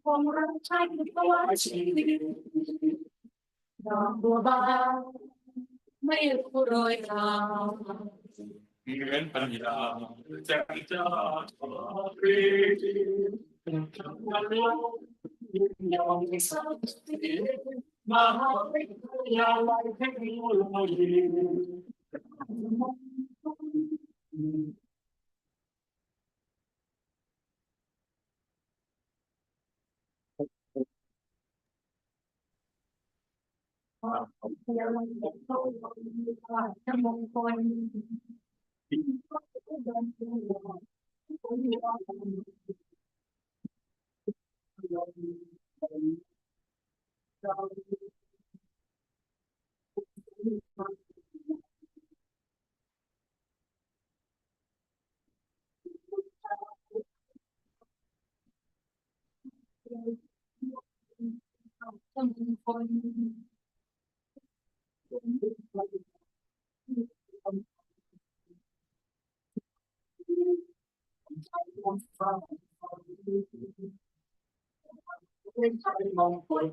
คงรักใช่ตลอดชีวิตดอกบัวบานไม่รู้โรยราเหมือนปัญญาจากเจ้าทอรีทำวันโลกยิ่งยอมสักทีมหาวิทยาลัยเทคโนโลยีเที่ยวเด็กโตว่าจะมงคลเดินเที่ยวจะมงคลเป็นใจมงคล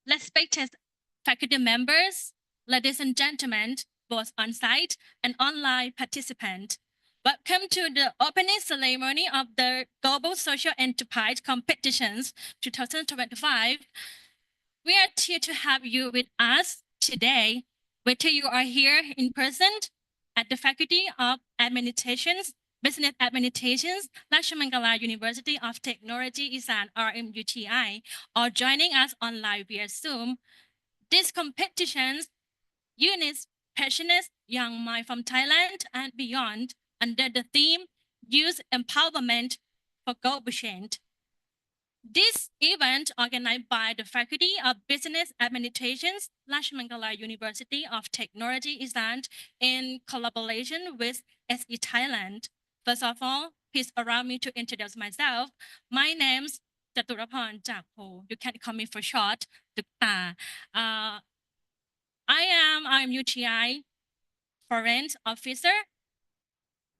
Respected faculty members, ladies and gentlemen, both on-site and online participants, welcome to the opening ceremony of the Global Social Enterprise Competitions 2025. We are here to have you with us today, whether you are here in person at the Faculty of Administrations, Business Administrations, Rajamangala University of Technology Isan RMUTI, or joining us online via Zoom. These competitions units passionate young minds from Thailand and beyond under the theme Youth Empowerment for Global Change. This event organized by the Faculty of Business Administrations, Rajamangala University of Technology Isan in collaboration with SE Thailand. First of all, please allow me to introduce myself. My name's Jaturapan Jakpo. You can call me for short, Tukta. I'm UTI foreign officer.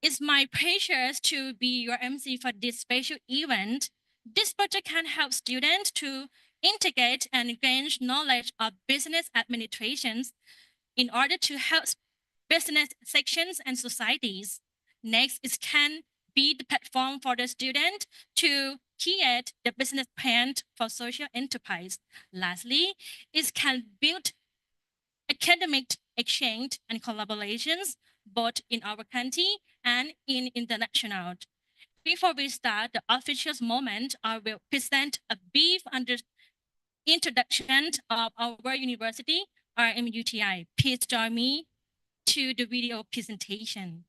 It's my pleasure to be your MC for this special event. This project can help students to integrate and gain knowledge of business administrations in order to help business sections and societies. Next, it can be the platform for the student to create the business plan for social enterprise. Lastly, it can build academic exchange and collaborations both in our country and in international. Before we start the official moment, I will present a brief introduction of our university, RMUTI. Please join me to the video presentation.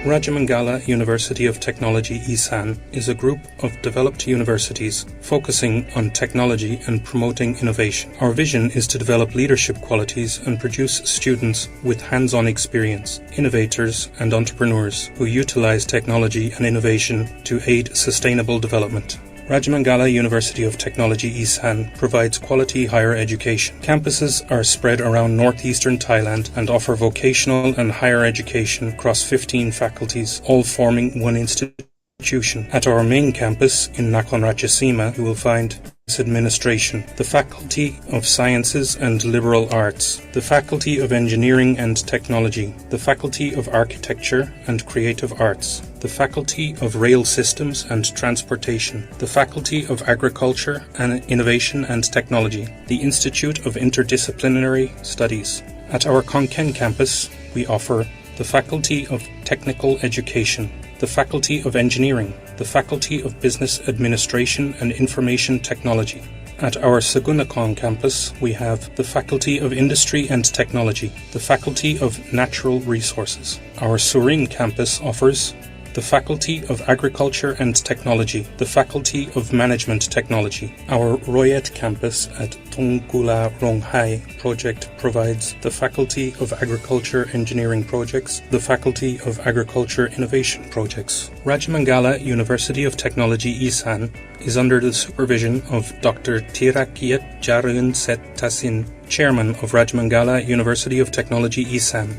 Rajamangala University of Technology Isan is a group of developed universities focusing on technology and promoting innovation. Our vision is to develop leadership qualities and produce students with hands-on experience, innovators and entrepreneurs who utilize technology and innovation to aid sustainable development. Rajamangala University of Technology Isan provides quality higher education. Campuses are spread around northeastern Thailand and offer vocational and higher education across 15 faculties, all forming one institution. At our main campus in Nakhon Ratchasima, you will find Administration, the Faculty of Sciences and Liberal Arts, the Faculty of Engineering and Technology, the Faculty of Architecture and Creative Arts, the Faculty of Rail Systems and Transportation, the Faculty of Agriculture and Innovation and Technology, the Institute of Interdisciplinary Studies. At our Khon Kaen campus, we offer the Faculty of Technical Education, the Faculty of Engineering, the Faculty of Business Administration and Information Technology. At our Sagunakon campus, we have the Faculty of Industry and Technology, the Faculty of Natural Resources. Our Surin campus offers the Faculty of Agriculture and Technology, the Faculty of Management Technology. Our Royet campus at Tongkula Ronghai project provides the Faculty of Agriculture Engineering Projects, the Faculty of Agriculture Innovation Projects. Rajamangala University of Technology Isan is under the supervision of Dr. Tirakiat Jarun Set Tasin, Chairman of Rajamangala University of Technology Isan,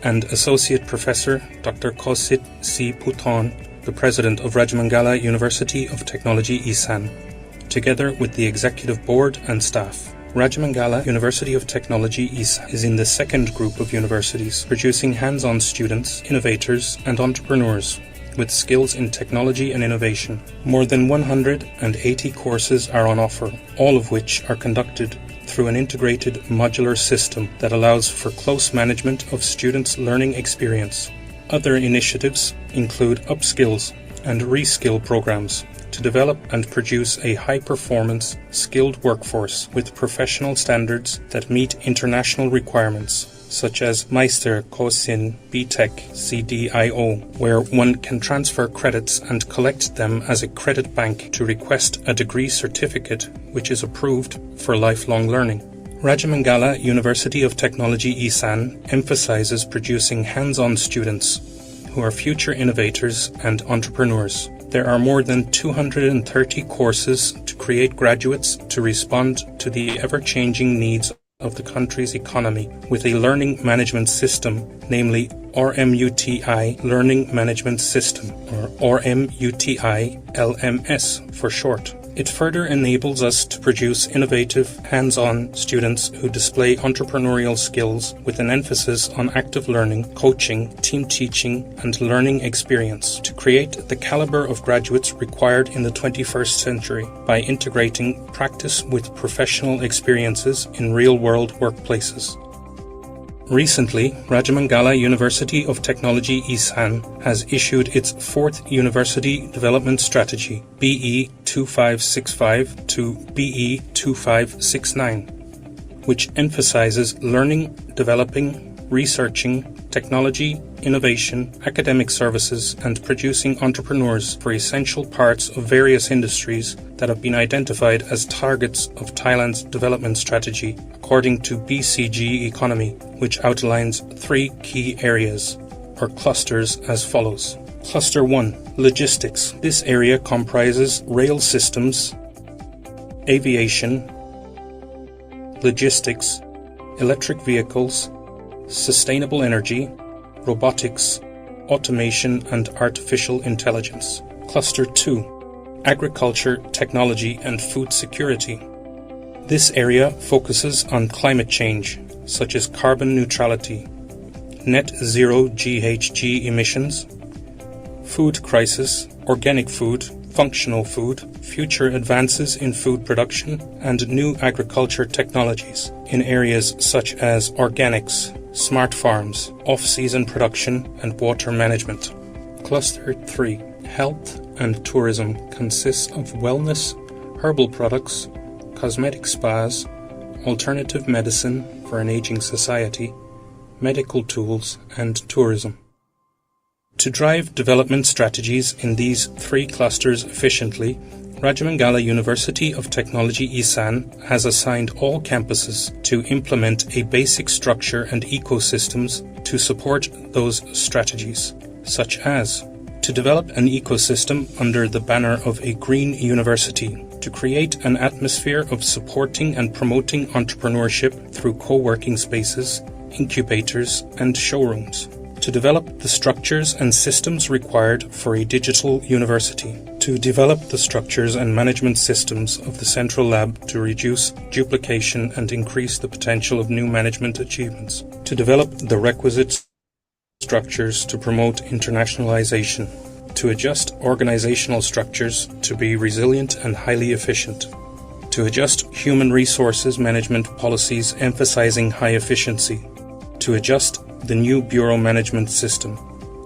and Associate Professor Dr. Kosit C. Puton, the President of Rajamangala University of Technology Isan, together with the Executive Board and staff. Rajamangala University of Technology Isan is in the second group of universities producing hands-on students, innovators and entrepreneurs with skills in technology and innovation. More than 180 courses are on offer, all of which are conducted through an integrated modular system that allows for close management of students' learning experience. Other initiatives include upskills and reskill programs to develop and produce a high-performance, skilled workforce with professional standards that meet international requirements, such as Meister, Kosin, BTech, CDIO, where one can transfer credits and collect them as a credit bank to request a degree certificate which is approved for lifelong learning. Rajamangala University of Technology Isan emphasizes producing hands-on students who are future innovators and entrepreneurs. There are more than 230 courses to create graduates to respond to the ever-changing needs of the country's economy with a learning management system, namely RMUTI Learning Management System, or RMUTI LMS for short. It further enables us to produce innovative, hands-on students who display entrepreneurial skills with an emphasis on active learning, coaching, team teaching, and learning experience to create the caliber of graduates required in the 21st century by integrating practice with professional experiences in real-world workplaces. Recently, Rajamangala University of Technology Isan has issued its fourth University Development Strategy, BE 2565 to BE 2569, which emphasizes learning, developing, researching, technology, innovation, academic services, and producing entrepreneurs for essential parts of various industries that have been identified as targets of Thailand's development strategy, according to BCG Economy, which outlines three key areas, or clusters, as follows. Cluster 1. Logistics. This area comprises rail systems, aviation, logistics, electric vehicles, sustainable energy, robotics, automation, and artificial intelligence. Cluster 2. Agriculture, technology, and food security. This area focuses on climate change, such as carbon neutrality, net zero GHG emissions, food crisis, organic food, functional food, future advances in food production, and new agriculture technologies in areas such as organics, smart farms, off-season production, and water management. Cluster 3. Health and tourism consists of wellness, herbal products, cosmetic spas, alternative medicine for an aging society, medical tools, and tourism. To drive development strategies in these three clusters efficiently, Rajamangala University of Technology Isan has assigned all campuses to implement a basic structure and ecosystems to support those strategies, such as to develop an ecosystem under the banner of a green university, to create an atmosphere of supporting and promoting entrepreneurship through co-working spaces, incubators, and showrooms, to develop the structures and systems required for a digital university, to develop the structures and management systems of the central lab to reduce duplication and increase the potential of new management achievements, to develop the requisite structures to promote internationalization, to adjust organizational structures to be resilient and highly efficient, to adjust human resources management policies emphasizing high efficiency, to adjust the new bureau management system.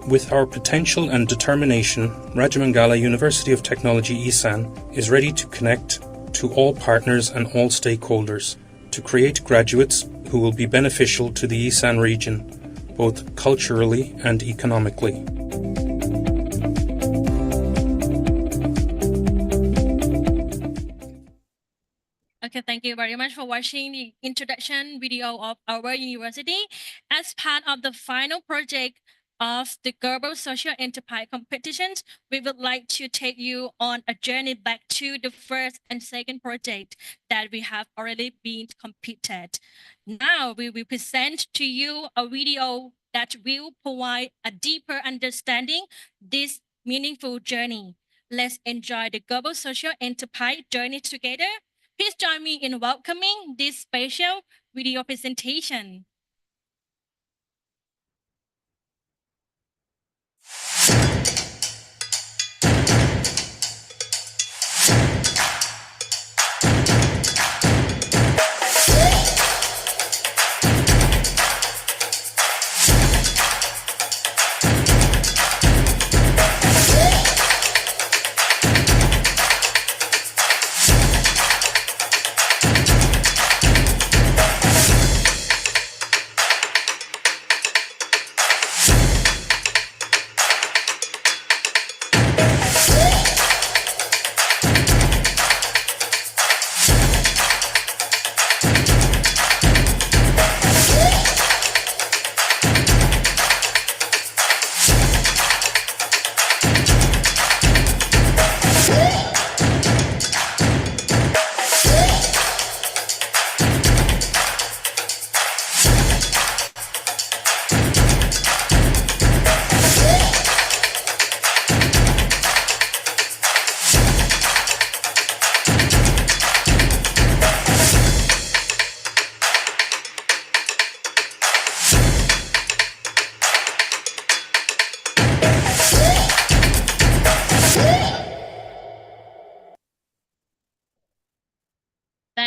With our potential and determination, Rajamangala University of Technology Isan is ready to connect to all partners and all stakeholders to create graduates who will be beneficial to the Isan region, both culturally and economically. Okay, thank you very much for watching the introduction video of our university. As part of the final project of the Global Social Enterprise Competitions, we would like to take you on a journey back to the first and second project that we have already been completed. Now we will present to you a video that will provide a deeper understanding this meaningful journey. Let's enjoy the Global Social Enterprise journey together. Please join me in welcoming this special video presentation.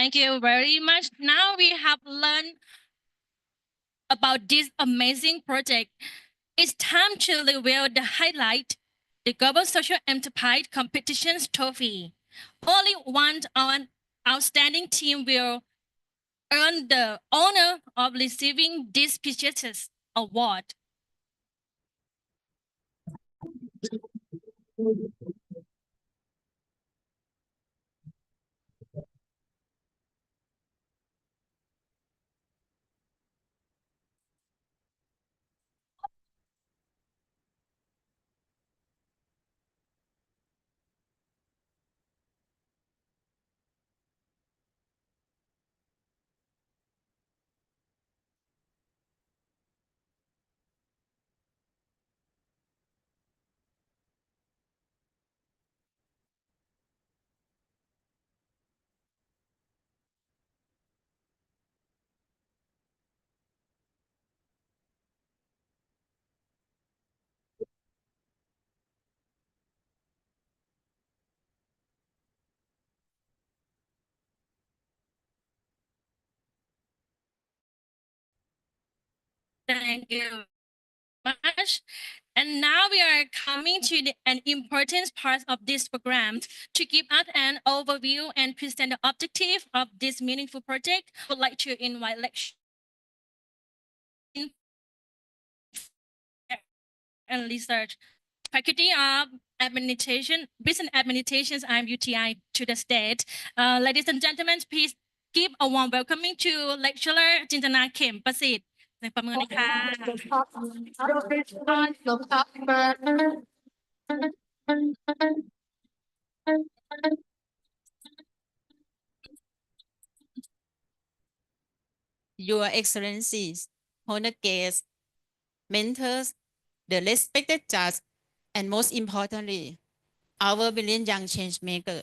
Thank you very much. Now we have learned about this amazing project. It's time to reveal the highlight, the Global Social Enterprise Competitions Trophy. Only one outstanding team will earn the honor of receiving this prestigious award. Thank you much. And now we are coming to an important part of this program. To give us an overview and present the objective of this meaningful project, I would like to invite lecturer and research, Faculty of Administration, Business Administrations (UTI) to the stage. Ladies and gentlemen, please give a warm welcoming to lecturer จินตนาเข็มประสิทธิ์ในประเมินค่ะ Your Excellencies, honored guests, mentors, the respected judge, and most importantly, our brilliant young change maker.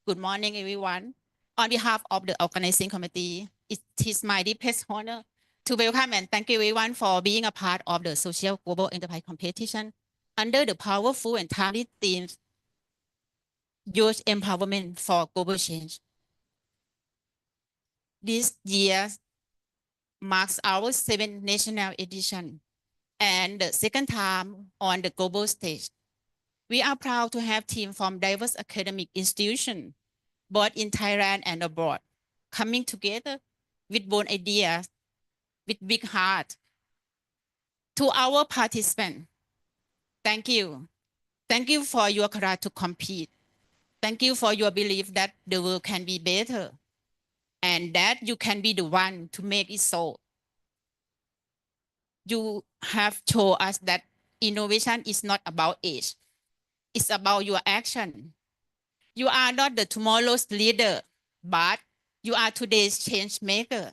Good morning, everyone. On behalf of the organizing committee, it is my deepest honor to welcome and thank you everyone for being a part of the Social Global Enterprise Competition under the powerful and timely themes, Youth Empowerment for Global Change. This year marks our 7th national edition and the second time on the global stage. We are proud to have teams from diverse academic institutions, both in Thailand and abroad, coming together with bold ideas, with big heart. To our participants, thank you. Thank you for your courage to compete. Thank you for your belief that the world can be better and that you can be the one to make it so. You have shown us that innovation is not about age. It's about your action. You are not the tomorrow's leader, but you are today's change maker.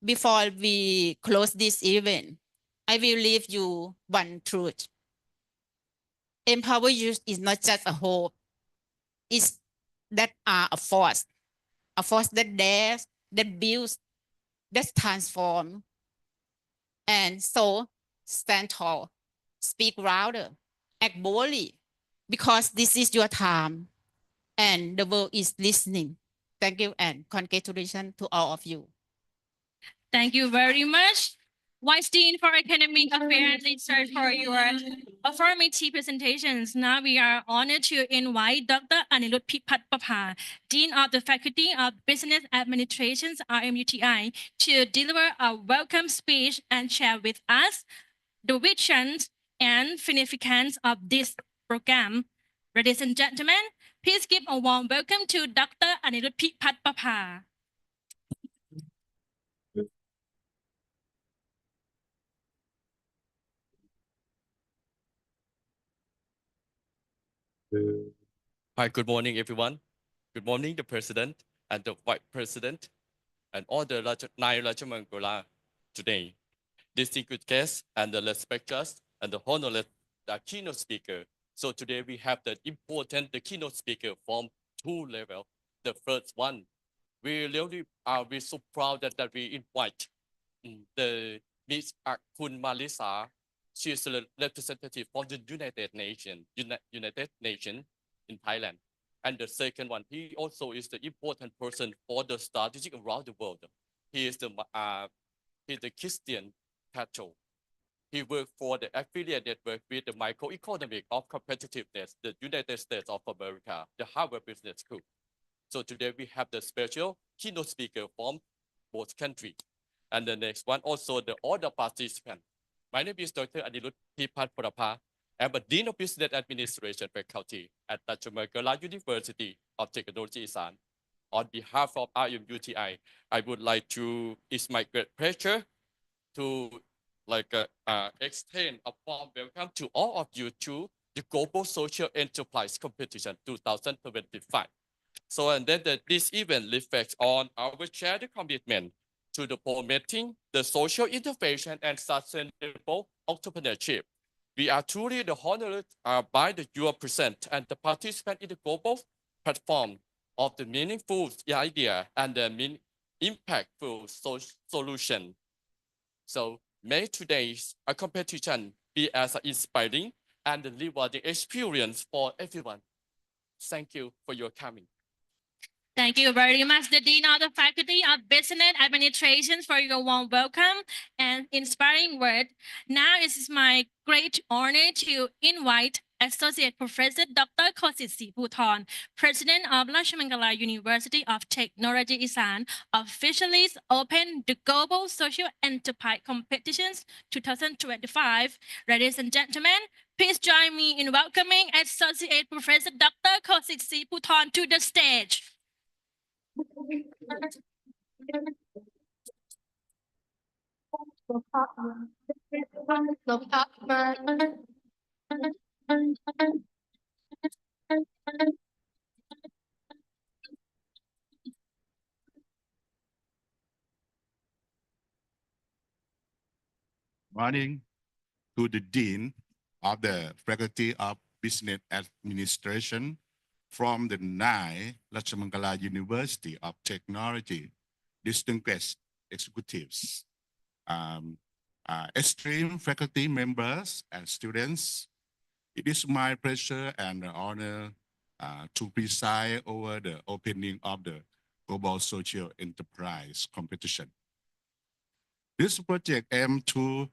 Before we close this event, I will leave you one truth. Empower youth is not just a hope. It's that are a force that dares, that builds, that transforms. And so stand tall, speak louder, act boldly, because this is your time and the world is listening. Thank you and congratulations to all of you. Thank you very much, Vice Dean for Academic Affairs and Research, for your affirmative presentations. Now we are honored to invite Dr. Anirudh Pipatpapa, Dean of the Faculty of Business Administrations (RMUTI), to deliver a welcome speech and share with us the visions and significance of this program. Ladies and gentlemen, please give a warm welcome to Dr. Anirudh Pipatpapa. Hi, good morning, everyone. Good morning, the President and the Vice President and all the 9 Rajamangala today. Distinguished guests and the respected and the honored keynote speaker. So today we have the important keynote speaker from 2 levels. The first one, we really are so proud that we invite the Miss Kun Malisa. She is a representative from the United Nations in Thailand. And the second one, he also is the important person for the strategic around the world. He is the Christian Cato. He worked for the affiliate network with the microeconomic of competitiveness, the United States of America, the Harvard Business School. So today we have the special keynote speaker from both countries. And the next one, also the other participant. My name is Dr. Anirudh Pipat Purapa. I'm a Dean of Business Administration Faculty at Cropala University of Technology Isan. On behalf of RMUTI, I would like to, it's my great pleasure to extend a warm welcome to all of you to the Global Social Enterprise Competition 2025. So, and then this event reflects on our shared commitment to the promoting the social innovation and sustainable entrepreneurship. We are truly honored by your present and the participant in the global platform of the meaningful idea and the impactful solution. So may today's competition be as inspiring and rewarding experience for everyone. Thank you for your coming. Thank you very much, the Dean of the Faculty of Business Administration, for your warm welcome and inspiring word. Now it is my great honor to invite Associate Professor Dr. Khosit Sriputhon, President of Rajamangala University of Technology Isan, officially open the Global Social Enterprise Competitions 2025. Ladies and gentlemen, please join me in welcoming Associate Professor Dr. Khosit Sriputhon to the stage. Morning to the Dean of the Faculty of Business Administration from the Rajamangala University of Technology, distinguished executives, esteemed faculty members and students. It is my pleasure and honor to preside over the opening of the Global Social Enterprise Competition. This project aims to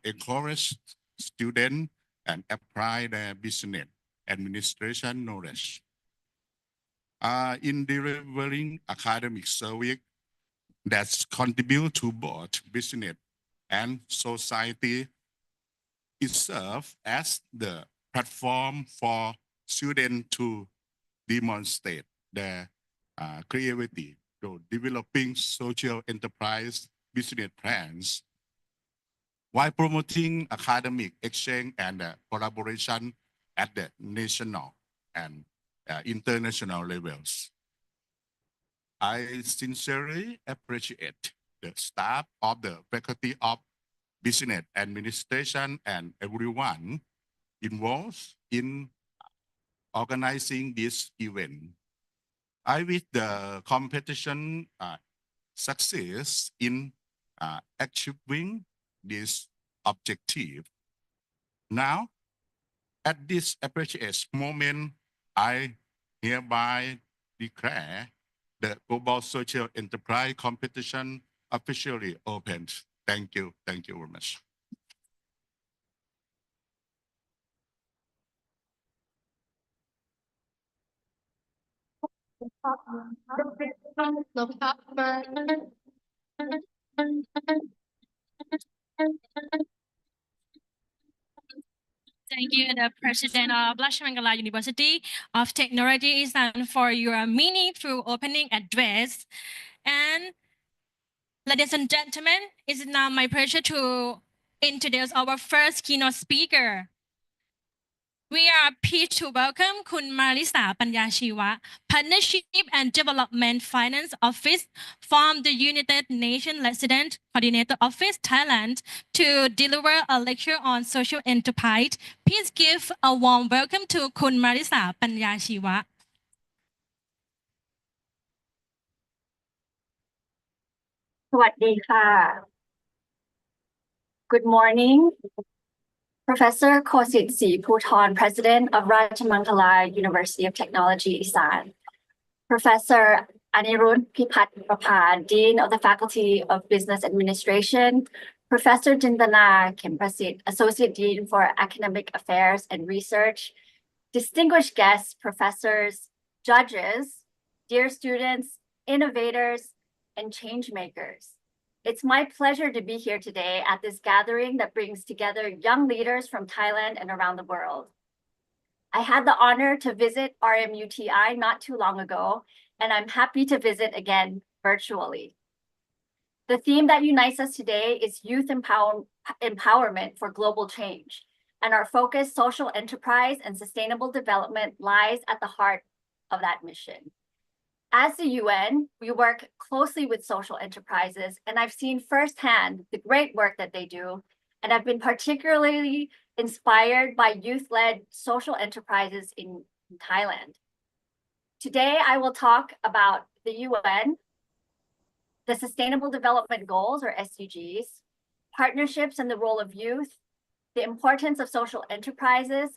encourage students and apply their business administration knowledge in delivering academic service that contribute to both business and society. It serves as the platform for students to demonstrate their creativity to developing social enterprise business plans while promoting academic exchange and collaboration at the national and international levels. I sincerely appreciate the staff of the Faculty of Business Administration and everyone involved in organizing this event. I wish the competition success in achieving this objective. Now, at this apprecious moment, I hereby declare the Global Social Enterprise Competition officially opened. Thank you. Thank you very much. Thank you, the President of Rajamangala University of Technology Isan, for your meaningful opening address. And ladies and gentlemen, it is now my pleasure to introduce our first keynote speaker. We are pleased to welcome Kun Marisa Panyashiwa, Partnership and Development Finance Office from the United Nations Resident Coordinator Office, Thailand, to deliver a lecture on social enterprise. Please give a warm welcome to Kun Marisa Panyashiwa. สวัสดีค่ะ Good morning Professor Kosit C. Puthon, President of Rajamangala University of Technology, Isan. Professor Anirudh Pipat Prapad, Dean of the Faculty of Business Administration. Professor Jindana Kimprasit, Associate Dean for Academic Affairs and Research. Distinguished guests, professors, judges, dear students, innovators, and change makers. It's my pleasure to be here today at this gathering that brings together young leaders from Thailand and around the world. I had the honor to visit RMUTI not too long ago, and I'm happy to visit again virtually. The theme that unites us today is youth empowerment for global change, and our focus, social enterprise and sustainable development, lies at the heart of that mission. As the UN, we work closely with social enterprises, and I've seen firsthand the great work that they do, and I've been particularly inspired by youth-led social enterprises in Thailand. Today, I will talk about the UN, the Sustainable Development Goals, or SDGs, partnerships and the role of youth, the importance of social enterprises,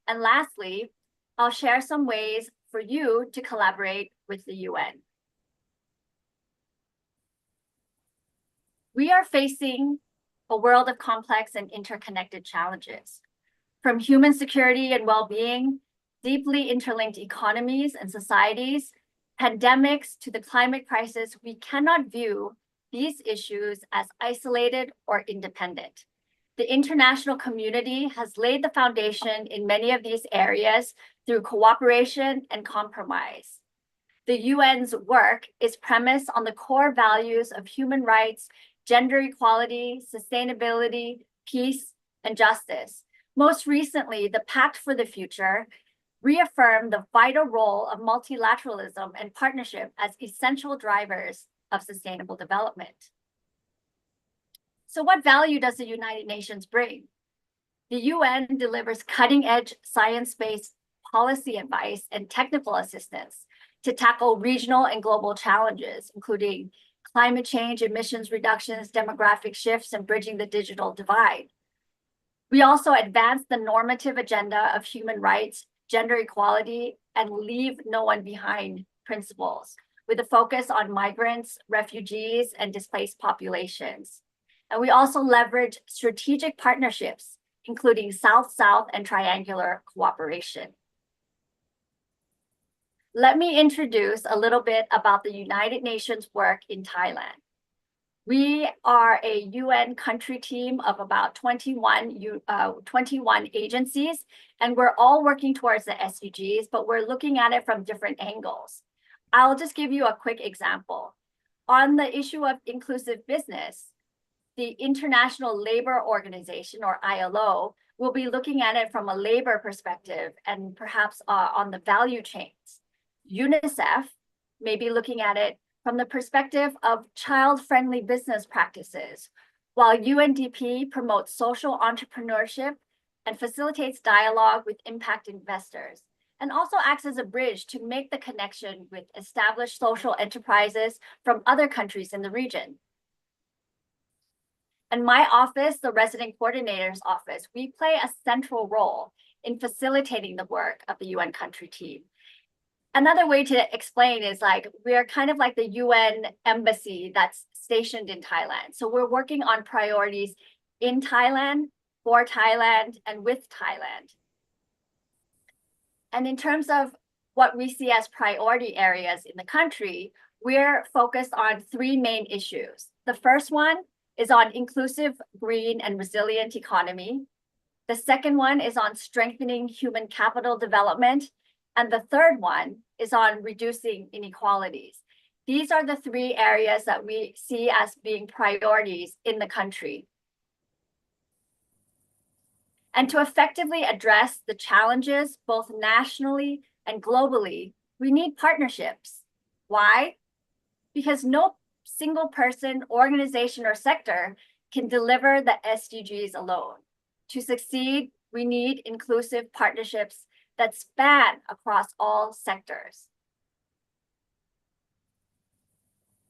and lastly, I'll share some ways for you to collaborate with the UN. We are facing a world of complex and interconnected challenges. From human security and well-being, deeply interlinked economies and societies, pandemics to the climate crisis, we cannot view these issues as isolated or independent. The international community has laid the foundation in many of these areas through cooperation and compromise. The UN's work is premised on the core values of human rights, gender equality, sustainability, peace, and justice. Most recently, the Pact for the Future reaffirmed the vital role of multilateralism and partnership as essential drivers of sustainable development. So what value does the United Nations bring? The UN delivers cutting-edge science-based policy advice and technical assistance to tackle regional and global challenges, including climate change, emissions reductions, demographic shifts, and bridging the digital divide. We also advance the normative agenda of human rights, gender equality, and leave no one behind principles, with a focus on migrants, refugees, and displaced populations. And we also leverage strategic partnerships, including South-South and triangular cooperation. Let me introduce a little bit about the United Nations work in Thailand. We are a UN country team of about 21 agencies, and we're all working towards the SDGs, but we're looking at it from different angles. I'll just give you a quick example. On the issue of inclusive business, the International Labor Organization, or ILO, will be looking at it from a labor perspective and perhaps on the value chains. UNICEF may be looking at it from the perspective of child-friendly business practices, while UNDP promotes social entrepreneurship and facilitates dialogue with impact investors, and also acts as a bridge to make the connection with established social enterprises from other countries in the region. And my office, the Resident Coordinator's Office, we play a central role in facilitating the work of the UN country team. Another way to explain is like, we're kind of like the UN embassy that's stationed in Thailand. So we're working on priorities in Thailand, for Thailand, and with Thailand. And in terms of what we see as priority areas in the country, we're focused on three main issues. The first one is on inclusive, green, and resilient economy. The second one is on strengthening human capital development. And the third one is on reducing inequalities. These are the three areas that we see as being priorities in the country. And to effectively address the challenges, both nationally and globally, we need partnerships. Why? Because no single person, organization, or sector can deliver the SDGs alone. To succeed, we need inclusive partnerships that span across all sectors.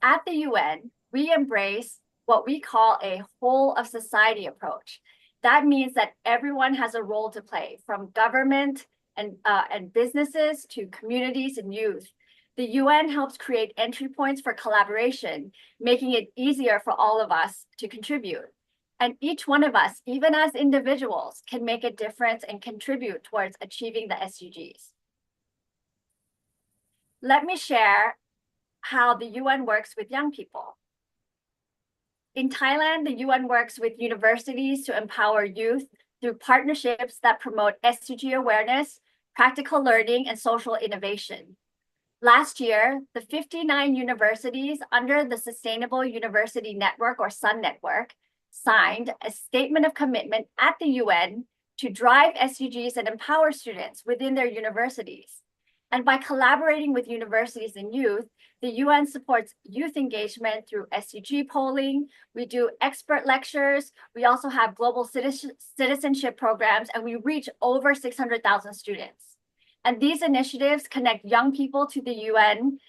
At the UN, we embrace what we call a whole of society approach. That means that everyone has a role to play, from government and businesses to communities and youth. The UN helps create entry points for collaboration, making it easier for all of us to contribute. And each one of us, even as individuals, can make a difference and contribute towards achieving the SDGs. Let me share how the UN works with young people. In Thailand, the UN works with universities to empower youth through partnerships that promote SDG awareness, practical learning, and social innovation. Last year, the 59 universities under the Sustainable University Network, or SUN Network, signed a statement of commitment at the UN to drive SDGs and empower students within their universities. And by collaborating with universities and youth, the UN supports youth engagement through SDG polling. We do expert lectures. We also have global citizenship programs, and we reach over 600,000 students. And these initiatives connect young people to the UN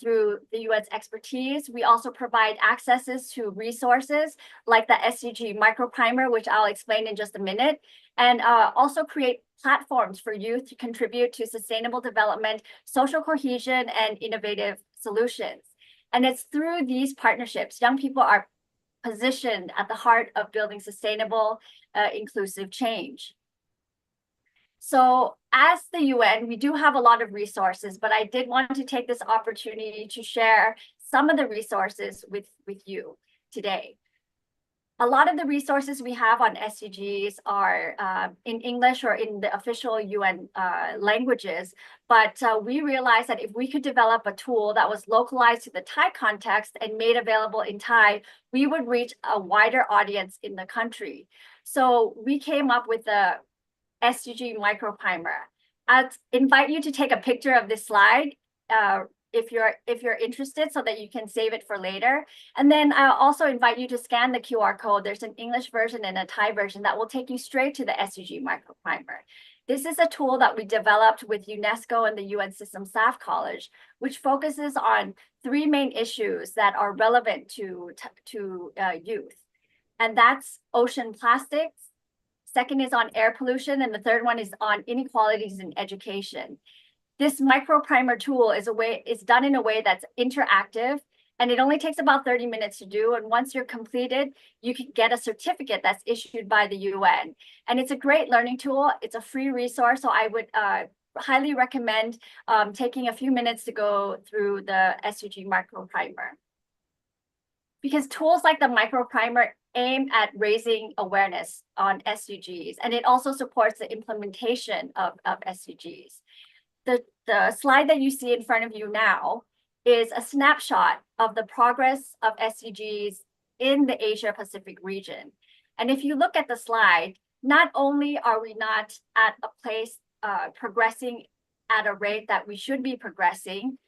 through the UN's expertise. We also provide accesses to resources like the SDG microprimer, which I'll explain in just a minute, and also create platforms for youth to contribute to sustainable development, social cohesion, and innovative solutions. And it's through these partnerships, young people are positioned at the heart of building sustainable, inclusive change. So as the UN, we do have a lot of resources, but I did want to take this opportunity to share some of the resources with you today. A lot of the resources we have on SDGs are in English or in the official UN languages, but we realized that if we could develop a tool that was localized to the Thai context and made available in Thai, we would reach a wider audience in the country. So we came up with the SDG microprimer. I'd invite you to take a picture of this slide if you're interested, so that you can save it for later. And then I'll also invite you to scan the QR code. There's an English version and a Thai version that will take you straight to the SDG microprimer. This is a tool that we developed with UNESCO and the UN System Staff College, which focuses on 3 main issues that are relevant to youth. And that's ocean plastics. Second is on air pollution, and the third one is on inequalities in education. This microprimer tool is done in a way that's interactive, and it only takes about 30 minutes to do. And once you're completed, you can get a certificate that's issued by the UN. And it's a great learning tool. It's a free resource, so I would highly recommend taking a few minutes to go through the SDG microprimer. Because tools like the microprimer aim at raising awareness on SDGs, and it also supports the implementation of SDGs. The slide that you see in front of you now is a snapshot of the progress of SDGs in the Asia Pacific region. And if you look at the slide, not only are we not at a place progressing at a rate that we should be progressing,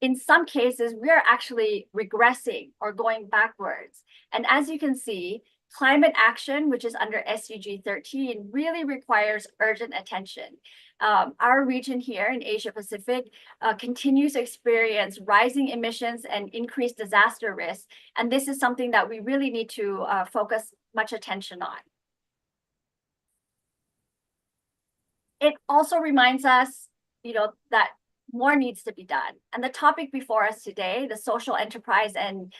in some cases, we're actually regressing or going backwards. And as you can see, climate action, which is under SDG 13, really requires urgent attention. Our region here in Asia Pacific continues to experience rising emissions and increased disaster risk. And this is something that we really need to focus much attention on. It also reminds us, that more needs to be done. And the topic before us today, the social enterprise and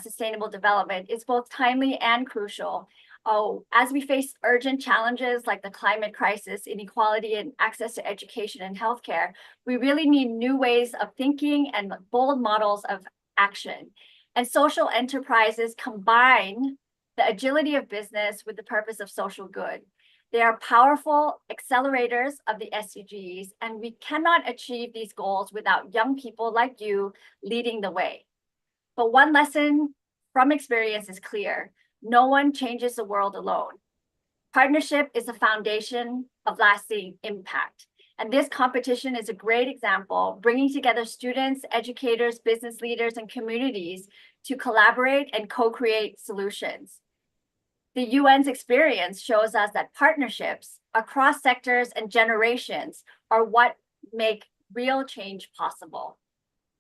sustainable development, is both timely and crucial. As we face urgent challenges like the climate crisis, inequality, and access to education and healthcare, we really need new ways of thinking and bold models of action. And social enterprises combine the agility of business with the purpose of social good. They are powerful accelerators of the SDGs, and we cannot achieve these goals without young people like you leading the way. But one lesson from experience is clear: no one changes the world alone. Partnership is the foundation of lasting impact. And this competition is a great example, bringing together students, educators, business leaders, and communities to collaborate and co-create solutions. The UN's experience shows us that partnerships across sectors and generations are what make real change possible.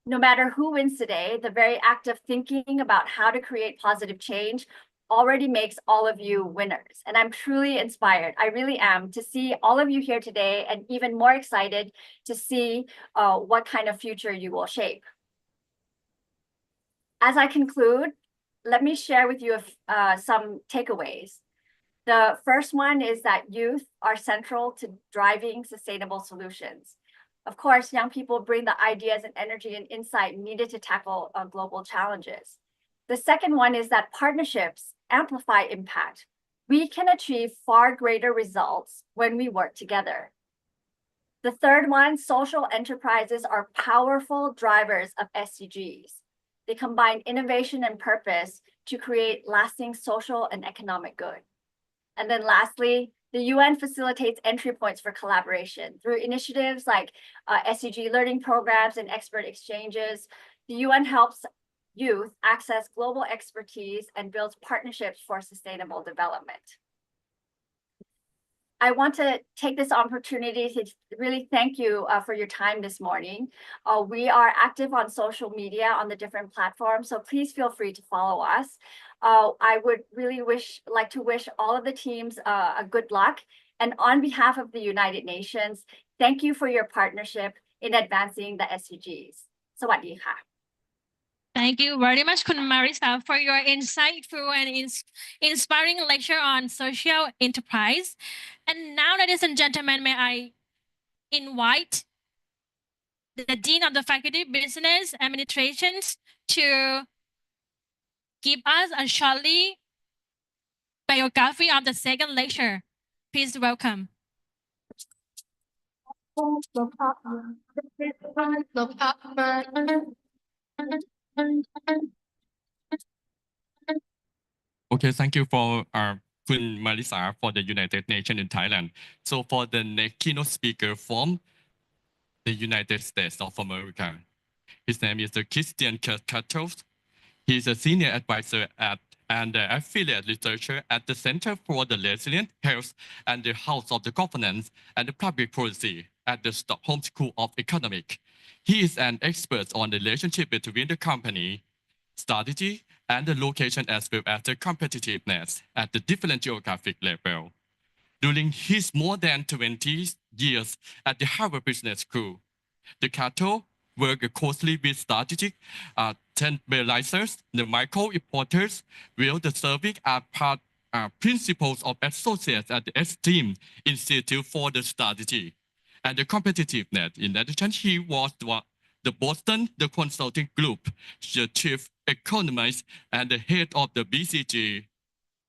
No matter who wins today, the very act of thinking about how to create positive change already makes all of you winners. And I'm truly inspired. I really am to see all of you here today and even more excited to see what kind of future you will shape. As I conclude, let me share with you some takeaways. The first one is that youth are central to driving sustainable solutions. Of course, young people bring the ideas and energy and insight needed to tackle global challenges. The second one is that partnerships amplify impact. We can achieve far greater results when we work together. The third one, social enterprises are powerful drivers of SDGs. They combine innovation and purpose to create lasting social and economic good. And then lastly, the UN facilitates entry points for collaboration through initiatives like SDG learning programs and expert exchanges. The UN helps youth access global expertise and builds partnerships for sustainable development. I want to take this opportunity to really thank you for your time this morning. We are active on social media on the different platforms, so please feel free to follow us. I would really like to wish all of the teams a good luck. And on behalf of the United Nations, thank you for your partnership in advancing the SDGs. สวัสดีค่ะ Thank you very much, Kun Marisa, for your insightful and inspiring lecture on social enterprise. And now, ladies and gentlemen, may I invite the Dean of the Faculty of Business Administrations to give us a shortly biography of the second lecture. Please welcome. Okay, thank you for Kun Marisa for the United Nations in Thailand. So for the next keynote speaker from the United States of America, his name is Christian Katos. He is a senior advisor at and affiliate researcher at the Center for the Resilient Health and the House of the Governance and the Public Policy at the Stockholm School of Economics. He is an expert on the relationship between the company, strategy, and the location as well as the competitiveness at the different geographic level. During his more than 20 years at the Harvard Business School, the Cato worked closely with strategic tendabilizers, the micro importers, while the serving are part principles of associates at the STEAM Institute for the Strategy and the Competitiveness. In addition, he was the Boston the Consulting Group, the chief economist and the head of the BCG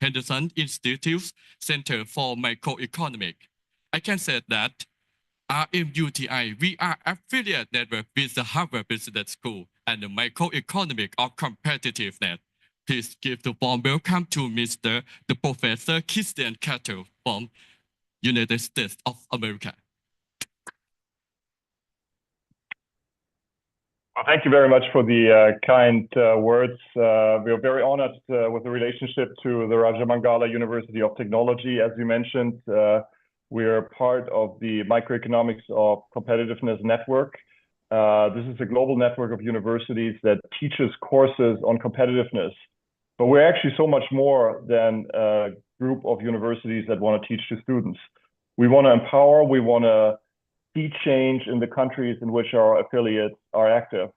Henderson Institute's Center for Microeconomics. I can say that RMUTI, we are affiliate network with the Harvard Business School and the Microeconomics of Competitiveness. Please give the warm welcome to the Professor Christian Cato from United States of America. Well, thank you very much for the kind words. We are very honored with the relationship to the Rajamangala University of Technology. As you mentioned, we are part of the Microeconomics of Competitiveness Network. This is a global network of universities that teaches courses on competitiveness. But we're actually so much more than a group of universities that want to teach to students. We want to empower, we want to see change in the countries in which our affiliates are active.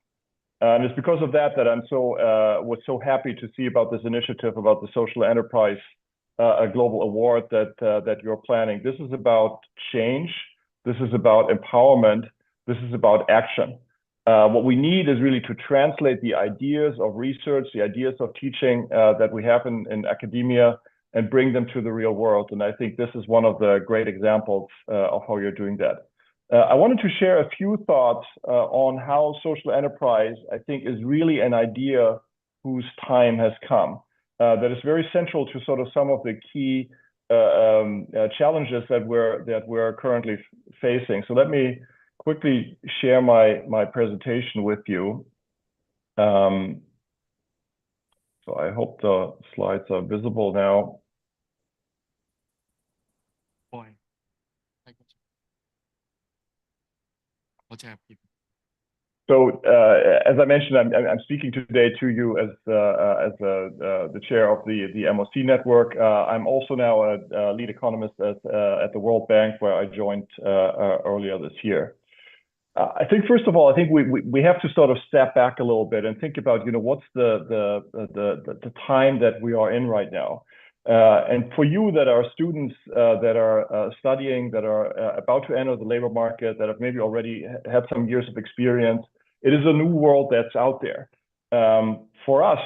And it's because of that that I'm was so happy to see about this initiative about the social enterprise a global award that you're planning. This is about change. This is about empowerment. This is about action. What we need is really to translate the ideas of research, the ideas of teaching that we have in academia and bring them to the real world. And I think this is one of the great examples of how you're doing that. I wanted to share a few thoughts on how social enterprise, I think, is really an idea whose time has come. That is very central to sort of some of the key challenges that we're currently facing. So let me quickly share my presentation with you. So I hope the slides are visible now. So as I mentioned, I'm speaking today to you as the chair of the MOC network. I'm also now a lead economist at the World Bank, where I joined earlier this year. I think first of all, I think we have to sort of step back a little bit and think about, you know, what's the time that we are in right now. And for you that are students that are studying, that are about to enter the labor market, that have maybe already had some years of experience, it is a new world that's out there. For us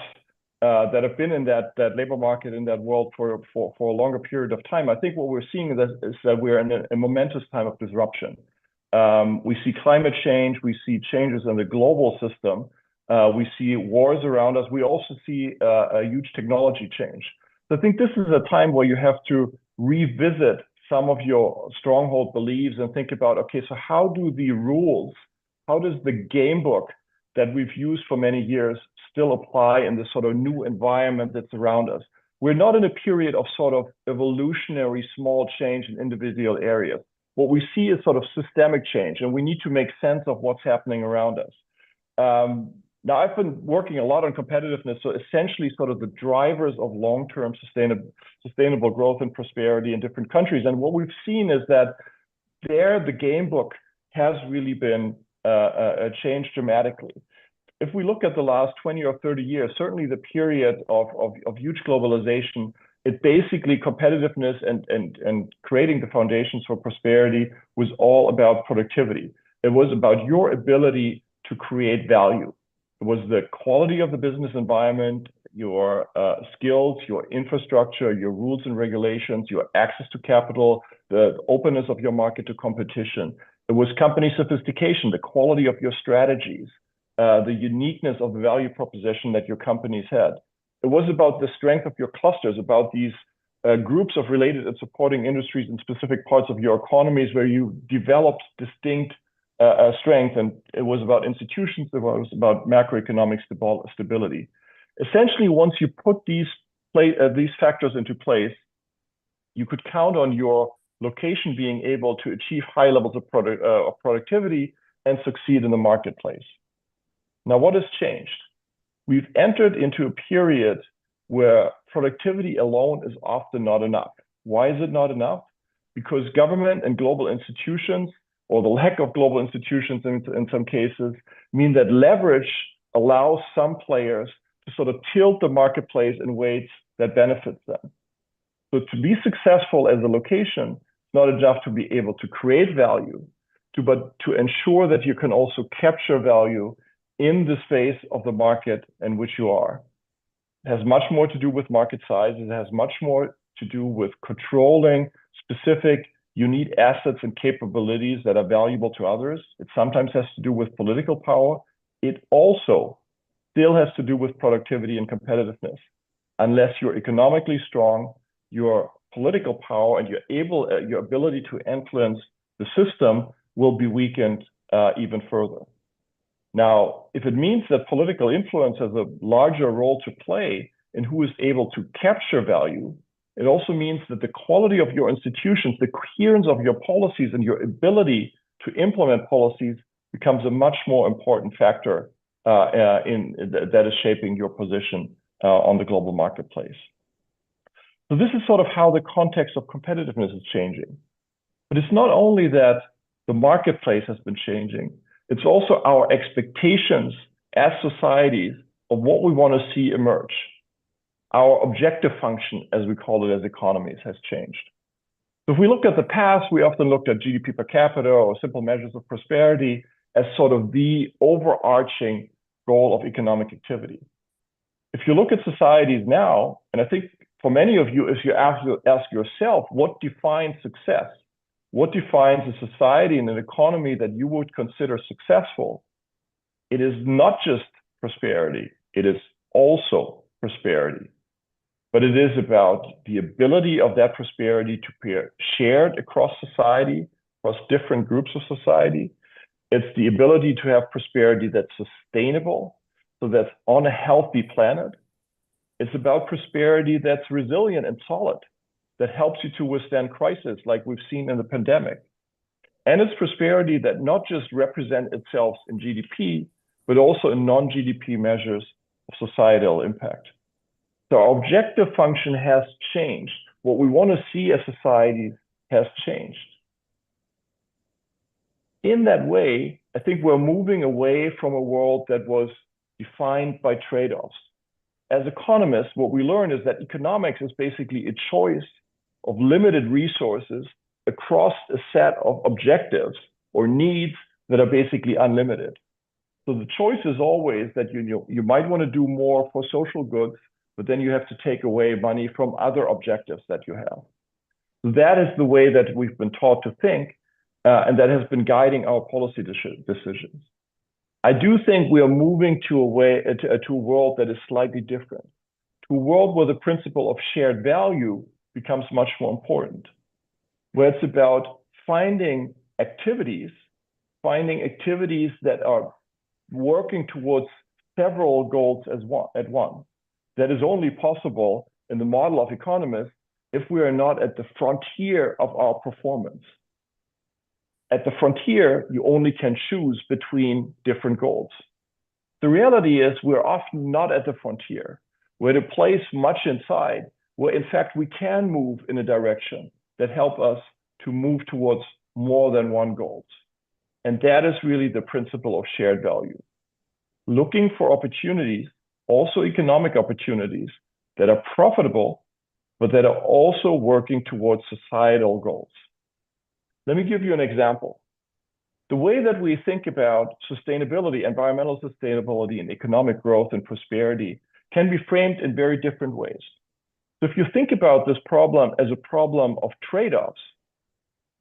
that have been in that labor market, in that world for a longer period of time, I think what we're seeing is that we're in a momentous time of disruption. We see climate change, we see changes in the global system, we see wars around us, we also see a huge technology change. So I think this is a time where you have to revisit some of your stronghold beliefs and think about, okay, so how do the rules, how does the game book that we've used for many years still apply in this sort of new environment that's around us? We're not in a period of sort of evolutionary small change in individual areas. What we see is sort of systemic change, and we need to make sense of what's happening around us. Now, I've been working a lot on competitiveness, so essentially sort of the drivers of long-term sustainable growth and prosperity in different countries. And what we've seen is that the game book has really been changed dramatically. If we look at the last 20 or 30 years, certainly the period of huge globalization, it basically competitiveness and creating the foundations for prosperity was all about productivity. It was about your ability to create value. It was the quality of the business environment, your skills, your infrastructure, your rules and regulations, your access to capital, the openness of your market to competition. It was company sophistication, the quality of your strategies, the uniqueness of the value proposition that your companies had. It was about the strength of your clusters, about these groups of related and supporting industries in specific parts of your economies where you developed distinct strength. And it was about institutions, it was about macroeconomic stability. Essentially, once you put these factors into place, you could count on your location being able to achieve high levels of productivity and succeed in the marketplace. Now, what has changed? We've entered into a period where productivity alone is often not enough. Why is it not enough? Because government and global institutions, or the lack of global institutions in some cases, mean that leverage allows some players to sort of tilt the marketplace in ways that benefits them. So to be successful as a location, it's not enough to be able to create value, but to ensure that you can also capture value in the space of the market in which you are. It has much more to do with market size. It has much more to do with controlling specific unique assets and capabilities that are valuable to others. It sometimes has to do with political power. It also still has to do with productivity and competitiveness. Unless you're economically strong, your political power and your ability to influence the system will be weakened even further. Now, if it means that political influence has a larger role to play in who is able to capture value, it also means that the quality of your institutions, the coherence of your policies, and your ability to implement policies becomes a much more important factor that is shaping your position on the global marketplace. So this is sort of how the context of competitiveness is changing. But it's not only that the marketplace has been changing, it's also our expectations as societies of what we want to see emerge. Our objective function, as we call it as economies, has changed. So if we look at the past, we often looked at GDP per capita or simple measures of prosperity as sort of the overarching goal of economic activity. If you look at societies now, and I think for many of you, if you ask yourself, what defines success? What defines a society and an economy that you would consider successful? It is not just prosperity, it is also prosperity. But it is about the ability of that prosperity to be shared across society, across different groups of society. It's the ability to have prosperity that's sustainable, so that's on a healthy planet. It's about prosperity that's resilient and solid, that helps you to withstand crisis like we've seen in the pandemic. And it's prosperity that not just represents itself in GDP, but also in non-GDP measures of societal impact. So our objective function has changed. What we want to see as societies has changed. In that way, I think we're moving away from a world that was defined by trade-offs. As economists, what we learn is that economics is basically a choice of limited resources across a set of objectives or needs that are basically unlimited. So the choice is always that you might want to do more for social goods, but then you have to take away money from other objectives that you have. So that is the way that we've been taught to think, and that has been guiding our policy decisions. I do think we are moving to a world that is slightly different, to a world where the principle of shared value becomes much more important, where it's about finding activities that are working towards several goals at once. That is only possible in the model of economists if we are not at the frontier of our performance. At the frontier, you only can choose between different goals. The reality is we're often not at the frontier. We're at a place much inside where, in fact, we can move in a direction that help us to move towards more than one goal. And that is really the principle of shared value. Looking for opportunities, also economic opportunities, that are profitable, but that are also working towards societal goals. Let me give you an example. The way that we think about sustainability, environmental sustainability, and economic growth and prosperity can be framed in very different ways. So if you think about this problem as a problem of trade-offs,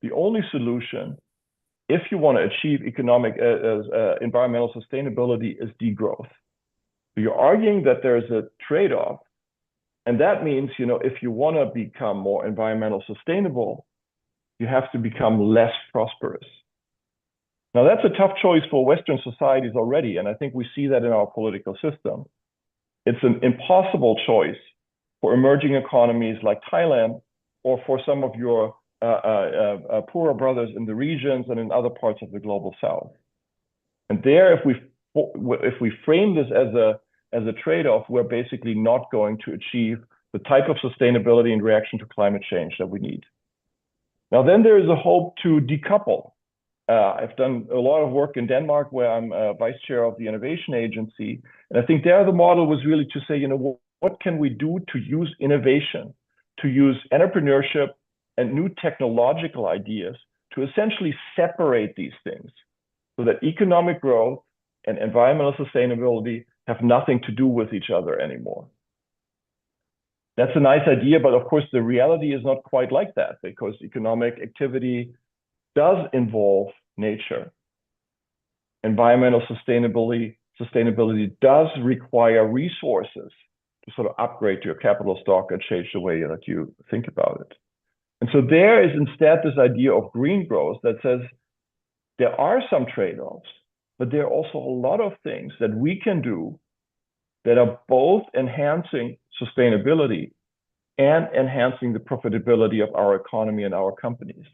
the only solution, if you want to achieve environmental sustainability, is degrowth. So you're arguing that there's a trade-off, and that means, if you want to become more environmental sustainable, you have to become less prosperous. Now, that's a tough choice for Western societies already, and I think we see that in our political system. It's an impossible choice for emerging economies like Thailand or for some of your poorer brothers in the regions and in other parts of the global south. And there, if we frame this as a trade-off, we're basically not going to achieve the type of sustainability in reaction to climate change that we need. Now, then there is a hope to decouple. I've done a lot of work in Denmark, where I'm vice chair of the innovation agency. And I think there the model was really to say, what can we do to use innovation, to use entrepreneurship and new technological ideas to essentially separate these things so that economic growth and environmental sustainability have nothing to do with each other anymore. That's a nice idea, but of course the reality is not quite like that, because economic activity does involve nature. Environmental sustainability does require resources to sort of upgrade your capital stock and change the way that you think about it. And so there is instead this idea of green growth that says there are some trade-offs, but there are also a lot of things that we can do that are both enhancing sustainability and enhancing the profitability of our economy and our companies.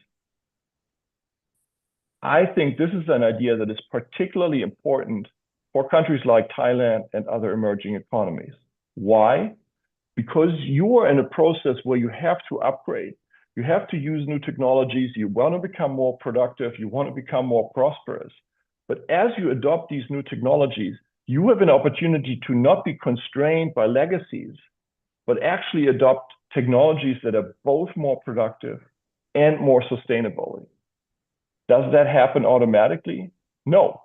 I think this is an idea that is particularly important for countries like Thailand and other emerging economies. Why? Because you are in a process where you have to upgrade. You have to use new technologies. You want to become more productive. You want to become more prosperous. But as you adopt these new technologies, you have an opportunity to not be constrained by legacies, but actually adopt technologies that are both more productive and more sustainable. Does that happen automatically? No.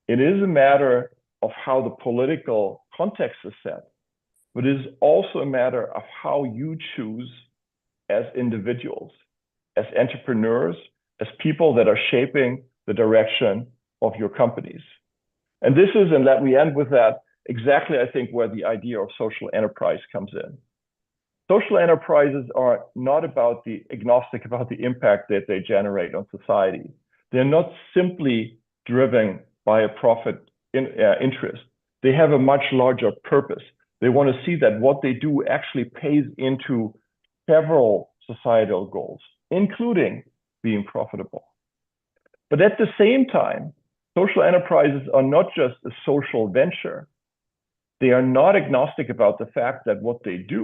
It is a matter of how the political context is set, but it is also a matter of how you choose as individuals, as entrepreneurs, as people that are shaping the direction of your companies. And this is, and let me end with that, exactly, I think, where the idea of social enterprise comes in. Social enterprises are not agnostic about the impact that they generate on society. They're not simply driven by a profit interest. They have a much larger purpose. They want to see that what they do actually pays into several societal goals, including being profitable. But at the same time, Social enterprises are not just a social venture. They are not agnostic about the fact that what they do,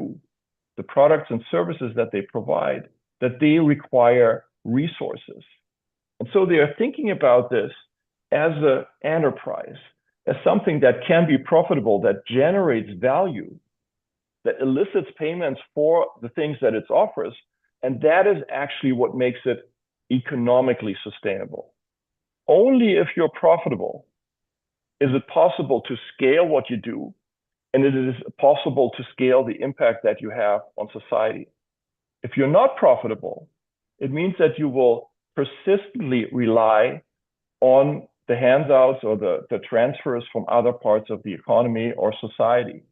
the products and services that they provide, that they require resources. And so they are thinking about this as an enterprise, as something that can be profitable, that generates value, that elicits payments for the things that it offers. And that is actually what makes it economically sustainable. Only if you're profitable is it possible to scale what you do, and it is possible to scale the impact that you have on society. If you're not profitable, it means that you will persistently rely on the handouts or the transfers from other parts of the economy or society.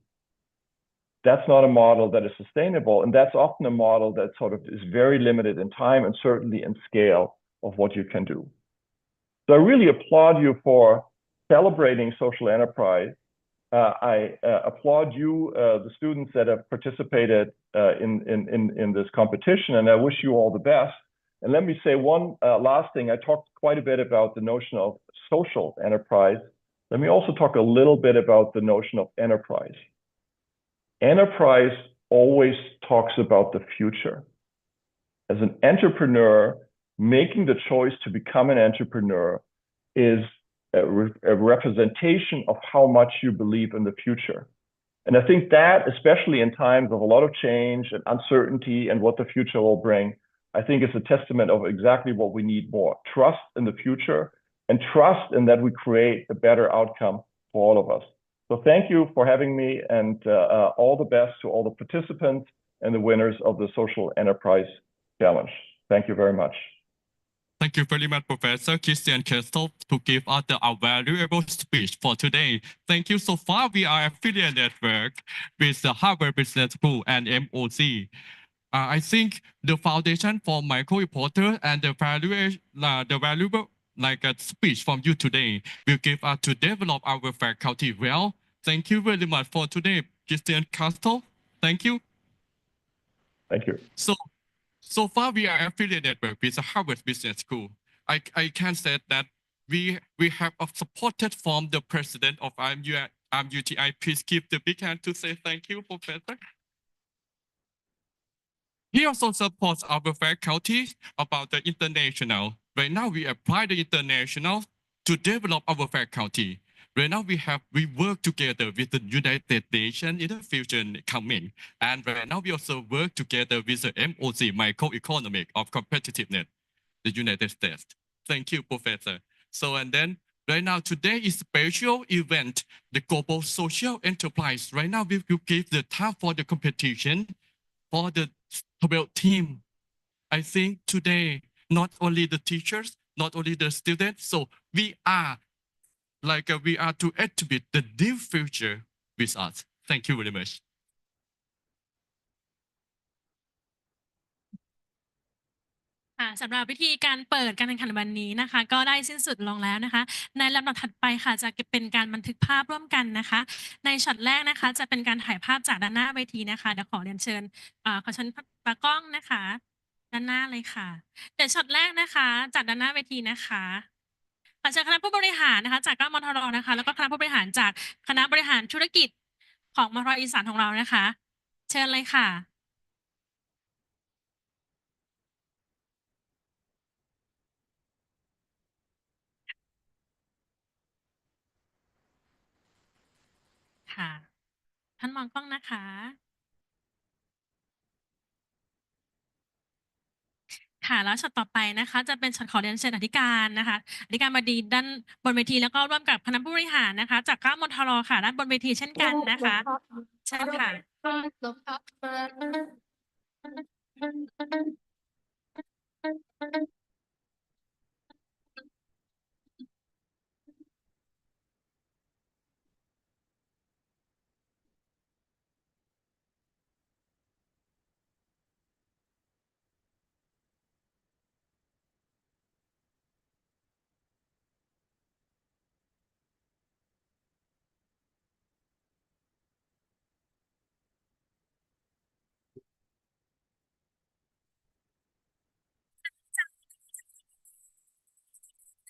That's not a model that is sustainable, and that's often a model that sort of is very limited in time and certainly in scale of what you can do. So I really applaud you for celebrating social enterprise. I applaud you, the students that have participated in this competition, and I wish you all the best. And let me say one last thing. I talked quite a bit about the notion of social enterprise. Let me also talk a little bit about the notion of enterprise. Enterprise always talks about the future. As an entrepreneur, making the choice to become an entrepreneur is a representation of how much you believe in the future. And I think that, especially in times of a lot of change and uncertainty and what the future will bring, I think it's a testament of exactly what we need more: trust in the future and trust in that we create a better outcome for all of us. So thank you for having me, and all the best to all the participants and the winners of the Social Enterprise Challenge. Thank you very much. Thank you very much, Professor Christian Kestel, to give us our valuable speech for today. Thank you. So far, we are affiliate network with the Harvard Business School and MOC. I think the foundation for micro reporter and the valuable speech from you today will give us to develop our faculty well. Thank you very much for today, Christian Kestel. Thank you. Thank you. So far, we are affiliated with the Harvard Business School. I can say that we have supported from the president of RMUTI. Please give the big hand to say thank you, Professor. He also supports our faculty about the international. Right now, we apply the international to develop our faculty. Right now, we work together with the United Nations in the future coming. And right now, we also work together with the MOC, Microeconomic of Competitiveness, the United States. Thank you, Professor. So, and then right now, today is a special event, the Global Social Enterprise. Right now, we will give the time for the competition for the 12 team. I think today, not only the teachers, not only the students, so we are to attribute the new future with us. Thank you very much. สำหรับวิธีการเปิดการแข่งขันวันนี้นะคะก็ได้สิ้นสุดลงแล้วนะคะในลำดับถัดไปค่ะจะเป็นการบันทึกภาพร่วมกันนะคะในช็อตแรกนะคะจะเป็นการถ่ายภาพจากด้านหน้าเวทีนะคะเดี๋ยวขอเรียนเชิญขอเชิญตากล้องนะคะด้านหน้าเลยค่ะเดี๋ยวช็อตแรกนะคะจากด้านหน้าเวทีนะคะขอเชิญคณะผู้บริหารนะคะจากมทรนะคะแล้วก็คณะผู้บริหารจากคณะบริหารธุรกิจของมทรอีสานของเรานะคะเชิญเลยค่ะค่ะท่านมองกล้องนะคะค่ะแล้วช็อตต่อไปนะคะจะเป็นช็อตขอเรียนเชิญอธิการนะคะอธิการบดีด้านบนเวทีแล้วก็ร่วมกับคณะผู้บริหารนะคะจากมทรค่ะด้านบนเวทีเช่นกันนะคะเชิญค่ะ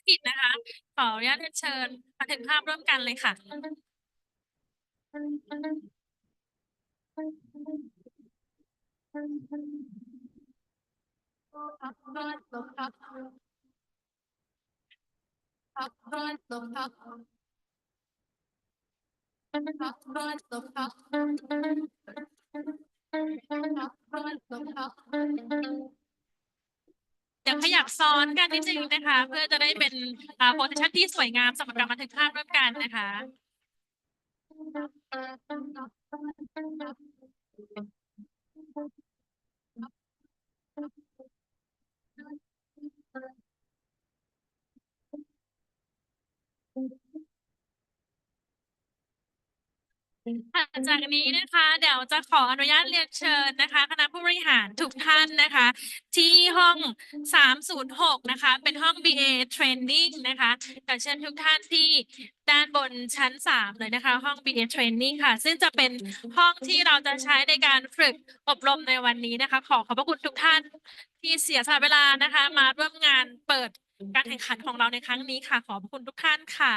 กิจนะคะขออนุญาตเรียนเชิญบันทึกภาพร่วมกันเลยค่ะ เดี๋ยวขยับซ้อนกันนิดนึงนะคะ เพื่อจะได้เป็นโพสิชันที่สวยงามสำหรับการบันทึกภาพร่วมกันนะคะ ถัดจากนี้นะคะเดี๋ยวจะขออนุญาตเรียนเชิญนะคะคณะผู้บริหารทุกท่านนะคะ ที่ห้อง306นะคะเป็นห้อง BA Training นะคะขอเชิญทุกท่านที่ด้านบนชั้น3เลยนะคะห้อง BA Training ค่ะซึ่งจะเป็นห้องที่เราจะใช้ในการฝึกอบรมในวันนี้นะคะขอบพระคุณทุกท่านที่เสียสละเวลานะคะมาร่วมงานเปิดการแข่งขันของเราในครั้งนี้ค่ะขอบพระคุณทุกท่านค่ะ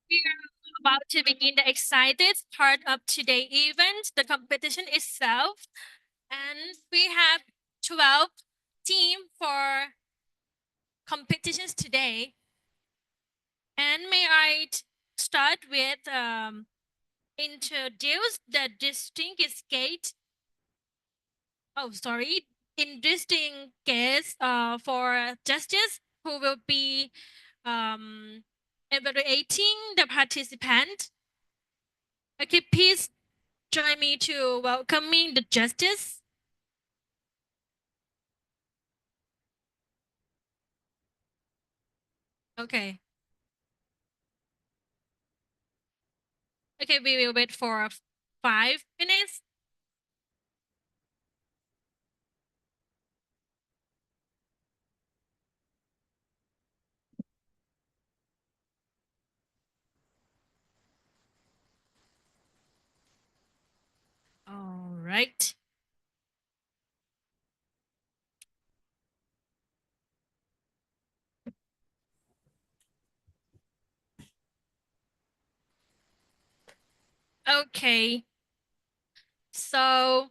We are about to begin the excited part of today's event, the competition itself. And we have 12 teams for competitions today. And may I start with introduce the distinguished guest. Oh, sorry, interesting guest for justice who will be evaluating the participant. Okay, please join me to welcoming the justice. Okay. Okay, we will wait for 5 minutes. All right. Okay. So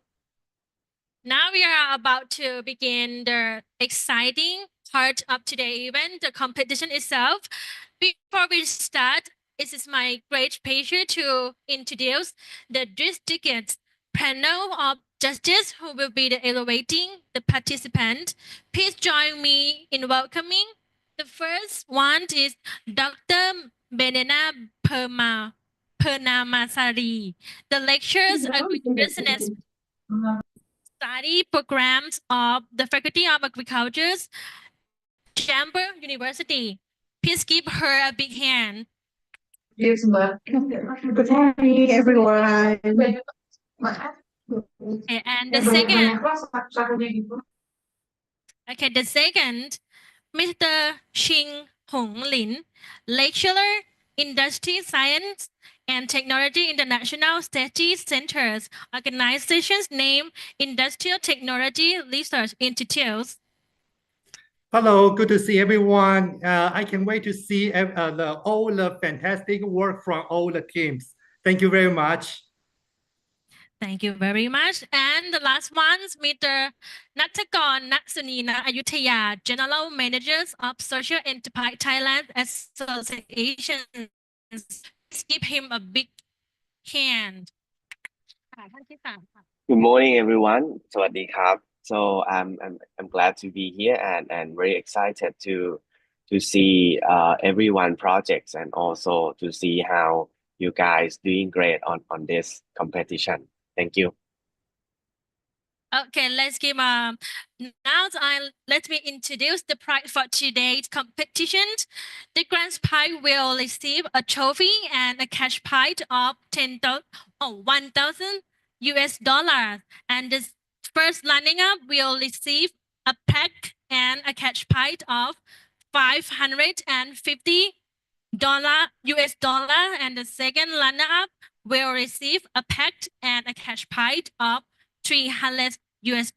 now we are about to begin the exciting part of today's event, the competition itself. Before we start, it is my great pleasure to introduce the district panel of judges who will be evaluating the participant. Please join me in welcoming. The first one is Dr. Benena Pernamasari. The lectures are business study programs of the Faculty of Agriculture, Chamber University. Please give her a big hand. Good morning, everyone. Okay, and the second, Mr. Xing Hong Lin, lecturer, industry science and technology international studies centers, organizations named Industrial Technology Research Institutes. Hello, good to see everyone. I can't wait to see all the fantastic work from all the teams. Thank you very much. Thank you very much. And the last one, Mr. Nattakon Natsunina Ayutthaya, General Managers of Social Enterprise Thailand Association. Let's give him a big hand. ค่ะท่านที่สามค่ะ Good morning, everyone. สวัสดีครับ So I'm glad to be here and very excited to see everyone projects and also to see how you guys doing great on this competition. Thank you. Okay, let's give let me introduce the prize for today's competition. The grand prize will receive a trophy and a cash prize of $1,000 US, and the first running up will receive a pack and a cash prize of $550 US, and the second runner up will receive a pack and a cash prize of $300 US.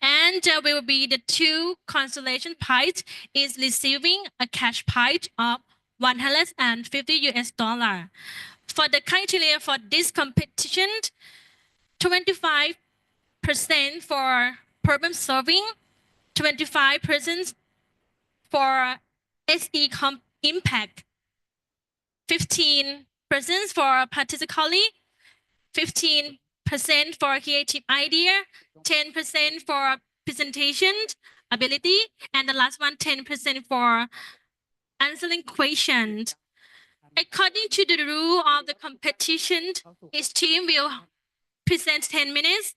And will be the two consolation prize is receiving a cash prize of $150 US. For the criteria for this competition, 25% for problem solving, 25% for SE impact, 15% for participatory, 15% for creative idea, 10% for presentation ability, and the last one 10% for answering questions. According to the rule of the competition, each team will present 10 minutes.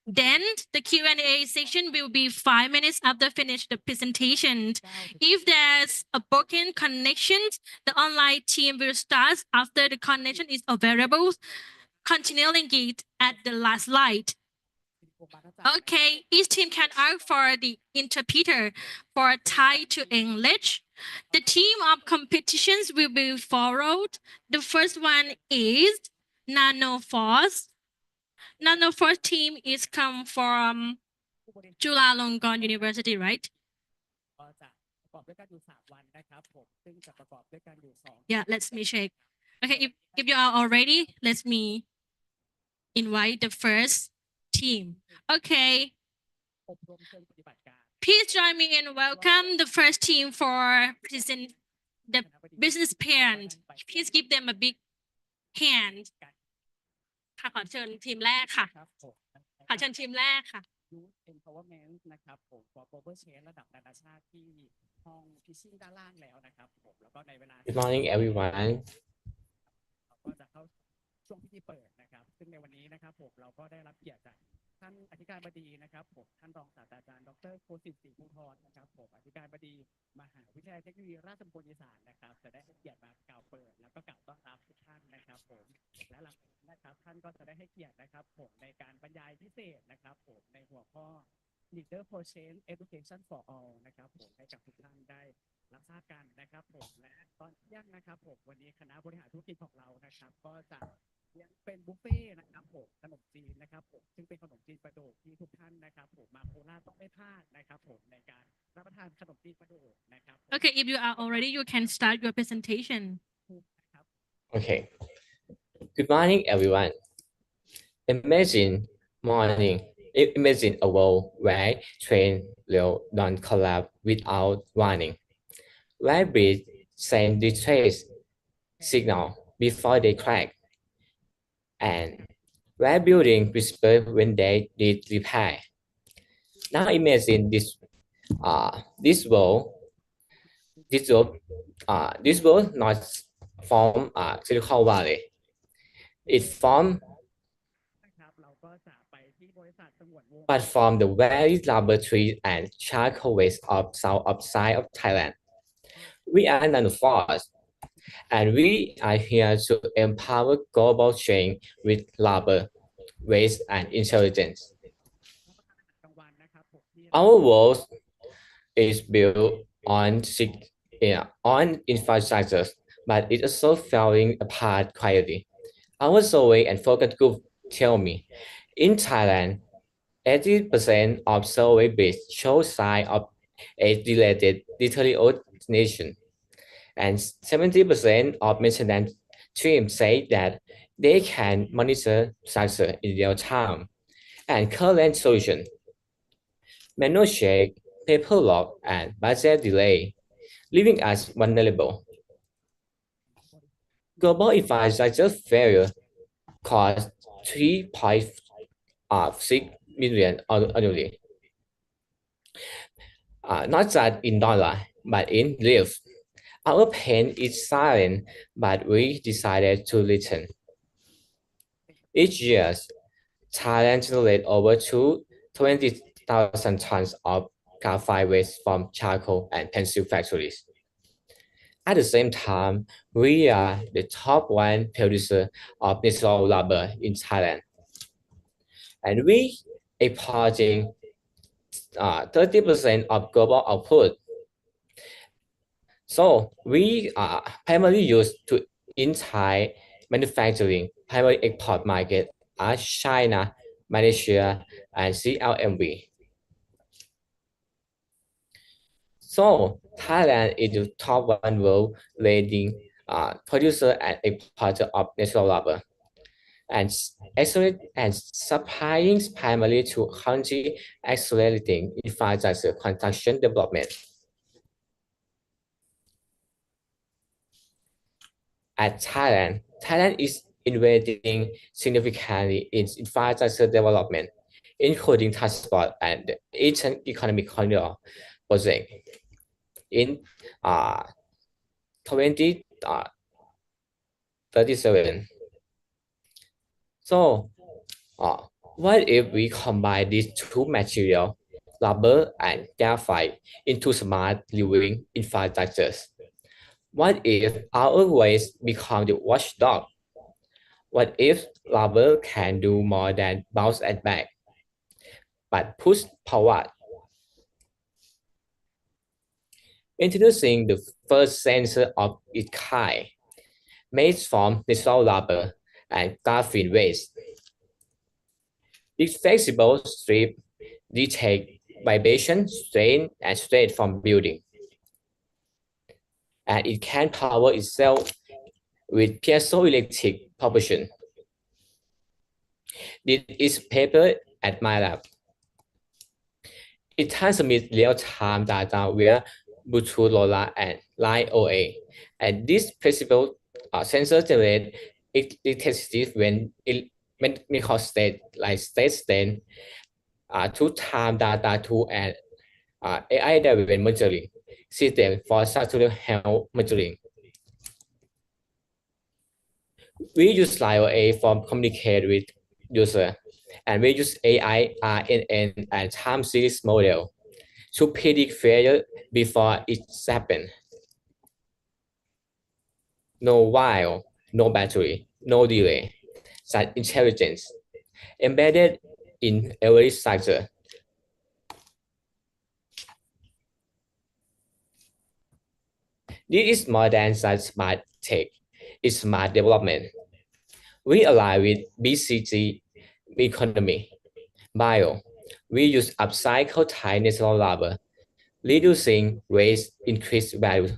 Then the Q&A section will be 5 minutes after finish the presentation. If there's a broken connection, the online team will start after the connection is available, continuing it at the last slide. Okay, each team can ask for the interpreter for Thai to English. The team of competitions will be followed. The first one is Nano Force. Nano Force team is come from Chulalongkorn University, right? Yeah, let's me check. Okay, if you are all ready, let me invite the first team. Okay. Please join me in welcome the first team for present the business parent. Please give them a big hand. ค่ะขอเชิญทีมแรกค่ะขอเชิญทีมแรกค่ะ empowerment นะครับผม for global change ระดับนานาชาติที่ห้อง pitching ด้านล่างแล้วนะครับผมแล้วก็ในเวลา Good morning, everyone. เราก็จะเข้าช่วงพิธีเปิดนะครับซึ่งในวันนี้นะครับผมเราก็ได้รับเกียรติจากท่านอธิการบดีนะครับผมท่านรองศาสตราจารย์ดร.โคสิทธิ์ศรีภูธรนะครับผมอธิการบดีมหาวิทยาลัยเทคโนโลยีราชมงคลอีสานนะครับจะได้ให้เกียรติมากล่าวเปิดแล้วก็กล่าวต้อนรับทุกท่านนะครับผมและหลังจากนั้นนะครับท่านก็จะได้ให้เกียรตินะครับผมในการบรรยายพิเศษนะครับผมในหัวข้อ Leader for Change Education for All นะครับผมให้กับทุกท่านได้รับทราบกันนะครับผมและตอนเที่ยงนะครับผมวันนี้คณะบริหารธุรกิจของเรานะครับก็จะเป็นบุฟเฟ่นะครับผมขนมจีนนะครับผมซึ่งเป็นขนมจีนประโดกที่ทุกท่านนะครับผมมาโคราชต้องไม่พลาดนะครับผมในการรับประทานขนมจีนประโดกนะครับ Okay, if you are all ready, you can start your presentation. Okay. Good morning, everyone. Imagine a world where trains don't collapse without warning, where bridges send distress signal before they crack, and where buildings whisper when they need repair. Now imagine this world not from Silicon Valley. It formed but from the very laboratory and charcoal waste of south outside of Thailand. We are Nano Force, and we are here to empower global change with labor, waste, and intelligence. Our world is built on infrastructures, but it is also falling apart quietly. Our survey and focus group tell me, in Thailand, 80% of survey base show signs of age-related deterioration, and 70% of maintenance team say that they can monitor structure in real time and current solution, manual check, paper log, and budget delay, leaving us vulnerable. Global infrastructure failure cost 3.6 million annually. Not just in dollar, but in lives. Our pain is silent, but we decided to listen. Each year, Thailand generates over 20,000 tons of graphite waste from charcoal and pencil factories. At the same time, we are the top one producer of natural rubber in Thailand. And we exporting 30% of global output. So we are primarily used to in Thai manufacturing. Primary export market are China, Malaysia, and CLMV. So Thailand is the top one world leading producer and exporter of natural rubber, and supplying primarily to country accelerating infrastructure construction development. At Thailand is investing significantly in infrastructure development, including transport and the Eastern Economic Corridor project. In 2037. So, what if we combine these two materials, rubber and graphite, into smart living infrastructures? What if our waste become the watchdog? What if rubber can do more than bounce and back, but push forward? Introducing the first sensor of its kind, made from natural rubber and graphene waste. This flexible strip detects vibration, strain, and strain from building. And it can power itself with piezoelectric propulsion. This is paper at my lab. It transmits real-time data via Bluetooth LoRa and Line OA. And this flexible sensor generates electricity when mechanical state, like state, to time data to an AI-driven measuring system for structural health measuring. We use Line OA for communicate with user, and we use AI, RNN, and time series model to predict failure before it happens. No while, no battery, no delay, such intelligence embedded in every structure. This is more than such smart tech, it's smart development. We align with BCG economy. Bio, we use upcycled Thai natural rubber, reducing waste, increase value.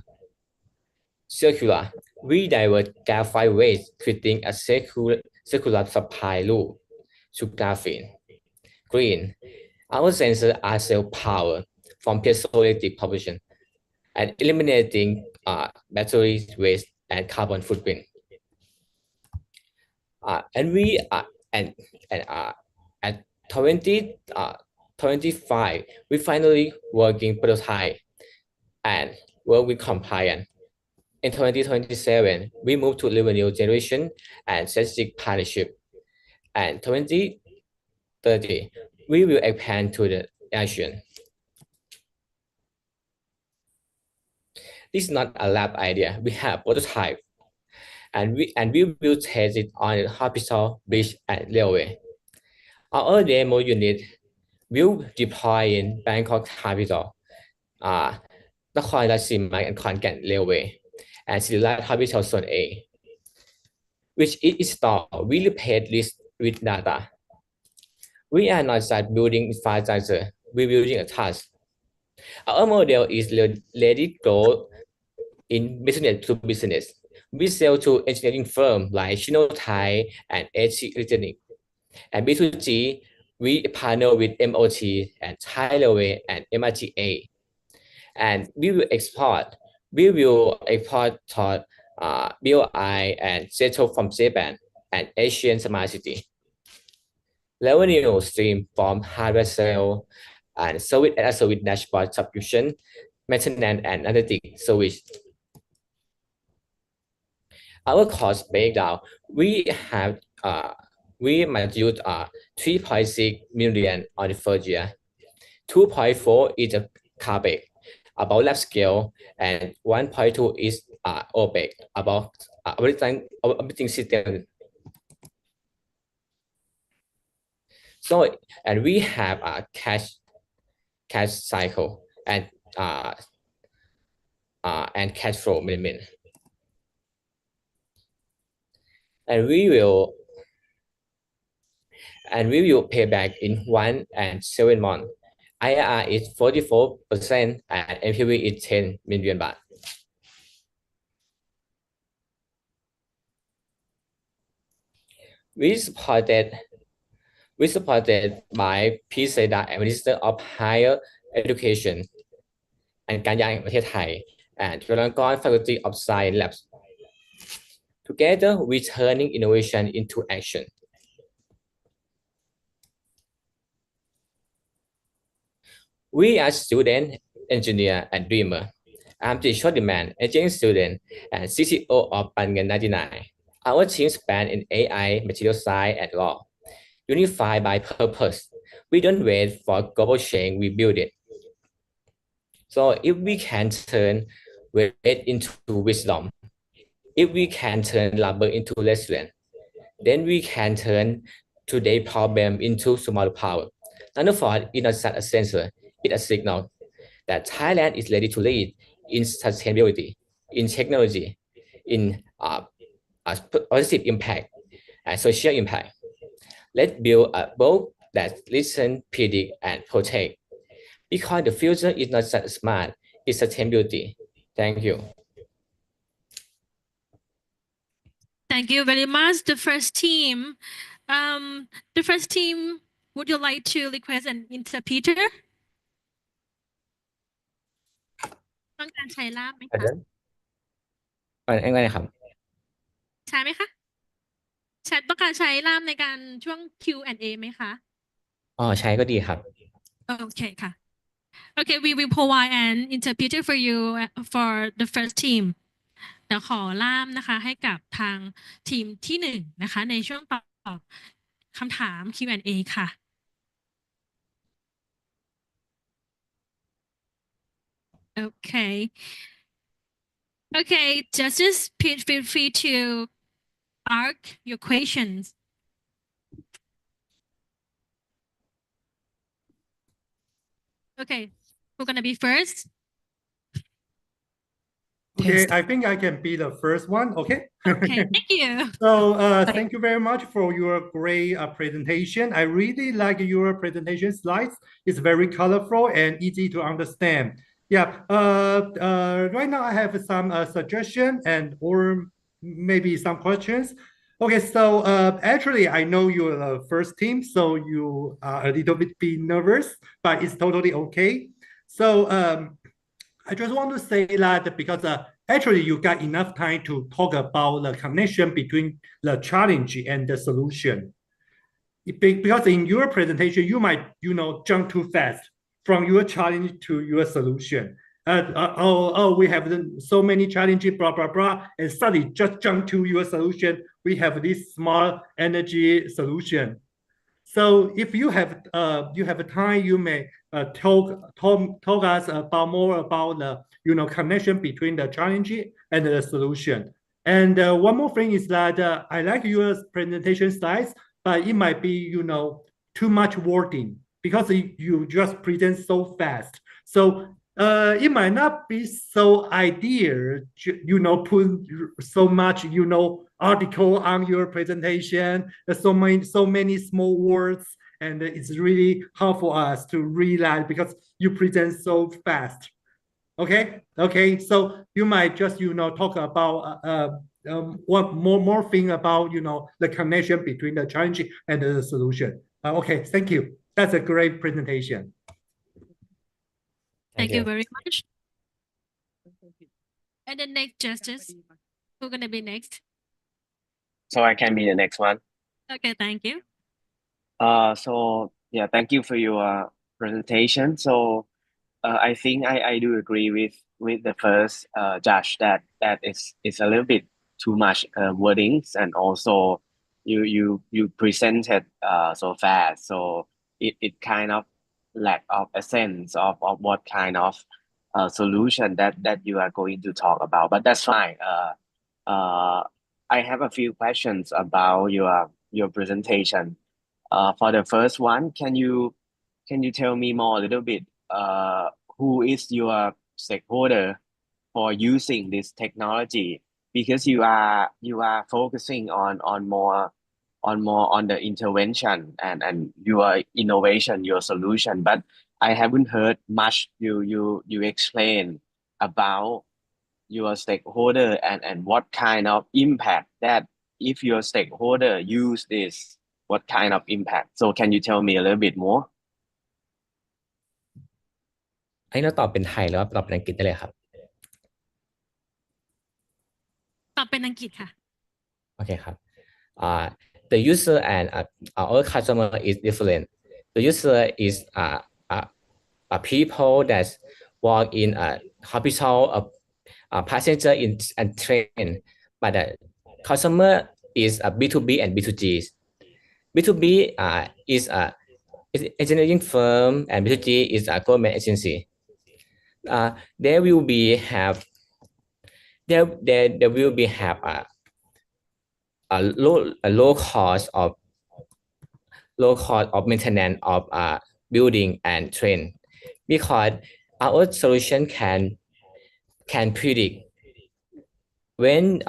Circular, we divert graphite waste, creating a circular supply loop to graphene. Green, our sensors are self-powered from piezoelectric propulsion and eliminating battery waste and carbon footprint. And we are at 2025, we finally working prototype and work with compliance. In 2027, we move to revenue generation and strategic partnership. And 2030, we will expand to the Asian. This is not a lab idea. We have prototype, and we will test it on the hospital, bridge, and railway. Our demo unit will deploy in Bangkok Hospital, Nakhon Ratchasima and Khon Kaen Railway, and Sirat Hospital Zone A, which is installed. We replace this with data. We are not just building infrastructure, we're building a task. Our model is ready to go in business to business. we sell to engineering firms like Thai and HC Electronic. And B2G, we partner with MOT and Thai Railway and MRTA. And we will export to BOI and Zeto from Japan and Asian Smart City. Revenue stream from hardware sale and service as a service dashboard subscription, maintenance and analytics service. Our cost breakdown, we might use 3.6 million on the first year. 2.4 is a CapEx about lab scale, and 1.2 is OpEx about operating system. So, and we have a cash cycle and cash flow management. And we will pay back in 1 and 7 months. IRR is 44% and NPV is 10 million baht. We supported by PCEDA and Minister of Higher Education and การยางแห่งประเทศไทย and Chulalongkorn Faculty of Science Labs. Together, we turning innovation into action. We are student, engineer, and dreamer. I'm the short demand engineering student and CTO of Pangan 99. Our team span in AI, material science, and law. Unified by purpose. We don't wait for global change, we build it. So if we can turn weight into wisdom, if we can turn labor into resilience, then we can turn today's problem into tomorrow's power. Nano is not just a sensor, it's a signal that Thailand is ready to lead in sustainability, in technology, in positive impact and social impact. Let's build a boat that listen, predict, and protect. Because the future is not just smart, it's sustainability. Thank you. Thank you very much. The first team, would you like to request an interpreter? ต้องการใช้ล่ามไหมคะ อะไรครับ ใช้ไหมคะใช้ต้องการใช้ล่ามในการช่วง Q&A ไหมคะ ใช้ก็ดีครับ Okay ค่ะ Okay, we will provide an interpreter for you for the first team. เดี๋ยวขอล่ามนะคะให้กับทางทีมที่1นะคะในช่วงตอบคำถาม Q&A ค่ะ Okay. Okay, just feel free to ask your questions. Okay, who's gonna be first? Okay, I think I can be the first one. Okay. Okay, thank you. So thank you very much for your great presentation. I really like your presentation slides. It's very colorful and easy to understand. Yeah. Right now I have some suggestion and or maybe some questions. Okay, so actually I know you're the first team, so you are a little bit nervous, but it's totally okay. So I just want to say that because actually you got enough time to talk about the connection between the challenge and the solution. Because in your presentation, you might, jump too fast from your challenge to your solution. We have so many challenges, blah, blah, blah, and suddenly just jump to your solution. We have this small energy solution. So if you have time, you may talk us about more about the connection between the challenge and the solution. And one more thing is that I like your presentation slides, but it might be too much wording because you just present so fast. So it might not be so ideal, put so much article on your presentation. There's so many small words, and it's really hard for us to read that because you present so fast. Okay. So you might just talk about what more thing about the connection between the challenge and the solution. Okay, thank you. That's a great presentation. Thank you very much. And the next justice, who's gonna be next? So I can be the next one. Okay, thank you. So yeah, thank you for your presentation. So I think I do agree with the first judge that is a little bit too much wordings, and also you presented so fast, so it kind of lack of a sense of what kind of solution that you are going to talk about, but that's fine. I have a few questions about your presentation. For the first one, can you tell me more a little bit? Who is your stakeholder for using this technology? Because you are focusing on more on the intervention and your innovation, your solution, but I haven't heard much you explain about your stakeholder and what kind of impact that if your stakeholder use this, what kind of impact. So can you tell me a little bit more? อันนี้เราตอบเป็นไทยแล้วตอบเป็นอังกฤษได้เลยครับ ตอบเป็นอังกฤษค่ะ โอเคครับ the user and our customer is different. The user is people that work in a hospital, passenger in and train, but the customer is a B2B and B2G. B2B is a engineering firm and B2G is a government agency. There will be have a low cost of maintenance of building and train, because our solution can predict when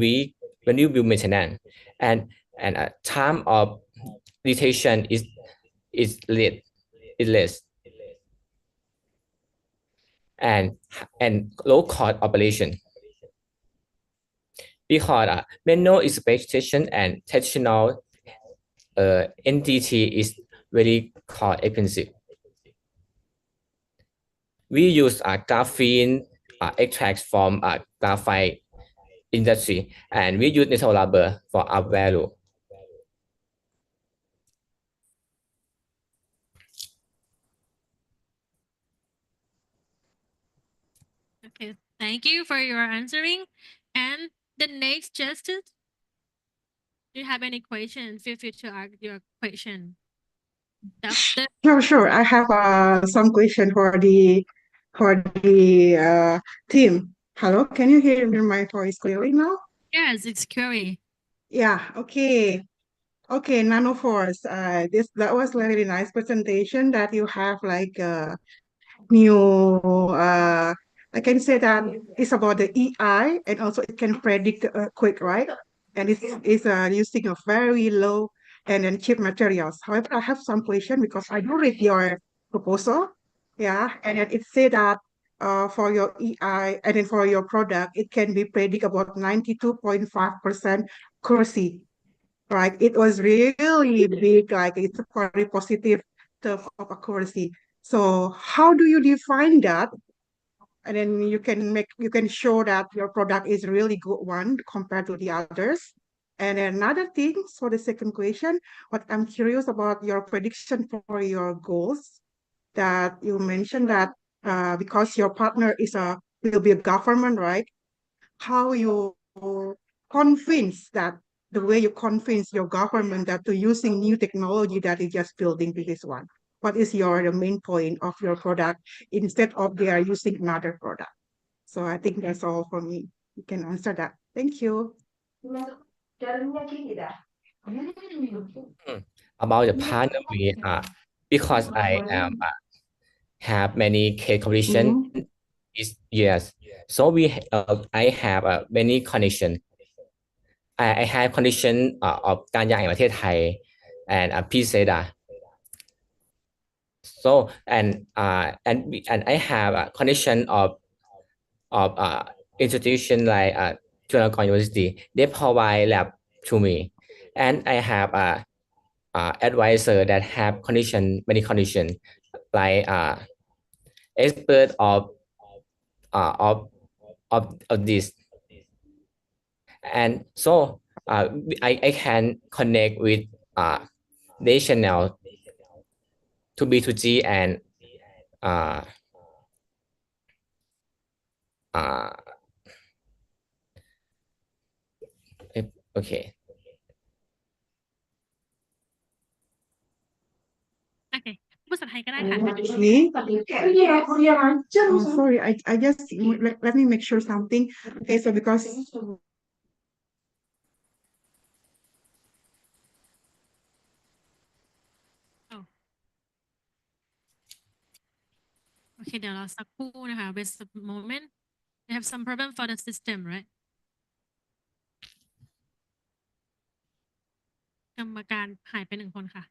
we build maintenance and time of detention is less and low cost operation, because manual inspection and traditional NDT is very cost expensive. We use graphene extracts from graphite industry, and we use natural rubber for our value. Okay, thank you for your answering. And the next justice, do you have any question? Feel free to ask your question. Doctor? Sure. I have some question for the team. Hello, can you hear my voice clearly now? Yes, it's Curry. Yeah. Okay. Nano Force. That was really nice presentation that you have like new. I can say that it's about the EI, and also it can predict the earthquake, right? And it's using a very low and then cheap materials. However, I have some question because I do read your proposal. Yeah, and then it say that for your EI and then for your product, it can be predict about 92.5% accuracy. Right? It was really big, like it's a very positive term of accuracy. So how do you define that? And then you can show that your product is really good one compared to the others. And another thing for the second question, what I'm curious about your prediction for your goals, that you mentioned that because your partner will be a government, right? How you convince that the way you convince your government that to using new technology that is just building to this one? What is the main point of your product instead of they are using another product? So I think that's all for me. You can answer that. Thank you. About the partner, we because I am have many case competition is yes. So I have many connection. I have connection of การยางแห่งประเทศไทย and PCEDA. So and I have a connection of institution like Chulalongkorn University. They provide lab to me, and I have a advisor that have many condition like expert of this, and so I can connect with national to B2G and okay. Okay ภาษาไทยก็ได้ค่ะ Oh, sorry, I just let me make sure something. Okay, so because Okay เดี๋ยวเราสักครู่นะคะ Wait a moment we have some problem for the system right กรรมการหายไป1 คนค่ะ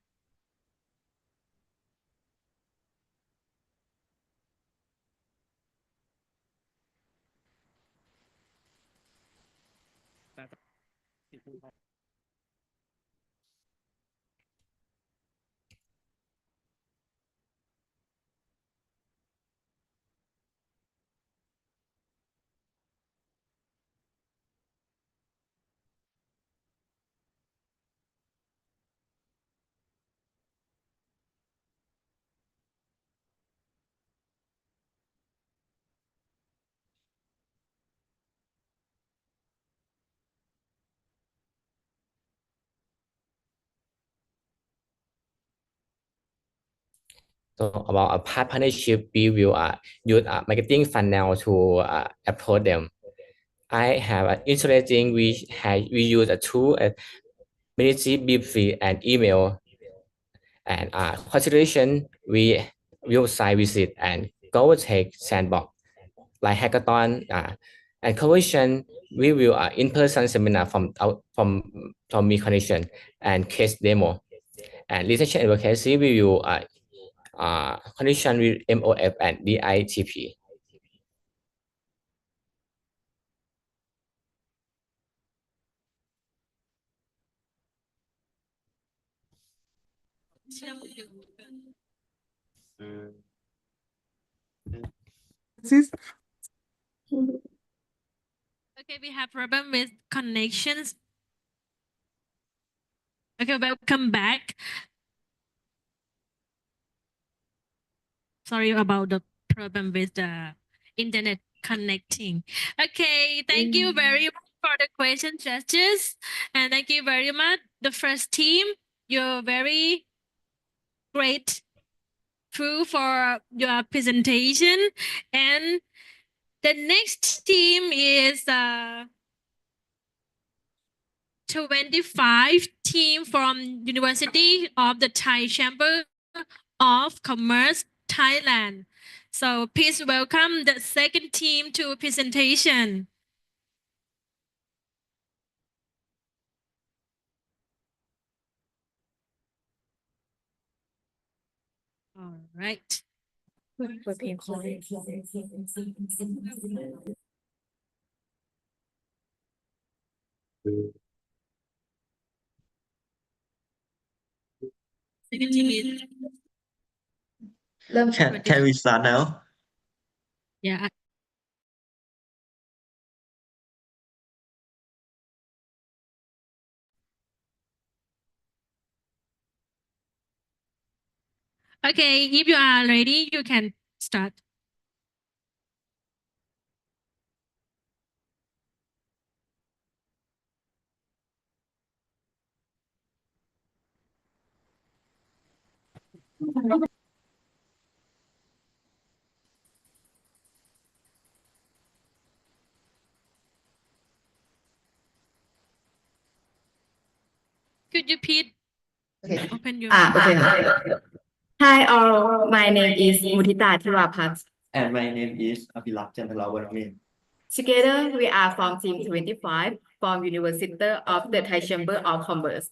So about a partnership, we will use a marketing funnel to approach them. I have an interesting we use a tool ministry brief and email, and consideration we will site visit and go take sandbox like hackathon, and conversion we will in-person seminar from me connection and case demo, and retention advocacy we will condition with MOF and DITP. Okay we have problem with connections okay welcome back sorry about the problem with the internet connecting okay thank you very much for the question judges and thank you very much the first team you're very great through for your presentation and the next team is 25 team from University of the Thai Chamber of Commerce Thailand. So please welcome the second team to presentation. All right. Second team is Can we start now? yeah. Okay, if you are ready, you can start. Could you please open your Okay. Hi all, my name is Mutita Thirapat. And my name is Abhilak Chandralawarami. Together, we are from Team 25 from University of the Thai Chamber of Commerce.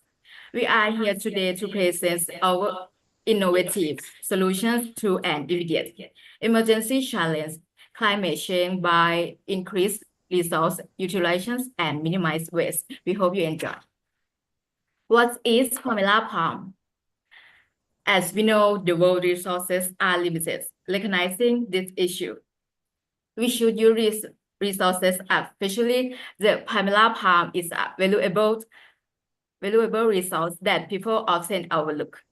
We are here today to present our innovative solutions to an immediate emergency challenge, climate change by increased resource utilizations and minimize waste. We hope you enjoy. What is Formula Palm? As we know, the world resources are limited. Recognizing this issue, we should use resources efficiently. The Pamela palm is a valuable resource that people often overlook,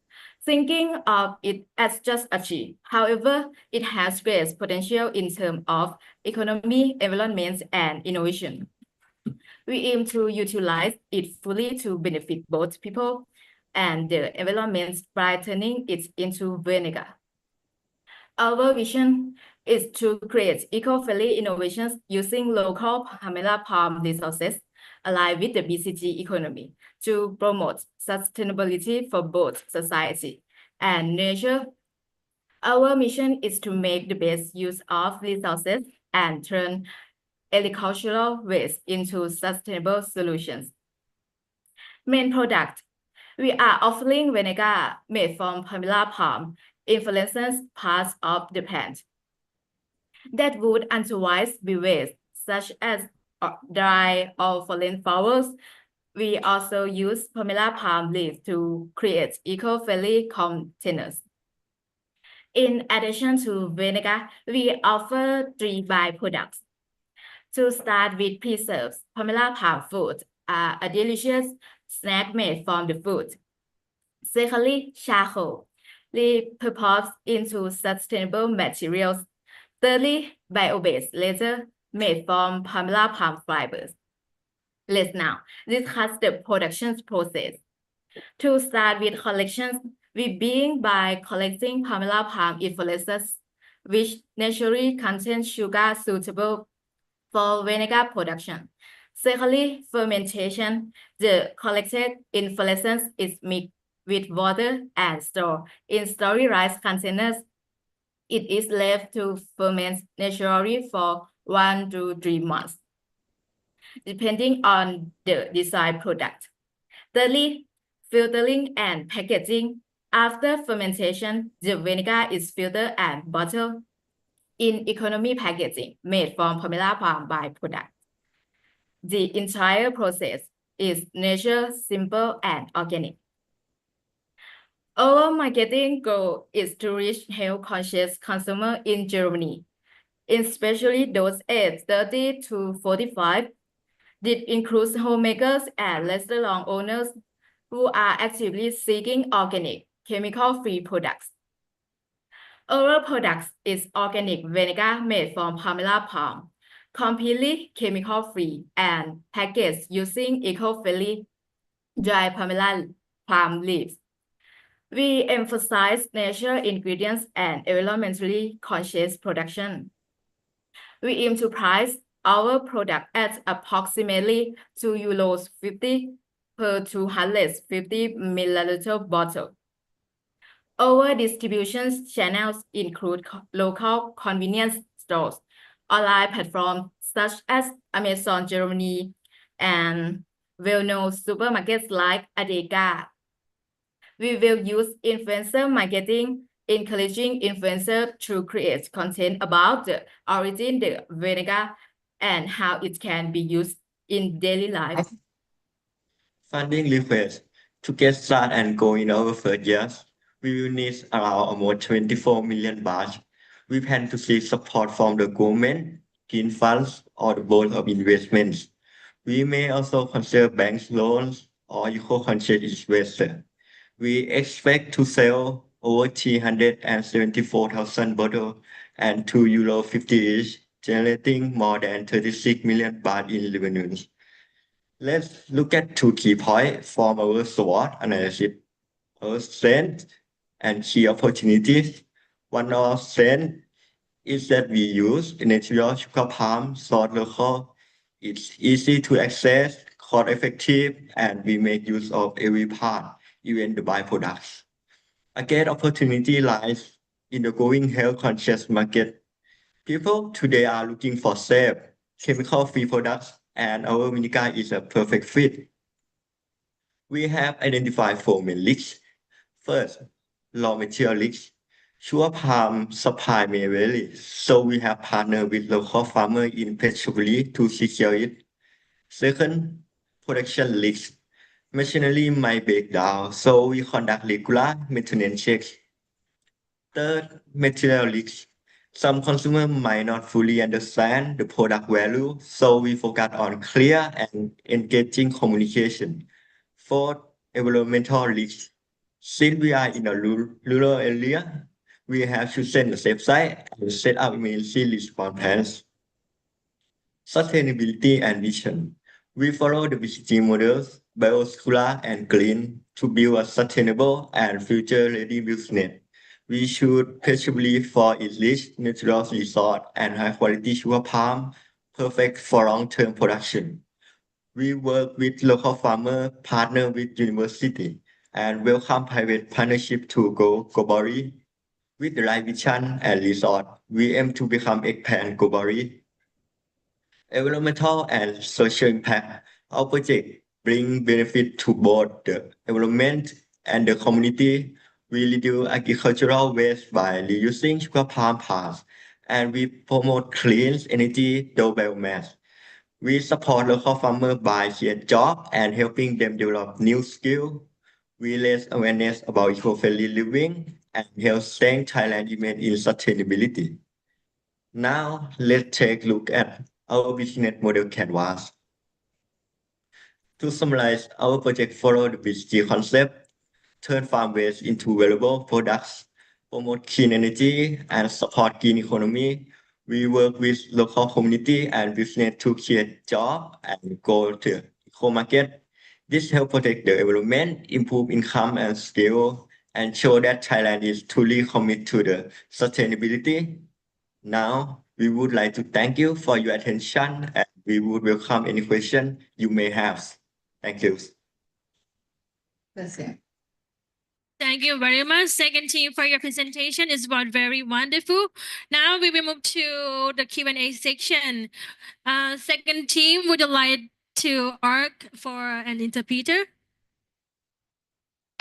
thinking of it as just a tree. However, it has great potential in terms of economy, environment, and innovation. We aim to utilize it fully to benefit both people and the environment by turning it into vinegar. Our vision is to create eco-friendly innovations using local Pamela palm resources aligned with the BCG economy to promote sustainability for both society and nature. Our mission is to make the best use of resources and turn agricultural waste into sustainable solutions. Main product. We are offering vinegar made from Pamela palm inflorescence parts of the plant that would otherwise be waste, such as dry or fallen flowers. We also use Pamela palm leaves to create eco-friendly containers. In addition to vinegar, we offer 3 byproducts. To start with preserves, Pamela palm fruit are a delicious snack made from the fruit. Secondly, charcoal repurposed into sustainable materials. Thirdly, bio-based leather made from Pamela palm fibers. Let's now discuss the production process. To start with collections, we begin by collecting Pamela palm inflorescences, which naturally contain sugar suitable for vinegar production. Secondly, fermentation. The collected inflorescence is mixed with water and stored in sterilized containers. It is left to ferment naturally for 1 to 3 months, depending on the desired product. Thirdly, filtering and packaging. After fermentation, the vinegar is filtered and bottled in economy packaging made from Pamela palm byproduct. The entire process is natural, simple, and organic. Our marketing goal is to reach health-conscious consumers in Germany, especially those aged 30 to 45. This includes homemakers and restaurant owners who are actively seeking organic, chemical-free products. Our product is organic vinegar made from Pamela palm, completely chemical-free and packaged using eco-friendly dry Pamela palm leaves. We emphasize natural ingredients and environmentally conscious production. We aim to price our product at approximately €2.50 per 250 milliliter bottle. Our distribution channels include local convenience stores, online platforms such as Amazon Germany, and well-known supermarkets like Adega. We will use influencer marketing, encouraging influencers to create content about the origin of the vinegar and how it can be used in daily life. Funding request. To get started and go in our first years, we will need around almost 24 million baht. We plan to seek support from the government, green funds, or the board of investments. We may also consider bank loans or eco-conscious investors. We expect to sell over 374,000 bottles and €2.50 each, generating more than 36 million baht in revenues. Let's look at 2 key points from our SWOT analysis. Our strength and key opportunities. One of our strengths is that we use natural sugar palm sourced local. It's easy to access, cost effective, and we make use of every part, even the byproducts. A great opportunity lies in the growing health-conscious market. People today are looking for safe, chemical-free products, and our vinegar is a perfect fit. We have identified 4 main risks. First, raw material leaks. Sugar palm supply may vary, so we have partnered with local farmers in Petrochemicals to secure it. Second, production leaks. Machinery might break down, so we conduct regular maintenance checks. Third, material leaks. Some consumers might not fully understand the product value, so we focus on clear and engaging communication. Fourth, environmental leaks. Since we are in a rural area, we have to send a safe site and set up emergency response plans. Sustainability and vision. We follow the BCG models, bioscular and green, to build a sustainable and future-ready business. We should possibly for its rich natural resource and high-quality sugar palm, perfect for long-term production. We work with local farmers, partner with university, and welcome private partnership to go globally. With the right vision and resource, we aim to become expand globally. Environmental and social impact. Our project bring benefit to both the environment and the community. We reduce agricultural waste by reusing sugar palm parts, and we promote clean energy through biomass. We support local farmers by creating jobs and helping them develop new skills. We raise awareness about eco-friendly living and help strengthen Thailand's image in sustainability. Now, let's take a look at our business model canvas. To summarize, our project follows the BCG concept, turn farm waste into valuable products, promote clean energy, and support green economy. We work with local community and business to create jobs and go to eco-market. This helps protect the environment, improve income and scale, and show that Thailand is truly committed to the sustainability. Now, we would like to thank you for your attention, and we would welcome any question you may have. Thank you. That's it. Thank you very much, second team, for your presentation. It's was very wonderful. Now we will move to the Q&A section. Second team, would you like to ask for an interpreter?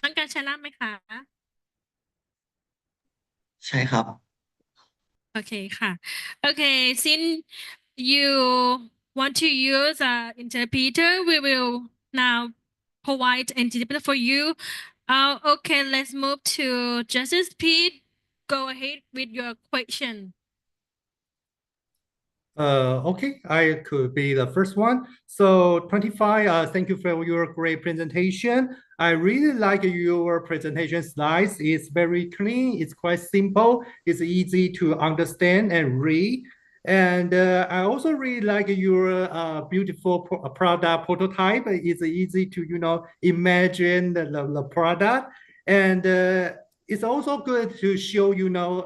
ต้องการใช้ล่ามไหมคะ ใช่ครับ Okay ค่ะ Okay, since you want to use an interpreter, we will now provide an interpreter for you. Okay, let's move to Justice Pete. Go ahead with your question. Okay, I could be the first one. So 25, thank you for your great presentation. I really like your presentation slides. It's very clean, it's quite simple, it's easy to understand and read. And I also really like your beautiful product prototype. It's easy to, imagine the product. And it's also good to show,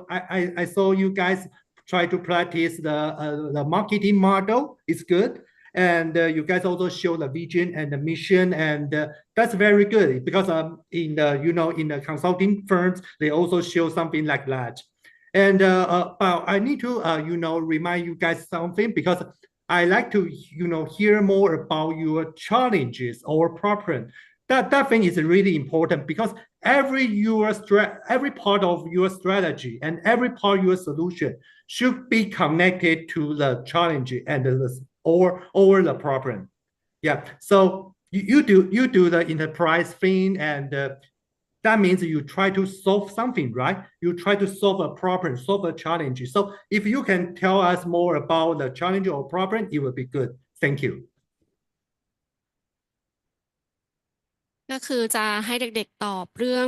I saw you guys try to practice the marketing model. It's good. And you guys also show the vision and the mission, and that's very good because in the consulting firms, they also show something like that. And I need to remind you guys something, because I like to hear more about your challenges or problem. That thing is really important, because every part of your strategy and every part of your solution should be connected to the challenge and or the problem. Yeah. So you do the enterprise thing, and that means you try to solve something, right? You try to solve a problem, solve a challenge. So if you can tell us more about the challenge or problem, it would be good. Thank you. ก็คือจะให้เด็กๆตอบเรื่อง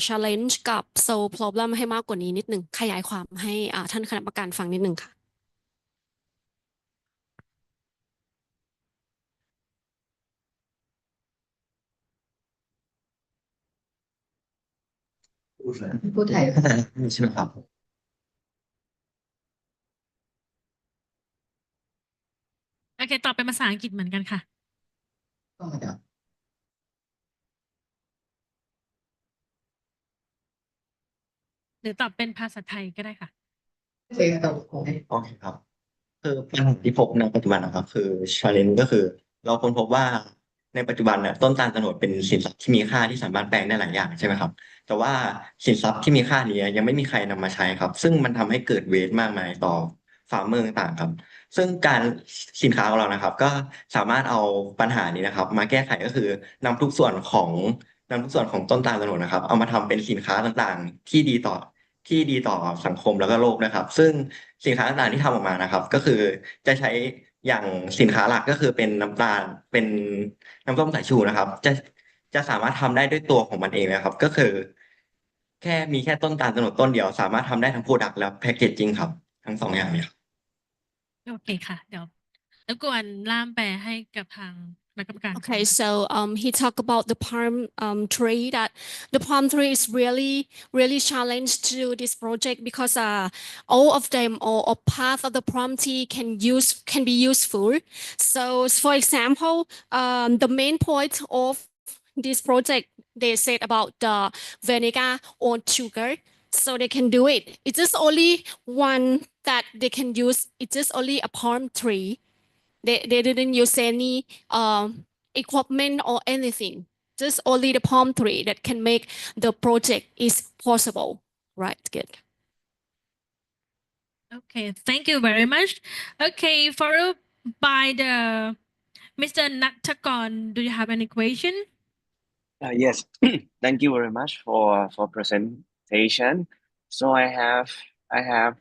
challenge กับ solve problem ให้มากกว่านี้นิดหนึ่งขยายความให้ท่านคณะกรรมการฟังนิดหนึ่งค่ะ พูดไทยใช่ไหมครับ โอเคตอบเป็นภาษาอังกฤษเหมือนกันค่ะ หรือตอบเป็นภาษาไทยก็ได้ค่ะ โอเคครับคือปัญหาที่พบในปัจจุบันนะครับคือ challenge ก็คือเราค้นพบว่า ในปัจจุบันเนี่ยต้นตาลโตนดเป็นสินทรัพย์ที่มีค่าที่สามารถแปลงได้หลายอย่างใช่ไหมครับแต่ว่าสินทรัพย์ที่มีค่านี้ยังไม่มีใครนำมาใช้ครับซึ่งมันทำให้เกิดเวสต์มากมายต่อฟาร์มเมอร์ต่างๆครับซึ่งการสินค้าของเรานะครับก็สามารถเอาปัญหานี้นะครับมาแก้ไขก็คือนำทุกส่วนของต้นตาลโตนดนะครับเอามาทำเป็นสินค้าต่างๆที่ดีต่อสังคมแล้วก็โลกนะครับซึ่งสินค้าต่างๆที่ทำออกมานะครับก็คือจะใช้อย่างสินค้าหลักก็คือเป็นน้ำตาลเป็นน้ำส้มสายชูนะครับจะสามารถทำได้ด้วยตัวของมันเองนะครับก็คือมีแค่ต้นตาลโตนดต้นเดียวสามารถทำได้ทั้งโปรดักต์และแพคเกจจิ้งครับทั้งสองอย่างนี้ครับ โอเคค่ะเดี๋ยวรบกวนล่ามแปลให้กับทางคณะกรรมการ Okay, so he talked about the palm tree, that the palm tree is really challenged to do this project because all of them or part of the palm tree can be useful. So for example, the main point of this project, they said about the vinegar or sugar, so they can do it. It's just only one that they can use. It's just only a palm tree. They didn't use any equipment or anything. Just only the palm tree that can make the project is possible. Right, good. Okay, thank you very much. Okay, followed by the Mr. Nattakon. Do you have any question? Yes, thank you very much for presentation. So I have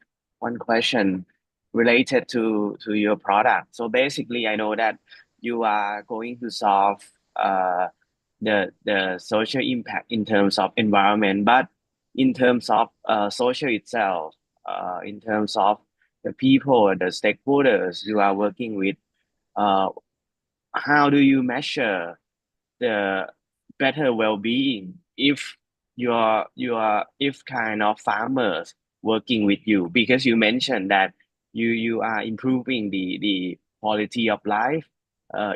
one question related to your product. So basically, I know that you are going to solve the social impact in terms of environment, but in terms of social itself, in terms of the people, the stakeholders you are working with, how do you measure the better well-being if if kind of farmers working with you, because you mentioned that you are improving the quality of life,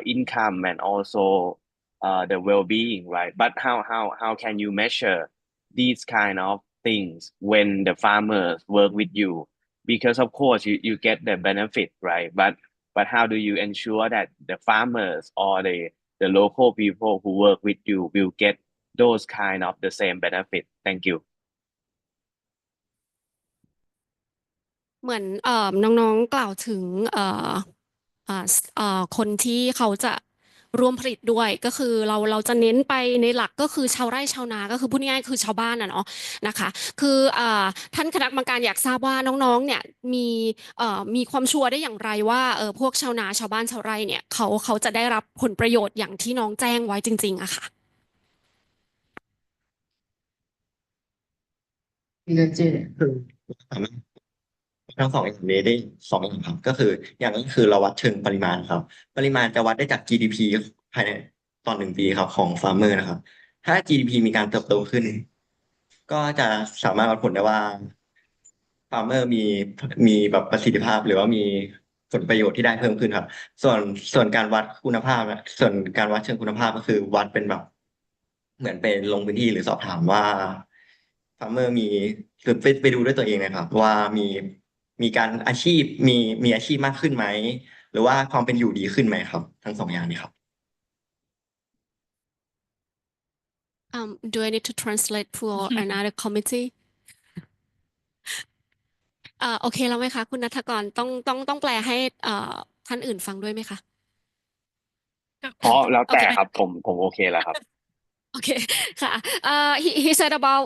income, and also the well-being, right? But how can you measure these kind of things when the farmers work with you? Because of course you get the benefit, right? But how do you ensure that the farmers or the local people who work with you will get those kind of the same benefit? Thank you. เหมือนน้องๆกล่าวถึงคนที่เขาจะร่วมผลิตด้วยก็คือเราจะเน้นไปในหลักก็คือชาวไร่ชาวนาก็คือพูดง่ายๆคือชาวบ้านเนาะนะคะคือท่านคณะกรรมการอยากทราบว่าน้องๆเนี่ยมีความชัวร์ได้อย่างไรว่าพวกชาวนาชาวบ้านชาวไร่เนี่ยเขาจะได้รับผลประโยชน์อย่างที่น้องแจ้งไว้จริงๆอะค่ะทั้งสองอย่างนี้ได้สองอย่างครับก็คืออย่างแรกคือเราวัดเชิงปริมาณครับปริมาณจะวัดได้จาก GDP ภายในตอน1 ปีครับของฟาร์มเมอร์นะครับถ้า GDP มีการเติบโตขึ้นก็จะสามารถวัดผลได้ว่าฟาร์มเมอร์มีแบบประสิทธิภาพหรือว่ามีผลประโยชน์ที่ได้เพิ่มขึ้นครับส่วนการวัดคุณภาพส่วนการวัดเชิงคุณภาพก็คือวัดเป็นแบบเหมือนไปลงพื้นที่หรือสอบถามว่าฟาร์มเมอร์หรือไปดูด้วยตัวเองนะครับว่ามีการอาชีพมีอาชีพมากขึ้นไหมหรือว่าความเป็นอยู่ดีขึ้นไหมครับทั้งสองอย่างนี้ครับ Do I need to translate for another committee โอเคแล้วไหมคะคุณณัฐกรต้องแปลให้ท่านอื่นฟังด้วยไหมคะเพราะแล้วแต่ครับผมโอเคแล้วครับ Okay, he said about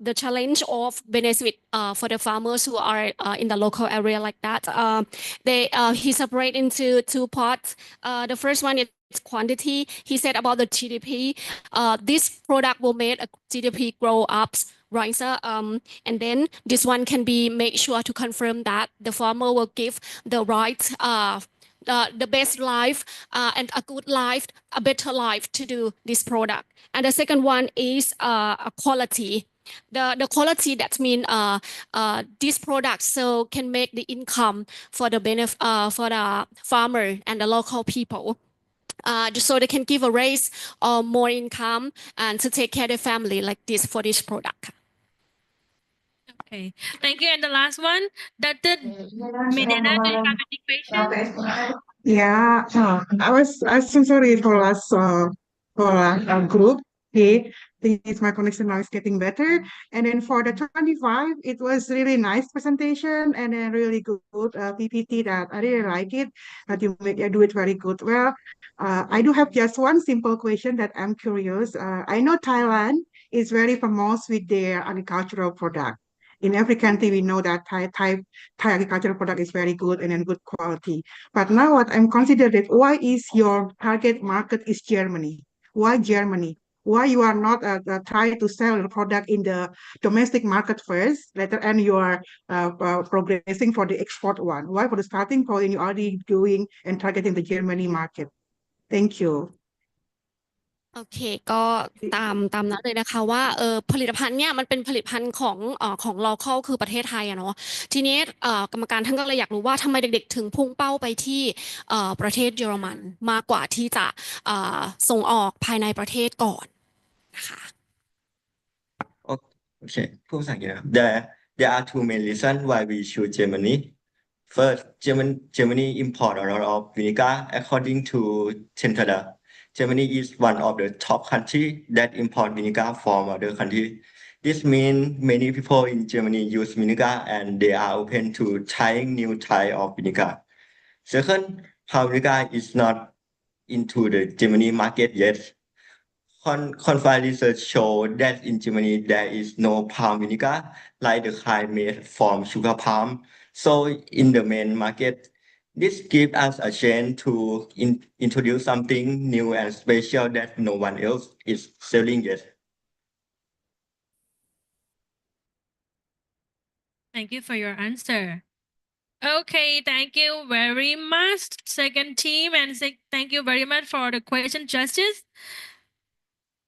the challenge of benefit for the farmers who are in the local area like that. He separate into two parts. The first one is quantity. He said about the GDP. This product will make a GDP grow up. Right, sir. And then this one can be make sure to confirm that the farmer will give the right the best life and a good life, a better life to do this product. And the second one is quality. The quality that means this product so can make the income for the benefit for the farmer and the local people. So they can give a raise or more income and to take care of their family like this for this product. Okay, thank you. And the last one, Dr. Medina, do you have any question? Yeah, I'm so sorry for last group. Okay, think my connection now is getting better. And then for the 25, it was really nice presentation and then really good PPT that I really like it. That you do it very good. Well, I do have just one simple question that I'm curious. I know Thailand is very famous with their agricultural product. In every country, we know that Thai agricultural product is very good and in good quality. But now what I'm considering, why is your target market is Germany? Why Germany? Why you are not trying to sell your product in the domestic market first, later and you are progressing for the export one? Why for the starting point you already doing and targeting the Germany market? Thank you. โอเคก็ตามนั้นเลยนะคะว่าผลิตภัณฑ์เนี่ยมันเป็นผลิตภัณฑ์ของ local คือประเทศไทยอะเนาะทีนี้กรรมการท่านก็เลยอยากรู้ว่าทำไมเด็กๆถึงพุ่งเป้าไปที่ประเทศเยอรมันมากกว่าที่จะส่งออกภายในประเทศก่อนนะคะ Okay, พูดภาษาอังกฤษนะครับ There are two main reasons why we choose Germany. First, Germany import a lot of vinegar according to Tentada. Germany is one of the top country that import vinegar from other country. This means many people in Germany use vinegar and they are open to trying new type of vinegar. Second, palm vinegar is not into the Germany market yet. Confined research show that in Germany there is no palm vinegar like the kind made from sugar palm. So in the main market, this gives us a chance to introduce something new and special that no one else is selling yet. Thank you for your answer. Okay, thank you very much, second team, and thank you very much for the question, justice.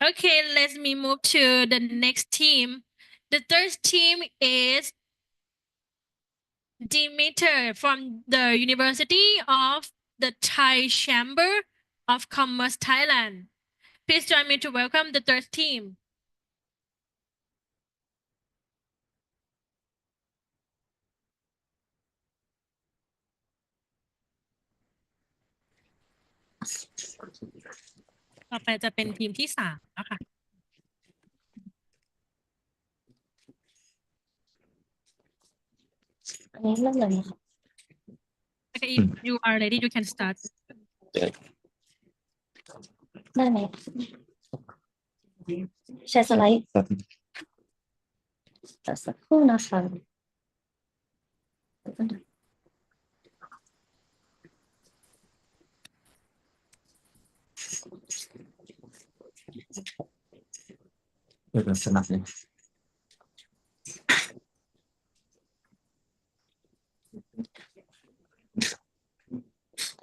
Okay, let me move to the next team. The third team is Demeter from the University of the Thai Chamber of Commerce, Thailand. Please join me to welcome the third team. ต่อไปจะเป็นทีมที่3แล้วค่ะ อันนี้เริ่มเลยค่ะ Okay, if you are ready, you can start. ได้ไหมแชร์สไลด์สักครู่นะคะ สนับเลย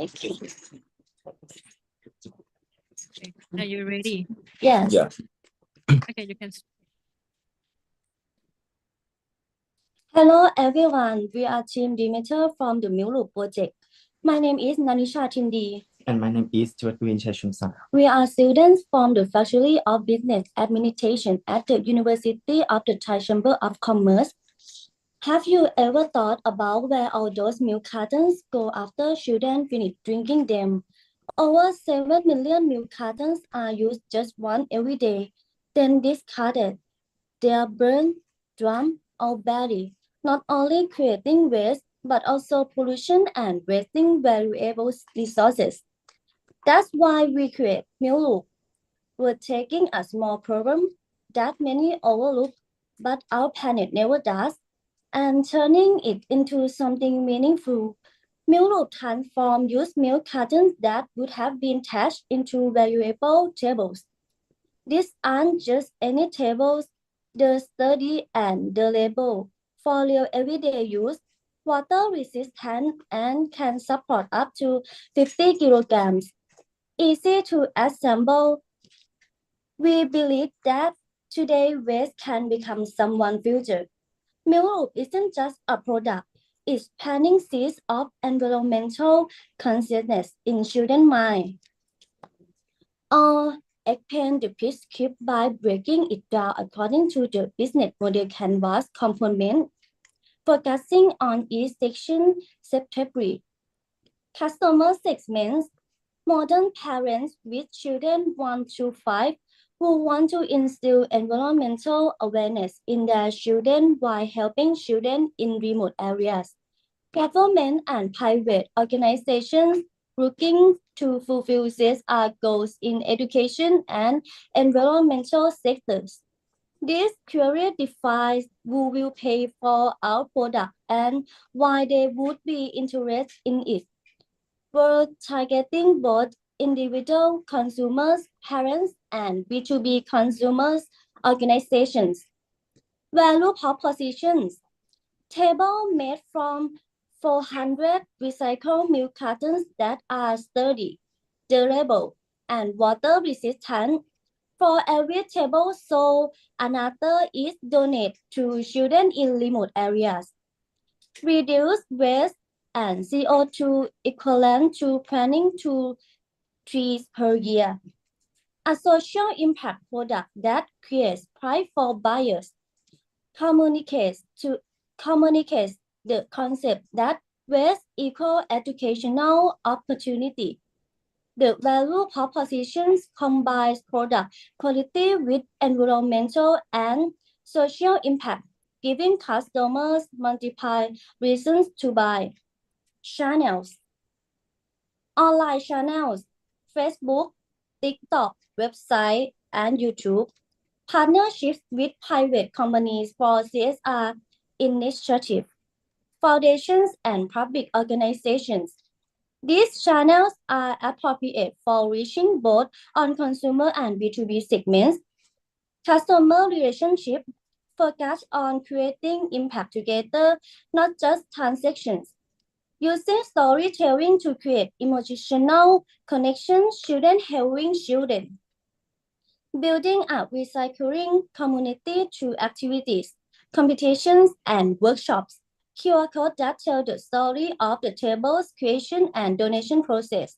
Okay. Are you ready? Yes. Yeah. Okay, you can. Hello everyone, we are Team Demeter from the Milloop project. My name is Nanisha Tindi. And my name is Tuatwin Chachumsa. We are students from the Faculty of Business Administration at the University of the Thai Chamber of Commerce. Have you ever thought about where all those milk cartons go after children finish drinking them? Over 7 million milk cartons are used just once every day, then discarded. They are burned, drummed, or buried, not only creating waste, but also pollution and wasting valuable resources. That's why we create Milloop. We're taking a small problem that many overlook, but our planet never does, and turning it into something meaningful. Milloop transforms used milk cartons that would have been attached into valuable tables. These aren't just any tables, they're sturdy and durable for real everyday use, water resistant, and can support up to 50 kilograms. Easy to assemble. We believe that today waste can become someone's future. Milloop isn't just a product, it's planting seeds of environmental consciousness in children's minds. Or explain the script by breaking it down according to the business model canvas component, focusing on each section separately. Customer segments: modern parents with children 1 to 5 who want to instill environmental awareness in their children while helping children in remote areas. Government and private organizations working to fulfill CSR goals in education and environmental sectors. This query defines who will pay for our product and why they would be interested in it. We're targeting both individual consumers, parents, and B2B consumers organizations. Value propositions: table made from 400 recycled milk cartons that are sturdy, durable, and water resistant. For every table sold, another is donated to children in remote areas. Reduce waste and CO2 equivalent to planting 2 trees per year. A social impact product that creates pride for buyers. Communicates the concept that waste equals educational opportunity. The value propositions combines product quality with environmental and social impact, giving customers multiple reasons to buy. Channels: online channels, Facebook, TikTok, website, and YouTube. Partnerships with private companies for CSR initiatives, foundations, and public organizations. These channels are appropriate for reaching both on-consumer and B2B segments. Customer relationship focus on creating impact together, not just transactions. Using storytelling to create emotional connections, children helping children. Building a recycling community through activities, competitions, and workshops. QR code that tell the story of the table's creation and donation process.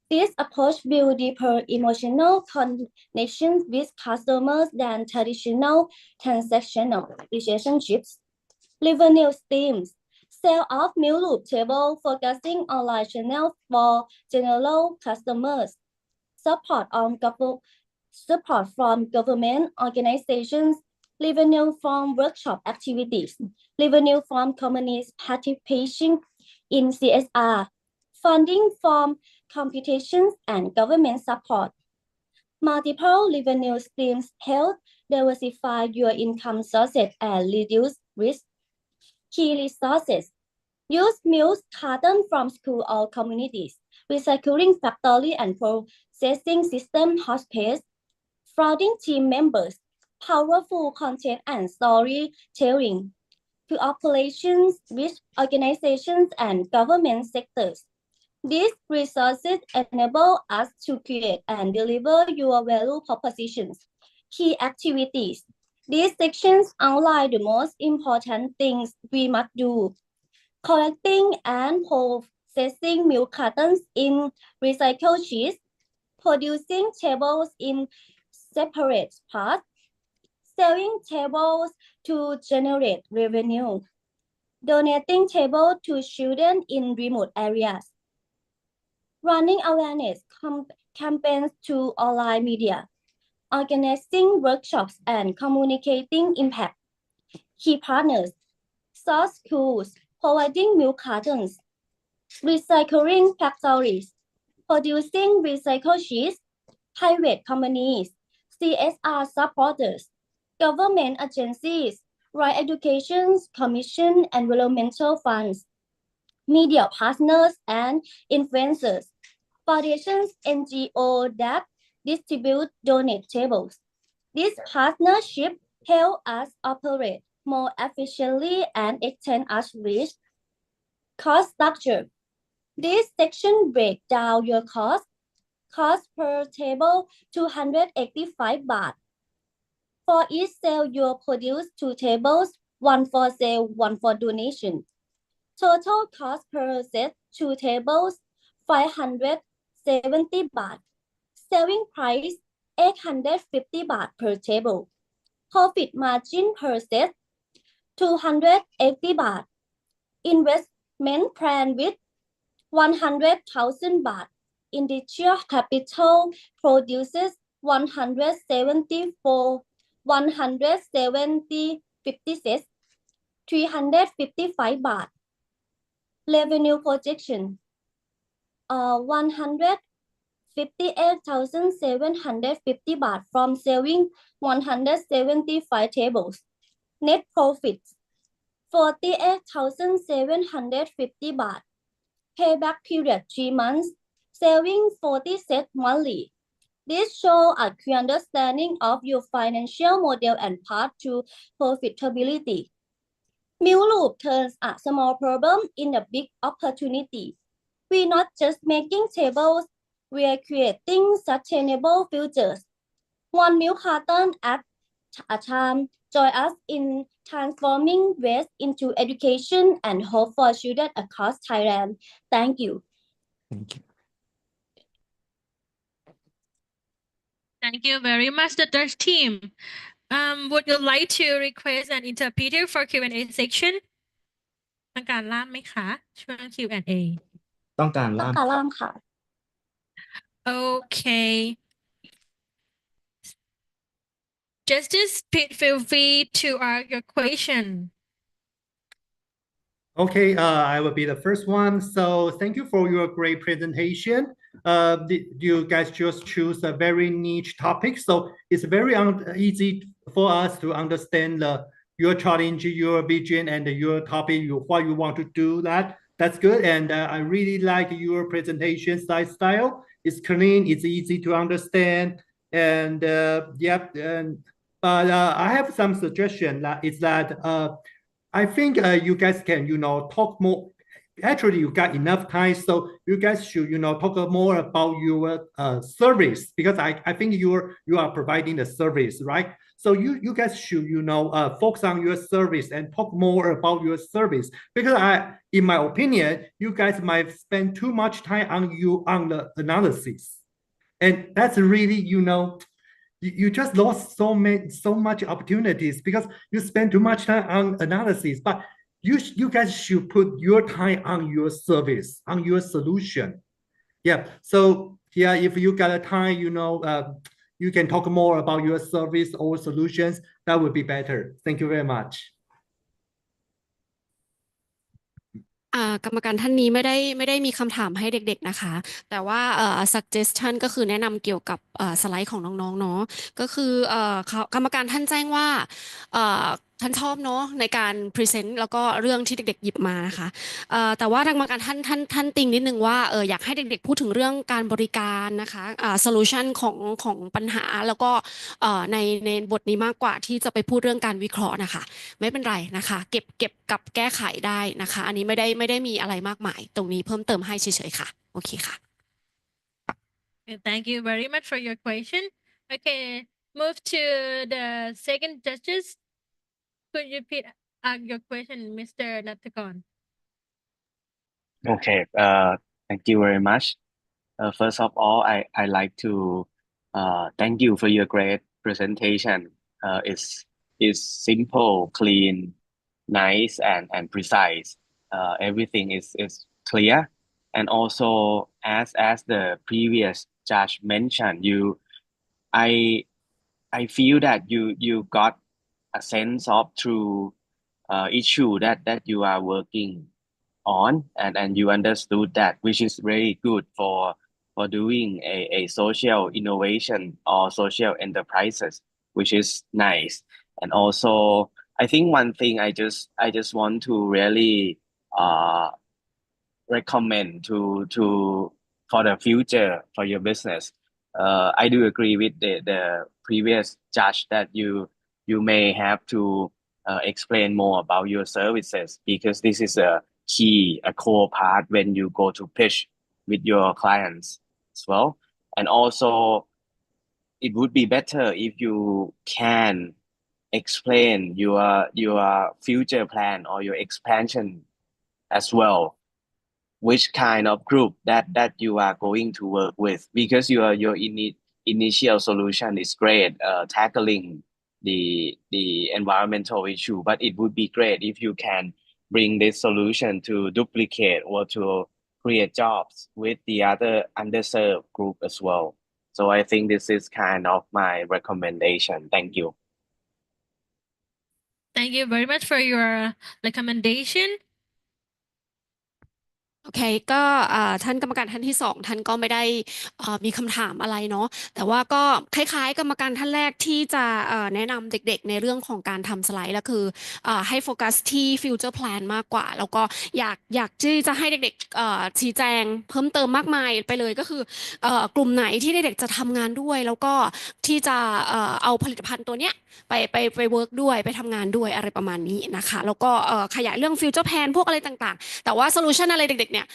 This approach builds deeper emotional connections with customers than traditional transactional relationships. Revenue streams: sale of milk loop table focusing online channels for general customers. Support from government organizations, revenue from workshop activities, revenue from companies participating in CSR, funding from competitions and government support. Multiple revenue streams help diversify your income sources and reduce risk. Key resources: use milk carton from school or communities, recycling factory and processing system hospice, founding team members, powerful content and storytelling, cooperations with organizations and government sectors. These resources enable us to create and deliver your value propositions. Key activities: these sections outline the most important things we must do. Collecting and processing milk cartons in recycled sheets, producing tables in separate parts, selling tables to generate revenue, donating tables to children in remote areas, running awareness campaigns to online media, organizing workshops and communicating impact. Key partners: source schools providing milk cartons, recycling factories, producing recycled sheets, private companies, CSR supporters, government agencies, right education commission, environmental funds, media partners and influencers, foundations, NGO that distribute donate tables. This partnership help us operate more efficiently and extend our reach. Cost structure: this section breaks down your cost. Cost per table 285 baht. For each sale you produce 2 tables, 1 for sale, 1 for donation. Total cost per set 2 tables 570 baht. Selling price 850 baht per table. Profit margin per set 280 baht. Investment plan with 100,000 baht. Initial capital produces 170 cents, 355 baht. Revenue projection 158,750 baht from selling 175 tables. Net profits 48,750 baht. Payback period 3 months. Selling 40 sets monthly. This shows a clear understanding of your financial model and path to profitability. Mill Loop turns a small problem in a big opportunity. We're not just making tables, we are creating sustainable futures. One milk carton at a time. Join us in transforming waste into education and hope for children across Thailand. Thank you. Thank you. Thank you very much, the third team. Would you like to request an interpreter for Q&A section ต้องการล่ามไหมคะช่วง Q&A ต้องการล่าม ล่ามค่ะ Okay. Justice, feel free to ask your question. Okay, I will be the first one. So thank you for your great presentation. You guys just choose a very niche topic, so it's very easy for us to understand your challenge, your vision, and your topic, what you want to do. That's good, and I really like your presentation style. It's clean, it's easy to understand, and but I have some suggestion. Is that I think you guys can, talk more. Actually, you got enough time, so you guys should, talk more about your service, because I think you are providing the service, right? So you guys should, focus on your service and talk more about your service, because in my opinion, you guys might spend too much time on the analysis, and that's really, you just lost so much opportunities because you spend too much time on analysis. But you guys should put your time on your service, on your solution. Yeah. So yeah, if you got a time, you can talk more about your service or solutions. That would be better. Thank you very much. กรรมการท่านนี้ไม่ได้มีคำถามให้เด็กๆนะคะแต่ว่าsuggestion ก็คือแนะนำเกี่ยวกับสไลด์ของน้องๆเนาะก็คือกรรมการท่านแจ้งว่าท่านชอบเนาะในการพรีเซนต์แล้วก็เรื่องที่เด็กๆหยิบมานะคะแต่ว่ากรรมการท่านติงนิดนึงว่าอยากให้เด็กๆพูดถึงเรื่องการบริการนะคะsolution ของปัญหาแล้วก็ในบทนี้มากกว่าที่จะไปพูดเรื่องการวิเคราะห์นะคะไม่เป็นไรนะคะเก็บกับแก้ไขได้นะคะอันนี้ไม่ได้มีอะไรมากมายตรงนี้เพิ่มเติมให้เฉยๆค่ะโอเคค่ะ Thank you very much for your question. Okay, move to the second judges. Could you repeat your question, Mr. Nattakon? Okay, thank you very much. First of all, I like to thank you for your great presentation. It's simple, clean, nice, and precise. Everything is clear, and also as the previous judge mentioned, I feel that you got a sense of true issue that you are working on, and you understood that, which is very good for doing a social innovation or social enterprises, which is nice. And also, I think one thing I just want to really recommend to for the future for your business. I do agree with the previous judge that you may have to explain more about your services, because this is a core part when you go to pitch with your clients as well. And also, it would be better if you can explain your future plan or your expansion as well, which kind of group that you are going to work with, because your initial solution is great, tackling the environmental issue, but it would be great if you can bring this solution to duplicate or to create jobs with the other underserved group as well. So I think this is kind of my recommendation. Thank you. Thank you very much for your recommendation. โอเคก็ท่านกรรมการท่านที่สองท่านก็ไม่ได้มีคำถามอะไรเนาะแต่ว่าก็คล้ายๆกรรมการท่านแรกที่จะแนะนำเด็กๆในเรื่องของการทำสไลด์แล้วคือให้โฟกัสที่ future plan มากกว่าแล้วก็อยากที่จะให้เด็กๆชี้แจงเพิ่มเติมมากมายไปเลยก็คือกลุ่มไหนที่เด็กๆจะทำงานด้วยแล้วก็ที่จะเอาผลิตภัณฑ์ตัวเนี้ยไปเวิร์กด้วยไปทำงานด้วยอะไรประมาณนี้นะคะแล้วก็ขยายเรื่อง future plan พวกอะไรต่างๆแต่ว่า solution อะไรเด็กๆเนี่ย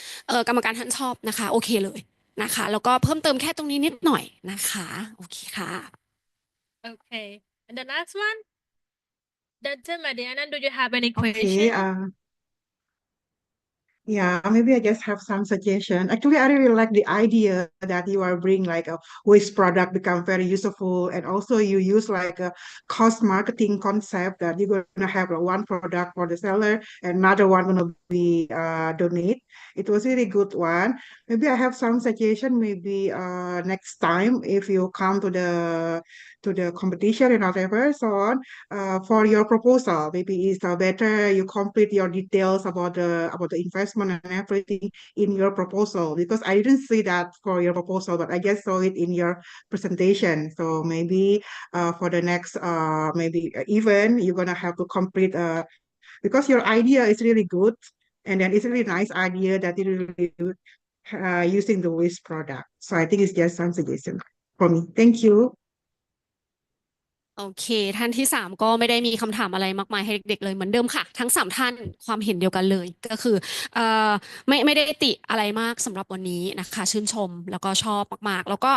กรรมการท่านชอบนะคะโอเคเลยนะคะแล้วก็เพิ่มเติมแค่ตรงนี้นิดหน่อยนะคะโอเคค่ะ Okay, and the last one, Dr. Madiana, do you have any Okay, question? yeah, maybe I just have some suggestion. Actually, I really like the idea that you are bring like a waste product become very useful, and also you use like a cost marketing concept that you're gonna have one product for the seller and another one gonna be donate. It was really good one. Maybe I have some suggestion. Maybe next time if you come to the competition and whatever so on for your proposal. Maybe it's better you complete your details about the investment and everything in your proposal because I didn't see that for your proposal, but I just saw it in your presentation. So maybe for the next maybe event, you're gonna have to complete because your idea is really good, and then it's a really nice idea that you really using the waste product. So I think it's just some suggestion for me. Thank you. โอเคท่านที่สามก็ไม่ได้มีคำถามอะไรมากมายให้เด็กๆเลยเหมือนเดิมค่ะทั้งสามท่านความเห็นเดียวกันเลยก็คือไม่ได้ติอะไรมากสำหรับวันนี้นะคะชื่นชมแล้วก็ชอบมากๆแล้วก็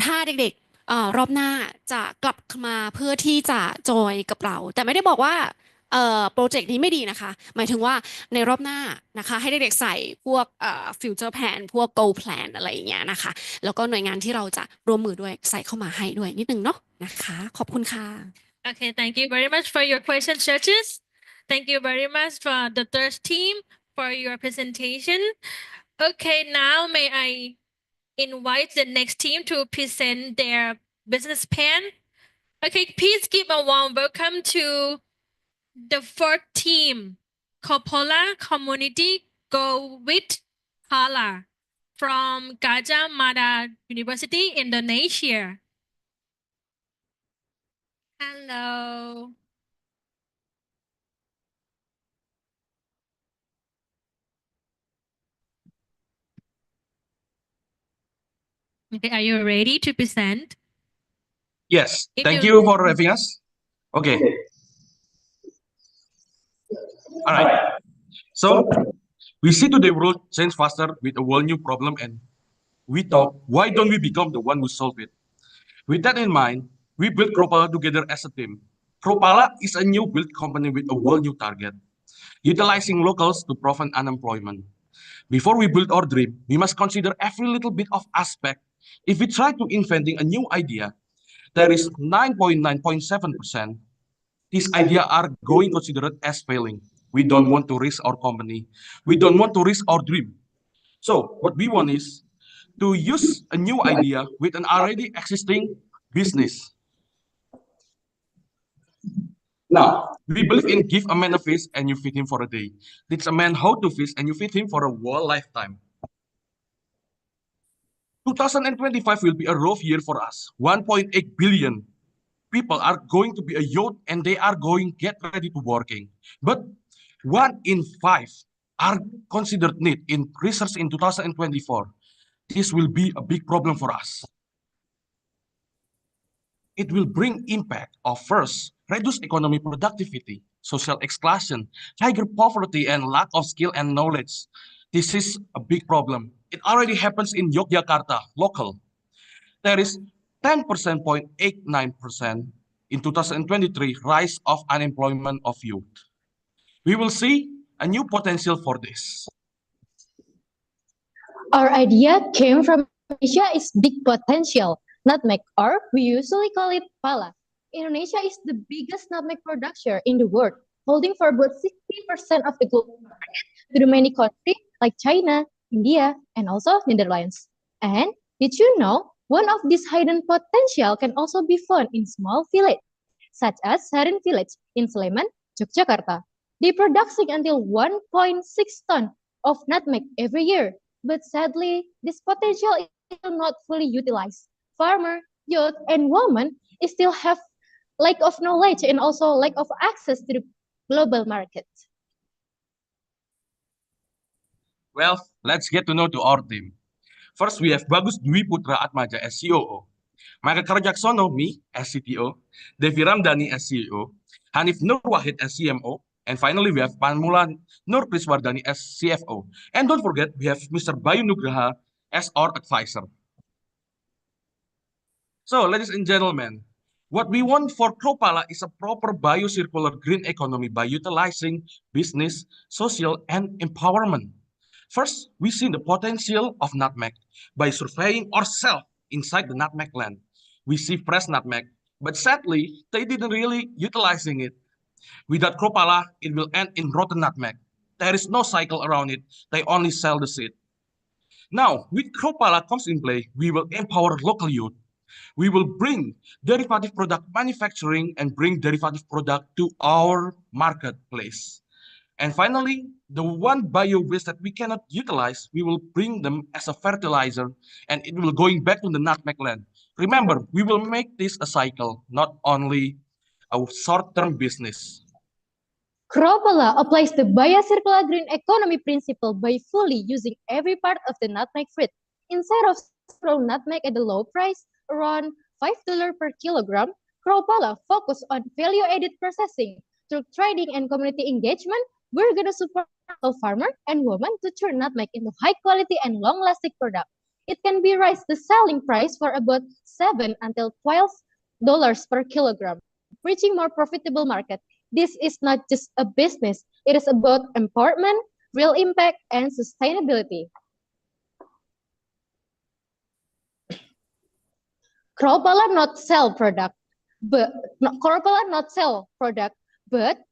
ถ้าเด็กๆรอบหน้าจะกลับมาเพื่อที่จะจอยกับเราแต่ไม่ได้บอกว่าโปรเจกต์นี้ไม่ดีนะคะหมายถึงว่าในรอบหน้านะคะให้เด็กๆใส่พวกfuture plan พวก goal plan อะไรอย่างเงี้ยนะคะแล้วก็หน่วยงานที่เราจะร่วมมือด้วยใส่เข้ามาให้ด้วยนิดนึงเนาะนะคะขอบคุณค่ะ Okay, thank you very much for your question, judges. Thank you very much for the third team for your presentation. Okay, now may I invite the next team to present their business plan. Okay, please give a warm welcome to the fourth team, Cropala Community Go with Kala from Gajah Mada University, Indonesia. Hello. Okay, are you ready to present? Yes, If thank you- you for having us. Okay. All right. So we see today world change faster with a whole new problem, and we thought, why don't we become the one who solve it? With that in mind, we built Cropala together as a team. Cropala is a new build company with a whole new target, utilizing locals to prevent unemployment. Before we build our dream, we must consider every little bit of aspect. If we try to inventing a new idea, there is 9.9.7%. These ideas are going considered as failing. We don't want to risk our company. We don't want to risk our dream. So what we want is to use a new idea with an already existing business. Now, we believe in give a man a fish and you feed him for a day. Teach a man how to fish and you feed him for a whole lifetime. 2025 will be a rough year for us. 1.8 billion people are going to be a youth and they are going to get ready to working. But 1 in 5 are considered need in research in 2024. This will be a big problem for us. It will bring impact of first, reduce economic productivity, social exclusion, higher poverty, and lack of skill and knowledge. This is a big problem. It already happens in Yogyakarta, local. There is 10.89% in 2023 rise of unemployment of youth. We will see a new potential for this. Our idea came from Indonesia is big potential. Nutmeg, or we usually call it pala. Indonesia is the biggest nutmeg producer in the world, holding for about 60% of the global market to the many countries like China, India, and also Netherlands. And did you know one of these hidden potential can also be found in small villages, such as Sarin village in Sleman, Yogyakarta. They producing until 1.6 ton of nutmeg every year, but sadly, this potential is still not fully utilized. Farmer, youth, and women still have lack of knowledge and also lack of access to the global market. Well, let's get to know to our team. First, we have Bagus Dwi Putra Atmaja as COO, Michael Karjaksono, me as CTO, Devi Ramdhani as CEO, Hanif Nur Wahid as CMO, and finally we have Panmulan Nur Priswardani as CFO. And don't forget, we have Mr. Bayu Nugraha as our advisor. So, ladies and gentlemen, what we want for Cropala is a proper biocircular green economy by utilizing business, social, and empowerment. First, we see the potential of nutmeg by surveying ourselves inside the nutmeg land. We see fresh nutmeg, but sadly, they didn't really utilizing it. Without Cropala, it will end in rotten nutmeg. There is no cycle around it. They only sell the seed. Now, with Cropala comes in play, we will empower local youth. We will bring derivative product manufacturing and bring derivative product to our marketplace. And finally, the one bio waste that we cannot utilize, we will bring them as a fertilizer and it will going back to the nutmeg land. Remember, we will make this a cycle, not only a short-term business. Cropala applies the biocircular green economy principle by fully using every part of the nutmeg fruit. Instead of raw nutmeg at a low price, around $5 per kilogram, Cropala focus on value-added processing. Through trading and community engagement, we're going to support local farmers and women to turn nutmeg into high-quality and long-lasting product. It can be raised the selling price for about $7 until $12 per kilogram, reaching more profitable market. This is not just a business, it is about empowerment, real impact, and sustainability. Cropala not sell product, but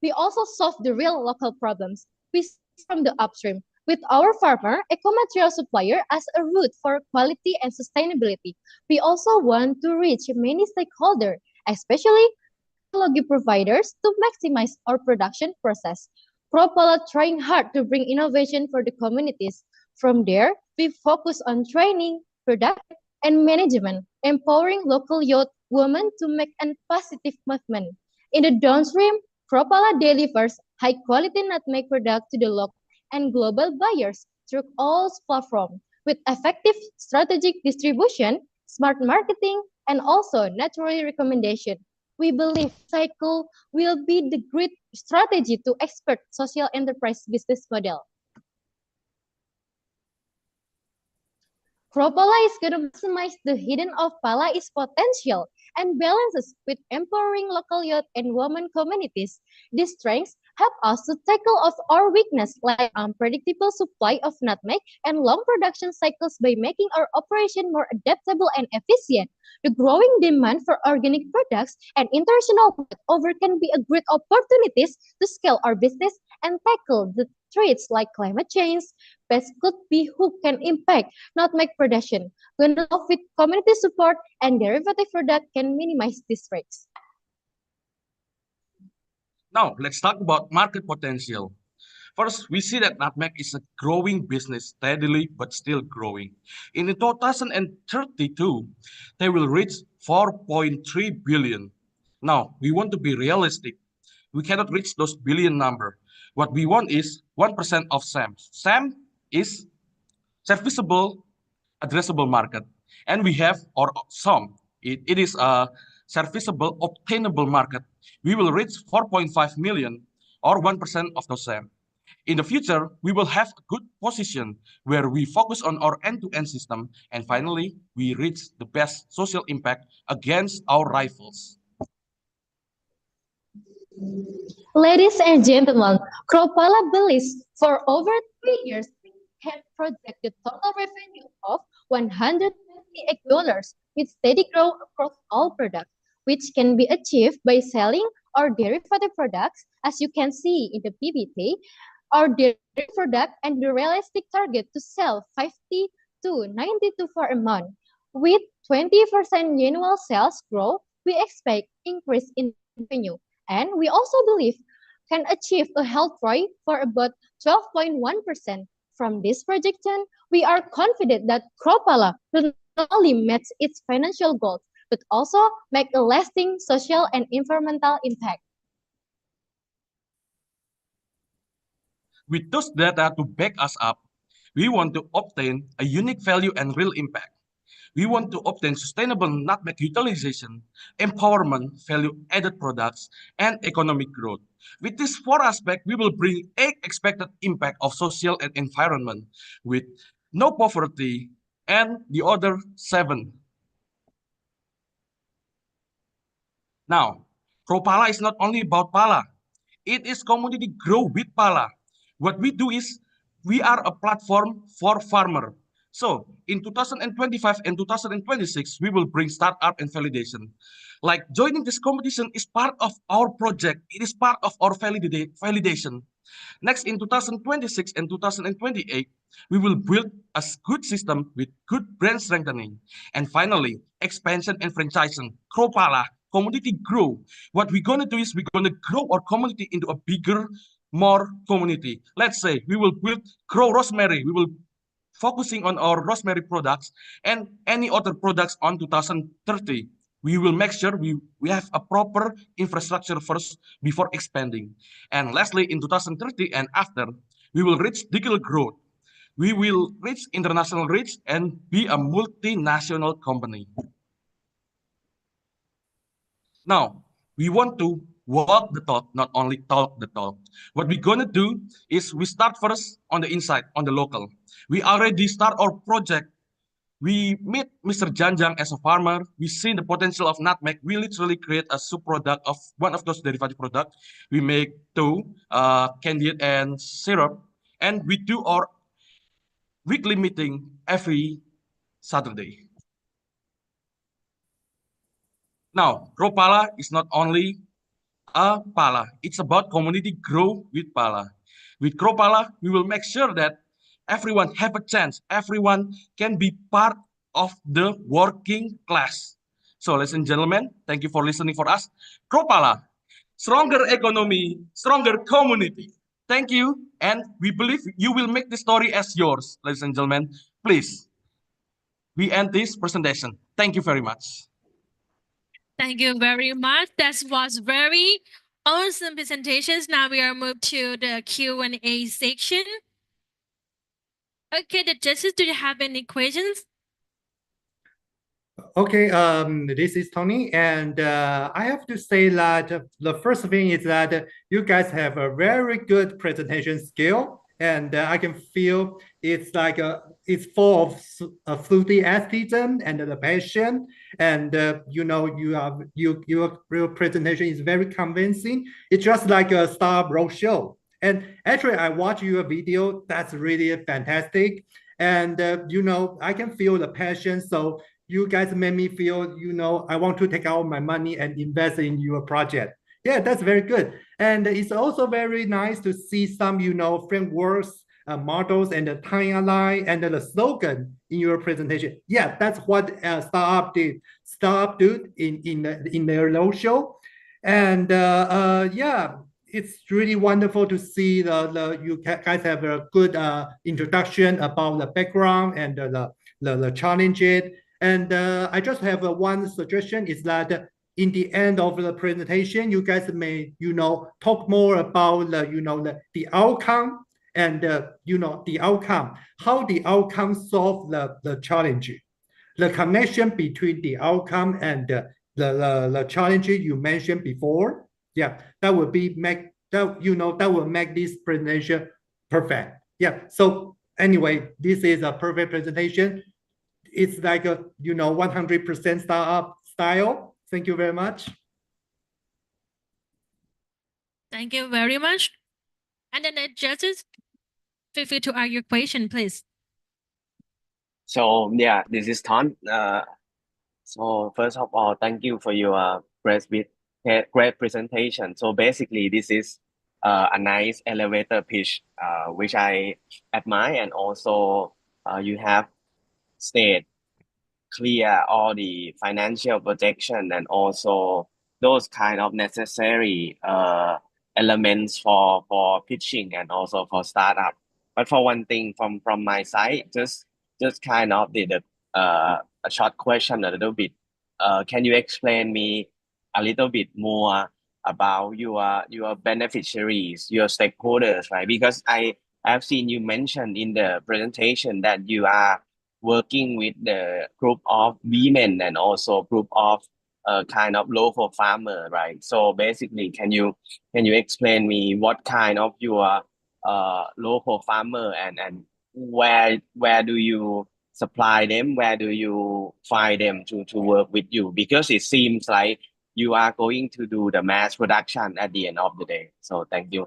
we also solve the real local problems. We see from the upstream with our farmer, eco-material supplier as a route for quality and sustainability. We also want to reach many stakeholders, especially technology providers, to maximize our production process. Cropala trying hard to bring innovation for the communities. From there, we focus on training, production, and management, empowering local youth women to make a positive movement. In the downstream, Cropala delivers high-quality nutmeg product to the local and global buyers through all platforms with effective strategic distribution, smart marketing, and also natural recommendation. We believe cycle will be the great strategy to expert social enterprise business model. Cropala is going to maximize the hidden of Palai's potential and balances with empowering local youth and women communities. These strengths help us to tackle off our weakness like unpredictable supply of nutmeg and long production cycles by making our operation more adaptable and efficient. The growing demand for organic products and international over can be a great opportunities to scale our business and tackle the threats like climate change. Pests could be who can impact nutmeg production. When along with community support and derivative product can minimize these risks. Now, let's talk about market potential. First, we see that nutmeg is a growing business steadily but still growing. In 2032, they will reach 4.3 billion. Now, we want to be realistic. We cannot reach those billion number. What we want is 1% of SAM. SAM is serviceable addressable market. And we have or some. It is a serviceable obtainable market. We will reach 4.5 million or 1% of the SAM. In the future, we will have a good position where we focus on our end-to-end system. And finally, we reach the best social impact against our rivals. Ladies and gentlemen, Cropala believes for over 3 years, we have projected total revenue of $128 with steady growth across all products, which can be achieved by selling our derivative products, as you can see in the PPT. our dairy product and the realistic target to sell 50 to 92 for a month. With 20% annual sales growth, we expect increase in revenue, and we also believe can achieve a health ROI for about 12.1%. From this projection, we are confident that Cropala will not only meet its financial goals, but also make a lasting social and environmental impact. With those data to back us up, we want to obtain a unique value and real impact. We want to obtain sustainable nutmeg utilization, empowerment, value-added products, and economic growth. With these four aspects, we will bring 8 expected impact of social and environment with no poverty and the other 7. Now, Cropala is not only about pala. It is community grow with pala. What we do is we are a platform for farmer. So in 2025 and 2026, we will bring startup and validation. Like joining this competition is part of our project. It is part of our validation. Next, in 2026 and 2028, we will build a good system with good brand strengthening. And finally, expansion and franchising. Cropala, community grow. What we're going to do is we're going to grow our community into a bigger, more community. Let's say we will build grow rosemary. We will focusing on our rosemary products and any other products on 2030. We will make sure we have a proper infrastructure first before expanding. And lastly, in 2030 and after, we will reach digital growth. We will reach international reach and be a multinational company. Now, we want to walk the talk, not only talk the talk. What we're going to do is we start first on the inside, on the local. We already start our project. We meet Mr. Janjang as a farmer. We see the potential of nutmeg. We literally create a sub-product of one of those derivative products. We make tow, candied, and syrup. And we do our weekly meeting every Saturday. Now, Cropala is not only a pala. It's about community grow with pala. With Cropala, we will make sure that everyone have a chance. Everyone can be part of the working class. So, ladies and gentlemen, thank you for listening for us. Cropala, stronger economy, stronger community. Thank you, and we believe you will make the story as yours, ladies and gentlemen. Please, we end this presentation. Thank you very much. Thank you very much. That was very awesome presentations. Now we are moved to the Q&A section. Okay, the judges, do you have any questions? Okay, this is Tony, and I have to say that the first thing is that you guys have a very good presentation skill, and I can feel it's like it's full of enthusiasm and the passion, and you know your presentation is very convincing. It's just like a Star Roadshow, and actually I watched your video. That's really fantastic, and you know I can feel the passion. So you guys made me feel, you know, I want to take out my money and invest in your project. Yeah, that's very good. And it's also very nice to see some, you know, frameworks, models, and the timeline and the slogan in your presentation. Yeah, that's what Startup did. Startup did in their roadshow. And yeah, it's really wonderful to see you guys have a good introduction about the background and the challenges. And I just have one suggestion is that in the end of the presentation, you guys may, you know, talk more about the outcome and the outcome, how the outcome solve the challenge, the connection between the outcome and the challenge you mentioned before. Yeah, that will make this presentation perfect. Yeah. So anyway, this is a perfect presentation. It's like a 100% startup style. Thank you very much. Thank you very much. And then the judges, feel free to ask your question, please. So yeah, this is Ton. So first of all, thank you for your great presentation. So basically, this is a nice elevator pitch, which I admire, and also you have stayed clear all the financial projection and also those kind of necessary elements for pitching and also for startup. But for one thing from my side, just kind of the a short question a little bit. Can you explain me a little bit more about your beneficiaries, your stakeholders, right? Because I have seen you mention in the presentation that you are working with the group of women and also group of kind of local farmer, right? So basically, can you explain me what kind of your local farmer and where do you supply them? Where do you find them to work with you? Because it seems like you are going to do the mass production at the end of the day. So thank you.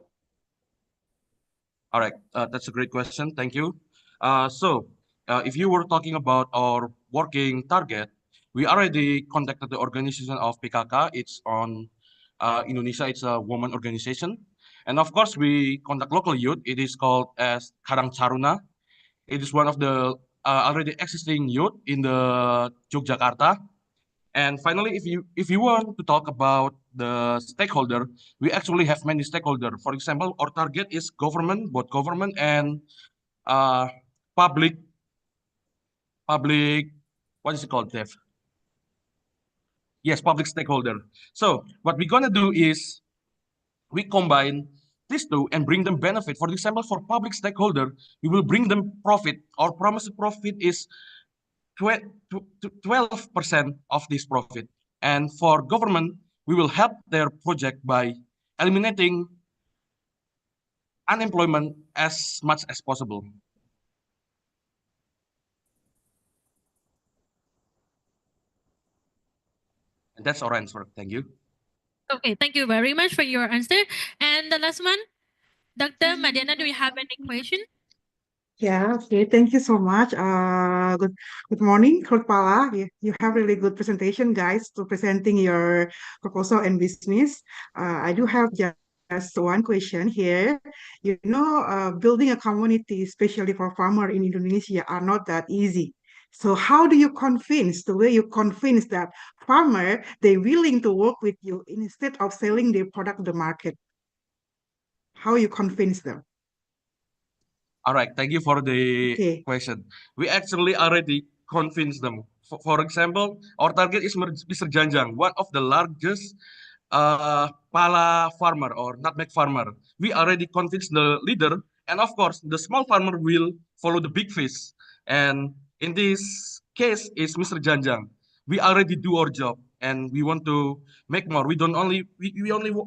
All right, that's a great question. Thank you. If you were talking about our working target, we already contacted the organization of PKK. It's on Indonesia. It's a woman organization, and of course we contact local youth. It is called as Karang Charuna. It is one of the already existing youth in the Yogyakarta. And finally, if you want to talk about the stakeholder, we actually have many stakeholder. For example, our target is government, both government and uh, public. What is it called, Dev? Yes, public stakeholder. So what we're gonna do is we combine these two and bring them benefit. For example, for public stakeholder, we will bring them profit. Our promised profit is 12% of this profit. And for government, we will help their project by eliminating unemployment as much as possible. And that's our answer. Thank you. Okay, thank you very much for your answer. And the last one, Dr. Madiana, do you have any question? Yeah, okay. Thank you so much. Good morning, Cropala. You have really good presentation, guys, to presenting your proposal and business. I do have just one question here. Building a community, especially for farmer in Indonesia, are not that easy. So how do you convince, the way you convince that farmer, they willing to work with you instead of selling their product to the market? How you convince them? All right, thank you for the Okay. question. We actually already convinced them. For example, our target is Mr. Janjang, one of the largest pala farmer or nutmeg farmer. We already convinced the leader, and of course, the small farmer will follow the big fish. And in this case, is Mr. Janjang. We already do our job, and we want to make more. We only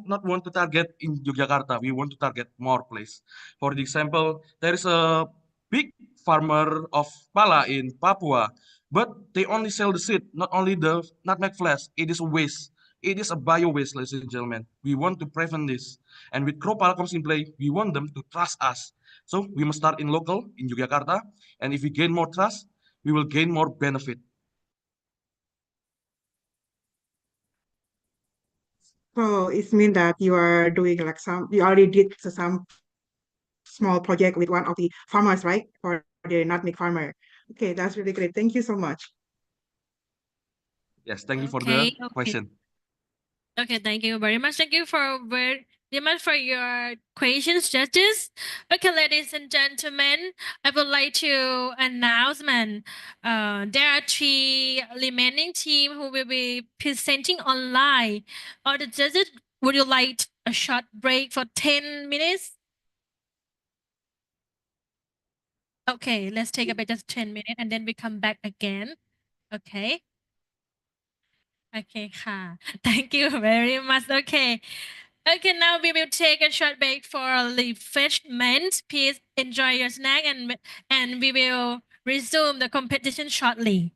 not want to target in Yogyakarta. We want to target more place. For example, there is a big farmer of pala in Papua, but they only sell the seed, not only the nutmeg flesh. It is a waste. It is a bio waste, ladies and gentlemen. We want to prevent this. And with Cropala comes in play, we want them to trust us. So we must start in local, in Yogyakarta. And if we gain more trust, we will gain more benefit. So it means that you are doing like you already did some small project with one of the farmers, right? For the nutmeg farmer. Okay, that's really great. Thank you so much. Yes, thank you for the Okay. question. Okay, thank you very much. Thank you very much for your questions, judges. Okay, ladies and gentlemen, I would like to announcement. There are 3 remaining team who will be presenting online. All the judges, would you like a short break for 10 minutes? Okay, let's take a break just 10 minutes and then we come back again. Okay. Okay,ค่ะ. Thank you very much. Okay. Okay, now we will take a short break for refreshment. Please enjoy your snack and we will resume the competition shortly.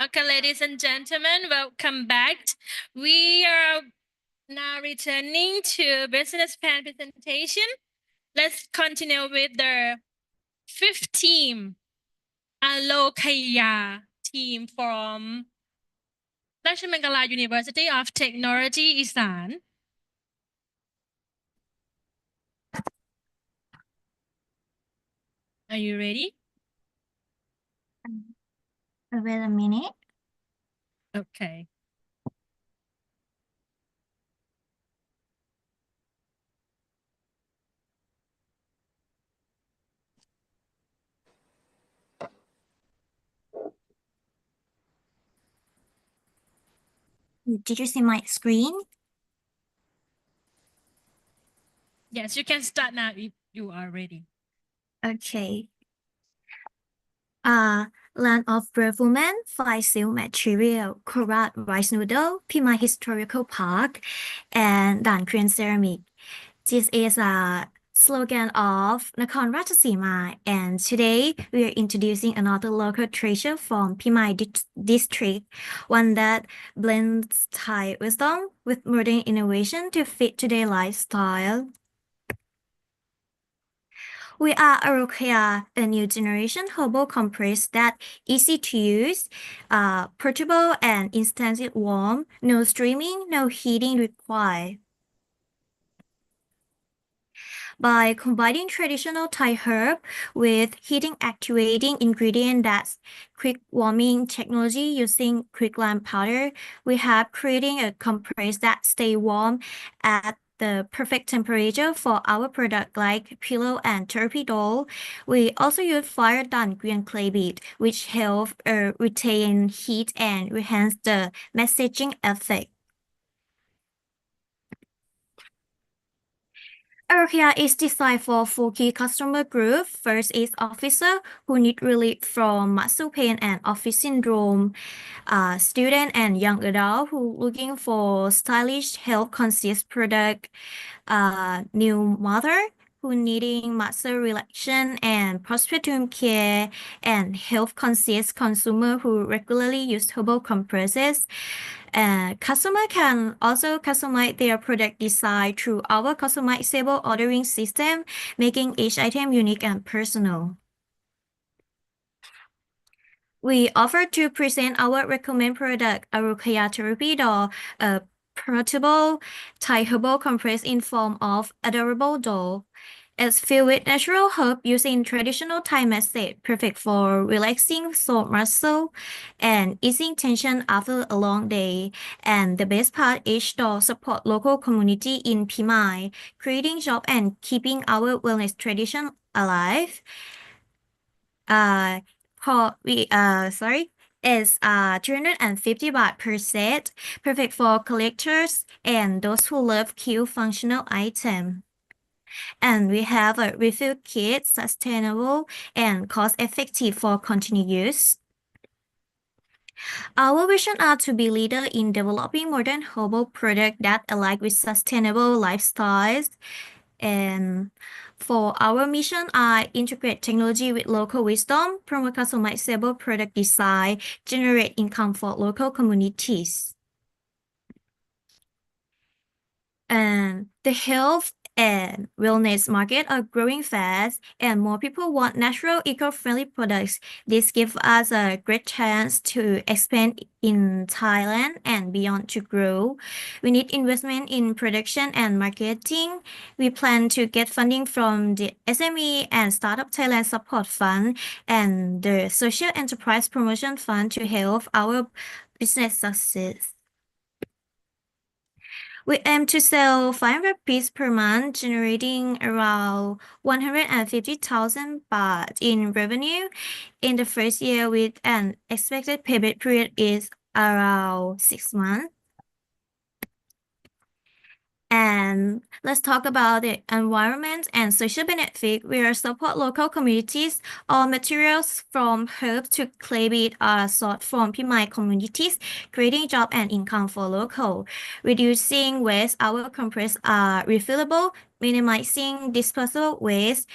Okay, ladies and gentlemen, welcome back. We are now returning to business plan presentation. Let's continue with the fifth team, Aloa team from Rajamangala University of Technology, Isan. Are you ready? Wait a minute. Okay. Did you see my screen? Yes, you can start now if you are ready. Okay. Land of Brave Women, Five Seal Material, Korat Rice Noodle, Pima Historical Park, and Dan Korean Ceramic. This is a slogan of Nakhon Ratchasima, and today we are introducing another local treasure from Pimai district, one that blends Thai wisdom with modern innovation to fit today's lifestyle. We are Aloa, a new generation herbal compress that easy to use, portable and instantly warm, no streaming, no heating required. By combining traditional Thai herb with heating activating ingredient that's quick warming technology using quicklime powder, we have creating a compress that stay warm at the perfect temperature for our product like pillow and therapy doll. We also use fire done green clay bead, which help retain heat and enhance the messaging effect. Aloa is designed for four key customer groups. First is officer who need relief from muscle pain and office syndrome. Student and young adult who looking for stylish, health-conscious product. New mother who needing muscle relaxation and postpartum care, and health-conscious consumer who regularly use herbal compresses. Customer can also customize their product design through our customizable ordering system, making each item unique and personal. We offer to present our recommend product, Aloa Therapy Doll, a portable Thai herbal compress in form of adorable doll. It's filled with natural herb using traditional Thai method, perfect for relaxing sore muscle and easing tension after a long day. And the best part, each doll support local community in Pimai, creating job and keeping our wellness tradition alive. Is 350 baht per set, perfect for collectors and those who love cute functional item. And we have a refill kit, sustainable and cost-effective for continued use. Our vision are to be leader in developing modern herbal products that align with sustainable lifestyles. And for our mission, I integrate technology with local wisdom, promote customizable product design, generate income for local communities. And the health and wellness market are growing fast, and more people want natural, eco-friendly products. This gives us a great chance to expand in Thailand and beyond to grow. We need investment in production and marketing. We plan to get funding from the SME and Startup Thailand Support Fund and the Social Enterprise Promotion Fund to help our business success. We aim to sell 500 pieces per month, generating around 150,000 baht in revenue in the first year, with an expected payback period is around 6 months. And let's talk about the environment and social benefit. We are support local communities. All materials from herbs to clay bead are sourced from Pimai communities, creating job and income for local. Reducing waste, our compress are refillable, minimizing disposal waste,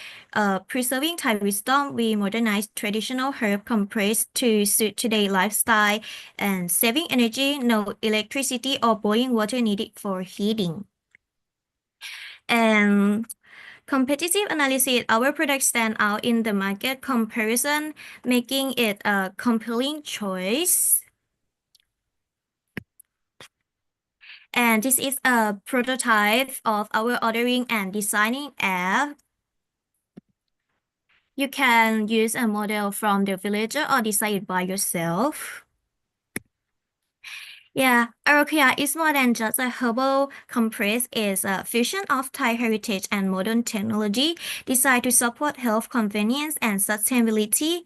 preserving Thai wisdom, we modernize traditional herb compress to suit today's lifestyle, and saving energy, no electricity or boiling water needed for heating. And competitive analysis, our products stand out in the market comparison, making it a compelling choice. And this is a prototype of our ordering and designing app. You can use a model from the villager or design it by yourself. Yeah, Aloa is more than just a herbal compress. It's a fusion of Thai heritage and modern technology designed to support health, convenience, and sustainability.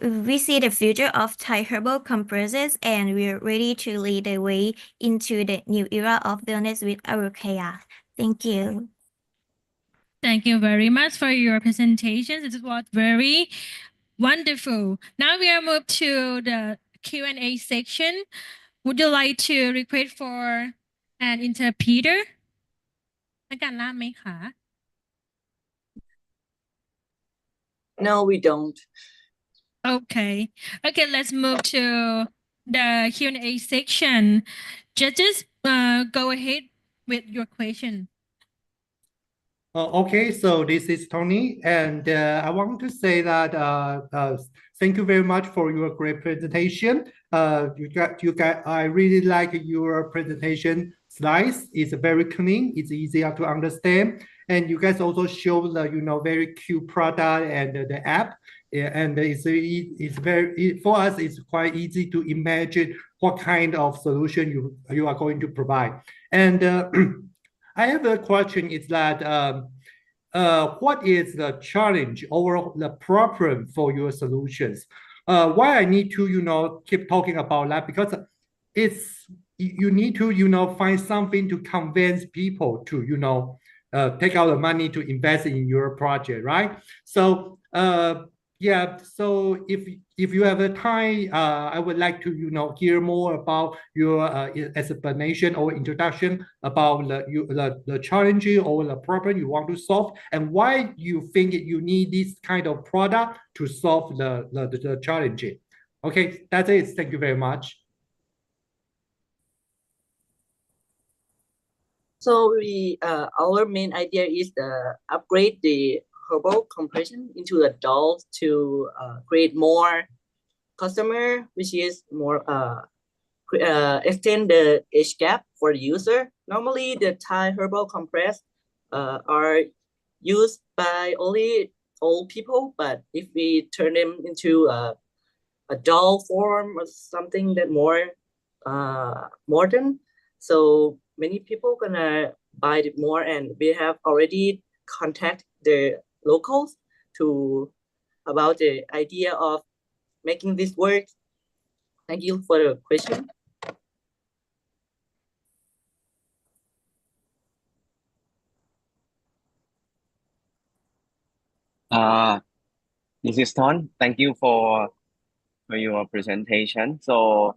We see the future of Thai herbal compresses, and we're ready to lead the way into the new era of wellness with Aloa. Thank you. Thank you very much for your presentation. It was very wonderful. Now we are moved to the Q&A section. Would you like to request for an interpreter? ต้องการล่ามไหมคะ No, we don't. Okay. Okay, let's move to the Q&A section. Judges, go ahead with your question. Okay, so this is Tony, and I want to say that thank you very much for your great presentation. You got. I really like your presentation slides. It's very clean. It's easier to understand, and you guys also show the very cute product and the app. Yeah, and it's very for us. It's quite easy to imagine what kind of solution you are going to provide, and. I have a question. Is that what is the challenge or the problem for your solutions? Why I need to keep talking about that, because it's you need to find something to convince people to take out the money to invest in your project, right? So yeah, so if you have a time, I would like to hear more about your explanation or introduction about the challenge or the problem you want to solve, and why you think you need this kind of product to solve the challenge. Okay, that's it. Thank you very much. So our main idea is to upgrade the herbal compression into adults to create more customer, which is more extend the age gap for the user. Normally, the Thai herbal compress are used by only old people, but if we turn them into adult form or something that more modern, so many people gonna buy it more, and we have already contact the locals about the idea of making this work. Thank you for the question. This is Ton. Thank you for your presentation. So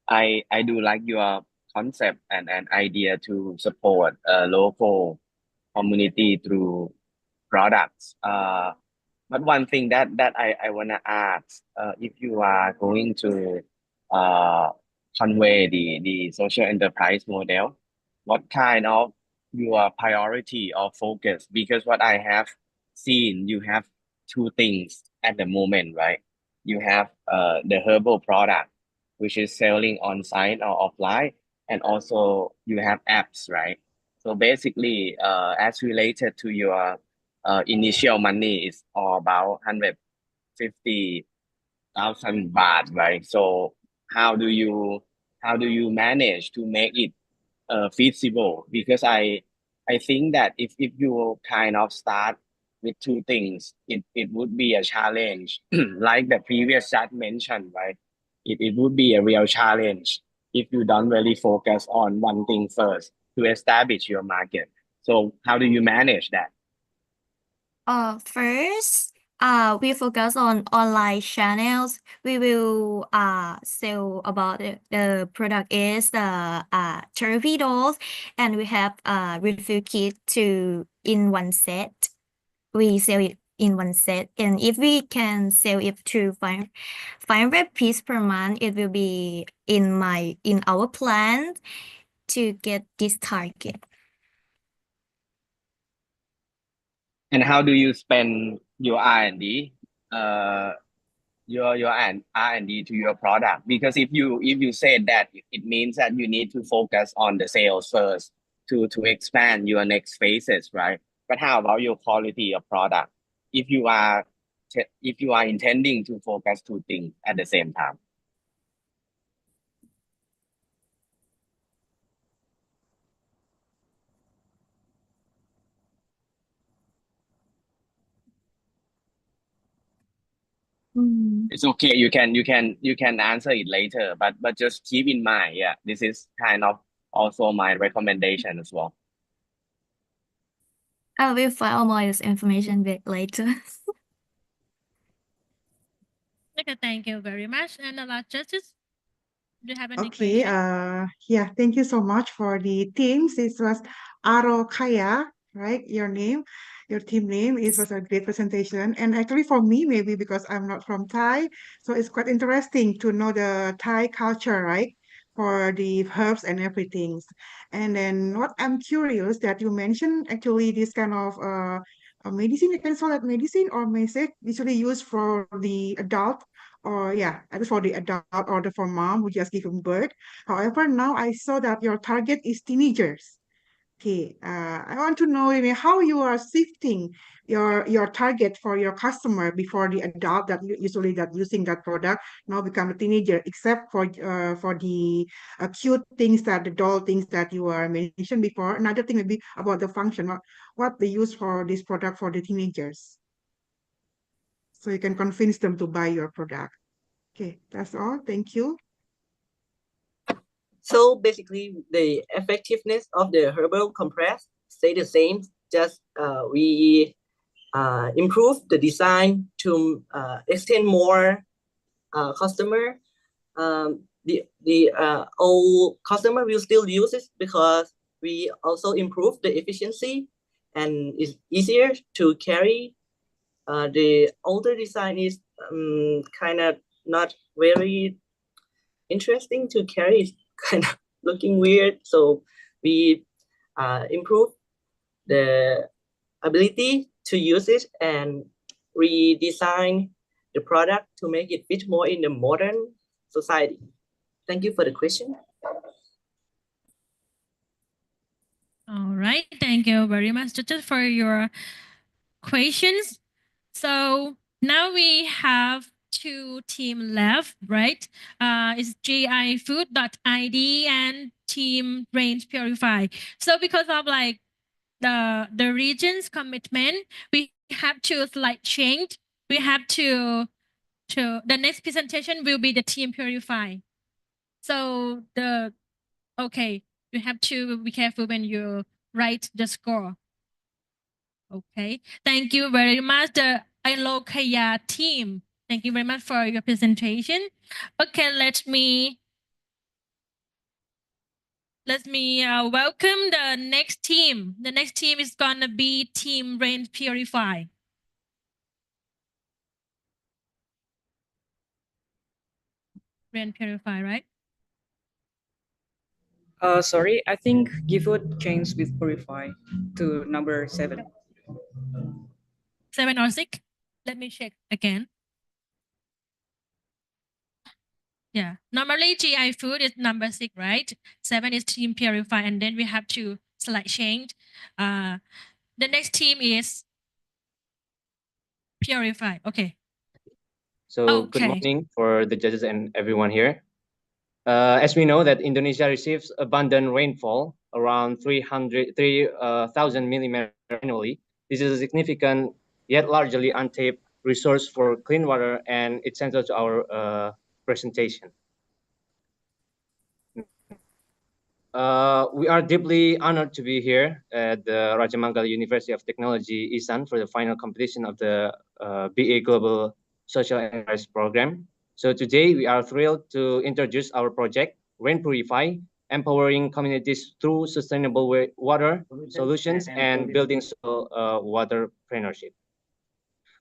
I do like your concept and idea to support a local community through products. But one thing that I wanna ask, if you are going to convey the social enterprise model, what kind of your priority or focus? Because what I have seen, you have two things at the moment, right? You have the herbal product, which is selling on site or offline, and also you have apps, right? So basically, as related to your initial money is all about 150,000 baht, right? So how do you manage to make it feasible? Because I think that if you kind of start with two things, it would be a challenge. Like the previous chat mentioned, right? It would be a real challenge if you don't really focus on one thing first to establish your market. So how do you manage that? First, we focus on online channels. We will sell about the product is the therapy dolls, and we have refill kit to in one set. We sell it in one set, and if we can sell it to 500 pieces per month, it will be in our plan to get this target. And how do you spend your R&D, your R&D to your product? Because if you say that, it means that you need to focus on the sales first to expand your next phases, right? But how about your quality of product? If you are intending to focus two things at the same time. It's okay. You can answer it later, but just keep in mind, yeah, this is kind of also my recommendation as well. I will finalize information bit later. Okay, thank you very much. And the last justice, do you have any Okay, question? yeah, thank you so much for the teams. This was Kaya, right? Your name, your team name. It was a great presentation. And actually for me, maybe because I'm not from Thai, so it's quite interesting to know the Thai culture, right? For the herbs and everything. And then what I'm curious that you mentioned actually this kind of medicine, you can call it medicine or medicine usually used for the adult or yeah, either for the adult or for mom who just given birth. However, now I saw that your target is teenagers. Okay, I want to know how you are shifting your target for your customer before the adult that usually that using that product now become a teenager, except for the cute things that the doll things that you are mentioned before. Another thing maybe about the function, what they use for this product for the teenagers, so you can convince them to buy your product. Okay, that's all. Thank you. So basically, the effectiveness of the herbal compress stay the same. Just we improve the design to extend more customer. The old customer will still use it because we also improve the efficiency and it's easier to carry. The older design is kind of not very interesting to carry. It's kind of looking weird. So we improve the ability to use it and redesign the product to make it fit more in the modern society. Thank you for the question. All right, thank you very much, Judges, for your questions. So now we have two team left, right? It's gifood.id and team range purify. So because of like the region's commitment, we have to slight change. We have to the next presentation will be the team purify. So okay, you have to be careful when you write the score. Okay, thank you very much, the Aloa team. Thank you very much for your presentation. Okay, let me welcome the next team. The next team is gonna be Team Rain Purify. Rain Purify, right? Sorry, I think Gifood changed with Purify to number 7. 7 or 6? Let me check again. Yeah, normally GI Food is number 6, right? 7 is Team Purify, and then we have to slight change. The next team is Purify. Okay. So good morning for the judges and everyone here. As we know that Indonesia receives abundant rainfall, around 3,000 millimeters annually. This is a significant yet largely untapped resource for clean water, and it's central to our presentation. We are deeply honored to be here at the Rajamangala University of Technology, Isan, for the final competition of the BA Global Social Enterprise Program. So today we are thrilled to introduce our project, Rain Purify, empowering communities through sustainable water solutions, and building water partnership.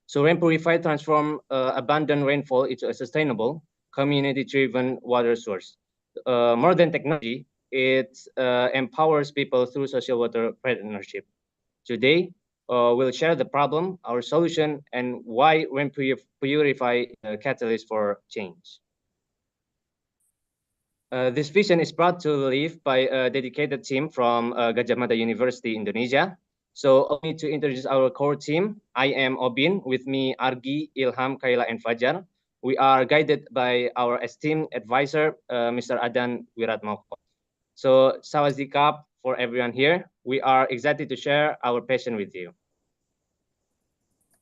So Rain Purify transform abundant rainfall into a sustainable, community-driven water source. More than technology, it empowers people through social water partnership. Today, we'll share the problem, our solution, and why Rain Purify is a catalyst for change. This vision is brought to life by a dedicated team from Gadjah Mada University, Indonesia. So only to introduce our core team, I am Obin, with me Argi, Ilham, Kayla, and Fajar. We are guided by our esteemed advisor, Mr. Adan Wiratmoko. So Sawadee-krap for everyone here. We are excited to share our passion with you.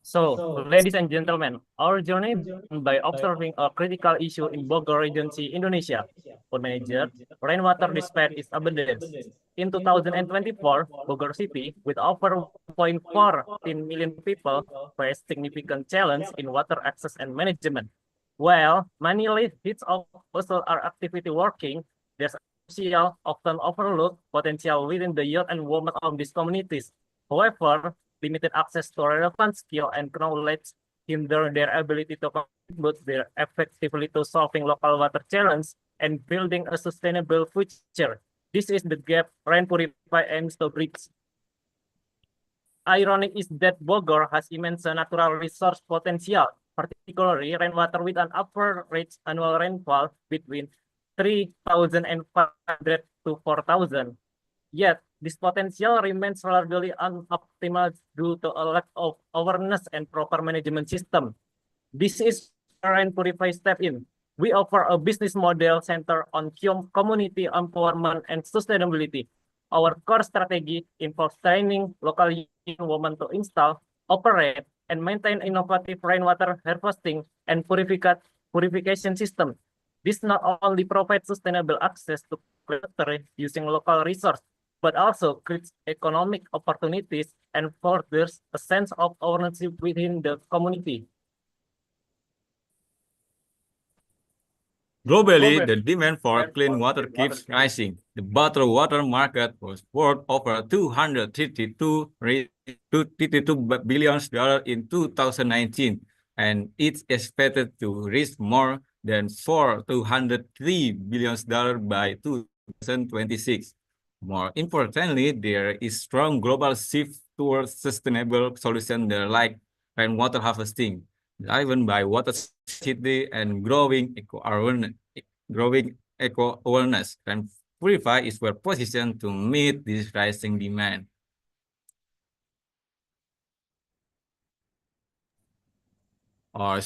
So, ladies and gentlemen, our journey began by observing a critical issue in Bogor Regency, Indonesia. For managers, rainwater despite its abundance. In 2024, Bogor City, with over 1.14 million people, faced significant challenge in water access and management. While many hits of puzzle are actively working, there's crucial, often overlooked potential within the youth and women of these communities. However, limited access to relevant skill and knowledge hinder their ability to contribute effectively to solving local water challenge and building a sustainable future. This is the gap Rain Purify aims to bridge. Ironic is that Bogor has immense natural resource potential, particularly rainwater with an average annual rainfall between 3,500 to 4,000. Yet, this potential remains largely unoptimal due to a lack of awareness and proper management system. This is where Rain Purify step in. We offer a business model centered on community empowerment and sustainability. Our core strategy involves training local young women to install, operate, and maintain innovative rainwater harvesting and purification system. This not only provides sustainable access to clean water using local resources, but also creates economic opportunities and furthers a sense of ownership within the community. Globally, the demand for clean water keeps rising. The bottled water market was worth over $232 billion in 2019, and it's expected to reach more than $203 billion by 2026. More importantly, there is strong global shift towards sustainable solutions like rainwater harvesting, driven by water scarcity and growing eco-awareness. Rain Purify is well positioned to meet this rising demand. Our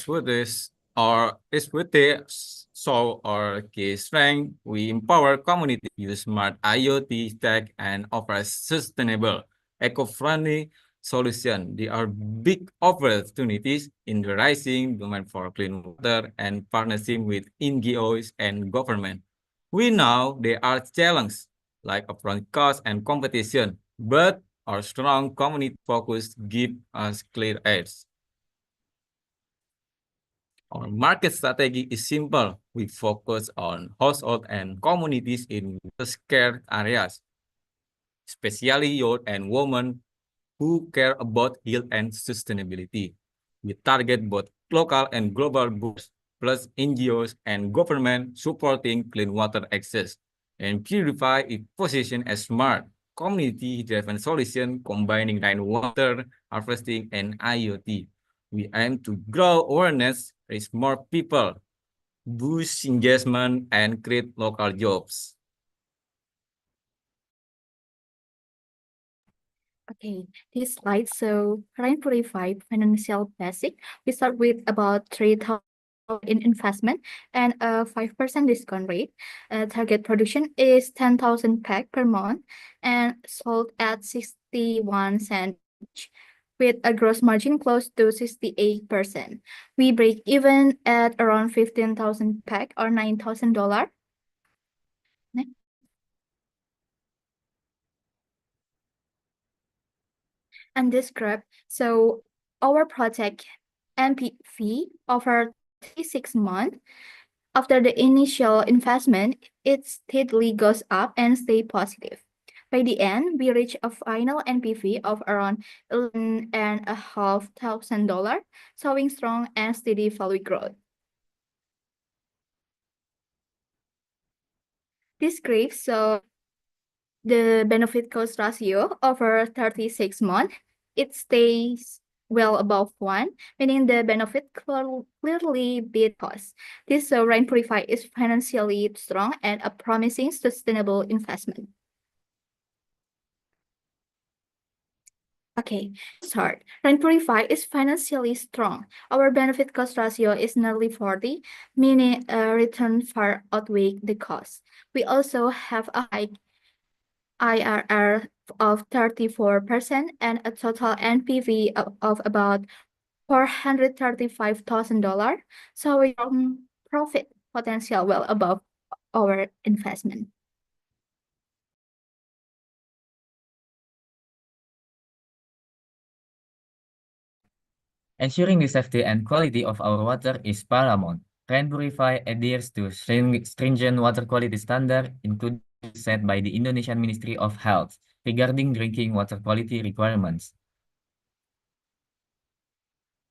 expertise solve our key strength. We empower community use smart IoT tech and offer sustainable, eco-friendly solution. There are big opportunities in the rising demand for clean water and partnership with NGOs and government. We know there are challenges like upfront costs and competition, but our strong community focus gives us clear edge. Our market strategy is simple. We focus on households and communities in scarce areas, especially youth and women who care about health and sustainability. We target both local and global groups, plus NGOs and government supporting clean water access. And Purify is positioned as smart, community-driven solution combining rainwater harvesting and IoT. We aim to grow awareness, reach more people, boost engagement, and create local jobs. Okay, this slide shows Rain Purify financial basic. We start with about 3,000 in investment and a 5% discount rate. Target production is 10,000 pack per month and sold at 61 cents each, with a gross margin close to 68%. We break even at around 15,000 pack or $9,000. Next. And this graph, so our project MPV over 36 months, After the initial investment, it steadily goes up and stay positive. By the end, we reach a final NPV of around $11,500, showing strong and steady value growth. This graph shows the benefit cost ratio over 36 months. It stays well above 1, meaning the benefit clearly beat cost. This rain purify is financially strong and a promising sustainable investment. Okay, start. Rain purify is financially strong. Our benefit cost ratio is nearly 40, meaning a return far outweigh the cost. We also have a high IRR of 34% and a total NPV of about $435,000, so we profit potential well above our investment. Ensuring the safety and quality of our water is paramount. Rain Purify adheres to stringent water quality standards, including set by the Indonesian Ministry of Health regarding drinking water quality requirements.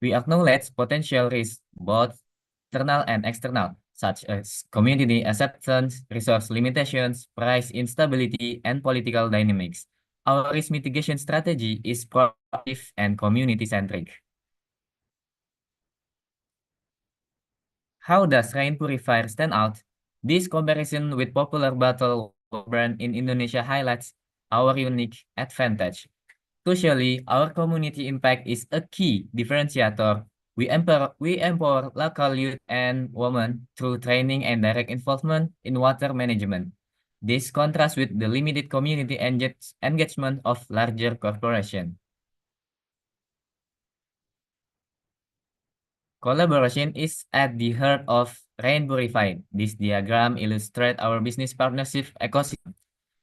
We acknowledge potential risks, both internal and external, such as community acceptance, resource limitations, price instability, and political dynamics. Our risk mitigation strategy is proactive and community-centric. How does rain purifier stand out? This comparison with popular bottled brand in Indonesia highlights our unique advantage. Crucially, our community impact is a key differentiator. We empower local youth and women through training and direct involvement in water management. This contrasts with the limited community engagement of larger corporations. Collaboration is at the heart of Rain Purify. This diagram illustrates our business partnership ecosystem.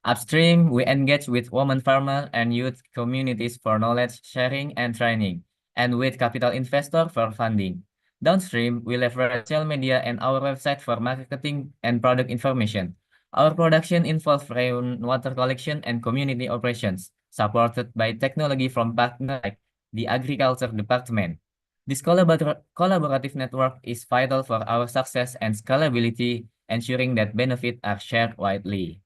Upstream, we engage with women farmers and youth communities for knowledge sharing and training, and with capital investors for funding. Downstream, we leverage social media and our website for marketing and product information. Our production involves rainwater collection and community operations, supported by technology from partners like the Agriculture Department. This collaborative network is vital for our success and scalability, ensuring that benefits are shared widely.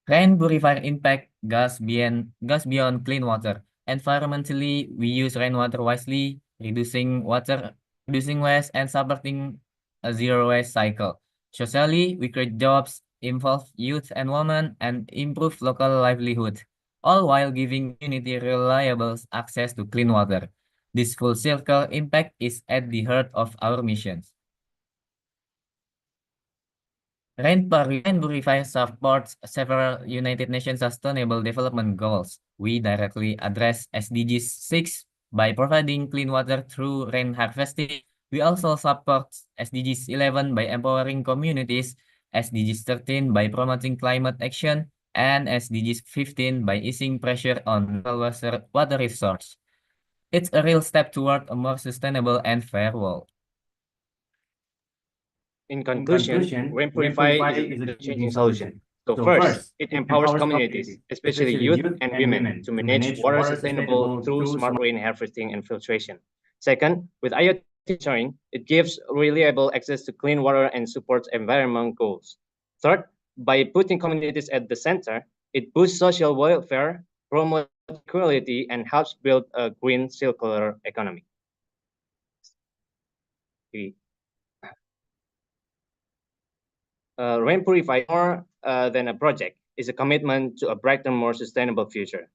Rain purifier impact goes beyond clean water. Environmentally, we use rainwater wisely, reducing waste and supporting a zero waste cycle. Socially, we create jobs, involve youth and women, and improve local livelihood, all while giving community reliable access to clean water. This full circle impact is at the heart of our missions. Rain Purify supports several United Nations Sustainable Development Goals. We directly address SDG 6 by providing clean water through rain harvesting. We also support SDGs 11 by empowering communities, SDGs 13 by promoting climate action, and SDGs 15 by easing pressure on water resources. It's a real step toward a more sustainable and fair world. In conclusion, Rain Purify is a changing solution. So first, it empowers communities, especially youth and women, to manage water sustainable through smart rain harvesting and filtration. Second, with IoT monitoring, it gives reliable access to clean water and supports environmental goals. Third, by putting communities at the center, it boosts social welfare, promotes equality, and helps build a green circular economy. Rain Purify more than a project is a commitment to a brighter, more sustainable future.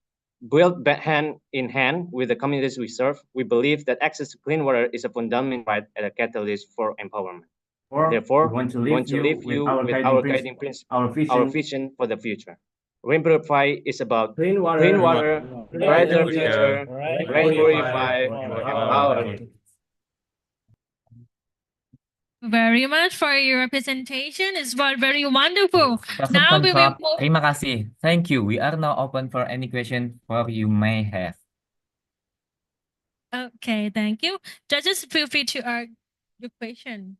Built hand in hand with the communities we serve, we believe that access to clean water is a fundamental right and a catalyst for empowerment. Therefore, we want to leave you with our guiding principle, our vision for the future. Rain Purify is about clean water, brighter future. Rain Purify, empowered. Very much for your presentation. It's very wonderful. Now we will move. Terima kasih. Thank you. We are now open for any question for you may have. Okay, thank you. Judges, feel free to your question.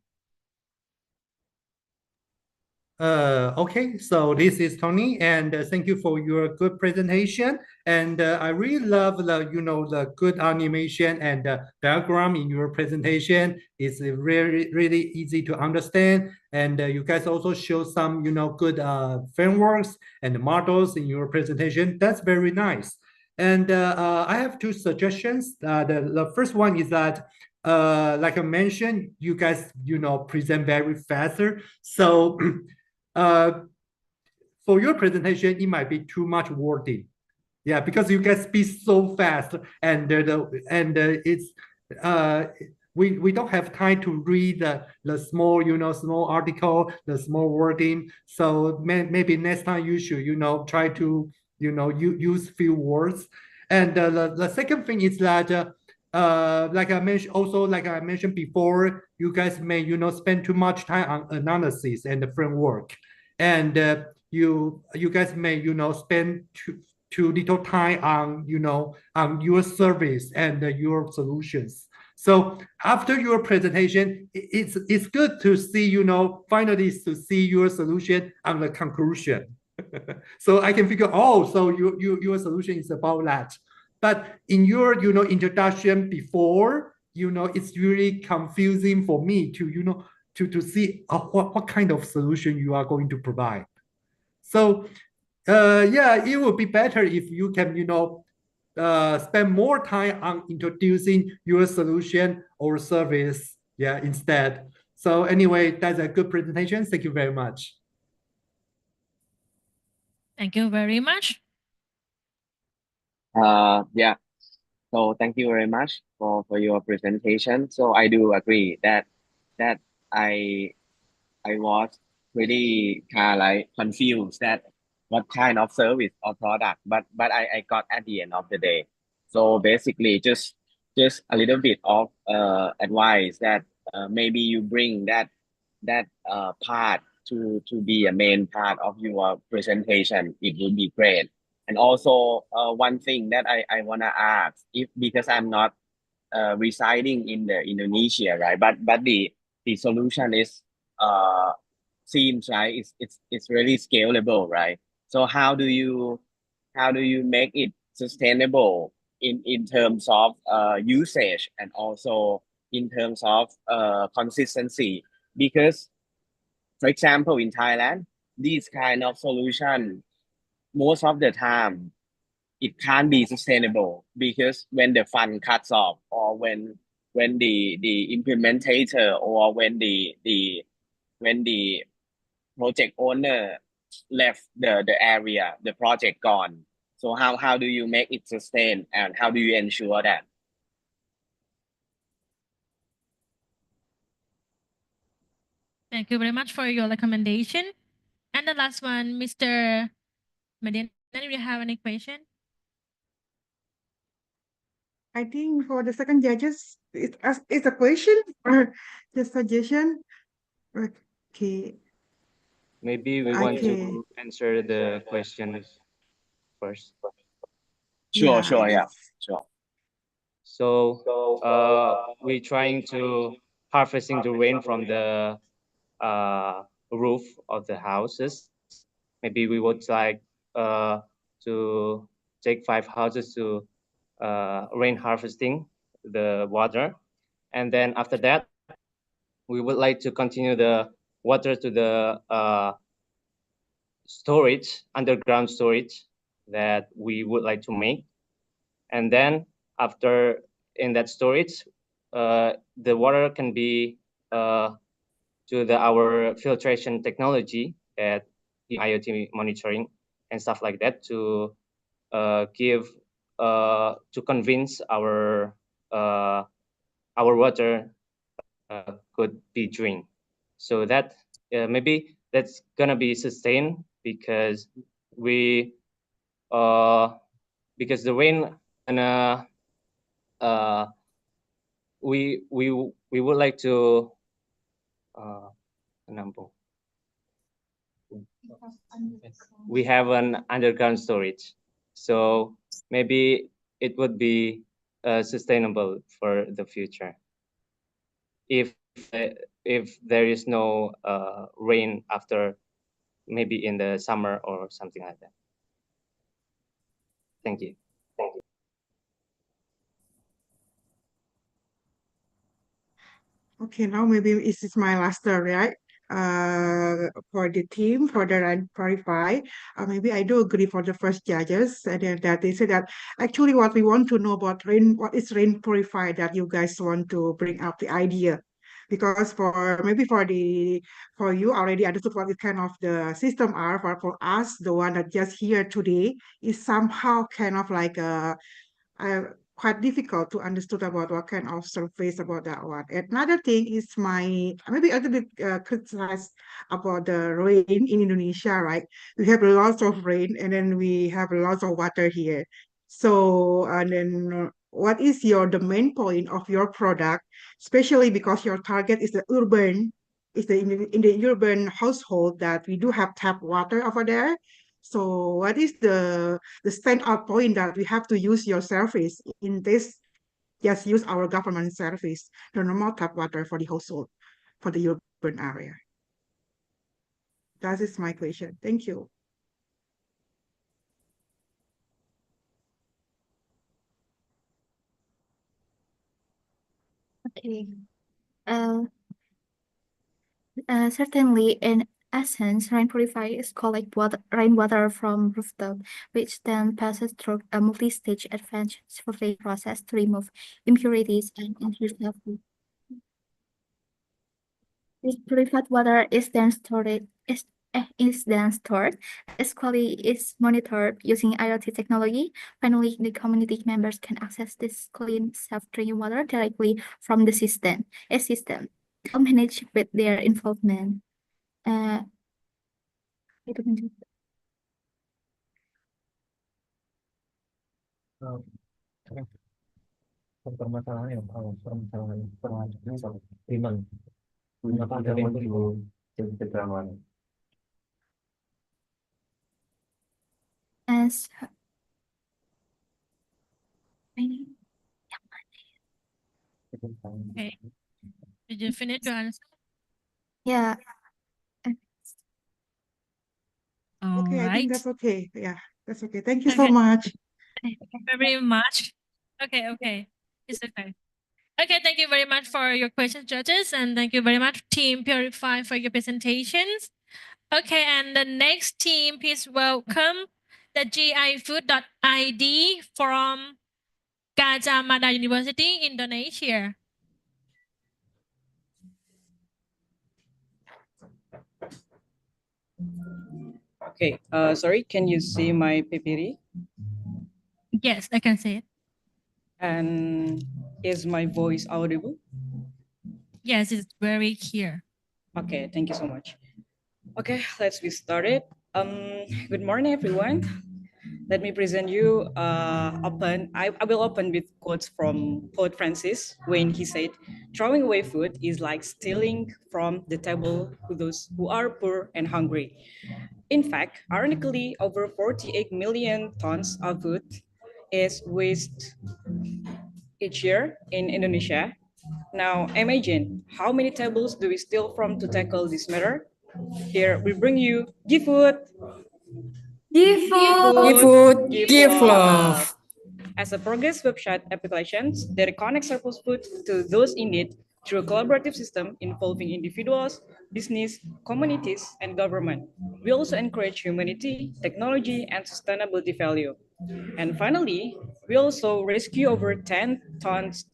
Okay, so this is Tony, and thank you for your good presentation. And I really love the good animation and diagram in your presentation. It's really easy to understand. And you guys also show some good frameworks and models in your presentation. That's very nice. And I have two suggestions. The first one is that like I mentioned, you guys present very faster. So for your presentation, it might be too much wording. Yeah, because you guys speak so fast, and it's we don't have time to read the small small article, the small wording. So maybe next time you should try to use few words. And the second thing is that like I mentioned before, you guys may spend too much time on analysis and the framework, and you guys may spend too little time on on your service and your solutions. So after your presentation, it's good to see finally to see your solution on the conclusion. So I can figure, oh, so your solution is about that. But in your introduction before, it's really confusing for me to to see what kind of solution you are going to provide. So yeah, it would be better if you can spend more time on introducing your solution or service, yeah, instead. So anyway, that's a good presentation. Thank you very much. Thank you very much. Yeah. So thank you very much for your presentation. So I do agree that I was really kind of like confused that what kind of service or product, but I got at the end of the day. So basically, just a little bit of advice that maybe you bring that part to be a main part of your presentation. It would be great. And also one thing that I wanna ask, because I'm not residing in the Indonesia, right? But the solution is seems right. It's really scalable, right? So how do you make it sustainable in terms of usage and also in terms of consistency? Because for example, in Thailand, these kind of solution most of the time it can't be sustainable because when the fund cuts off or when the implementator or when the project owner left the area, the project gone. So how do you make it sustain and how do you ensure that? Thank you very much for your recommendation. And the last one, Mr. Medina, do you have any question? I think for the second judges, it's a question or just suggestion. Okay. Maybe we want to answer the question first. Sure, Yeah, yeah, sure. So we're trying to harvesting the rain from the roof of the houses. Maybe we would like to take 5 houses to rain harvesting the water, and then after that we would like to continue the water to the storage, underground storage that we would like to make, and then after in that storage the water can be to our filtration technology at IoT monitoring and stuff like that to to convince our water could be drink. So that maybe that's gonna be sustained because because the rain and we would like to we have an underground storage, so maybe it would be sustainable for the future if if there is no rain after maybe in the summer or something like that. Thank you. Okay, now maybe this is my last turn, right? For the team, for the purify, maybe I do agree for the first judges, and then that they say that actually what we want to know about rain, what is rain purify that you guys want to bring up the idea, because for you already understood what kind of the system are. For us, the one that just here today is somehow kind of like quite difficult to understand about what kind of surface about that one. Another thing is maybe a little bit criticized about the rain in Indonesia, right? We have lots of rain and then we have lots of water here. So, and then what is the main point of your product, especially because your target is the urban, in the urban household that we do have tap water over there. So what is the standout point that we have to use your service in this? Just use our government service, the normal tap water for the household, for the urban area. That is my question. Thank you. Okay. Certainly, in essence, rain purifiers collect rainwater from rooftop, which then passes through a multi-stage advanced filtering process to remove impurities and ensure safety. This purified water is then stored. Its quality is monitored using IoT technology. Finally, the community members can access this clean, safe drinking water directly from the system. All managed with their involvement. Permasalahan permasalahan As Okay. Did you finish your answer? yeah. Okay, I think Alright. that's okay. Yeah, that's okay. Thank you so much. Thank you very much. Okay. It's okay. Okay, thank you very much for your questions, judges, and thank you very much, Team Purify, for your presentations. Okay, and the next team, please welcome the gifood.id from Gajah Mada University, Indonesia. Okay, sorry, can you see my PPT? Yes, I can see it. And is my voice audible? Yes, it's very clear. Okay, thank you so much. Okay, let's get started. Good morning, everyone. Let me present you I will open with quotes from Pope Francis when he said, throwing away food is like stealing from the table to those who are poor and hungry. In fact, ironically, over 48 million tons of food is wasted each year in Indonesia. Now, imagine how many tables do we steal from to tackle this matter? Here we bring you Give Food. Give Give love. As a progress website applications that connects surplus food to those in need through a collaborative system involving individuals, business, communities, and government. We also encourage humanity, technology, and sustainability value. And finally, we also rescue over 8 tons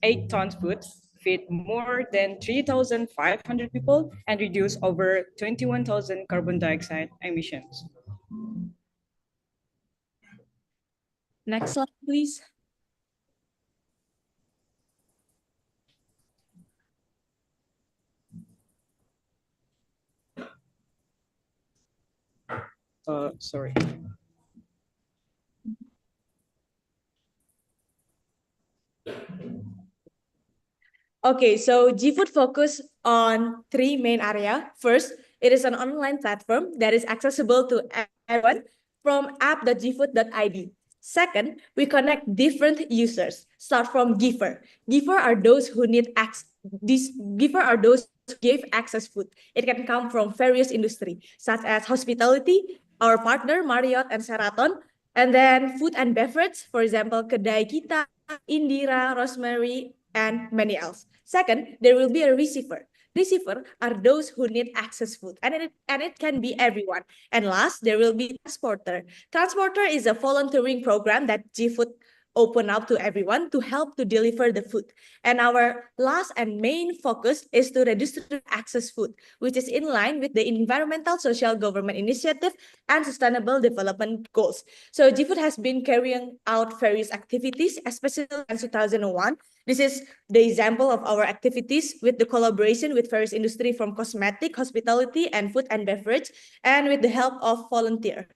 food, feed more than 3,500 people, and reduce over 21,000 carbon dioxide emissions. Next slide, please. Sorry. Okay, so GFood focus on 3 main areas. First, it is an online platform that is accessible to everyone from app.gfood.id. Second, we connect different users. Start from giver. Giver are those who need these giver are those who give access food. It can come from various industry, such as hospitality, our partner Marriott and Sheraton, and then food and beverage, for example, Kedai Kita, Indira, Rosemary, and many else. Second, there will be a receiver. Receiver are those who need access food, and it can be everyone. And last, there will be transporter. Transporter is a volunteering program that GFood open up to everyone to help to deliver the food. And our last and main focus is to redistribute access food, which is in line with the environmental social government initiative and sustainable development goals. So GFood has been carrying out various activities, especially in 2001. This is the example of our activities with the collaboration with various industry from cosmetic, hospitality, and food and beverage, and with the help of volunteer.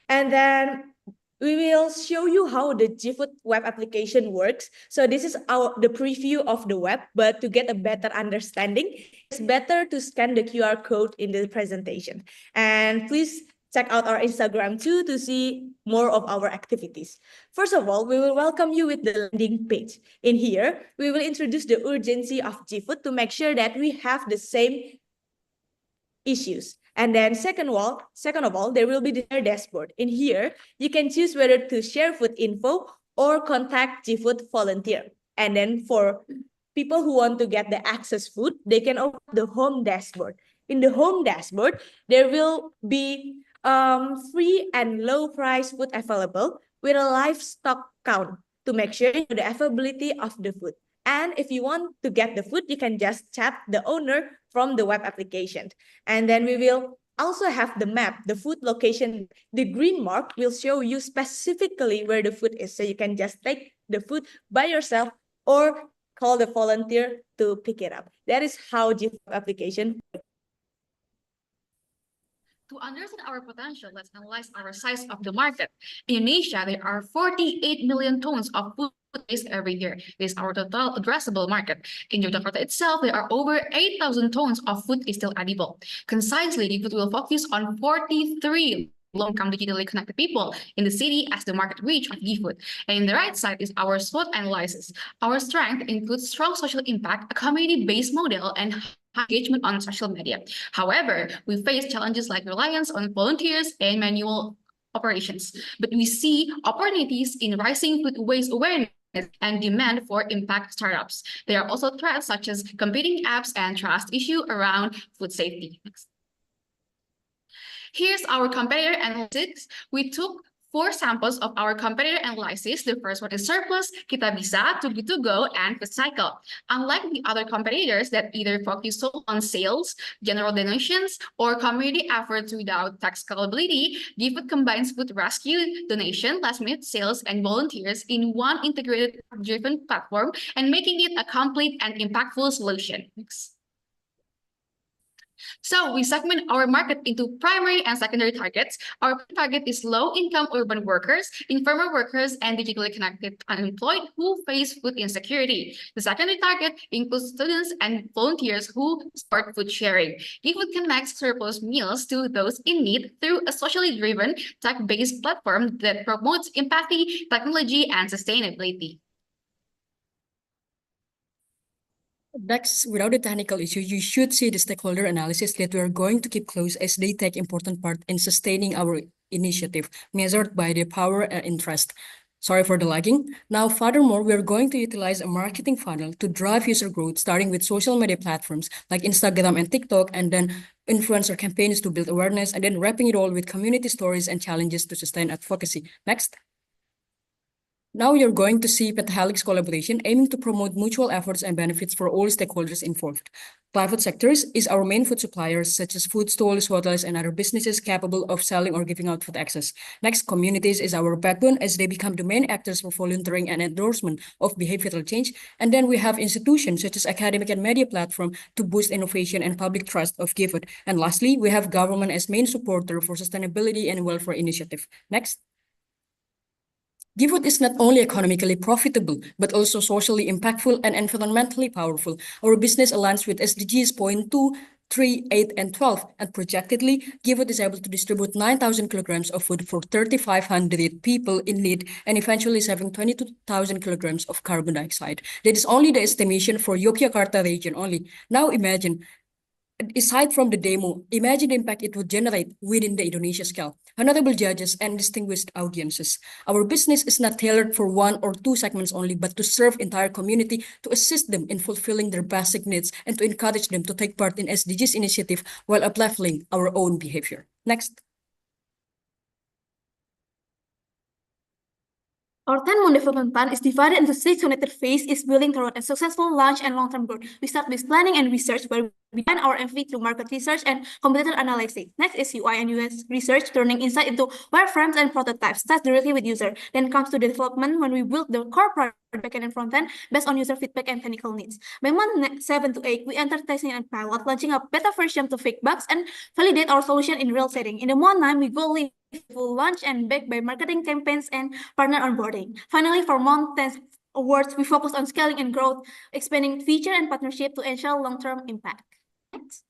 And then we will show you how the GFood web application works. So this is the preview of the web, but to get a better understanding, it's better to scan the QR code in the presentation. And please check out our Instagram too to see more of our activities. First of all, we will welcome you with the landing page. In here, we will introduce the urgency of GFood to make sure that we have the same issues. And then second of all, there will be the dashboard. In here, you can choose whether to share food info or contact GFood volunteer. And then for people who want to get the access food, they can open the home dashboard. In the home dashboard, there will be free and low price food available with a live stock count to make sure you know the availability of the food. And if you want to get the food, you can just chat the owner from the web application. And then we will also have the map, the food location. The green mark will show you specifically where the food is. So you can just take the food by yourself or call the volunteer to pick it up. That is how GFood application works. To understand our potential, let's analyze our size of the market. In Indonesia, there are 48 million tons of food waste every year. This is our total addressable market. In Yogyakarta itself, there are over 8,000 tons of food is still edible. Concisely, GFood will focus on 43 low-income digitally connected people in the city as the market reach of GFood. And in the right side is our SWOT analysis. Our strength includes strong social impact, a community-based model, and engagement on social media. However, we face challenges like reliance on volunteers and manual operations. But we see opportunities in rising food waste awareness and demand for impact startups. There are also threats such as competing apps and trust issue around food safety. Next. Here's our competitor analytics. We took 4 samples of our competitor analysis. The first one is surplus, Kita Bisa, Too Good To Go, and Food Cycle. Unlike the other competitors that either focus solely on sales, general donations, or community efforts without tax scalability, GFood combines food rescue, donation, last-minute sales, and volunteers in one integrated driven platform and making it a complete and impactful solution. Next. So we segment our market into primary and secondary targets. Our target is low-income urban workers, informal workers, and digitally connected unemployed who face food insecurity. The secondary target includes students and volunteers who support food sharing. GFood connects surplus meals to those in need through a socially driven, tech-based platform that promotes empathy, technology, and sustainability. Next, without the technical issue, you should see the stakeholder analysis that we are going to keep close as they take important part in sustaining our initiative, measured by their power and interest. Sorry for the lagging. Now, furthermore, we are going to utilize a marketing funnel to drive user growth, starting with social media platforms like Instagram and TikTok, and then influencer campaigns to build awareness, and then wrapping it all with community stories and challenges to sustain advocacy. Next. Now you're going to see Pentahelix collaboration aiming to promote mutual efforts and benefits for all stakeholders involved. Private sectors is our main food suppliers, such as food stalls, hotels, and other businesses capable of selling or giving out food access. Next, communities is our backbone as they become the main actors for volunteering and endorsement of behavioral change. And then we have institutions such as academic and media platform to boost innovation and public trust of GFood. And lastly, we have government as main supporter for sustainability and welfare initiative. Next. GFood is not only economically profitable, but also socially impactful and environmentally powerful. Our business aligns with SDGs point 2 3, 8, and 12, and projectedly, GiveFood is able to distribute 9,000 kilograms of food for 3,500 people in need and eventually saving 22,000 kilograms of carbon dioxide. That is only the estimation for Yogyakarta region only. Now imagine, aside from the demo, imagine the impact it would generate within the Indonesia scale. Honorable judges and distinguished audiences, our business is not tailored for 1 or 2 segments only, but to serve entire community, to assist them in fulfilling their basic needs, and to encourage them to take part in SDGs initiative while uplifting our own behavior. Next. Our 10-month development plan is divided into 6 connected phases building toward a successful launch and long-term growth. We start with planning and research, where we define our MVP through market research and competitor analysis. Next is UI and UX research, turning insight into wireframes and prototypes, starts directly with user. Then comes to development, when we build the core product, backend and frontend based on user feedback and technical needs. By month 7 to 8, we enter testing and pilot, launching a beta version to fix bugs and validate our solution in real setting. In the month 9, we go live full launch and backed by marketing campaigns and partner onboarding. Finally, for month 10 awards, we focus on scaling and growth, expanding feature and partnership to ensure long-term impact. Next.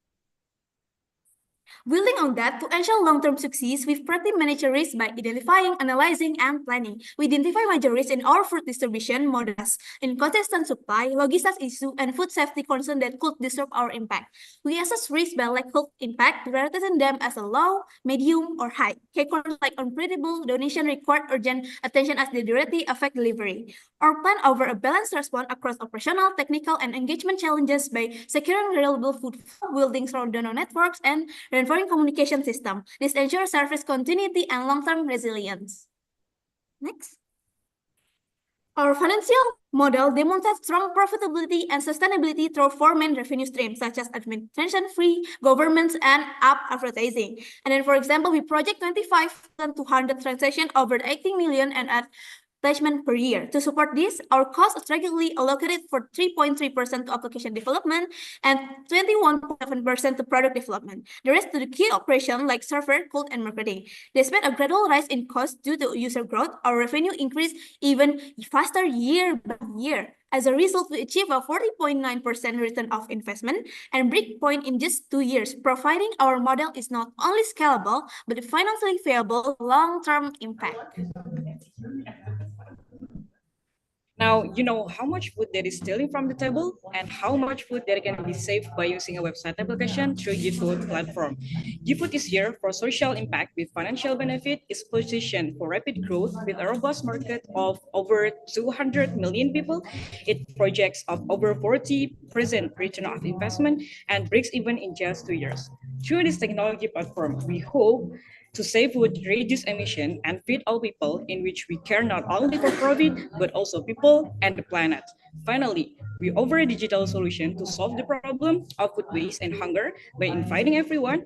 Building on that, to ensure long-term success, we've proactively managed risk by identifying, analyzing, and planning. We identify major risks in our food distribution models, inconsistent supply, logistics issue, and food safety concerns that could disrupt our impact. We assess risk by likelihood impact, prioritizing them as a low, medium, or high. Categories like unpredictable donation require urgent attention as they directly affect delivery. Our plan over a balanced response across operational, technical, and engagement challenges by securing reliable food flow, building strong donor networks, and reinforcing communication system. This ensures service continuity and long-term resilience. Next. Our financial model demonstrates strong profitability and sustainability through 4 main revenue streams, such as administration fee, governments, and app advertising. And then, for example, we project 25,200 transactions over 18 million and at placement per year. To support this, our costs are regularly allocated for 3.3% to application development and 21.7% to product development. The rest to the key operation like server, code, and marketing. Despite a gradual rise in cost due to user growth, our revenue increased even faster year by year. As a result, we achieve a 40.9% return of investment and break point in just 2 years, providing our model is not only scalable, but financially viable long-term impact. Now, you know how much food that is stealing from the table and how much food that can be saved by using a website application through GiveFood platform. GiveFood is here for social impact with financial benefit, is positioned for rapid growth with a robust market of over 200 million people. It projects of over 40% return of investment and breaks even in just 2 years. Through this technology platform, we hope to save food, reduce emission, and feed all people, in which we care not only for profit, but also people and the planet. Finally, we offer a digital solution to solve the problem of food waste and hunger by inviting everyone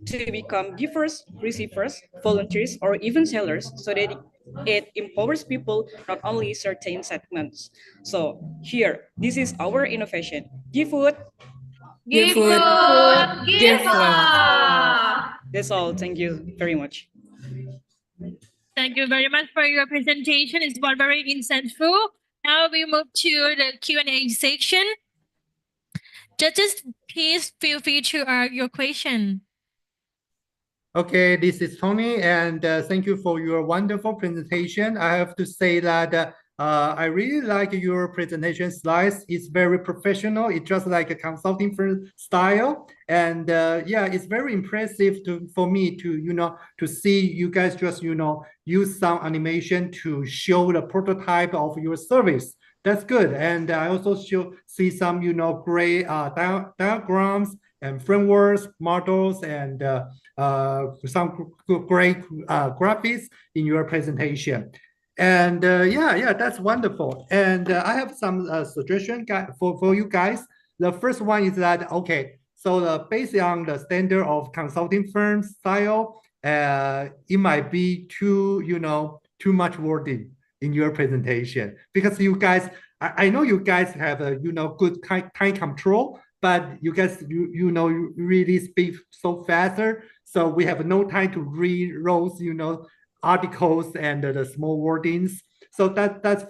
to become givers, receivers, volunteers, or even sellers, so that it empowers people, not only certain segments. So here, this is our innovation. Give food. Give food. Give love. That's all. Thank you very much. Thank you very much for your presentation. It's very insightful. Now we move to the Q&A section. Judges, please feel free to ask your question. Okay, this is Tony, and thank you for your wonderful presentation. I have to say that I really like your presentation slides. It's very professional. It's just like a consulting firm style. And yeah, it's very impressive for me to see you guys just, use some animation to show the prototype of your service. That's good. And I also see some, great diagrams and frameworks, models, and some great graphics in your presentation. And yeah, that's wonderful. And I have some suggestion for you guys. The first one is that, okay, so based on the standard of consulting firm style, it might be too much wording in your presentation, because you guys, I know you guys have a good time control, but you guys you really speak so faster, so we have no time to read those articles and the small wordings. So that's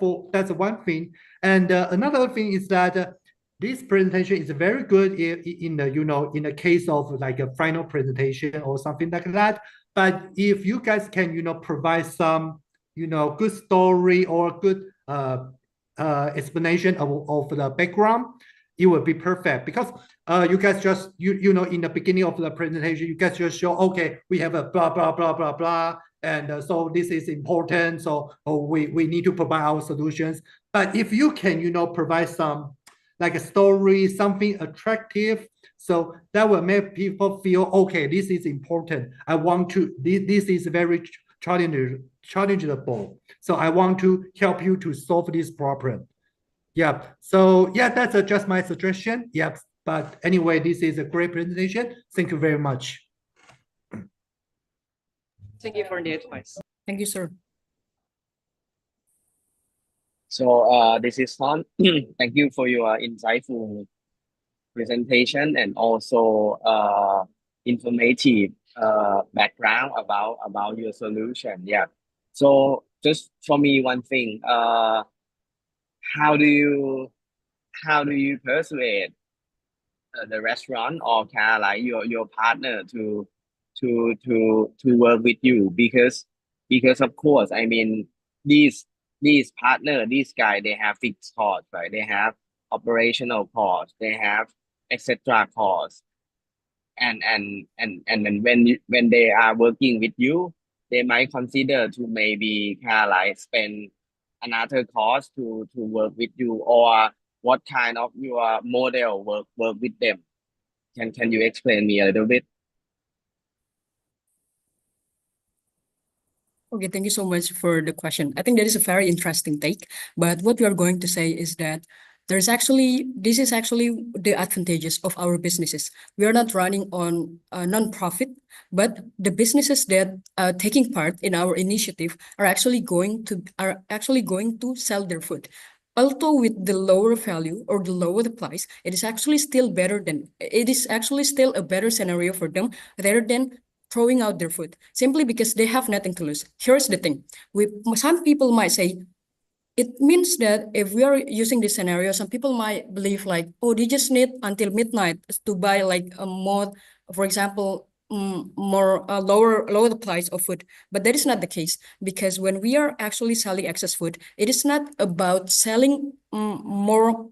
one thing. And another thing is that this presentation is very good in the, in the case of like a final presentation or something like that. But if you guys can, provide some, good story or good explanation of the background, it will be perfect. Because you guys just, in the beginning of the presentation, you guys just show, okay, we have a blah, blah, blah, blah, blah. And so this is important. So we need to provide our solutions. But if you can, provide some like a story, something attractive, so that will make people feel, okay, this is important. I want to, this is very challengeable. So I want to help you to solve this problem. Yeah. So yeah, that's just my suggestion. Yep. But anyway, this is a great presentation. Thank you very much. Thank you for the advice. Thank you, sir. So this is fun. Thank you for your insightful presentation and also informative background about your solution. Yeah. So just for me, one thing, how do you persuade the restaurant or kind of like your partner to work with you? Because of course, I mean, these partner, these guys, they have fixed costs, right? They have operational costs, they have etc. costs, and then when they are working with you, they might consider to maybe kind of like spend another cost to work with you, or what kind of your model work with them. Can you explain me a little bit? Okay, thank you so much for the question. I think that is a very interesting take. But what we are going to say is that this is actually the advantages of our businesses. We are not running on a non-profit, but the businesses that are taking part in our initiative are actually going to sell their food. Although with the lower value or the lower the price, it is actually still a better scenario for them rather than throwing out their food simply because they have nothing to lose. Here's the thing. Some people might say, it means that if we are using this scenario, some people might believe like, oh, they just need until midnight to buy like a more, for example, lower the price of food. But that is not the case, because when we are actually selling excess food, it is not about selling more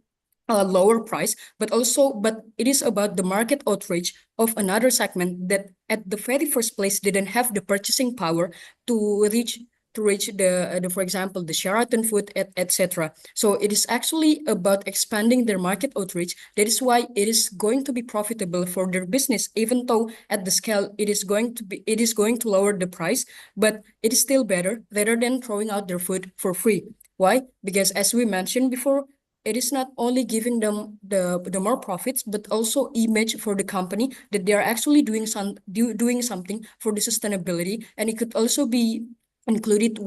lower price, but it is about the market outreach of another segment that at the very first place didn't have the purchasing power to reach the for example, the Sheraton food, etc. So it is actually about expanding their market outreach. That is why it is going to be profitable for their business, even though at the scale it is going to lower the price, but it is still better rather than throwing out their food for free. Why? Because as we mentioned before, it is not only giving them the more profits, but also image for the company that they are actually doing something for the sustainability, and it could also be included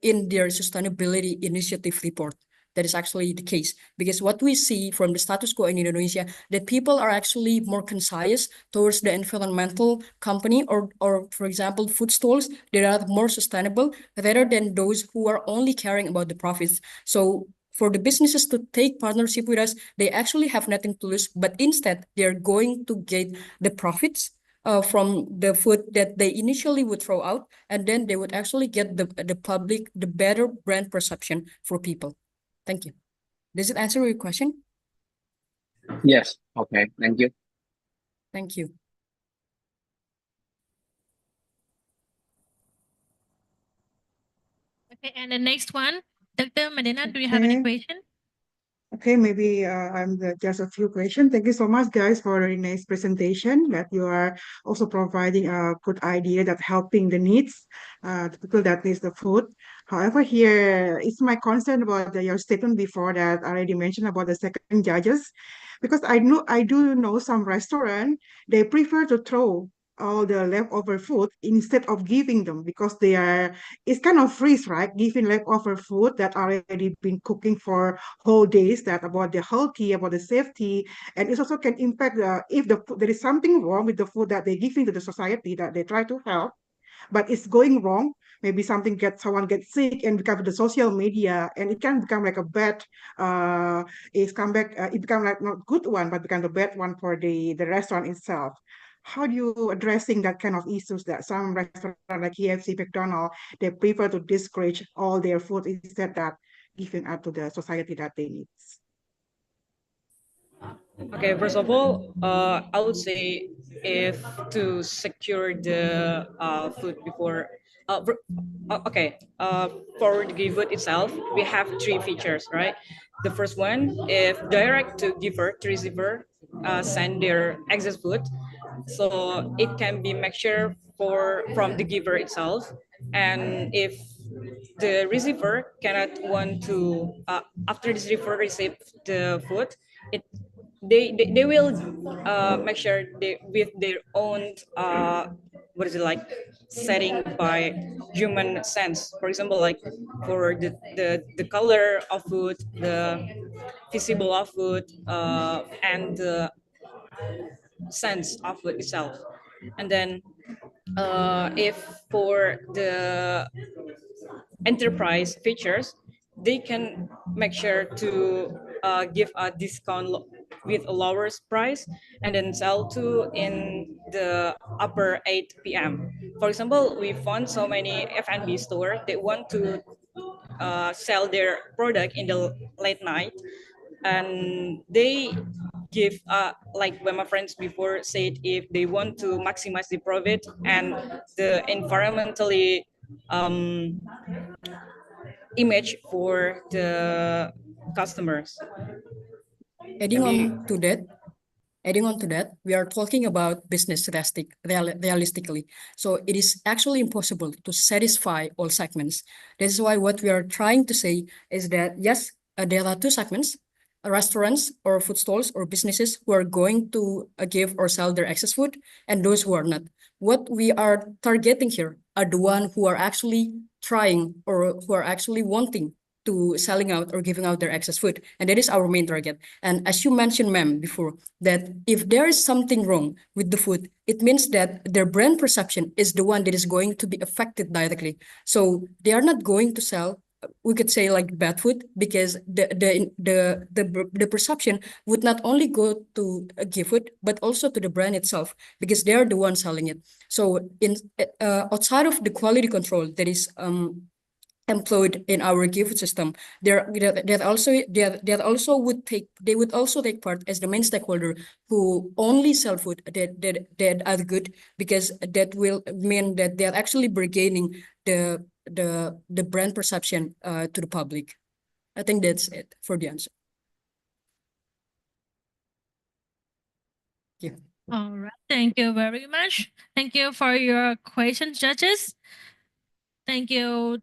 in their sustainability initiative report. That is actually the case, because what we see from the status quo in Indonesia, that people are actually more conscious towards the environmental company or for example, food stalls that are more sustainable rather than those who are only caring about the profits. So for the businesses to take partnership with us, they actually have nothing to lose, but instead they're going to get the profits from the food that they initially would throw out, and then they would actually get the better brand perception for people. Thank you. Does it answer your question? Yes. Okay. Thank you. Thank you. Okay, and the next one, Dr. Medina, do you have any question? Okay, maybe just a few questions. Thank you so much, guys, for a nice presentation, that you are also providing a good idea that helping the needs, the people that needs the food. However, here is my concern about your statement before that I already mentioned about the second judges, because I do know some restaurant, they prefer to throw all the leftover food instead of giving them, because it's kind of freeze, right? Giving leftover food that already been cooking for whole days, that about the healthy, about the safety, and it also can impact if there is something wrong with the food that they're giving to the society that they try to help, but it's going wrong maybe someone gets sick and because of the social media, and it can become like a bad, it become like not good one, but become the bad one for the restaurant itself. How do you addressing that kind of issues that some restaurant like KFC, McDonald's, they prefer to discourage all their food instead that giving up to the society that they need? Okay, first of all, I would say if to secure the food before, okay, for the food itself, we have three features, right? The first one, if direct to giver to receiver send their excess food, so it can be mixture from the giver itself, and if the receiver cannot want to after the receiver receive the food, it they will make sure they with their own what is it like setting by human sense, for example like for the color of food, the visible of food, and the sense of food itself. And then if for the enterprise features, they can make sure to give a discount with a lower price and then sell to in the upper 8 p.m. For example, we found so many F&B store they want to sell their product in the late night, and they give like when my friends before said if they want to maximize the profit and the environmentally image for the customers. Adding on to that, we are talking about business realistically. So it is actually impossible to satisfy all segments. This is why what we are trying to say is that, yes, there are two segments, restaurants or food stalls or businesses who are going to give or sell their excess food, and those who are not. What we are targeting here are the ones who are actually trying or who are actually wanting to selling out or giving out their excess food. And that is our main target. And as you mentioned, ma'am, before, that if there is something wrong with the food, it means that their brand perception is the one that is going to be affected directly. So they are not going to sell, we could say like bad food, because the perception would not only go to give food, but also to the brand itself, because they are the ones selling it. So in outside of the quality control that is employed in our gift system, that also would also take part as the main stakeholder who only sell food that are good, because that will mean that they're actually bargaining the brand perception to the public. I think that's it for the answer. Yeah. All right. Thank you very much. Thank you for your questions, judges. Thank you,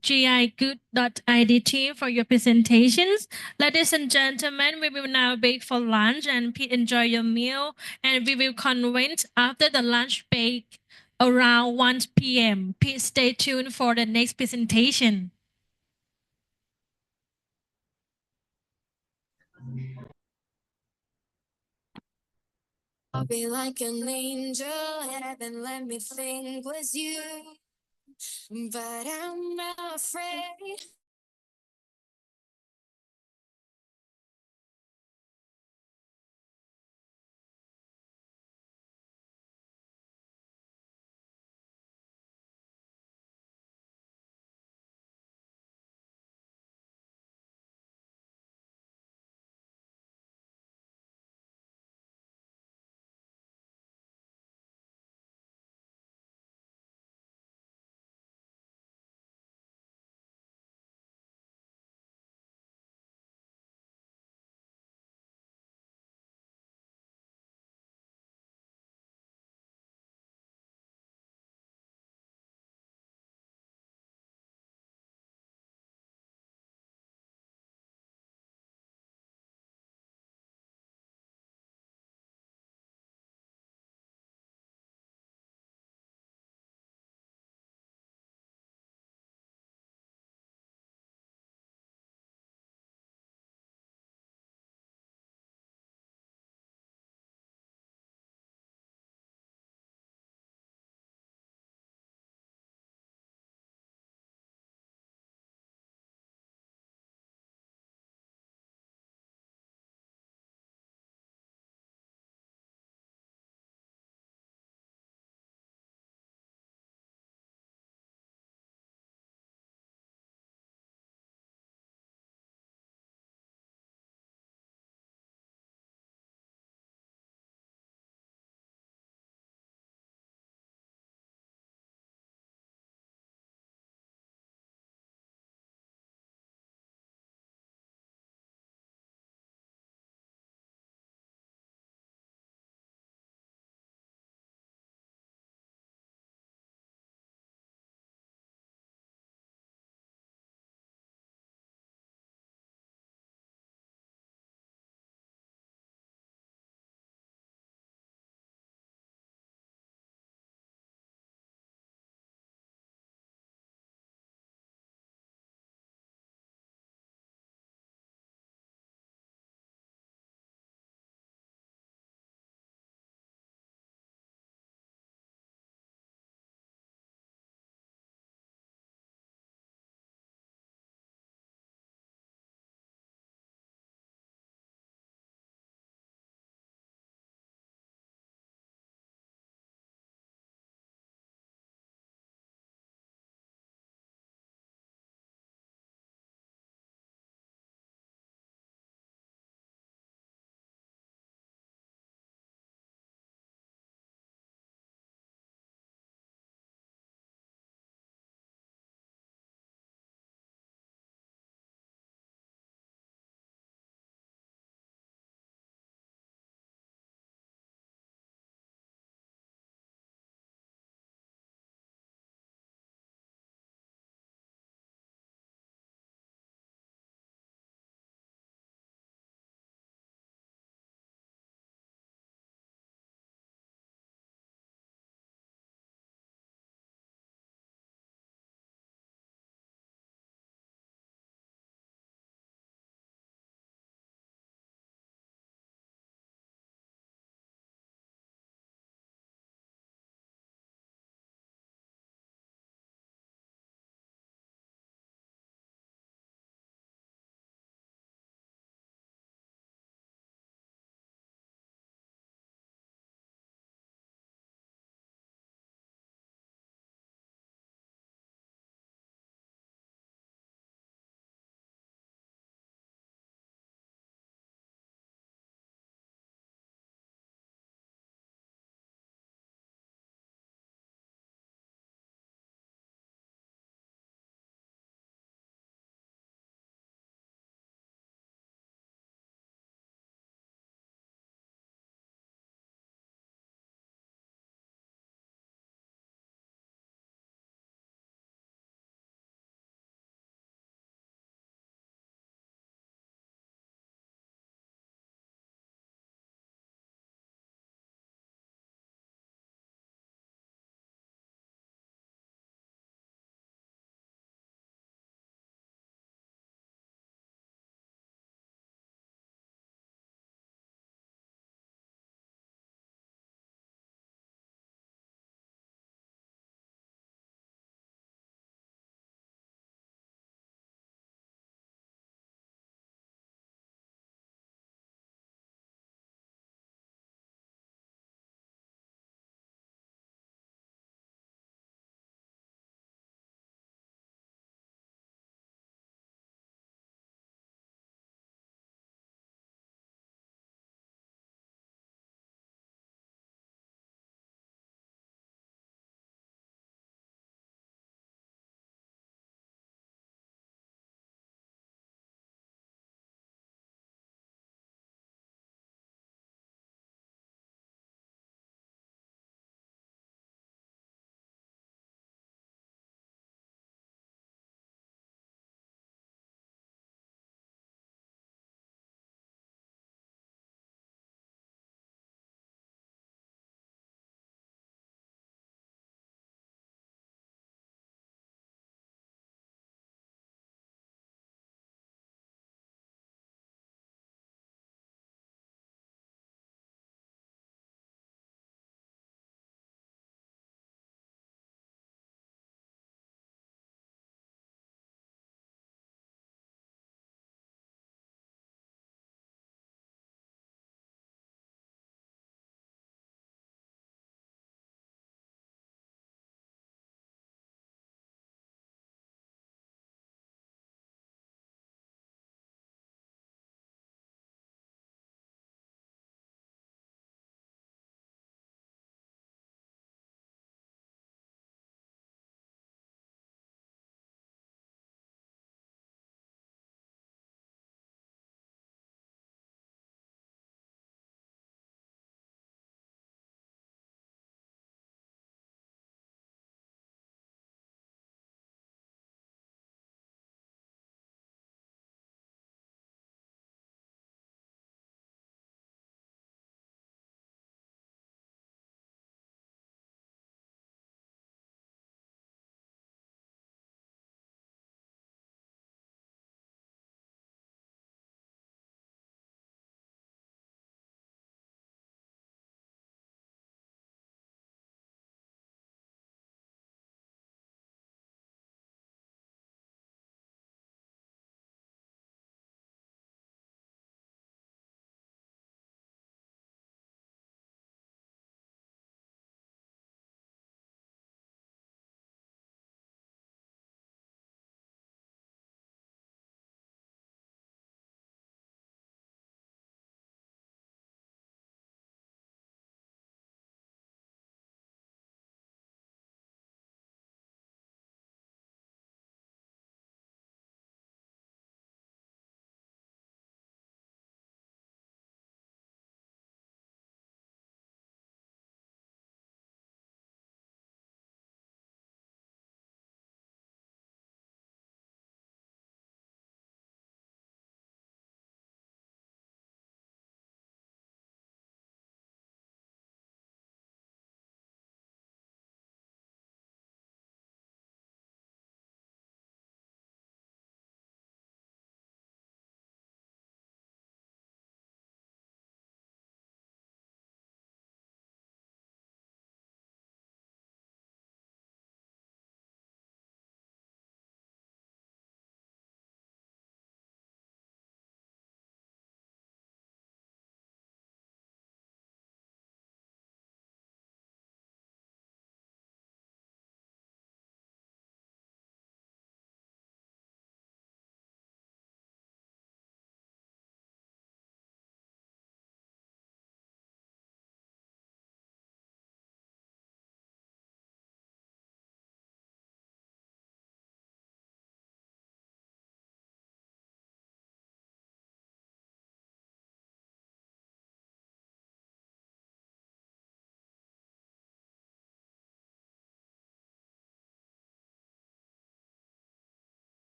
GIGood.id team, for your presentations. Ladies and gentlemen, we will now break for lunch, and please enjoy your meal, and we will convene after the lunch break around 1 p.m. Please stay tuned for the next presentation. I'll be like an angel, heaven let me think was you, but I'm not afraid.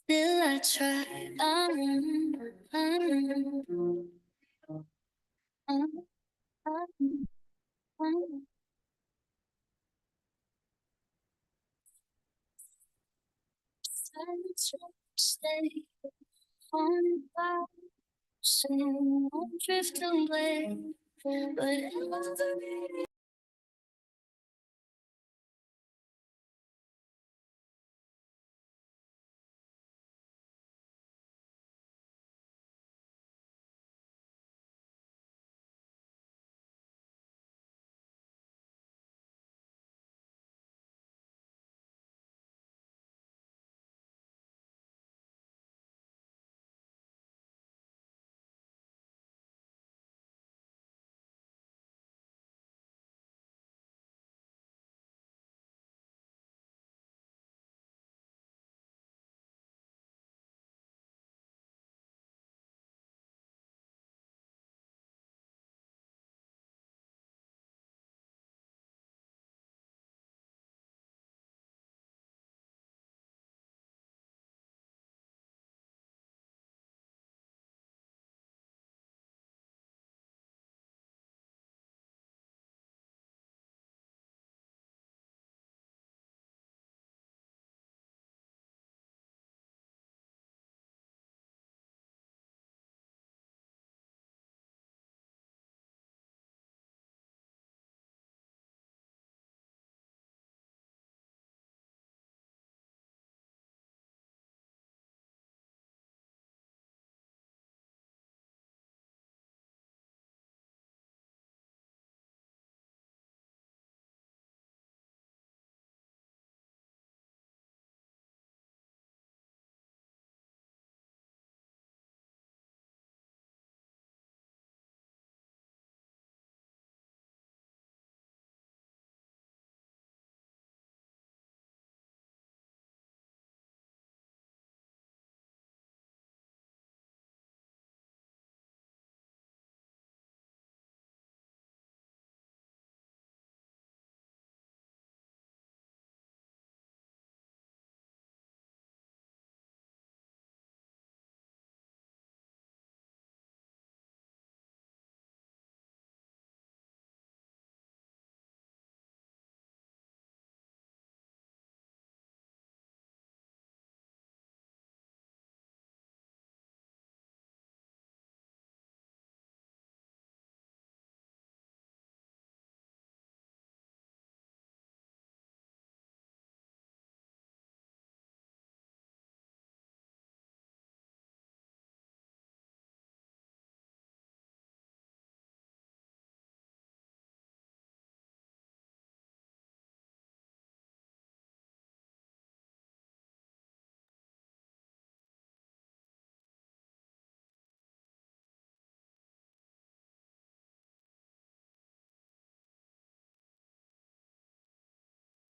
Still I try. Stay on by, saying I'm drifting away, but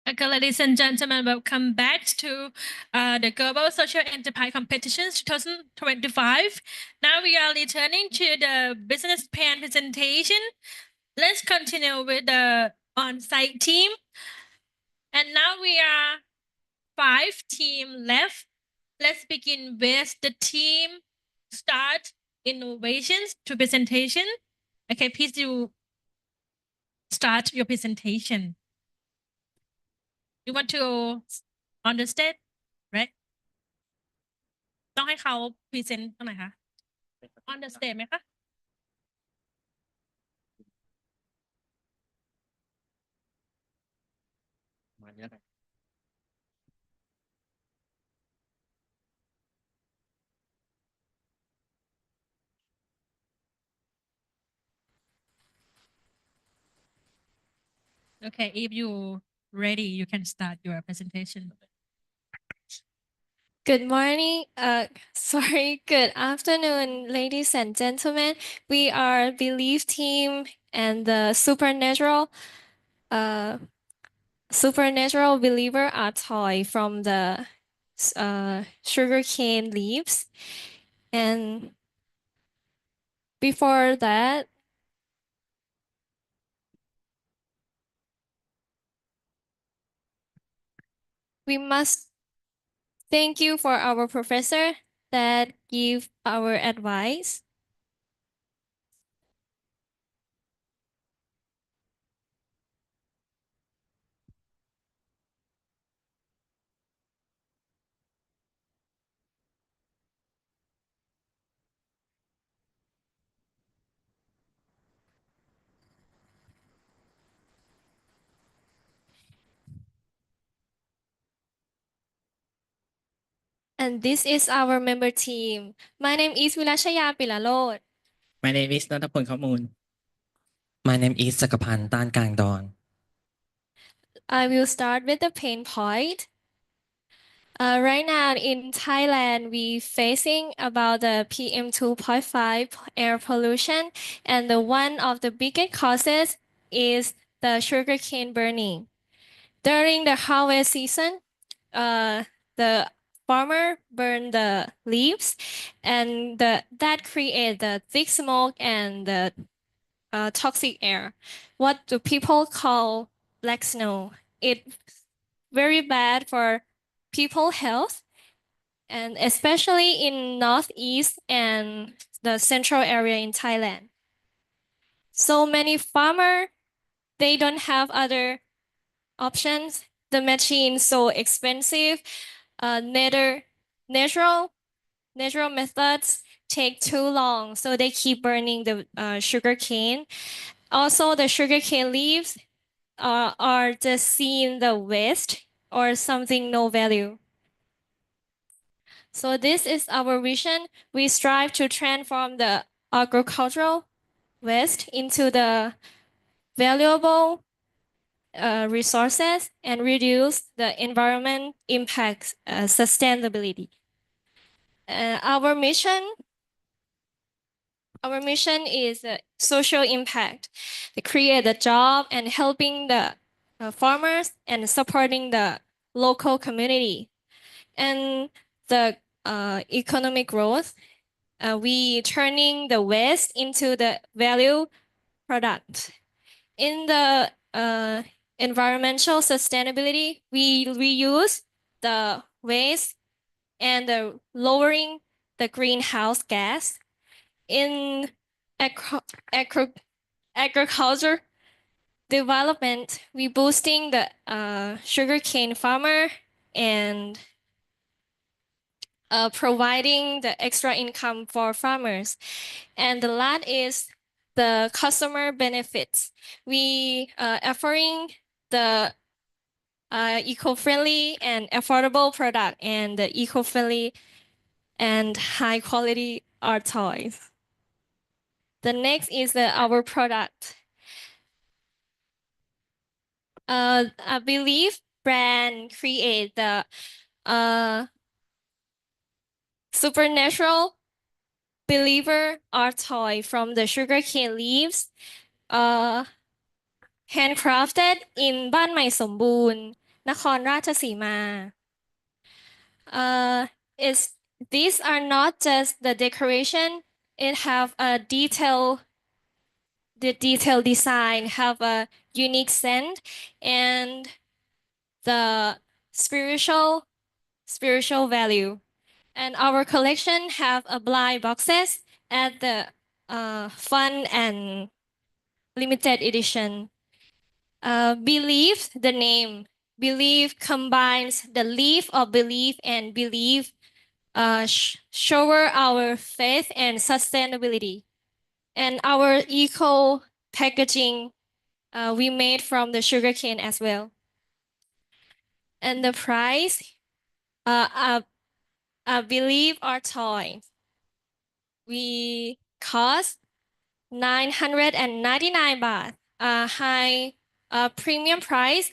Okay, ladies and gentlemen, welcome back to the Global Social Enterprise Competitions 2025. Now we are returning to the business plan presentation. Let's continue with the on-site team. And now we are 5 team left. Let's begin with the team start innovations to presentation. Okay, please you start your presentation. You want to understand, right? ต้องให้เขา present ตรงไหนคะ on the stage ไหมคะ Okay, if you ready, you can start your presentation. Good morning, good afternoon, ladies and gentlemen. We are Believe team and the supernatural believer are toy from the sugarcane leaves. And before that, we must Thank you for our professor that give our advice. And this is our member team. My name is Vilashaya Pilalod. My name is นัทพล ข้อมูล My name is จักรพันธ์ ต้านกลางดอน I will start with the pain point. Right now in Thailand, we facing about the PM 2.5 air pollution, and one of the biggest causes is the sugarcane burning. During the harvest season, the farmer burn the leaves, and that create the thick smoke and the toxic air. What do people call black snow? It's very bad for people health, and especially in northeast and the central area in Thailand. So many farmer, they don't have other options. The machine so expensive. Natural methods take too long, so they keep burning the sugar cane. Also, the sugarcane leaves are just seen the waste or something no value. So this is our vision. We strive to transform the agricultural waste into the valuable resources and reduce the environment impacts sustainability. Our mission is social impact, to create a job and helping the farmers and supporting the local community. And the economic growth, we turning the waste into the value product. In the environmental sustainability, we reuse the waste and lowering the greenhouse gas. In agriculture development, we boosting the sugarcane farmer and providing the extra income for farmers. And the last is the customer benefits. We offering the eco-friendly and affordable product and the eco-friendly and high quality art toys. The next is our product. I believe brand create the supernatural believer art toy from the sugarcane leaves, handcrafted in บ้านใหม่สมบูรณ์นครราชสีมา these are not just the decoration. It have a detailed design, have a unique scent, and the spiritual value. And our collection have a blind boxes at the fun and limited edition. Believe the name. Believe combines the leaf of belief and belief shower our faith and sustainability. And our eco packaging we made from the sugarcane as well. And the price, I believe our toy. We cost 999 baht, a high premium price,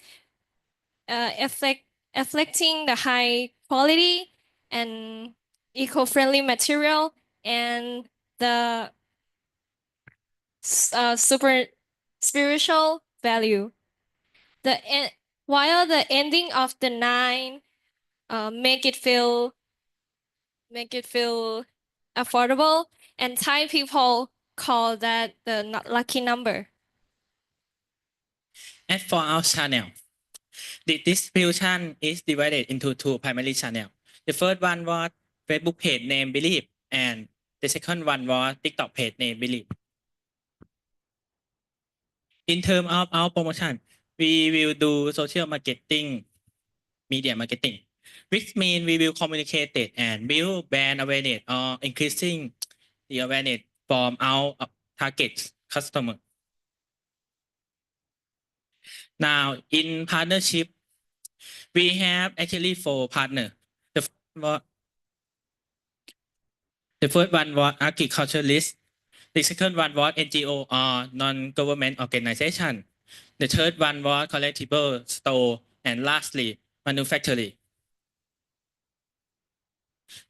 reflecting the high quality and eco-friendly material and the super spiritual value. While the ending of the 9 make it feel affordable, and Thai people call that the lucky number. And for our channel, the distribution is divided into 2 primary channels. The first one was Facebook page name Believe, and the second one was TikTok page name Believe. In terms of our promotion, we will do social marketing, media marketing, which means we will communicate it and build brand awareness or increasing the awareness from our target customer. Now, in partnership, we have actually 4 partners. The first one was agriculturalist. The second one was NGO or non-government organization. The third one was collectible store, and lastly, manufacturing.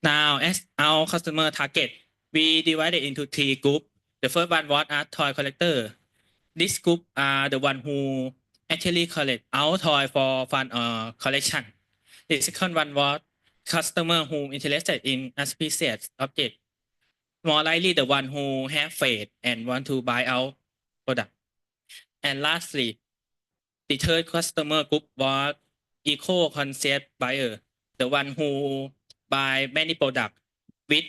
Now, as our customer target, we divided into 3 groups. The first one was art toy collector. This group are the one who actually collect our toy for fun or collection. The second one was customer who interested in auspicious object. More likely the one who have faith and want to buy our product. And lastly, the third customer group was eco-conscious buyer, the one who buy many products with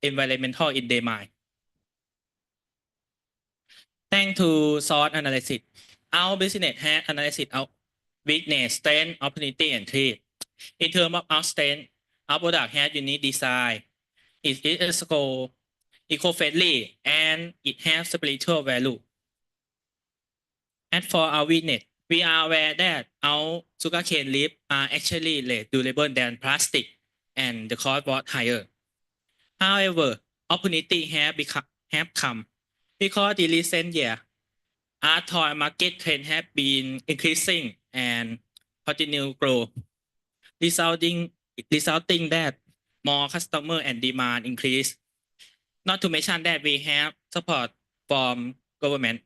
environmental in their mind. Thanks to SWOT analysis, our business has analyzed our weakness, strength, opportunity, and threat. In terms of our strength, our product has unique design. It is eco-friendly and it has spiritual value. And for our weakness, we are aware that our sugarcane leaf are actually less durable than plastic and the cost was higher. However, opportunity have come because the recent year, art toy market trend have been increasing and continue grow, resulting that more customer and demand increase. Not to mention that we have support from government.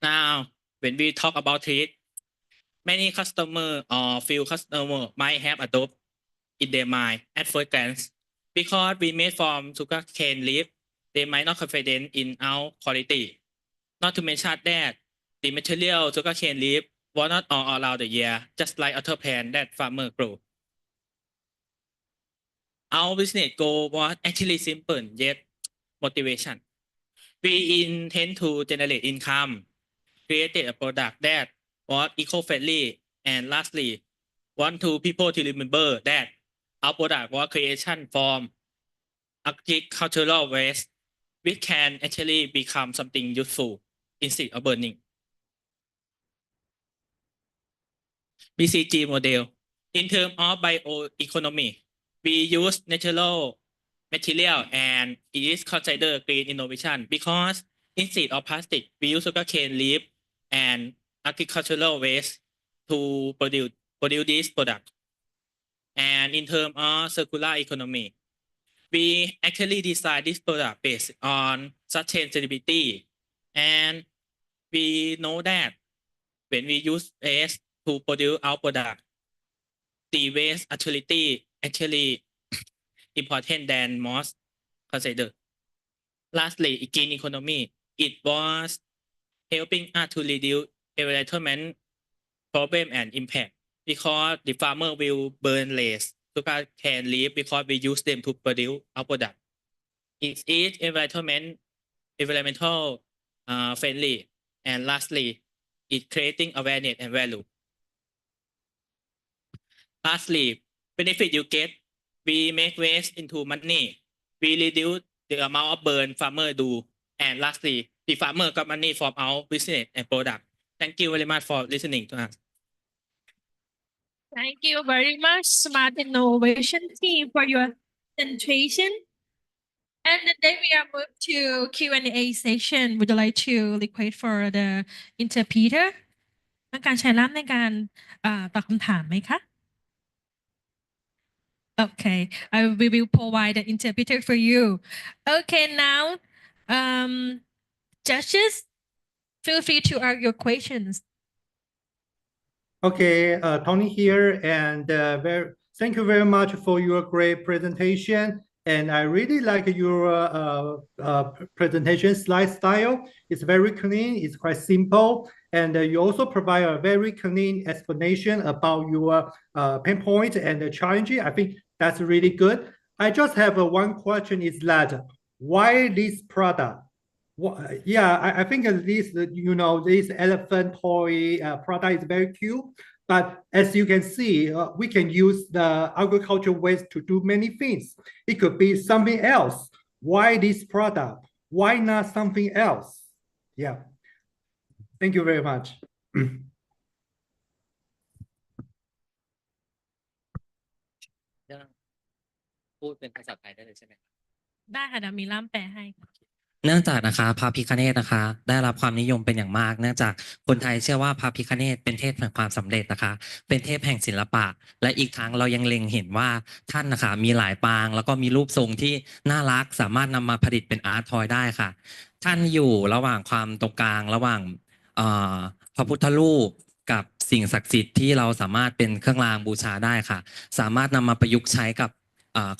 Now, when we talk about it, many customer or few customer might have a doubt in their mind at first glance. Because we made from sugarcane leaf, they might not confident in our quality. Not to mention that the material sugarcane leaf was not all around the year, just like other plant that farmer grow. Our business goal was actually simple yet motivation. We intend to generate income, created a product that was eco-friendly, and lastly, want to people to remember that our product was creation from agricultural waste, which can actually become something useful instead of burning. BCG model. In terms of bioeconomy, we use natural material and it is considered green innovation because instead of plastic, we use sugarcane leaf and agricultural waste to produce this product. And in terms of circular economy, we actually design this product based on sustainability. And we know that when we use waste to produce our product, the waste actually important than most considered. Lastly, green economy, it was helping us to reduce environment problem and impact because the farmer will burn less sugarcane leaf because we use them to produce our product. It is environmental friendly, and lastly, it creating awareness and value. Lastly, benefit you get, we make waste into money. We reduce the amount of burn farmer do. And lastly, the farmer got money from our business and product. Thank you very much for listening to us. Thank you very much, Smart Innovation team, for your presentation. And then we are moved to Q&A session. Would you like to request for the interpreter? ต้องการใช้ล่ามในการตอบคำถามไหมคะ? Okay, we will provide the interpreter for you. Okay, now, judges, feel free to ask your questions. Okay, Tony here, and thank you very much for your great presentation. And I really like your presentation slide style. It's very clean, it's quite simple. And you also provide a very clean explanation about your pain point and the challenge. I think that's really good. I just have one question is that why this product? Yeah, I think this, this elephant toy product is very cute. But as you can see, we can use the agricultural waste to do many things. It could be something else. Why this product? Why not something else? Yeah. Thank you very much. พูดเป็นภาษาไทยได้เลยใช่ไหม ได้ค่ะเดี๋ยวมีล่ามแปลให้ เนื่องจากนะคะพระพิฆเนศนะคะได้รับความนิยมเป็นอย่างมากเนื่องจากคนไทยเชื่อว่าพระพิฆเนศเป็นเทพแห่งความสำเร็จนะคะเป็นเทพแห่งศิลปะและอีกทั้งเรายังเล็งเห็นว่าท่านนะคะมีหลายปางแล้วก็มีรูปทรงที่น่ารักสามารถนำมาผลิตเป็นอาร์ตทอยได้ค่ะท่านอยู่ระหว่างความตรงกลางระหว่างพระพุทธรูปกับสิ่งศักดิ์สิทธิ์ที่เราสามารถเป็นเครื่องรางบูชาได้ค่ะสามารถนำมาประยุกต์ใช้กับ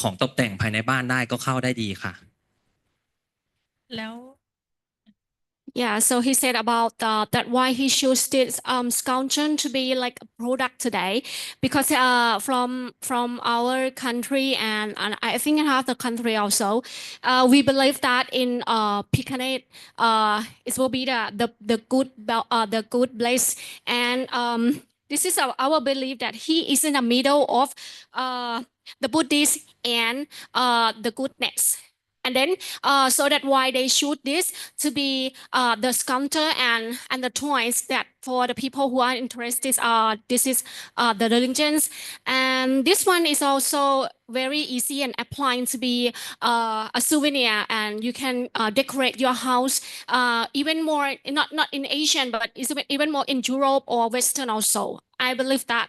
ของตกแต่งภายในบ้านได้ก็เข้าได้ดีค่ะ แล้ว Yeah, so he said about that why he chose this scallion to be like a product today, because from our country and I think in half the country also, we believe that in Picanic it will be the good place, and this is our belief that he is in the middle of the Buddhist and the goodness. And then, so that why they shoot this to be the sculpture and the toys that for the people who are interested, this is the religions. And this one is also very easy and applying to be a souvenir, and you can decorate your house even more, not in Asian, but even more in Europe or Western also. I believe that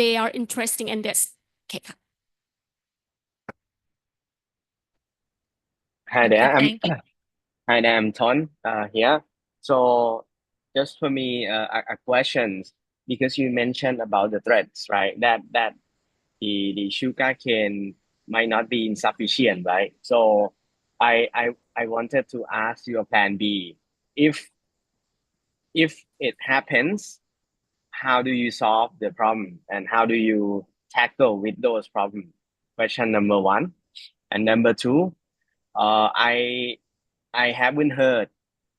they are interesting in this. Okay. Hi there, Thank you. hi there, I'm Ton here. So just for me, a question, because you mentioned about the threats, right? That the sugar cane might not be insufficient, right? So I wanted to ask your plan B. If it happens, how do you solve the problem and how do you tackle with those problems? Question number one. And number two, I haven't heard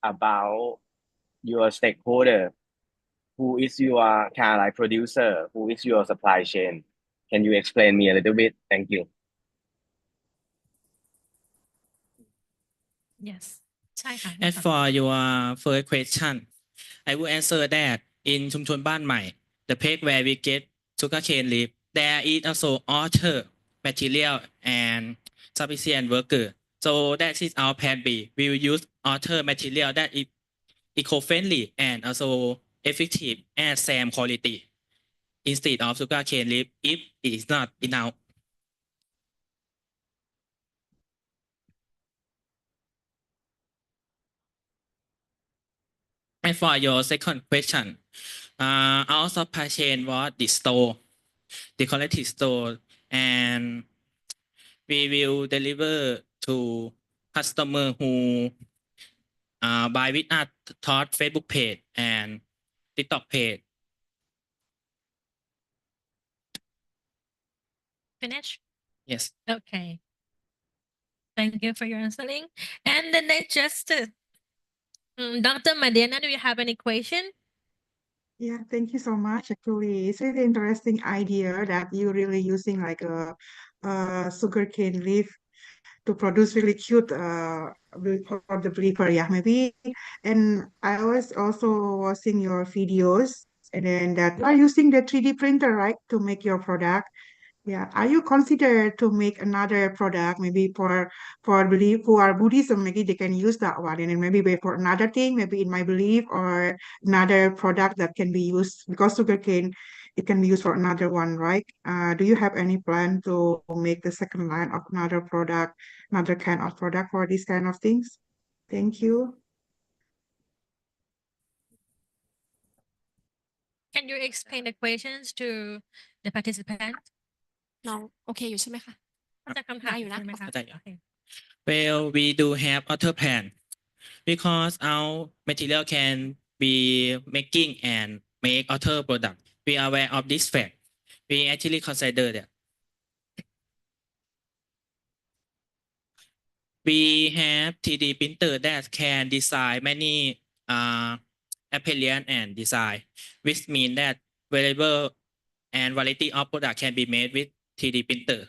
about your stakeholder. Who is your kind of like producer? Who is your supply chain? Can you explain me a little bit? Thank you. yes ใช่ค่ะ As for your first question, I will answer that in ชุมชนบ้านใหม่ the place where we get sugarcane leaf, there is also alter material and sufficient worker. So that is our plan B. We will use alter material that is eco-friendly and also effective and same quality instead of sugarcane leaf if it is not enough. And for your second question, our supply chain was the store, the collective store, and we will deliver to customer who buy with us through Facebook page and TikTok page. finish Yes. okay thank you for your answering. And the next just Dr. Madena, do you have any question? Yeah, thank you so much. Actually, it's really interesting idea that you're really using like a sugarcane leaf to produce really cute for the believer. Yeah, maybe. And I was also watching your videos, and then that you are using the 3D printer, right, to make your product. Yeah. Are you consider to make another product maybe for belief who are Buddhism, maybe they can use that one, and then maybe wait for another thing, maybe in my belief or another product that can be used because sugarcane it can be used for another one, right? Do you have any plan to make the second line of another product, another kind of product for these kind of things? Thank you. Can you explain the questions to the participant? น้องโอเคอยู่ใช่ไหมคะ เข้าใจคำถามใช่ไหมคะ เข้าใจอยู่ Well, we do have other plan because our material can be making and make other product. We are aware of this fact. We actually consider that. We have 3D printer that can design many appearance and design, which mean that variable and variety of product can be made with 3D printer.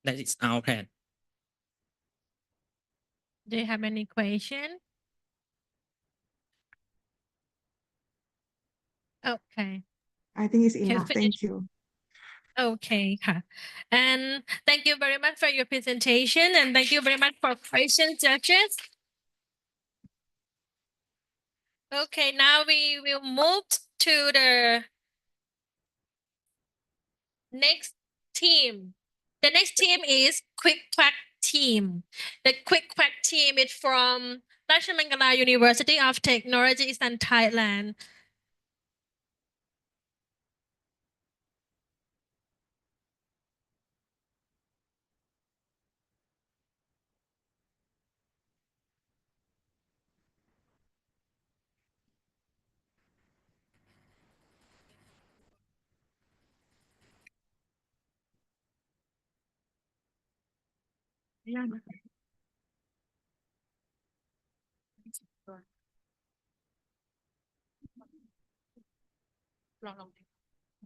That is our plan. Do you have any question? Okay. I think it's Can enough. finish? Thank you. Okay ค่ะ and thank you very much for your presentation and thank you very much for question judges. Okay, now we will move to the next team. The next team is Quick Quack team. The Quick Quack team is from Rajamangala University of Technology in Thailand.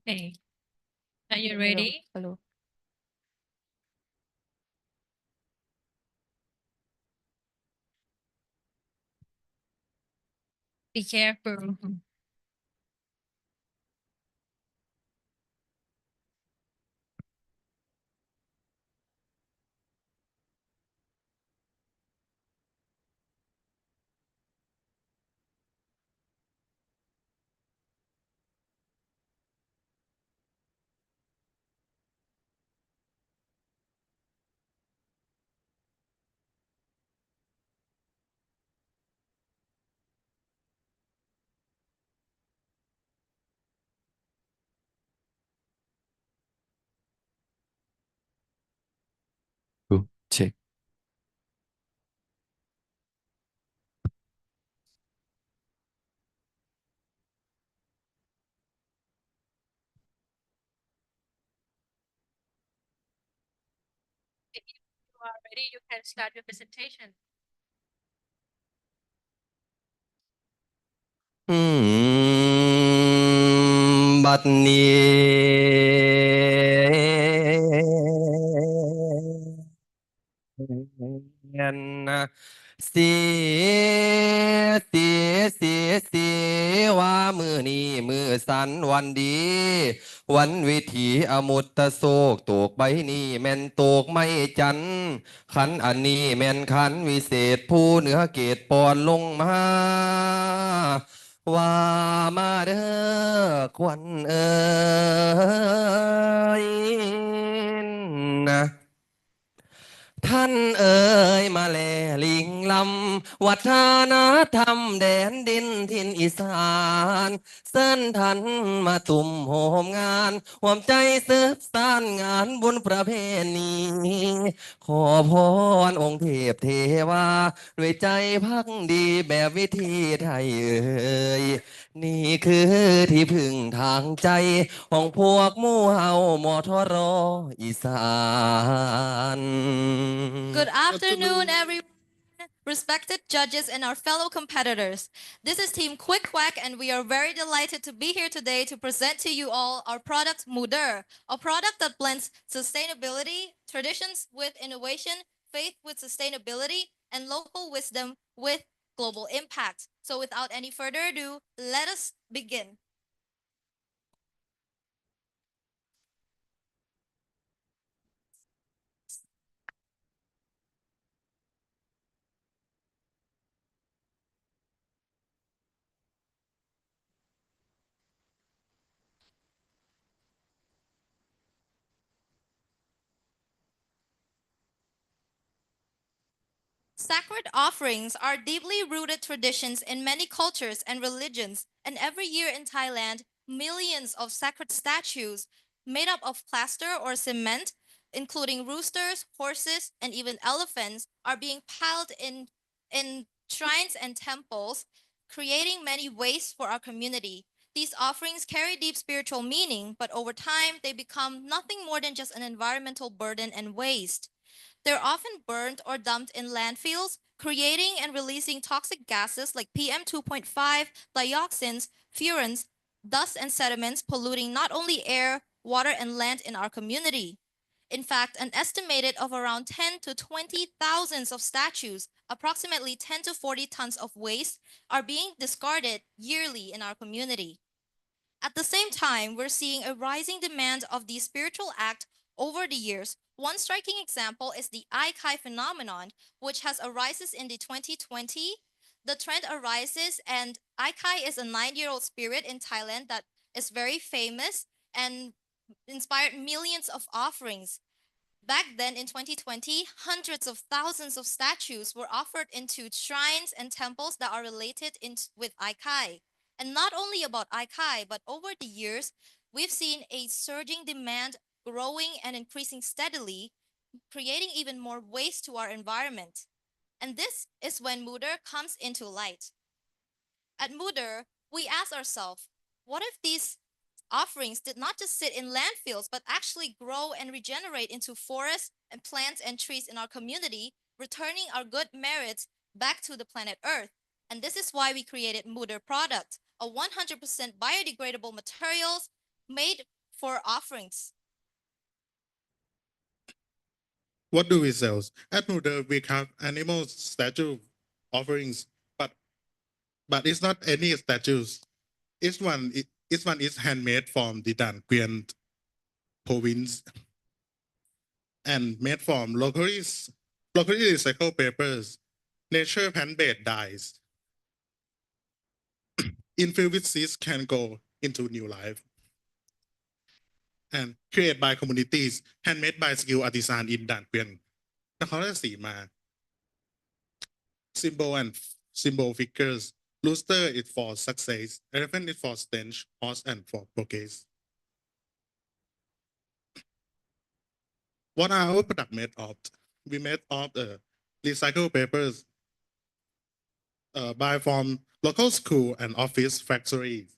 Okay. Are you ready? Hello. Be careful. Check. If you are ready, you can start your presentation. บัดนี้นะเสีว่ามือนี้มือสันวันดี วันวิถีอมุตตะโศกโตกใบนี้แม่นโตกไม่จันขันอันนี้แม่นขันวิเศษผู้เหนือเกตปอนลงมา ว่ามาเด้อควันเอ้ยนะ ท่านเอ๋ยมาแลลิงลำวัฒนธรรมแดนดินถิ่นอีสานเส้นท่านมาตุ่มโหมงานหวมใจสืบสานงานบุญประเพณีขอพรองค์เทพเทวาด้วยใจพักดีแบบวิธีไทยเอ๋ยนี่คือที่พึ่งทางใจของพวกหมู่เฮามทรอีสาน Good afternoon, everyone, respected judges and our fellow competitors. This is Team Quick Quack, and we are very delighted to be here today to present to you all our product Muder, a product that blends sustainability, traditions with innovation, faith with sustainability, and local wisdom with global impact. So without any further ado, let us begin. Sacred offerings are deeply rooted traditions in many cultures and religions, and every year in Thailand, millions of sacred statues made up of plaster or cement including roosters, horses, and even elephants, are being piled in shrines and temples, creating many wastes for our community. These offerings carry deep spiritual meaning, but over time, they become nothing more than just an environmental burden and waste. They're often burned or dumped in landfills, creating and releasing toxic gases like PM 2.5, dioxins, furans, dust, and sediments, polluting not only air, water, and land in our community. In fact, an estimated of around 10 to 20 thousands of statues, approximately 10 to 40 tons of waste, are being discarded yearly in our community. At the same time, we're seeing a rising demand of the spiritual act over the years. One striking example is the Aikai phenomenon, which has arises in the 2020. The trend arises, and Aikai is a 9-year-old spirit in Thailand that is very famous and inspired millions of offerings. Back then in 2020, hundreds of thousands of statues were offered into shrines and temples that are related with Aikai. And not only about Aikai, but over the years, we've seen a surging demand growing and increasing steadily, creating even more waste to our environment. And this is when Muder comes into light. At Muder, we ask ourselves, what if these offerings did not just sit in landfills, but actually grow and regenerate into forests and plants and trees in our community, returning our good merits back to the planet Earth? And this is why we created Muder product, a 100% biodegradable materials made for offerings. What do we sell? At Muda, we have animal statue offerings, but it's not any statues. Each one is handmade from the Dan Quyen province and made from locally recycled papers, nature plant-based dyes. Infused with seeds can go into new life. And created by communities, handmade by skilled artisan in Dan Quyen, Nakhon Ratchasima. Symbol figures. Rooster is for success, elephant is for stench, horse and for progress. What are our products made of? We made of recycled papers by from local school and office factories.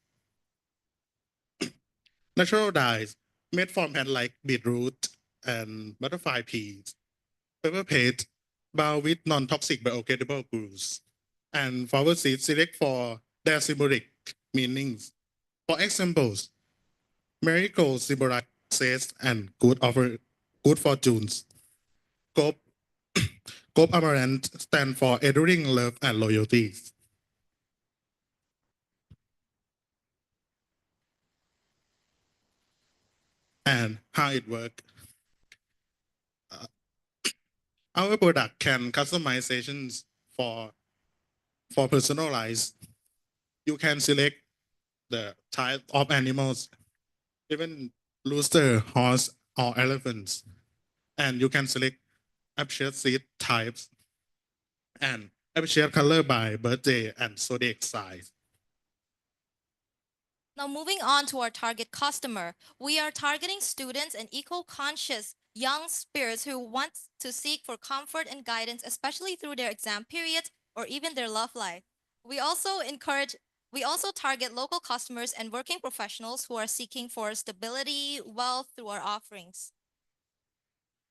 Natural dyes made from plant like beetroot and butterfly peas. Paper paste bound with non-toxic biodegradable glues. And flower seeds select for their symbolic meanings. For examples, marigold symbolize success and good fortunes. Gold amaranth stand for enduring love and loyalty. And how it works. Our product can customizations for personalized. You can select the type of animals, even rooster, horse, or elephants. And you can select appreciate seed types and appreciate color by birthday and zodiac size. Now moving on to our target customer, we are targeting students and eco-conscious young spirits who want to seek for comfort and guidance, especially through their exam periods or even their love life. We also target local customers and working professionals who are seeking for stability, wealth through our offerings.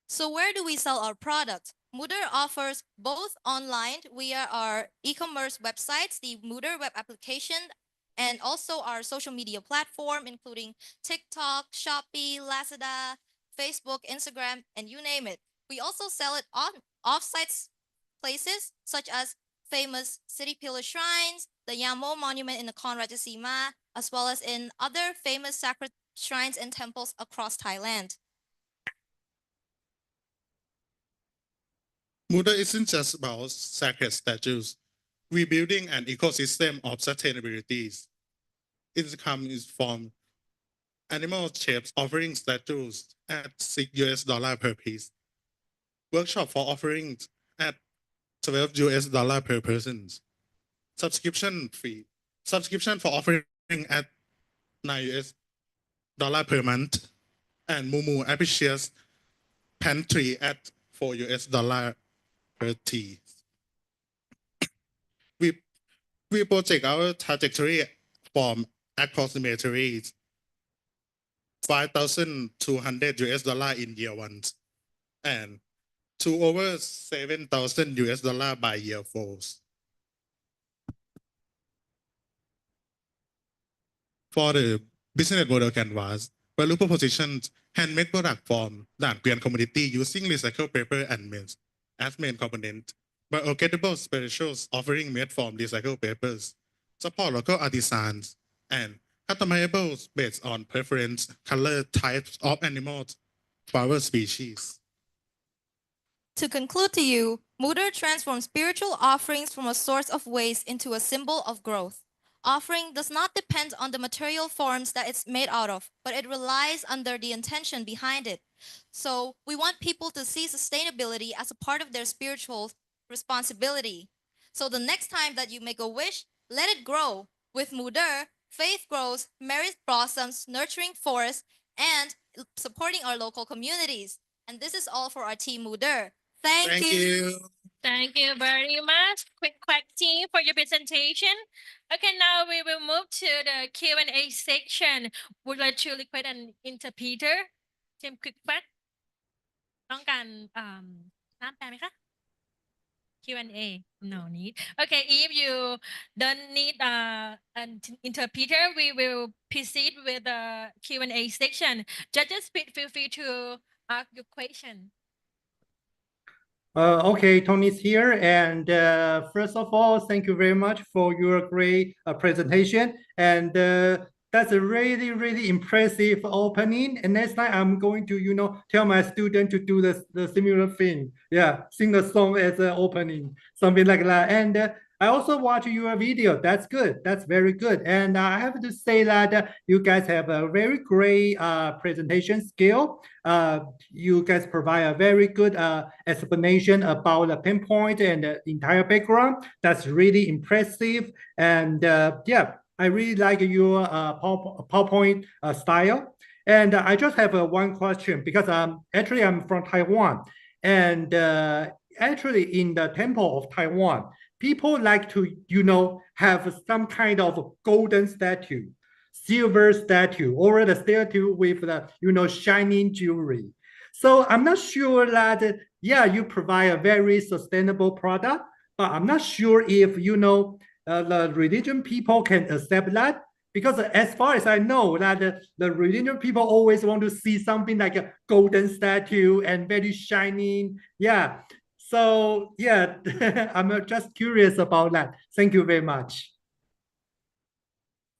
So where do we sell our product? Muder offers both online via our e-commerce websites, the Muder web application, and also our social media platform, including TikTok, Shopee, Lazada, Facebook, Instagram, and you name it. We also sell it on off-site places such as famous city pillar shrines, the Yamo Monument in Nakhon Ratchasima, as well as in other famous sacred shrines and temples across Thailand. Muda isn't just about sacred statues. We're building an ecosystem of sustainability. It comes from animal shapes offering statues at $6 per piece. Workshop for offerings at $12 per person. Subscription fee. Subscription for offering at $9 per month. And Mumu appreciates pantry at $4 per tea. We project our trajectory from approximately $5,200 in year one and to over $7,000 by year four. For the business model canvas, value propositions handmade product from the Korean community using recycled paper and maize as main component. Biodegradable specials offering made from recycled papers, support local artisans, and customizables based on preference, color, types of animals, flower species. To conclude to you, Mutter transforms spiritual offerings from a source of waste into a symbol of growth. Offering does not depend on the material forms that it's made out of, but it relies under the intention behind it. So we want people to see sustainability as a part of their spiritual responsibility. So the next time that you make a wish, let it grow. With Mutter, faith grows, merit blossoms, nurturing forests, and supporting our local communities. And this is all for our team Mutter. Thank you. Thank you very much, Quick Quack team, for your presentation. Okay, now we will move to the Q&A section. Would like to request an interpreter? Team Quick Quack ต้องการน้ำแปลไหมคะ Q&A no need. Okay, if you don't need an interpreter, we will proceed with the Q&A section. Judges, feel free to ask your question. Okay, Tony's here. And first of all, thank you very much for your great presentation. And that's a really, really impressive opening. And next time I'm going to, tell my student to do the similar thing. Yeah, sing the song as an opening, something like that. And I also watch your video. That's good. That's very good. And I have to say that you guys have a very great presentation skill. You guys provide a very good explanation about the pinpoint and the entire background. That's really impressive. And yeah, I really like your PowerPoint style. And I just have one question because actually I'm from Taiwan. And actually in the temple of Taiwan, people like to, have some kind of golden statue, silver statue, or the statue with the, shining jewelry. So I'm not sure that, yeah, you provide a very sustainable product, but I'm not sure if, the religion people can accept that. Because as far as I know, that the religion people always want to see something like a golden statue and very shining. Yeah. So yeah, I'm just curious about that. Thank you very much.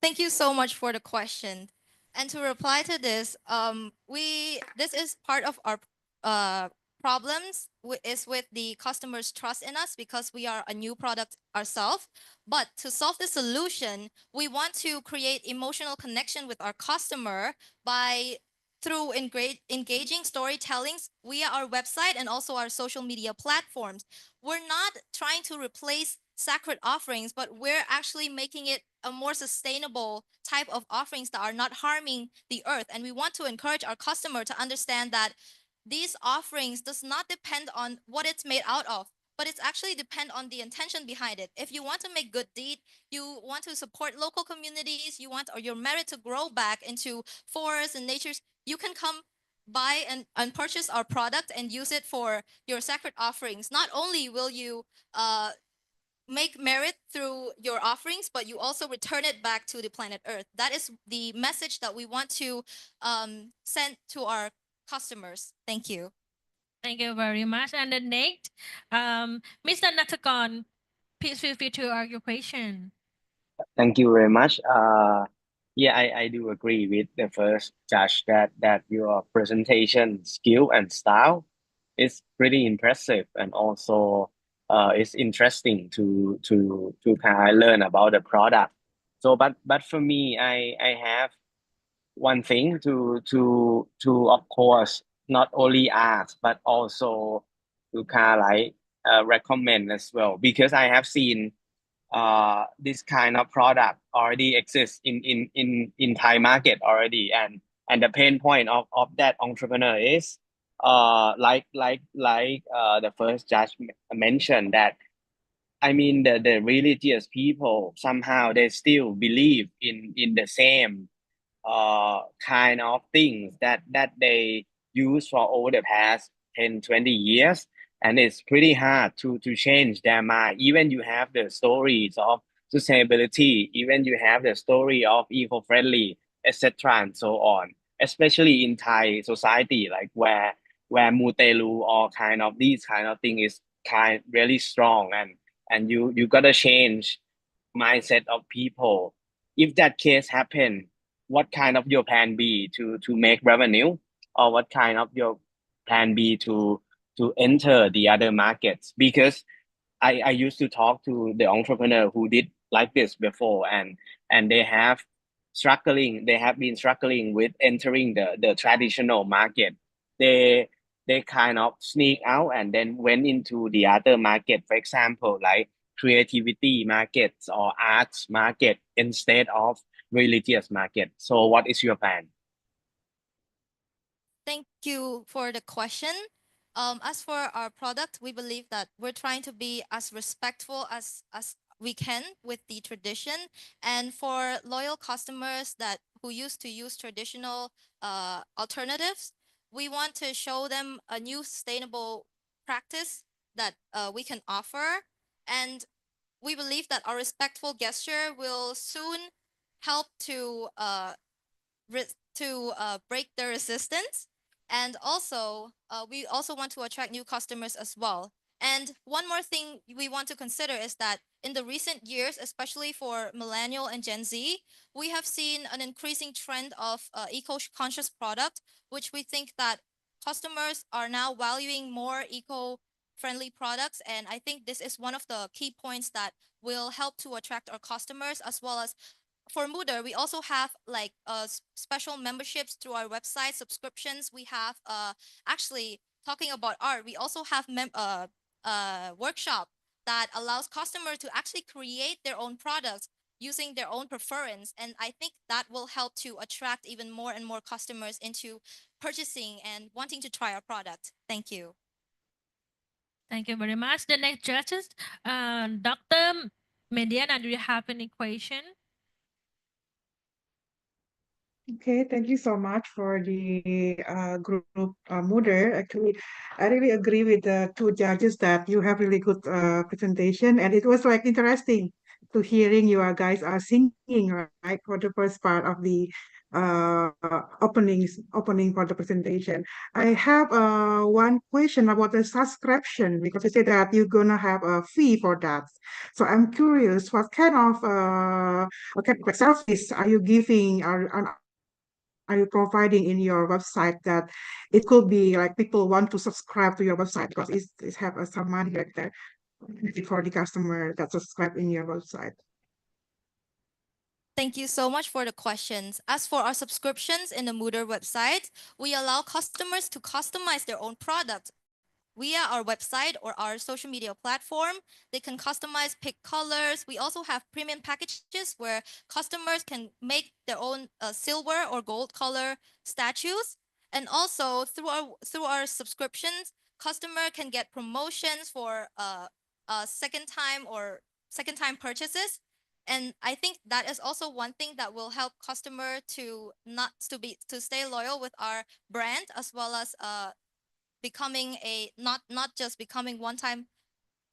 Thank you so much for the question. And to reply to this, this is part of our problems is with the customers' trust in us because we are a new product ourselves. But to solve the solution, we want to create emotional connection with our customer through engaging storytellings via our website and also our social media platforms. We're not trying to replace sacred offerings, but we're actually making it a more sustainable type of offerings that are not harming the earth. And we want to encourage our customer to understand that these offerings does not depend on what it's made out of, but it's actually depend on the intention behind it. If you want to make good deed, you want to support local communities, you want your merit to grow back into forests and natures, you can come buy and purchase our product and use it for your sacred offerings. Not only will you make merit through your offerings, but you also return it back to the planet Earth. That is the message that we want to send to our customers. Thank you. Thank you very much. And the next, Mr. Natagon, please feel free to ask your question. Thank you very much. Yeah, I do agree with the first judge that your presentation skill and style is pretty impressive, and also it's interesting to kind of learn about the product. So, but for me, I have one thing to of course not only ask but also to kind of like recommend as well, because I have seen this kind of product already exists in Thai market already, and the pain point of that entrepreneur is the first judge mentioned that, I mean, the religious people somehow they still believe in the same kind of things that they use for over the past 10-20 years, and it's pretty hard to change their mind. Even you have the stories of sustainability, even you have the story of eco-friendly, etc., and so on, especially in Thai society, like where mutelu or kind of these kind of thing is kind really strong, and you gotta change mindset of people. If that case happen, what kind of your plan B to make revenue, or what kind of your plan B to enter the other markets? Because I used to talk to the entrepreneur who did like this before, and they have been struggling with entering the traditional market. They kind of sneak out and then went into the other market, for example, like creativity markets or arts market instead of religious market. So what is your plan? Thank you for the question. As for our product, we believe that we're trying to be as respectful as we can with the tradition. And for loyal customers who used to use traditional alternatives, we want to show them a new sustainable practice that we can offer. And we believe that our respectful gesture will soon help to break the resistance. And also, we also want to attract new customers as well. And one more thing we want to consider is that in the recent years, especially for millennial and Gen Z, we have seen an increasing trend of eco-conscious product, which we think that customers are now valuing more eco-friendly products. And I think this is one of the key points that will help to attract our customers, as well as for Moodle, we also have like special memberships through our website subscriptions. We have actually talking about art, we also have workshop that allows customers to actually create their own products using their own preference. And I think that will help to attract even more and more customers into purchasing and wanting to try our product. Thank you. Thank you very much. The next judges, Dr. Mediana, do you have any question? Okay, thank you so much for the group Moodle. Actually, I really agree with the two judges that you have really good presentation, and it was like interesting to hearing you guys are singing, right, for the first part of the uh, opening for the presentation. I have one question about the subscription, because you said that you're gonna have a fee for that. So I'm curious, what kind of service are you giving? Are you providing in your website that it could be like people want to subscribe to your website because it have some money like that for the customer that subscribe in your website? Thank you so much for the questions. As for our subscriptions in the Moodle website, we allow customers to customize their own product via our website or our social media platform. They can customize, pick colors. We also have premium packages where customers can make their own silver or gold color statues. And also through our subscriptions, customer can get promotions for second time purchases. And I think that is also one thing that will help customer to stay loyal with our brand, as well as becoming not just becoming one-time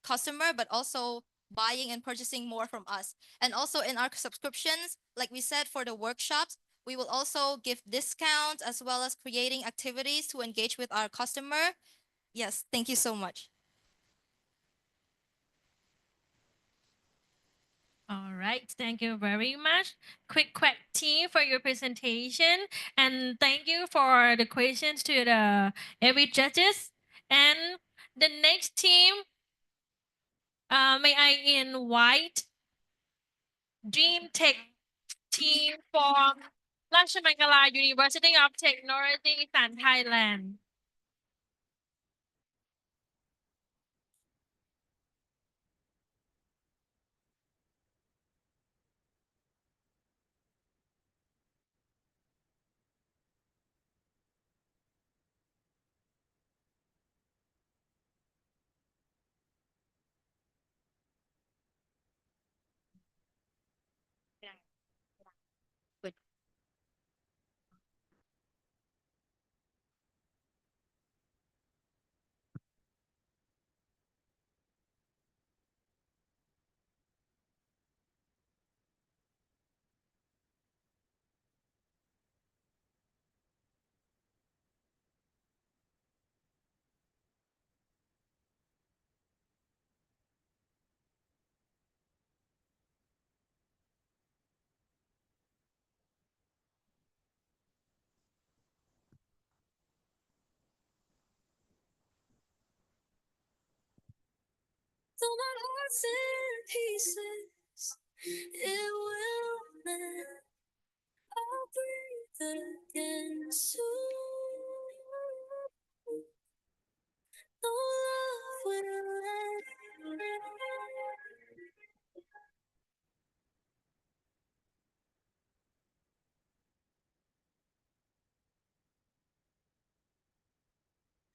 customer, but also buying and purchasing more from us. And also in our subscriptions, like we said, for the workshops, we will also give discounts as well as creating activities to engage with our customer. Yes, thank you so much. All right, thank you very much. Quick quack team for your presentation, and thank you for the questions to the every judges. And the next team, may I invite Dream Tech team from Rajamangala University of Technology, Isan, Thailand. my heart's in pieces, it will mend. I'll breathe again soon. No love will end.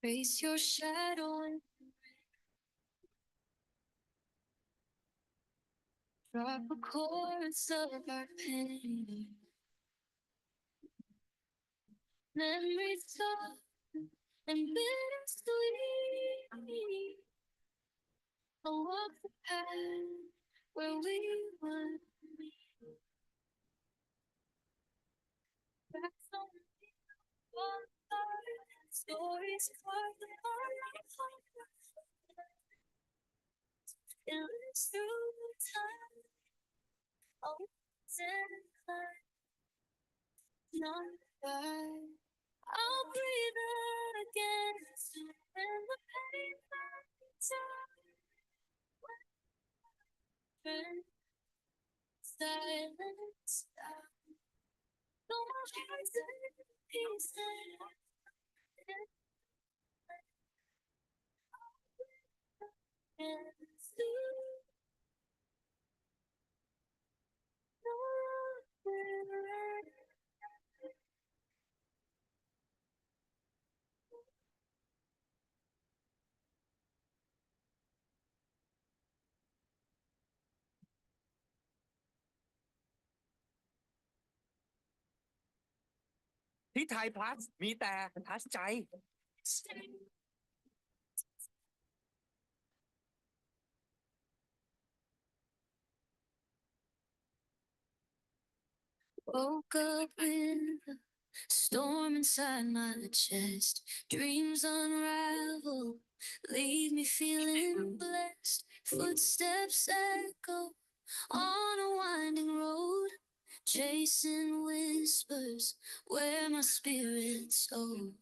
Trace your shadow and drop a chorus of our pain. Memories soft and bittersweet. I'll walk the path where we would meet. Tracks on the stories carved upon my heart. It lives through time. Oh, not bad. I'll breathe again soon when the pain finds out. Silence down. No more hearts in pieces.ที่ไทยพลัสมีแต่บรรทัดใจ Woke up with a storm inside my chest. Dreams unravel, leave me feeling blessed. Footsteps echo on a winding road, chasing whispers where my spirit soared.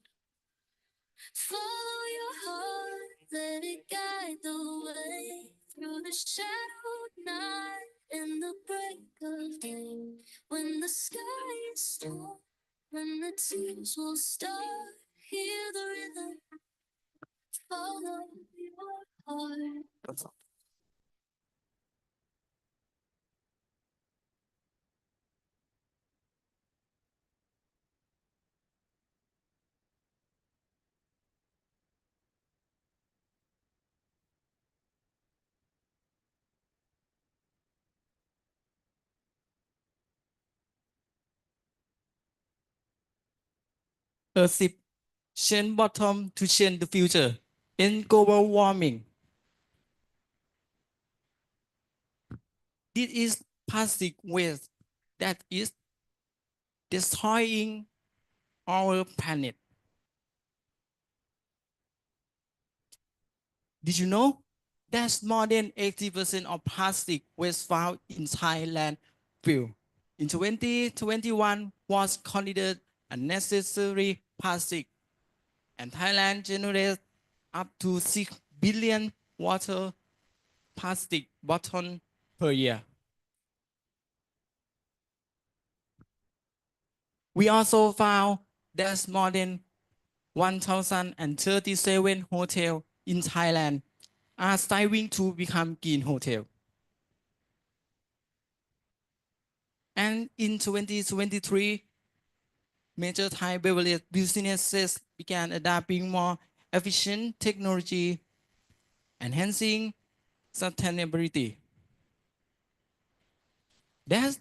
Follow your heart, let it guide the way through the shadowed night and the break of day. When the sky is storm, when the tears will start, hear the rhythm, follow your heart. A sip change bottom to change the future in global warming. This is plastic waste that is destroying our planet. Did you know that more than 80% of plastic waste found in Thailand in 2021 was considered unnecessary plastic, and Thailand generates up to 6 billion water plastic bottles per year. We also found there's more than 1,037 hotels in Thailand are striving to become green hotel. And in 2023, major Thai beverage businesses began adopting more efficient technology, enhancing sustainability. That's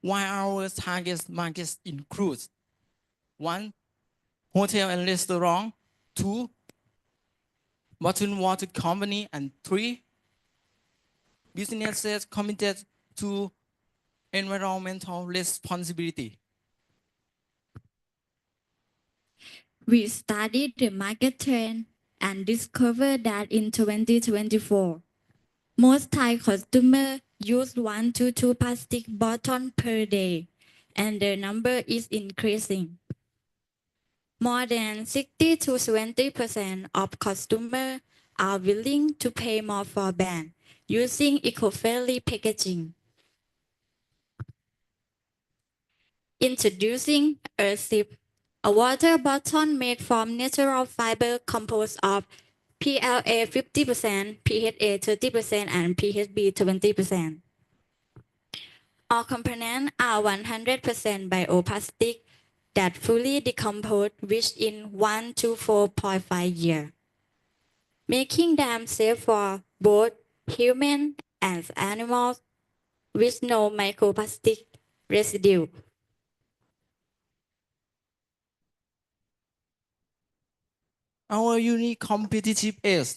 why our target markets include 1. Hotel and restaurant, 2. Bottled water company, and 3. Businesses committed to environmental responsibility. We studied the market trend and discovered that in 2024, most Thai consumers use 1 to 2 plastic bottles per day, and the number is increasing. More than 60 to 70% of consumers are willing to pay more for brands using eco-friendly packaging. Introducing Earthsip, a water bottle made from natural fiber composed of PLA 50%, PHA 30%, and PHB 20%. All components are 100% bioplastic that fully decompose within 1 to 4.5 years, making them safe for both humans and animals with no microplastic residue. Our unique competitive edge.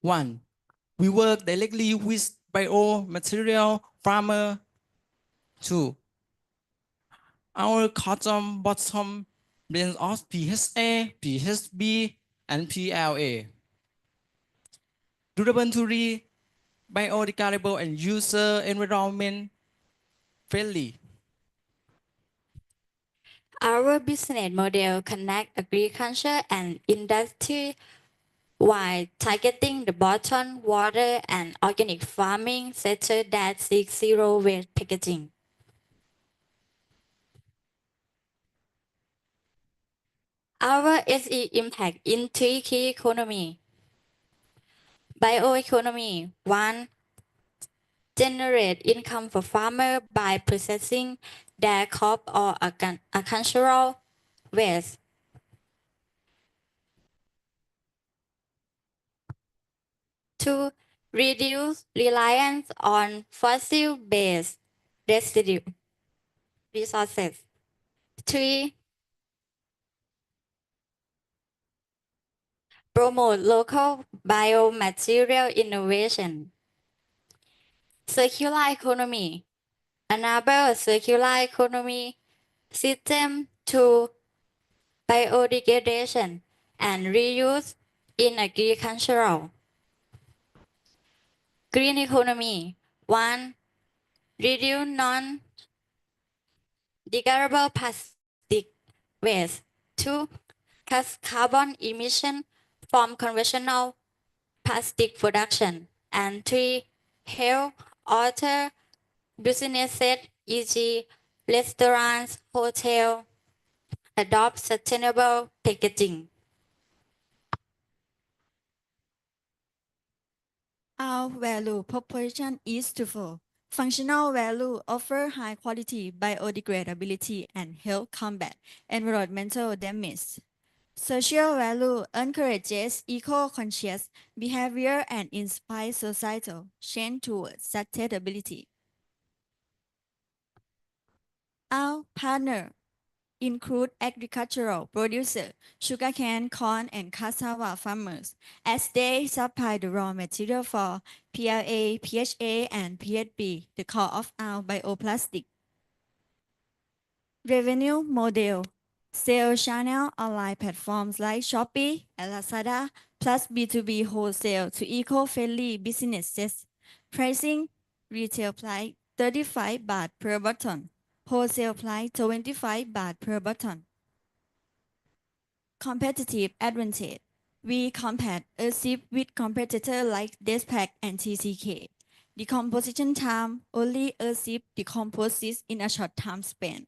1. We work directly with biomaterial farmer. 2. Our cotton bottom blend of PHA, PHB, and PLA. Durability, biodegradable, and user environment friendly. Our business model connects agriculture and industry while targeting the bottom, water, and organic farming sector that seek zero waste packaging. Our SE impact in 3 key economy. Bioeconomy. 1. Generate income for farmers by processing their crop or agricultural waste. 2. Reduce reliance on fossil-based resources. 3. Promote local biomaterial innovation. Circular economy. Enable circular economy system to biodegradation and reuse in agricultural. Green economy. 1. Reduce non-degradable plastic waste. 2. Cut carbon emission from conventional plastic production. And 3. Help other businesses, e.g. restaurants, hotels, adopt sustainable packaging. Our value proposition is twofold. Functional value offer high quality biodegradability and help combat environmental damage. Social value encourages eco-conscious behavior and inspires societal change towards sustainability. Our partner include agricultural producers, sugarcane, corn, and cassava farmers, as they supply the raw material for PLA, PHA, and PHB, the core of our bioplastic. Revenue model. Sales channel online platforms like Shopee and Lazada, plus B2B wholesale to eco-friendly businesses. Pricing. Retail price 35 baht per bottle. Wholesale price 25 baht per bottle. Competitive advantage. We compete Earthsip with competitors like Despac and TCK. Decomposition time. Only Earthsip decomposes in a short time span.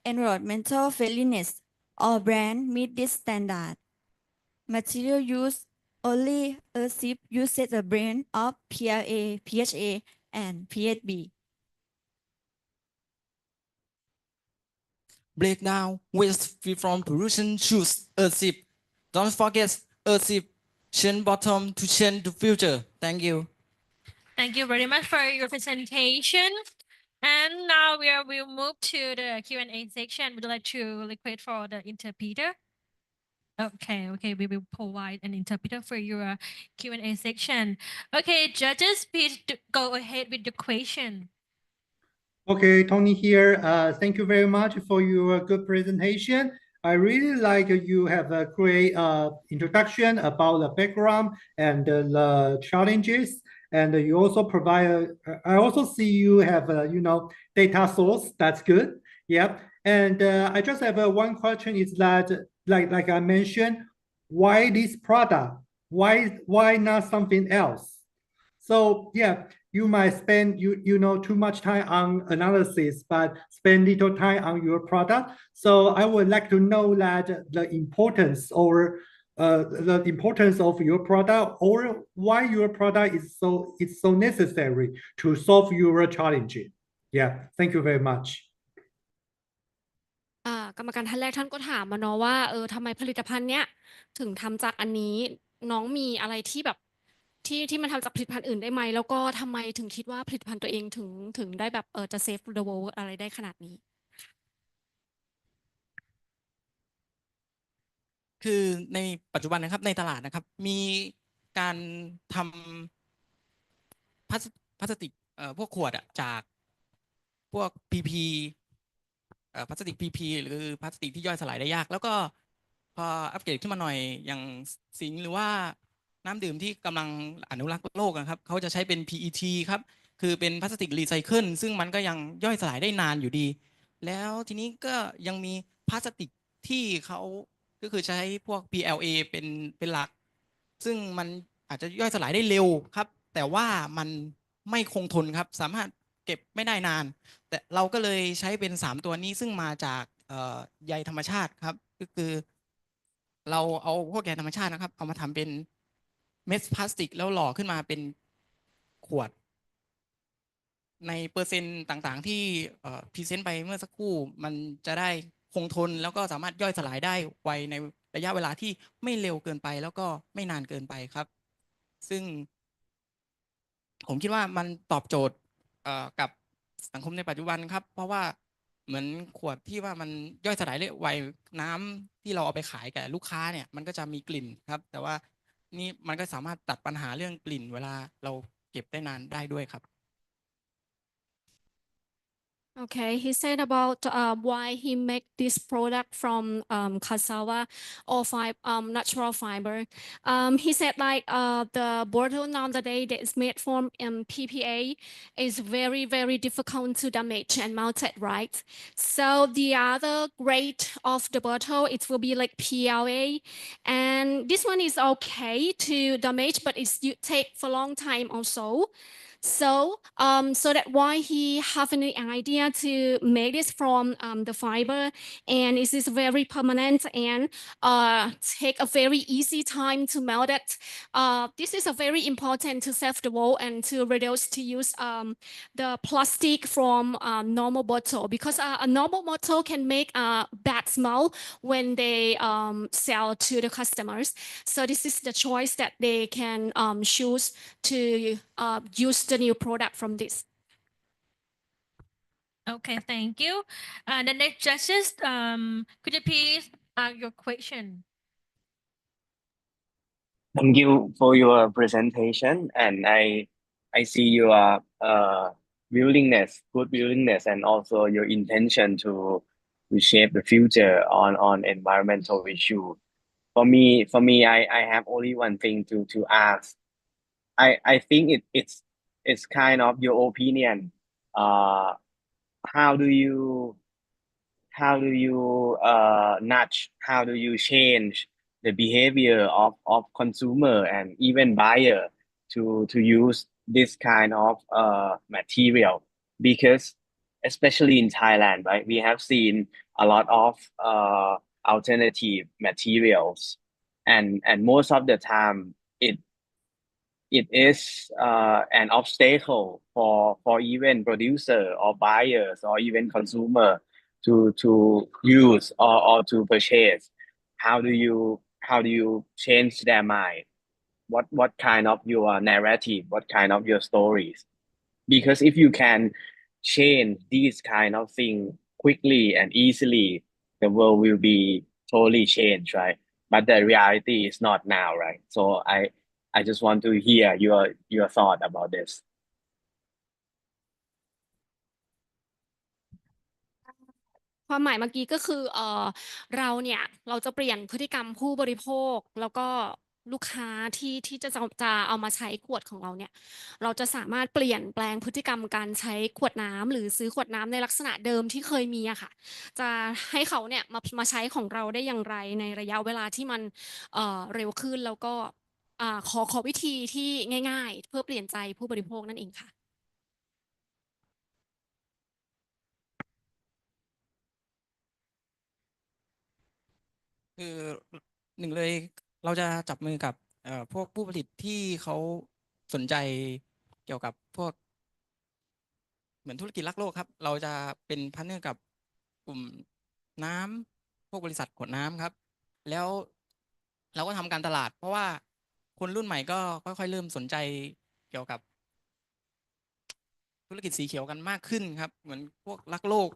Environmental friendliness. All brands meet this standard. Material use. Only Earthsip uses a blend of PLA, PHA, and PHB. Breakdown waste free from pollution. Choose Earthsip. Don't forget Earthsip. Change bottom to change the future. Thank you. Thank you very much for your presentation. And now we'll move to the Q&A section. Would you like to request for the interpreter? Okay, we will provide an interpreter for your Q&A section. Okay, judges, please go ahead with the question. Okay, Tony here. Thank you very much for your good presentation. I really like you have a great introduction about the background and the challenges. And you also provide, I also see you have, data source. That's good. Yep. And I just have one question is that, like I mentioned, why this product why not something else? So yeah, you might spend too much time on analysis, but spend little time on your product. So I would like to know that the importance of your product, or why your product is so necessary to solve your challenge. Yeah, thank you very much. กรรมการท่านแรกท่านก็ถามมาเนาะว่าทำไมผลิตภัณฑ์เนี้ยถึงทำจากอันนี้น้องมีอะไรที่แบบที่มันทำจากผลิตภัณฑ์อื่นได้ไหมแล้วก็ทำไมถึงคิดว่าผลิตภัณฑ์ตัวเองถึงได้แบบจะ save the world อะไรได้ขนาดนี้คือในปัจจุบันนะครับในตลาดนะครับมีการทำพลาสติกพวกขวดจากพวก PP พลาสติก PP หรือพลาสติกที่ย่อยสลายได้ยากแล้วก็พออัปเกรดขึ้นมาหน่อยอย่างสิงห์หรือว่าน้ำดื่มที่กำลังอนุรักษ์โลกนะครับเขาจะใช้เป็น PET ครับคือเป็นพลาสติกรีไซเคิลซึ่งมันก็ยังย่อยสลายได้นานอยู่ดีแล้วทีนี้ก็ยังมีพลาสติกที่เขาก็คือใช้พวก PLA เป็นหลักซึ่งมันอาจจะย่อยสลายได้เร็วครับแต่ว่ามันไม่คงทนครับสามารถเก็บไม่ได้นานแต่เราก็เลยใช้เป็น3ตัวนี้ซึ่งมาจากใยธรรมชาติครับก็คือเราเอาพวกใยธรรมชาตินะครับเอามาทำเป็นเม็ดพลาสติกแล้วหล่อขึ้นมาเป็นขวดในเปอร์เซ็นต์ต่างๆที่พรีเซนต์ไปเมื่อสักครู่มันจะได้คงทนแล้วก็สามารถย่อยสลายได้ไวในระยะเวลาที่ไม่เร็วเกินไปแล้วก็ไม่นานเกินไปครับซึ่งผมคิดว่ามันตอบโจทย์กับสังคมในปัจจุบันครับเพราะว่าเหมือนขวดที่ว่ามันย่อยสลายได้ไวน้ำที่เราเอาไปขายแก่ลูกค้าเนี่ยมันก็จะมีกลิ่นครับแต่ว่านี่มันก็สามารถตัดปัญหาเรื่องกลิ่นเวลาเราเก็บได้นานได้ด้วยครับ Okay, he said about why he make this product from cassava or natural fiber. He said like the bottle nowadays that is made from PPA is very difficult to damage and melt it, right? So the other grade of the bottle it will be like PLA, and this one is okay to damage, but you take for a long time also. So that why he have an idea to make this from the fiber, and it is very permanent and take a very easy time to melt it. This is a very important to save the world and to reduce to use the plastic from normal bottle, because a normal bottle can make a bad smell when they sell to the customers. So this is the choice that they can choose to use the new product from this. Okay, thank you. The next judges, could you please ask your question? Thank you for your presentation, and I see your good willingness, and also your intention to shape the future on environmental issue. For me, I have only one thing to ask. I think it's kind of your opinion. How do you nudge? How do you change the behavior of consumer and even buyer to use this kind of material? Because especially in Thailand, right, we have seen a lot of alternative materials, and most of the time it is an obstacle for even producer or buyers or even consumer to use or to purchase. How do you change their mind? What kind of your narrative? What kind of your stories? Because if you can change these kind of things quickly and easily, the world will be totally changed, right? But the reality is not now, right? So I just want to hear your thought about this. ความหมายเมื่อกี้ก็คือเราเนี่ยเราจะเปลี่ยนพฤติกรรมผู้บริโภคแล้วก็ลูกค้าที่จะเอามาใช้ขวดของเราเนี่ยเราจะสามารถเปลี่ยนแปลงพฤติกรรมการใช้ขวดน้ำหรือซื้อขวดน้ำในลักษณะเดิมที่เคยมีอะค่ะจะให้เขาเนี่ยมาใช้ของเราได้อย่างไรในระยะเวลาที่มันเร็วขึ้นแล้วก็ ขอวิธีที่ง่ายๆเพื่อเปลี่ยนใจผู้บริโภคนั่นเองค่ะ คือหนึ่งเลยเราจะจับมือกับพวกผู้ผลิตที่เขาสนใจเกี่ยวกับพวกเหมือนธุรกิจรักโลกครับ เราจะเป็นพาร์ทเนอร์กับกลุ่มน้ำพวกบริษัทขวดน้ำครับ แล้วเราก็ทำการตลาด เพราะว่าคนรุ่นใหม่ก็ค่อยๆเริ่มสนใจเกี่ยวกับธุรกิจสีเขียวกันมากขึ้นครับ เหมือนพวกรักโลก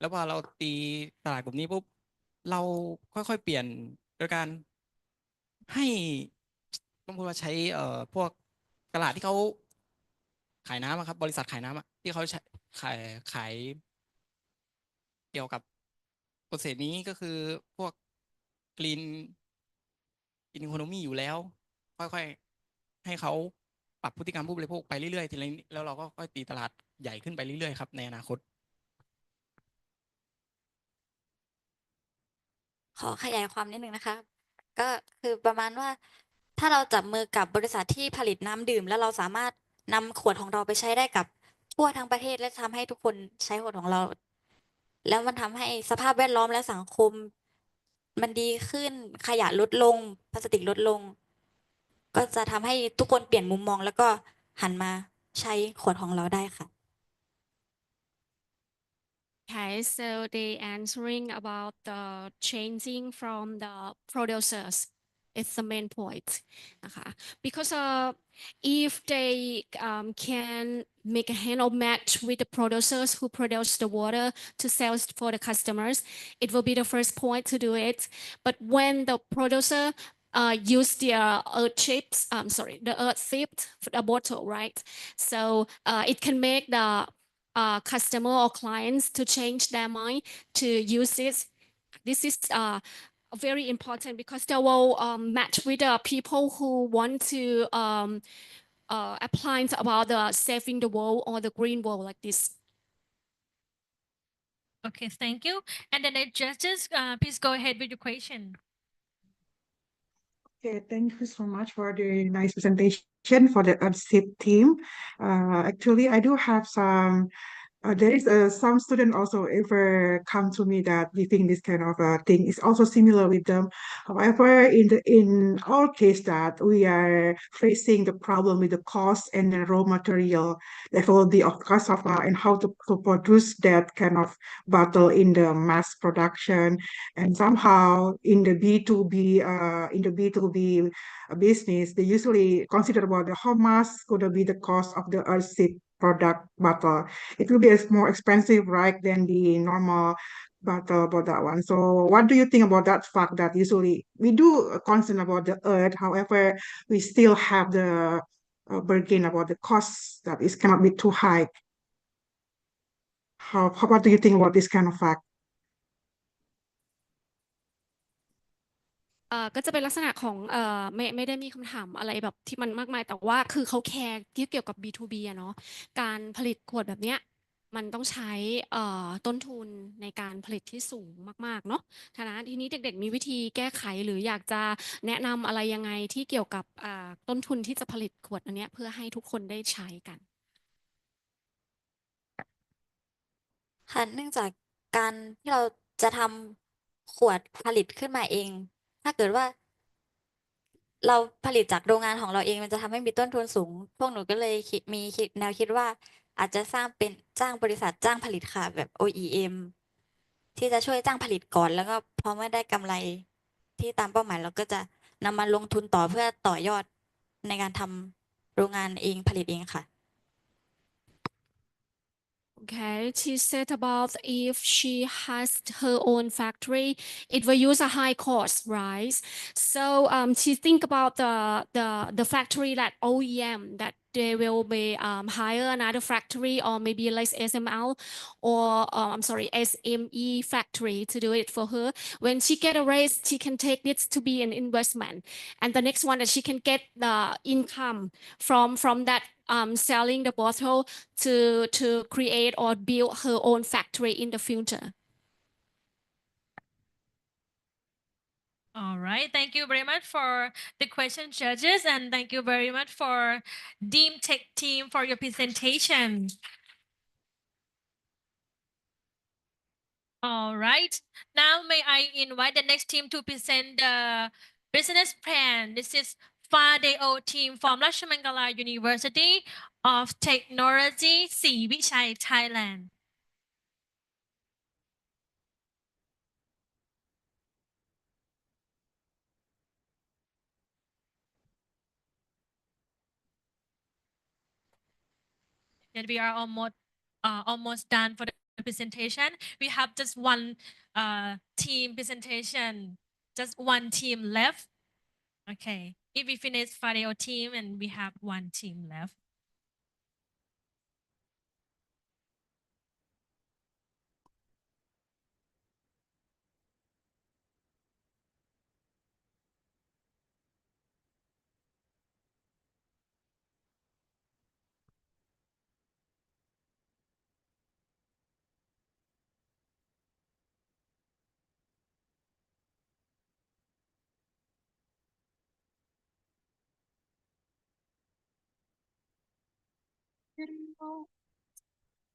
แล้วพอเราตีตลาดกลุ่มนี้ปุ๊บเราค่อยๆเปลี่ยนโดยการให้ต้องพูดว่าใช้พวกตลาดที่เขาขายน้ำอะครับบริษัทขายน้ำอะที่เขาใช้ขายเกี่ยวกับโปรเซสนี้ก็คือพวกกรีนอีโคโนมีอยู่แล้ว ค่อยๆให้เขาปรับพฤติกรรมผู้บริโภคไปเรื่อยๆทีละนิดแล้วเราก็ค่อยตีตลาดใหญ่ขึ้นไปเรื่อยๆครับในอนาคต ขอขยายความนิดนึงนะคะ ก็คือประมาณว่า ถ้าเราจับมือกับบริษัทที่ผลิตน้ำดื่ม แล้วเราสามารถนำขวดของเราไปใช้ได้กับทั่วทั้งประเทศและทำให้ทุกคนใช้ขวดของเรา แล้วมันทำให้สภาพแวดล้อมและสังคม มันดีขึ้นขยะลดลงพลาสติกลดลง ก็จะทำให้ทุกคนเปลี่ยนมุมมอง แล้วก็หันมาใช้ขวดของเราได้ค่ะ Okay, so they answering about the changing from the producers. It's the main point. Because if they can make a hand of match with the producers who produce the water to sell for the customers, it will be the first point to do it. But when the producer use their earth chips, the earth sipped the bottle, right? So it can make the customer or clients to change their mind to use it. This is very important because they will match with the people who want to apply about the saving the world or the green world like this. Okay, thank you. And then the judges, please go ahead with your question. Okay, thank you so much for the nice presentation for the UPSIP team. Actually, I do have some. There is some student also ever come to me that we think this kind of thing is also similar with them. However, in our case that we are facing the problem with the cost and the raw material level, the of cost of and how to produce that kind of bottle in the mass production, and somehow in the B2B business, they usually consider about how much could be the cost of the earth product bottle. It will be more expensive, right, than the normal bottle about that one. So what do you think about that fact that usually we do concern about the earth, however, we still have the bargain about the costs that it cannot be too high. What do you think about this kind of fact? ก็จะเป็นลักษณะของไม่ได้มีคำถามอะไรแบบที่มันมากมายแต่ว่าคือเขาแคร์ที่เกี่ยวกับ B2B อะเนาะการผลิตขวดแบบเนี้ยมันต้องใช้ต้นทุนในการผลิตที่สูงมากๆเนาะทีนี้เด็กๆมีวิธีแก้ไขหรืออยากจะแนะนำอะไรยังไงที่เกี่ยวกับต้นทุนที่จะผลิตขวดอันเนี้ยเพื่อให้ทุกคนได้ใช้กันค่ะเนื่องจากการที่เราจะทำขวดผลิตขึ้นมาเอง ถ้าเกิดว่า เราผลิตจากโรงงานของเราเองมันจะทำให้มีต้นทุนสูง พวกหนูก็เลยมีแนวคิดว่า อาจจะจ้างบริษัทจ้างผลิตค่ะแบบ OEM ที่จะช่วยจ้างผลิตก่อน แล้วก็พอเมื่อได้กำไรที่ตามเป้าหมายเราก็จะนำมาลงทุนต่อเพื่อต่อยอดในการทำโรงงานเองผลิตเองค่ะ Okay, she said about if she has her own factory, it will use a high cost, right? So she think about the factory that OEM that they will be hire another factory or maybe like SML or SME factory to do it for her. When she get a raise, she can take this to be an investment, and the next one that she can get the income from that selling the bottle to create or build her own factory in the future. All right. Thank you very much for the question, judges, and thank you very much for Deem Tech team for your presentation. All right. Now, may I invite the next team to present the business plan. This is FADEO team from Rajamangala University of Technology,ศรีวิชัย Thailand. And we are almost done for the presentation. We have just one team presentation, just one team left. Okay, if we finish FADEO team and we have one team left.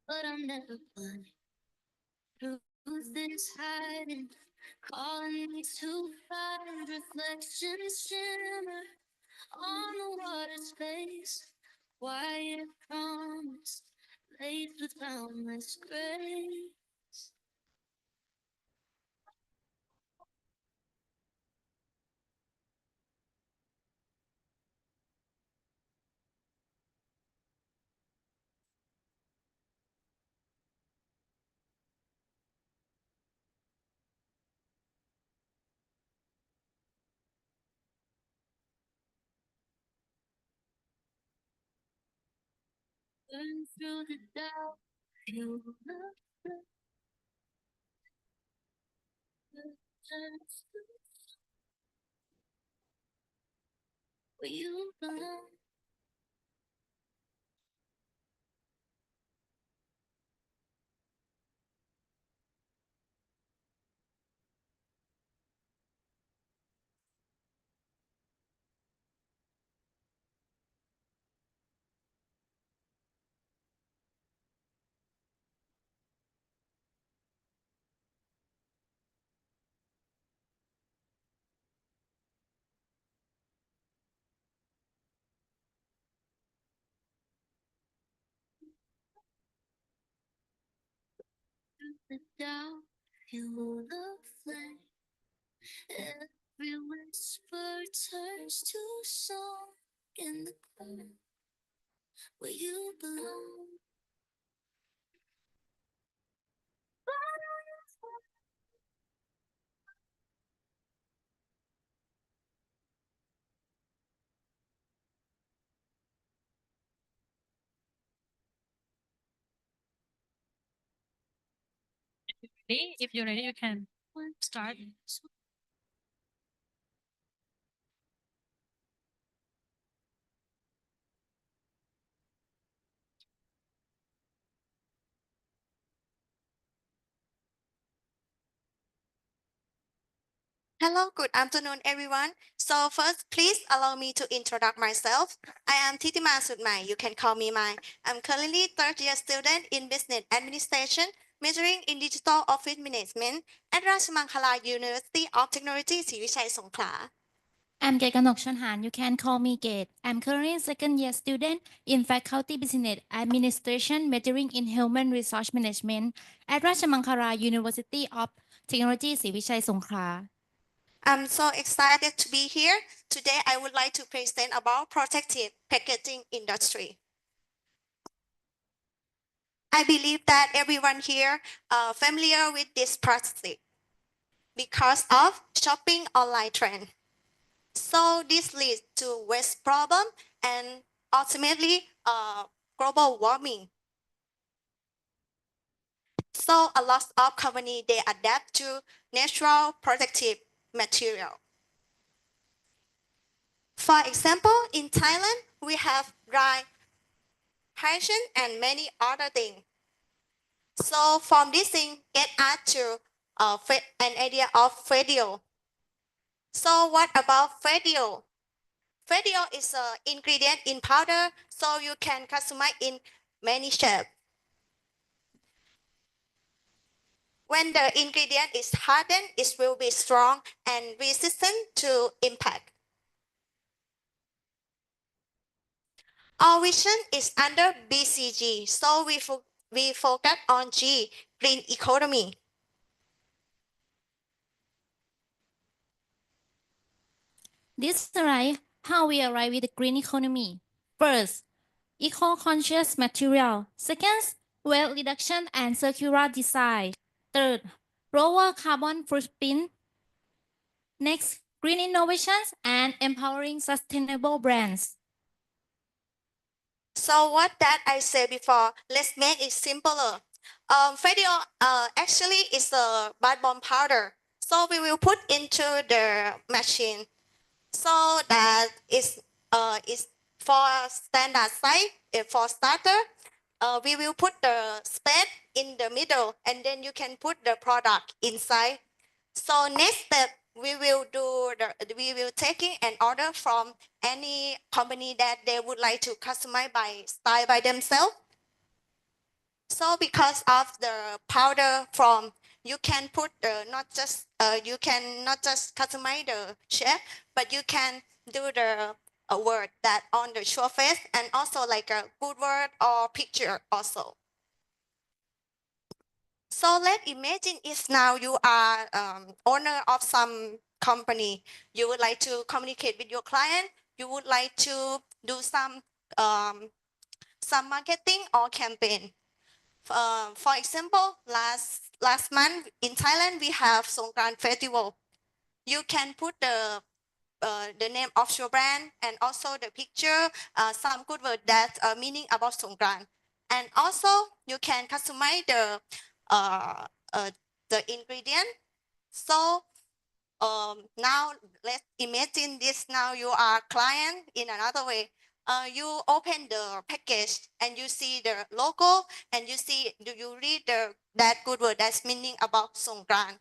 But I'm never blind. Truth is hiding, calling me to find reflections shimmer on the water's face. Quiet promise, laid with boundless grace. Burn through the doubt, feel the blood, turns to where you belong. The doubt, feel the flame. Every whisper turns to song in the cloud where you belong. If you're ready, you can start. Hello, good afternoon, everyone. So first, please allow me to introduce myself. I am Titima Sudmai. You can call me Mai. I'm currently third-year student in Business Administration, majoring in Digital Office Management at Rajamangala University of Technology, ศรีวิชัย Songkhla. I'm Gekanok Chonhan. You can call me Gate. I'm currently second-year student in Faculty Business Administration, majoring in Human Resource Management at Rajamangala University of Technology, ศรีวิชัย Songkhla. I'm so excited to be here. Today, I would like to present about protective packaging industry. I believe that everyone here are familiar with this plastic because of shopping online trend. So this leads to waste problem and ultimately global warming. So a lot of company they adapt to natural protective material. For example, in Thailand, we have dry hygiene and many other things. So from this thing, get us to an idea of FADEO. So what about Fedio? Fedio is an ingredient in powder, so you can customize in many shapes. When the ingredient is hardened, it will be strong and resistant to impact. Our vision is under BCG, so we focus on G, green economy. This slide, how we arrive with the green economy. First, eco-conscious material. Second, weight reduction and circular design. Third, lower carbon footprint. Next, green innovations and empowering sustainable brands. So what that I said before, let's make it simpler. Fedio actually is a bath bomb powder. So we will put into the machine so that is for standard size. For starter, we will put the space in the middle and then you can put the product inside. So next step, we will taking an order from any company that they would like to customize by style by themselves. So because of the powder from, you can put you can not just customize the shape, but you can do the a word that on the surface and also like a good word or picture also. So let's imagine if now you are owner of some company, you would like to communicate with your client, you would like to do some marketing or campaign. For example, last month in Thailand, we have Songkran Festival. You can put the name of your brand and also the picture, some good word that meaning about Songkran. And also you can customize the ingredient. So now let's imagine this. Now you are client in another way. You open the package and you see the logo and you see, do you read that good word that's meaning about Songkran?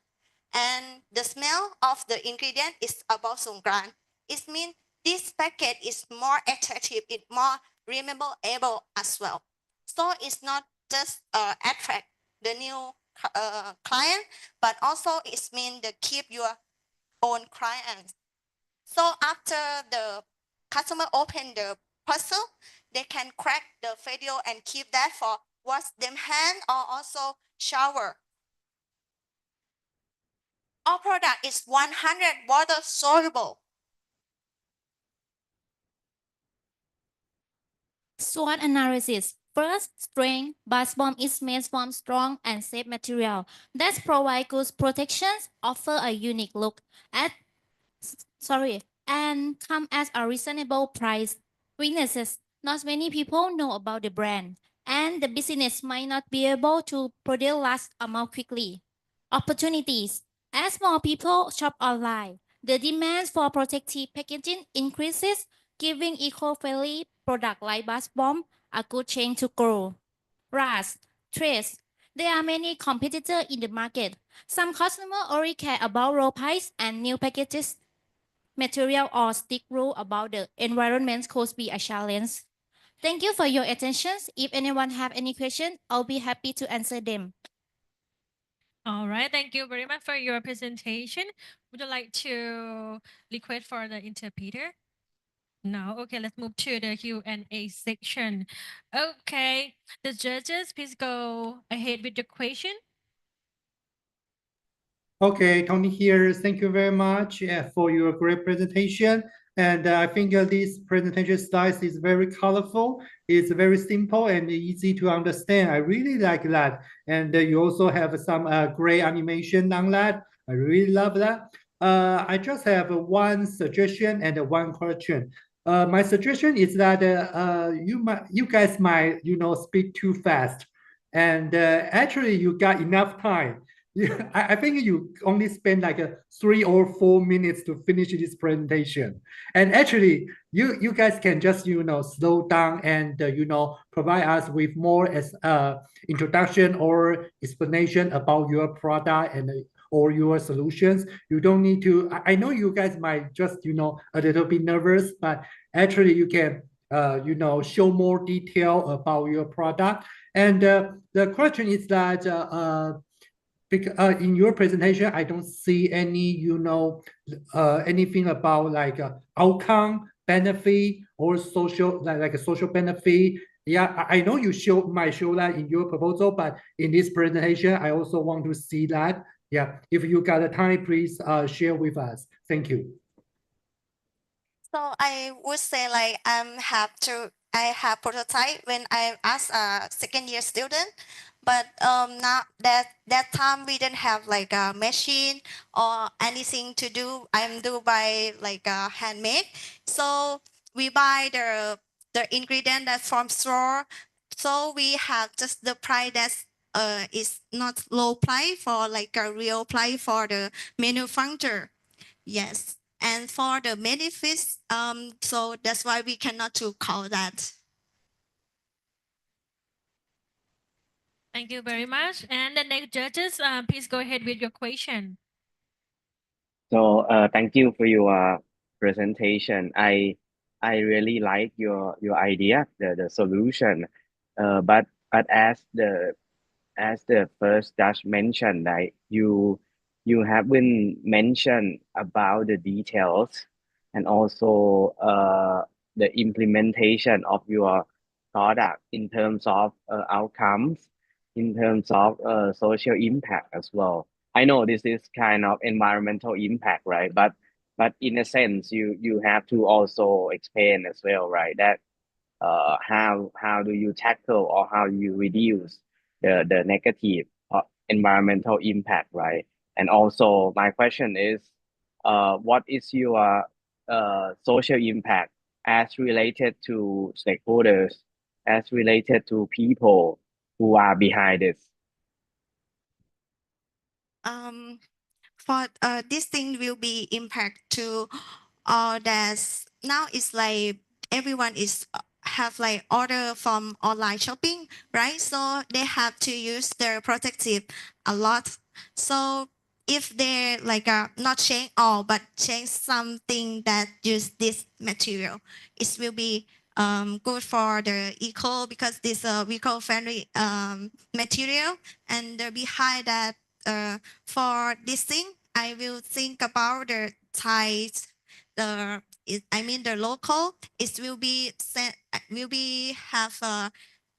And the smell of the ingredient is about Songkran. It means this packet is more attractive, it's more rememberable as well. So it's not just attract the new client, but also it means to keep your own clients. So after the customer open the parcel, they can crack the video and keep that for wash them hand or also shower. Our product is 100 water soluble. SWOT analysis. First, strength. Bath bomb is made from strong and safe material that provide good protections, offer a unique look and come at a reasonable price. Weaknesses. Not many people know about the brand, and the business might not be able to produce large amount quickly. Opportunities. As more people shop online, the demand for protective packaging increases, giving eco-friendly product like bath bomb a good chance to grow. Rise, trades. There are many competitors in the market. Some customers only care about low price and new packages. Material or strict rule about the environment could be a challenge. Thank you for your attention. If anyone have any question, I'll be happy to answer them. All right, thank you very much for your presentation. Would you like to request for the interpreter? No, okay, let's move to the Q&A section. Okay, the judges, please go ahead with the question. Okay, Tony here. Thank you very much for your great presentation. And I think this presentation style is very colorful. It's very simple and easy to understand. I really like that. And you also have some great animation on that. I really love that. I just have one suggestion and one question. My suggestion is that you guys might speak too fast, and actually you got enough time. Yeah, I think you only spend like 3 or 4 minutes to finish this presentation. And actually, you guys can just slow down and provide us with more as introduction or explanation about your product and or your solutions. You don't need to, I know you guys might just, a little bit nervous, but actually you can, show more detail about your product. And the question is that, in your presentation, I don't see any, anything about like outcome, benefit, or social, like a social benefit. Yeah, I know you might show that in your proposal, but in this presentation, I also want to see that. Yeah, if you got the time, please share with us. Thank you. So I would say like I have prototype when I as a second year student, but now that time we didn't have like a machine or anything to do. I'm do by like a handmade. So we buy the ingredient that from store. So we have just the price that is not low price for like a real price for the manufacturer. Yes. And for the benefits, so that's why we cannot to call that. Thank you very much. And the next judges, please go ahead with your question. So thank you for your presentation. I really like your idea, the solution. But as the first judge mentioned, that you haven't mentioned about the details and also the implementation of your product in terms of outcomes, in terms of social impact as well. I know this is kind of environmental impact, right? But in a sense, you have to also explain as well, right? That how do you tackle or how you reduce the negative environmental impact, right? And also my question is, what is your social impact as related to stakeholders, as related to people who are behind this? For this thing will be impact to that's now it's like everyone is have like order from online shopping, right? So they have to use their protective a lot. So if they like not change all but change something that use this material, it will be good for the eco because this eco friendly material, and behind that for this thing I will think about the ties the local, it will be have a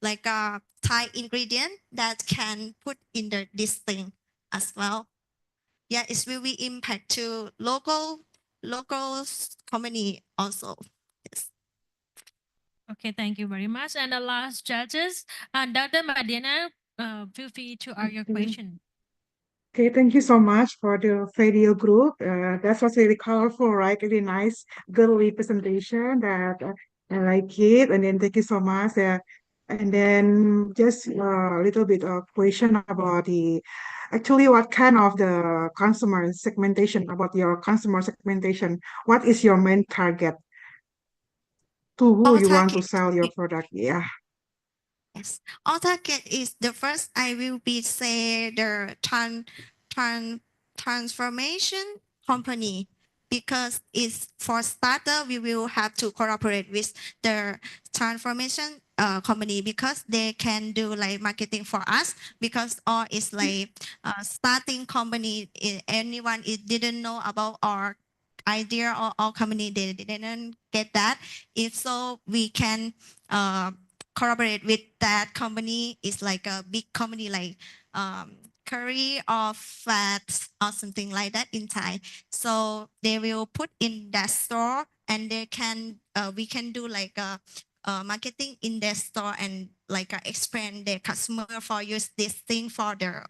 like a Thai ingredient that can put in this thing as well. Yeah, it will be impact to local company also. Yes. Okay, thank you very much. And the last judges, Dr. Madina, feel free to ask your question. Okay, thank you so much for the video group. That was really colorful, right? Really nice, girly presentation that I like it. And then thank you so much. And then just a little bit of question about actually what kind of the consumer segmentation, about your consumer segmentation. What is your main target? To who you want to sell your product? Yeah. Yes. Our target is the first I will be say the transformation company, because it's for starter we will have to cooperate with the transformation company because they can do like marketing for us, because all is like starting company, anyone it didn't know about our idea or our company, they didn't get that. If so, we can collaborate with that company. Is like a big company like curry or fats or something like that in Thai. So they will put in that store, and they can we can do like a marketing in their store and like explain their customer for use this thing for their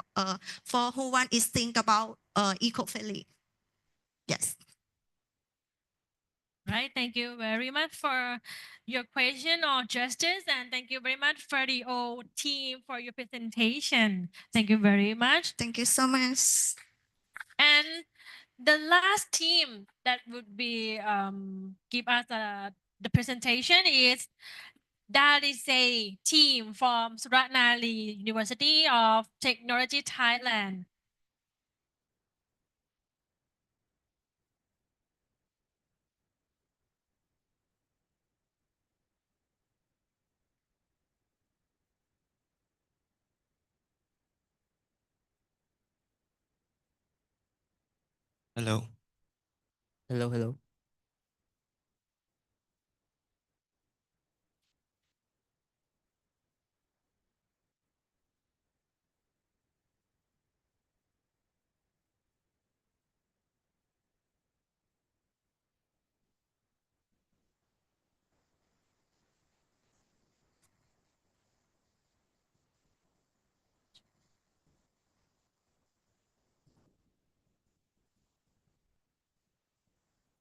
for who one is think about eco-friendly. Yes. Right, thank you very much for your question or justice, and thank you very much for the whole team for your presentation. Thank you very much. Thank you so much. And the last team that would be give us the presentation is a team from Suratnali University of Technology, Thailand. Hello. Hello.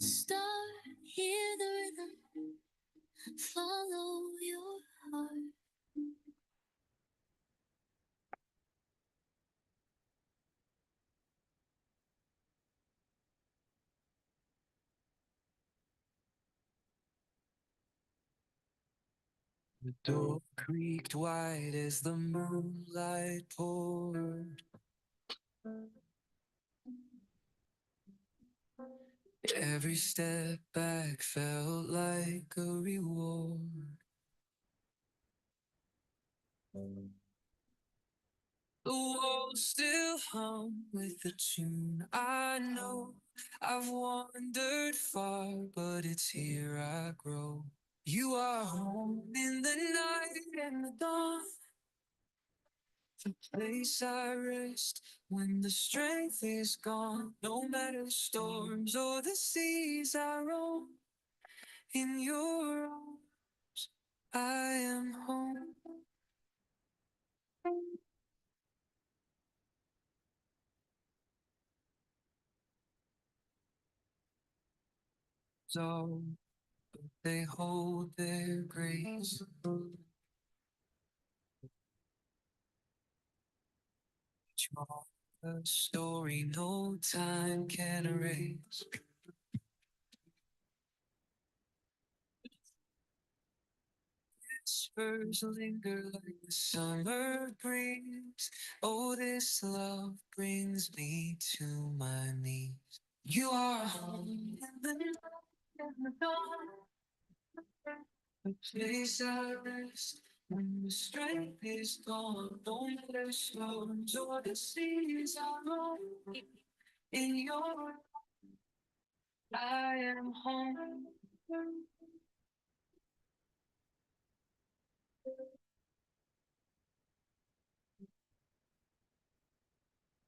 Start, hear the rhythm, follow your heart. The door creaked wide as the moonlight poured. Every step back felt like a reward. The walls still hum with the tune I know. I've wandered far, but it's here I grow. You are home in the night and the dawn, the place I rest when the strength is gone. No matter the storms or the seas I roam, in your arms I am home. So they hold their grace. A story no time can erase. Whispers linger like the summer breeze. Oh, this love brings me to my knees. You are home in the night and the dawn, a place I rest when the strength is gone. No matter storms or the seas I roam, in your I am home.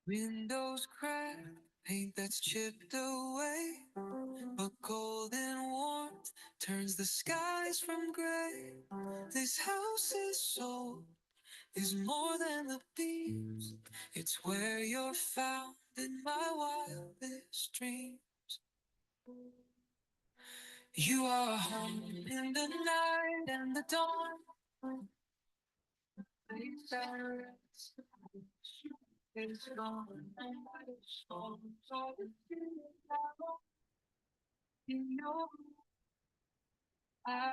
Windows cracked, paint that's chipped away, but golden warmth turns the skies from gray. This house is sold, is more than the beams. It's where you're found in my wildest dreams. You are home in the night and the dawn. Place I rest. It's gone. Storms of the sea, in your I am.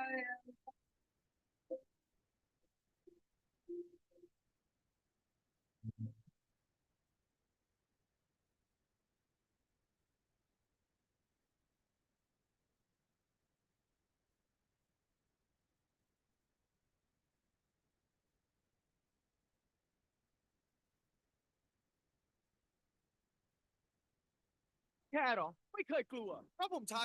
แค่หรอไม่เคยกลัวเพราะผมใช้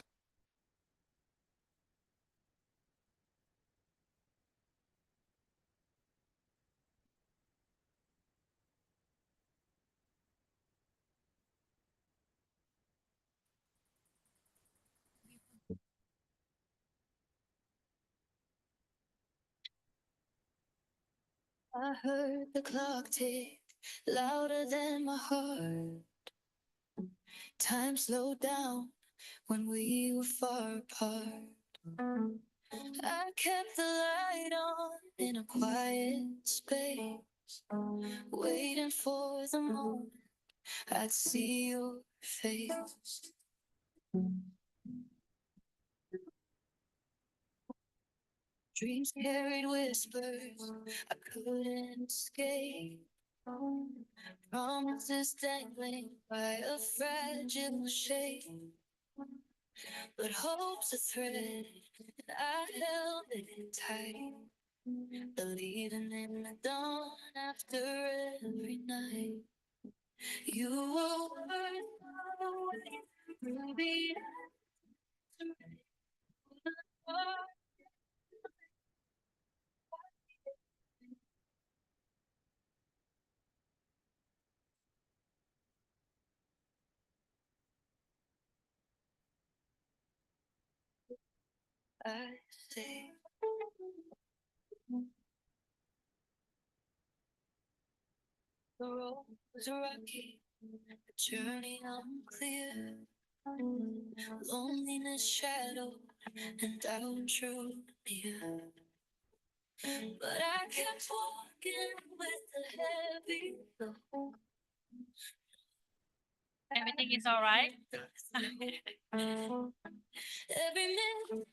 I heard the clock tick louder than my heart. Time slowed down when we were far apart. I kept the light on in a quiet space, waiting for the moment I'd see your face. Dreams carried whispers I couldn't escape. Promises dangling by a fragile shape. But hope's a thread, and I held it tight. Believing in the dawn after every night. You were worth I say the road was rocky, the journey unclear. Loneliness, shadow, and doubt drew near. But I kept walking with a heavy load. Everything is all right. Every minute.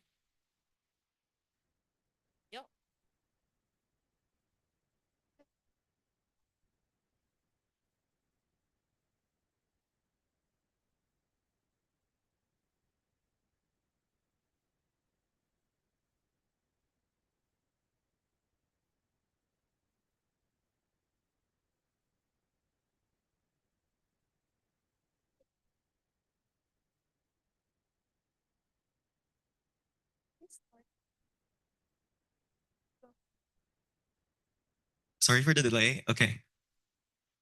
Sorry for the delay. Okay.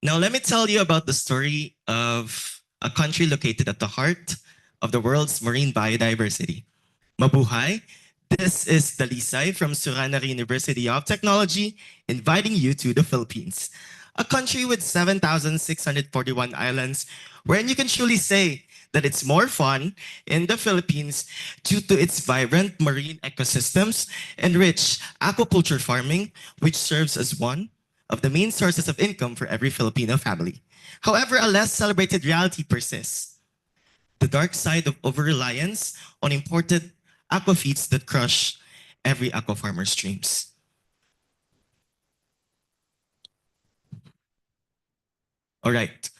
Now, let me tell you about the story of a country located at the heart of the world's marine biodiversity. Mabuhay! This is Dalisay from Suranari University of Technology, inviting you to the Philippines, a country with 7,641 islands, wherein you can truly say that it's more fun in the Philippines due to its vibrant marine ecosystems and rich aquaculture farming, which serves as one of the main sources of income for every Filipino family. However, a less celebrated reality persists: the dark side of over-reliance on imported aquafeeds that crush every aquafarmer's dreams. All right.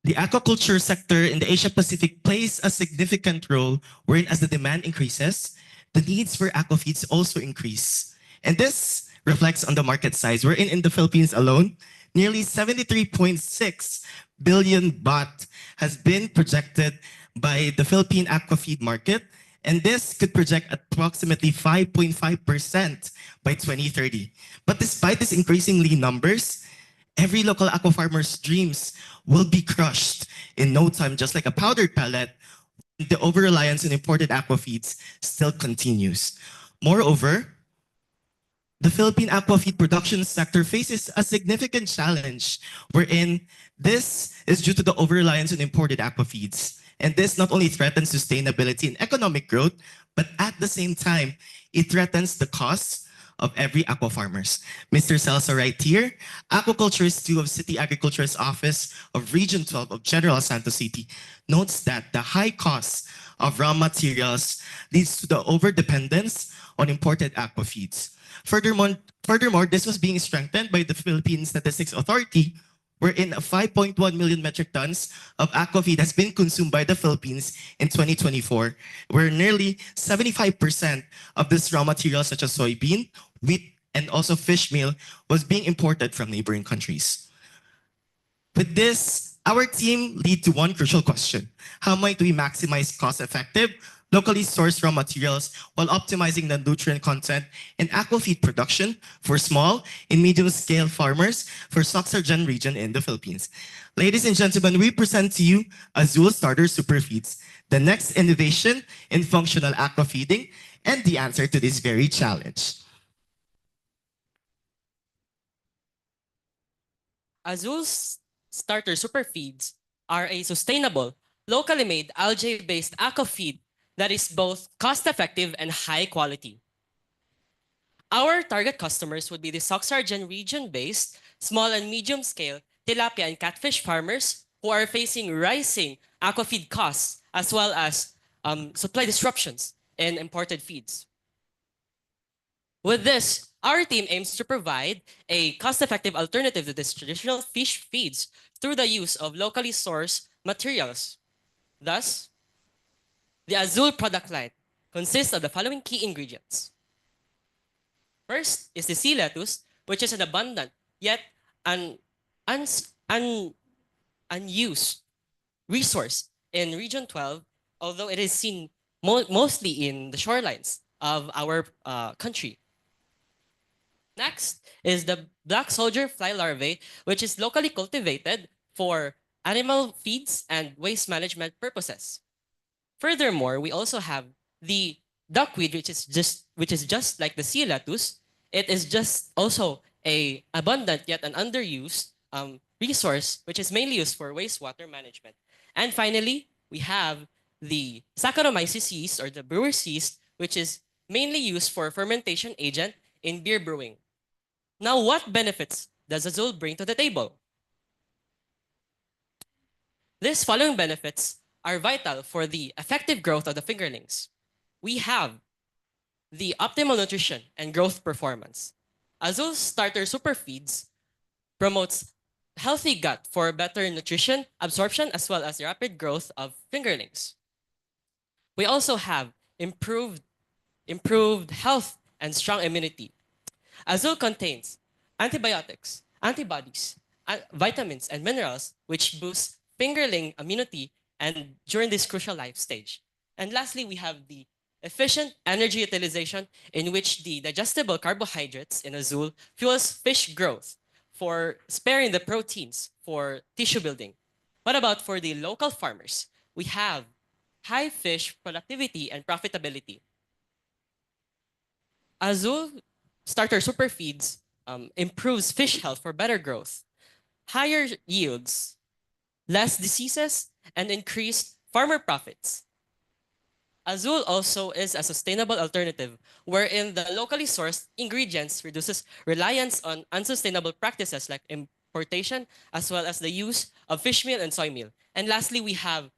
The aquaculture sector in the Asia Pacific plays a significant role wherein as the demand increases, the needs for aquafeeds also increase. And this reflects on the market size. We're in the Philippines alone, nearly 73.6 billion baht has been projected by the Philippine aquafeed market, and this could project approximately 5.5% by 2030. But despite these increasingly numbers, every local aquafarmer's dreams will be crushed in no time, just like a powdered pellet. The over-reliance on imported aquafeeds still continues. Moreover, the Philippine aquafeed production sector faces a significant challenge wherein this is due to the over-reliance on imported aquafeeds. And this not only threatens sustainability and economic growth, but at the same time, it threatens the costs of every aquafarmers. Mr. Celso right here, Aquaculturist 2 of City Agriculture's Office of Region 12 of General Santos City, notes that the high costs of raw materials leads to the overdependence on imported aquafeeds. Furthermore, this was being strengthened by the Philippine Statistics Authority, wherein 5.1 million metric tons of aquafeed has been consumed by the Philippines in 2024, where nearly 75% of this raw material, such as soybean, wheat, and also fish meal, was being imported from neighboring countries. With this, our team lead to one crucial question: how might we maximize cost-effective, locally sourced raw materials while optimizing the nutrient content in aquafeed production for small and medium-scale farmers for Soxargen region in the Philippines? Ladies and gentlemen, we present to you Azul Starter Superfeeds, the next innovation in functional aquafeeding and the answer to this very challenge. Azul's starter superfeeds are a sustainable, locally made algae-based aquafeed that is both cost-effective and high quality. Our target customers would be the Soxargen region-based, small and medium-scale tilapia and catfish farmers who are facing rising aquafeed costs as well as supply disruptions in imported feeds. With this, our team aims to provide a cost-effective alternative to these traditional fish feeds through the use of locally sourced materials. Thus, the Azul product line consists of the following key ingredients. First is the sea lettuce, which is an abundant yet unused resource in Region 12, although it is seen mostly in the shorelines of our country. Next is the black soldier fly larvae, which is locally cultivated for animal feeds and waste management purposes. Furthermore, we also have the duckweed, which is just like the sea lettuce. It is just also a abundant yet an underused resource, which is mainly used for wastewater management. And finally, we have the Saccharomyces yeast or the brewer's yeast, which is mainly used for fermentation agent in beer brewing. Now, what benefits does Azul bring to the table? These following benefits are vital for the effective growth of the fingerlings. We have the optimal nutrition and growth performance. Azul's starter super feeds promotes healthy gut for better nutrition, absorption, as well as rapid growth of fingerlings. We also have improved health and strong immunity. Azul contains antibiotics, antibodies, vitamins, and minerals which boost fingerling immunity and during this crucial life stage. And lastly, we have the efficient energy utilization in which the digestible carbohydrates in Azul fuels fish growth for sparing the proteins for tissue building. What about for the local farmers? We have high fish productivity and profitability. Azul starter super feeds improves fish health for better growth, higher yields, less diseases, and increased farmer profits. Azul also is a sustainable alternative wherein the locally sourced ingredients reduces reliance on unsustainable practices like importation as well as the use of fish meal and soy meal. And lastly, we have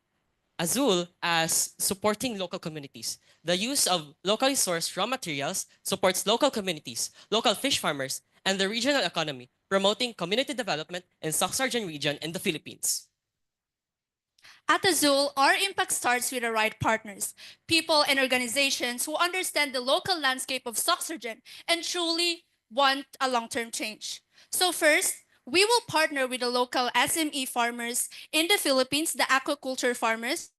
Azul as supporting local communities. The use of locally sourced raw materials supports local communities, local fish farmers, and the regional economy, promoting community development in Soxargen region in the Philippines. At Azul, our impact starts with the right partners, people and organizations who understand the local landscape of Soxargen and truly want a long-term change. So first, we will partner with the local SME farmers in the Philippines, the aquaculture farmers.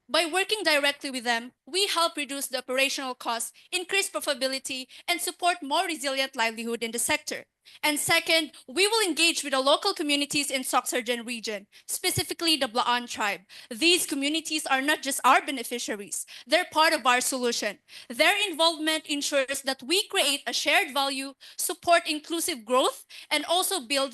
By working directly with them, we help reduce the operational costs, increase profitability, and support more resilient livelihood in the sector. And second, we will engage with the local communities in Soxargen region, specifically the Blaan tribe. These communities are not just our beneficiaries, they're part of our solution. Their involvement ensures that we create a shared value, support inclusive growth, and also build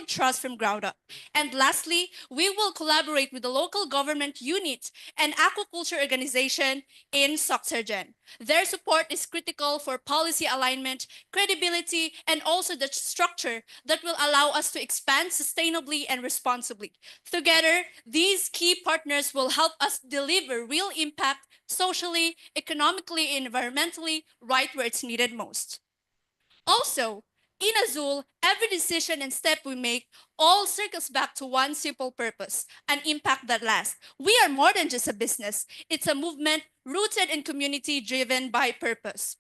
trust from ground up. And lastly, we will collaborate with the local government unit and aquaculture organization in Soxargen. Their support is critical for policy alignment, credibility, and also the structure that will allow us to expand sustainably and responsibly. Together, these key partners will help us deliver real impact socially, economically, and environmentally right where it's needed most. Also, in Azul, every decision and step we make all circles back to one simple purpose, an impact that lasts. We are more than just a business. It's a movement rooted in community driven by purpose.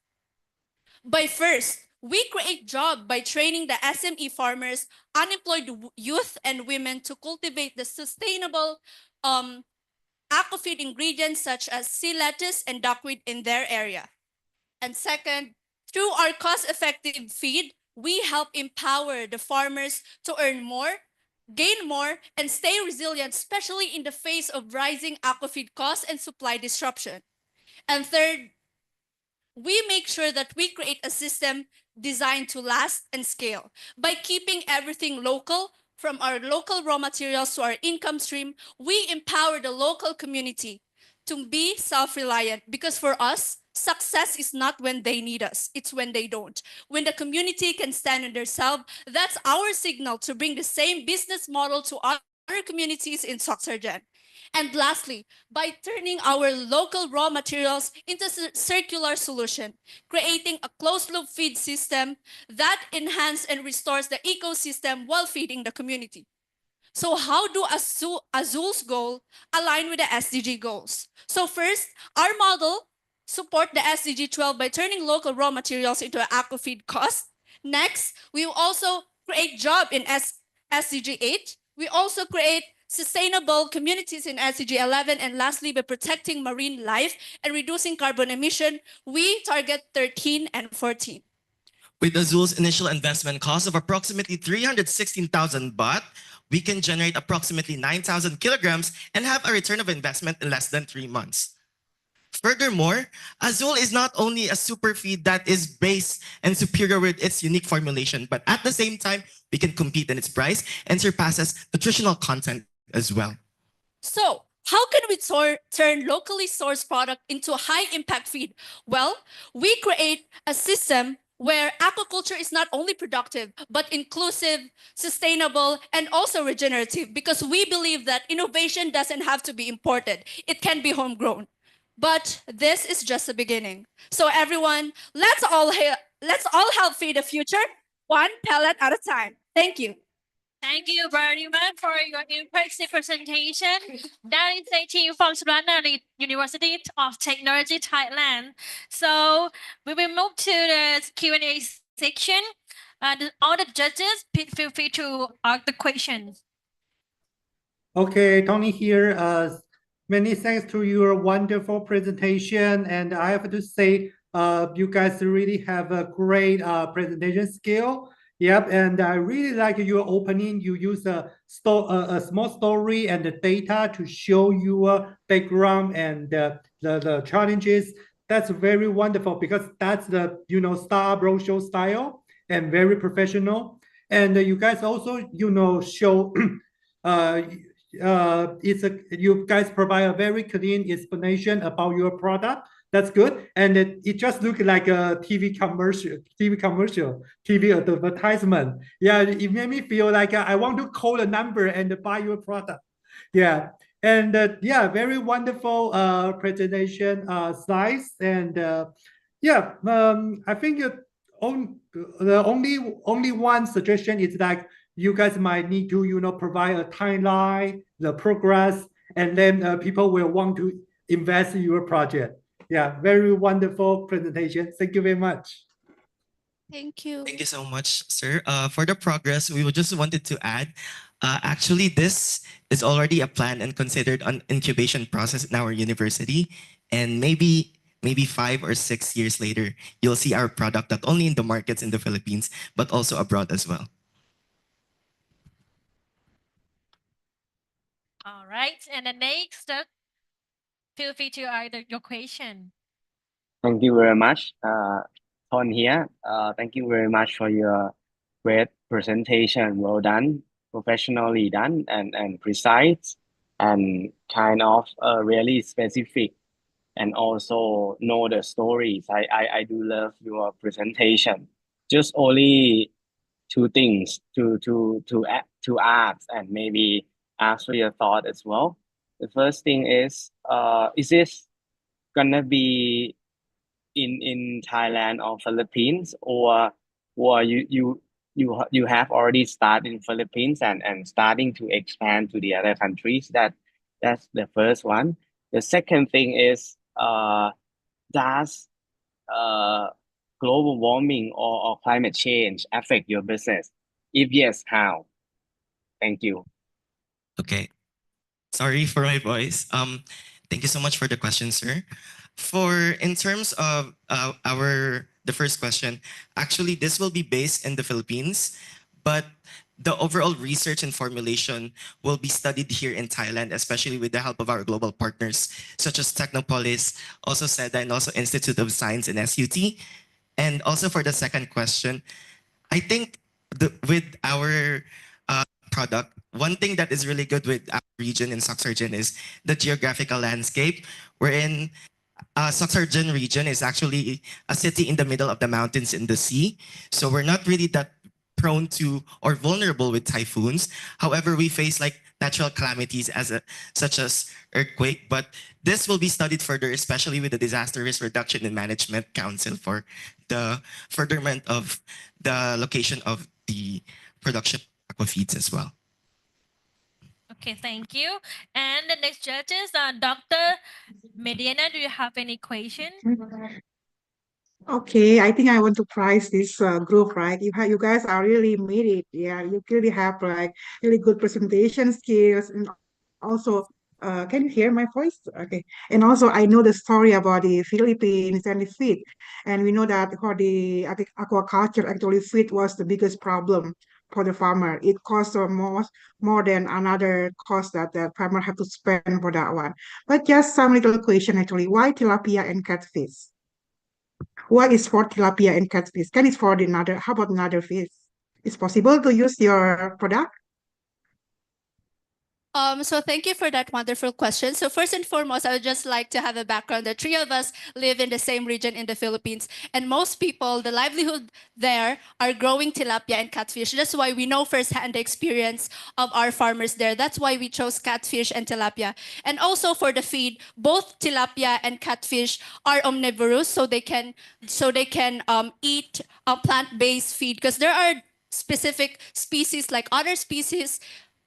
By first, we create jobs by training the SME farmers, unemployed youth and women to cultivate the sustainable aquafeed ingredients such as sea lettuce and duckweed in their area. And second, through our cost-effective feed, we help empower the farmers to earn more, gain more, and stay resilient, especially in the face of rising aquafeed costs and supply disruption. And third, we make sure that we create a system designed to last and scale. By keeping everything local, from our local raw materials to our income stream, we empower the local community to be self-reliant, because for us, success is not when they need us, it's when they don't. When the community can stand on themselves, that's our signal to bring the same business model to other communities in Soxargen. And lastly, by turning our local raw materials into circular solution, creating a closed-loop feed system that enhances and restores the ecosystem while feeding the community. So how do Azul's goal align with the SDG goals? So first, our model support the SDG 12 by turning local raw materials into an aquafeed cost. Next, we will also create job in SDG 8. We also create sustainable communities in SDG 11. And lastly, by protecting marine life and reducing carbon emission, we target 13 and 14. With Azul's initial investment cost of approximately 316,000 baht, we can generate approximately 9,000 kilograms and have a return of investment in less than 3 months. Furthermore, Azul is not only a superfeed that is base and superior with its unique formulation, but at the same time, we can compete in its price and surpasses nutritional content as well. So, how can we turn locally sourced product into a high impact feed? Well, we create a system where aquaculture is not only productive, but inclusive, sustainable, and also regenerative, because we believe that innovation doesn't have to be imported. It can be homegrown. But this is just the beginning. So everyone, let's all help feed the future, one pellet at a time. Thank you. Thank you very much for your impressive presentation. That is a team from Suvarnabhumi University of Technology, Thailand. So we will move to the Q&A section. All the judges, please feel free to ask the questions. Okay, Tony here. Many thanks to your wonderful presentation, and I have to say, you guys really have a great presentation skill. Yep, and I really like your opening. You use a small story and the data to show your background and the challenges. That's very wonderful because that's the startup roadshow style and very professional. And you guys also show you guys provide a very clean explanation about your product. That's good, and it just looks like a TV advertisement. Yeah, it made me feel like I want to call a number and buy your product. Yeah, and yeah, very wonderful presentation slides, and yeah, I think the only one suggestion is like you guys might need to provide a timeline, the progress, and then people will want to invest in your project. Yeah, very wonderful presentation. Thank you very much. Thank you. Thank you so much, sir. For the progress, we just wanted to add, actually, this is already a plan and considered an incubation process in our university. And maybe 5 or 6 years later, you'll see our product not only in the markets in the Philippines, but also abroad as well. All right, and the next, feel free to ask your question. Thank you very much, Ton here. Thank you very much for your great presentation. Well done, professionally done, and precise, and kind of really specific, and also know the stories. I do love your presentation. Just only two things to ask, and maybe ask for your thought as well. The first thing is this gonna be in Thailand or Philippines, or you have already started in Philippines and starting to expand to the other countries? That's the first one. The second thing is does global warming or climate change affect your business? If yes, how? Thank you. Okay. Sorry for my voice. Thank you so much for the question, sir. In terms of the first question, actually, this will be based in the Philippines, but the overall research and formulation will be studied here in Thailand, especially with the help of our global partners, such as Technopolis, also SEDA, and also Institute of Science and SUT. And also for the second question, I think with our product, one thing that is really good with our region in Soxargen is the geographical landscape. We're in Soxargen region is actually a city in the middle of the mountains in the sea. So we're not really that prone to or vulnerable with typhoons. However, we face like natural calamities such as earthquake, but this will be studied further, especially with the Disaster Risk Reduction and Management Council for the furtherment of the location of the production of aquafeeds as well. Okay, thank you. And the next judges are Dr. Medina. Do you have any question? Okay, I think I want to prize this group, right? You guys are really made it. Yeah, you really have like really good presentation skills, and also, can you hear my voice? Okay, and also I know the story about the Philippines and the feed, and we know that for the aquaculture, actually feed was the biggest problem for the farmer. It costs more than another cost that the farmer have to spend for that one. But just some little question actually, why tilapia and catfish? Why is for tilapia and catfish? Can it for another? How about another fish? Is possible to use your product? So thank you for that wonderful question. So first and foremost, I would just like to have a background. The three of us live in the same region in the Philippines, and most people, the livelihood there are growing tilapia and catfish. That's why we know firsthand the experience of our farmers there. That's why we chose catfish and tilapia. And also for the feed, both tilapia and catfish are omnivorous, so they can eat a plant-based feed because there are specific species like other species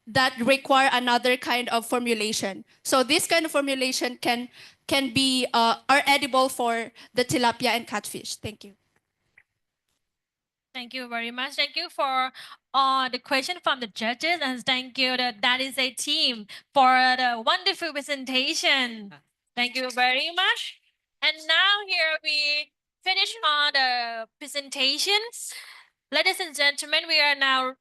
that require another kind of formulation. So this kind of formulation can be are edible for the tilapia and catfish. Thank you. Thank you very much. Thank you for the question from the judges, and thank you that is a team for the wonderful presentation. Thank you very much. And now here we finish on the presentations. Ladies and gentlemen, we are now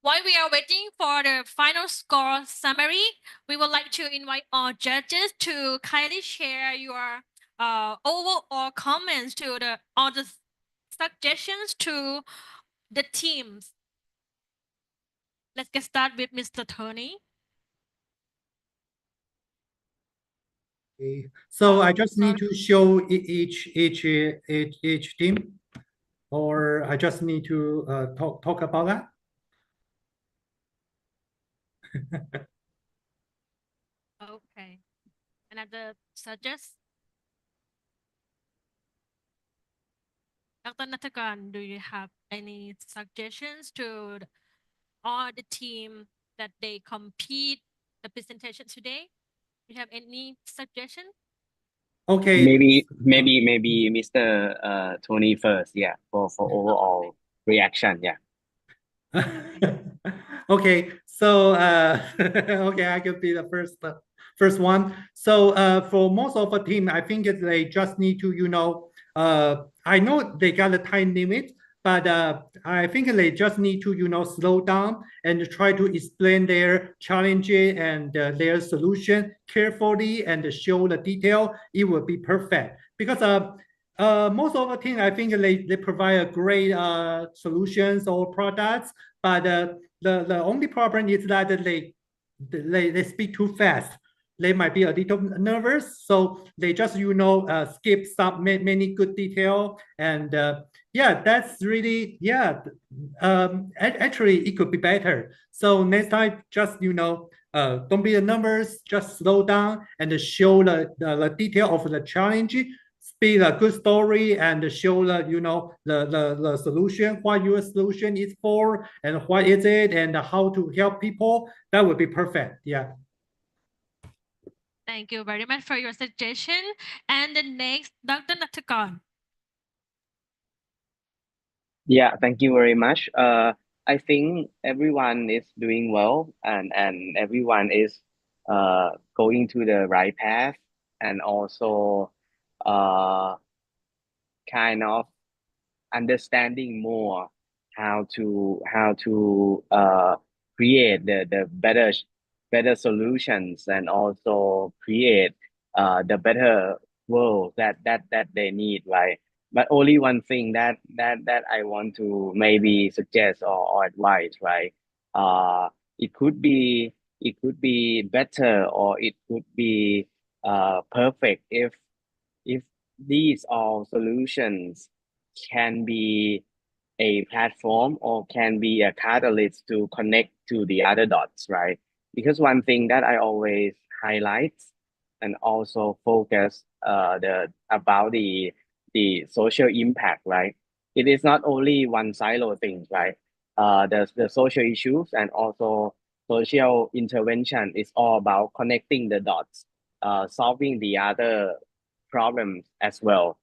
while we are waiting for the final score summary, we would like to invite all judges to kindly share your overall comments to all the suggestions to the teams. Let's get started with Mr. Tony. Okay. So I just need to show each team, or I just need to talk about that. Okay. Another suggest? Dr. Natakan, do you have any suggestions to all the team that they compete the presentation today? Do you have any suggestion? Okay. Maybe Mr. Tony first, yeah, for overall reaction, yeah. Okay, so okay, I could be the first one. So for most of the team, I think they just need to, I know they got a time limit, but I think they just need to, slow down and try to explain their challenges and their solution carefully and show the detail. It will be perfect because most of the team, I think they provide a great solutions or products, but the only problem is that they speak too fast. They might be a little nervous, so they just skip some many good detail, and yeah, that's really actually it could be better. So next time, just don't be nervous, just slow down and show the detail of the challenge, speak a good story and show the solution, what your solution is for and what is it and how to help people. That would be perfect. Yeah. Thank you very much for your suggestion. And the next, Dr. Natakan. Yeah, thank you very much. I think everyone is doing well and everyone is going to the right path and also kind of understanding more how to create the better solutions and also create the better world that they need, right? But only one thing that I want to maybe suggest or advise, right? It could be better or it could be perfect if these all solutions can be a platform or can be a catalyst to connect to the other dots, right? Because one thing that I always highlight and also focus about the social impact, right? It is not only one silo thing, right? The social issues and also social intervention is all about connecting the dots, solving the other problems as well.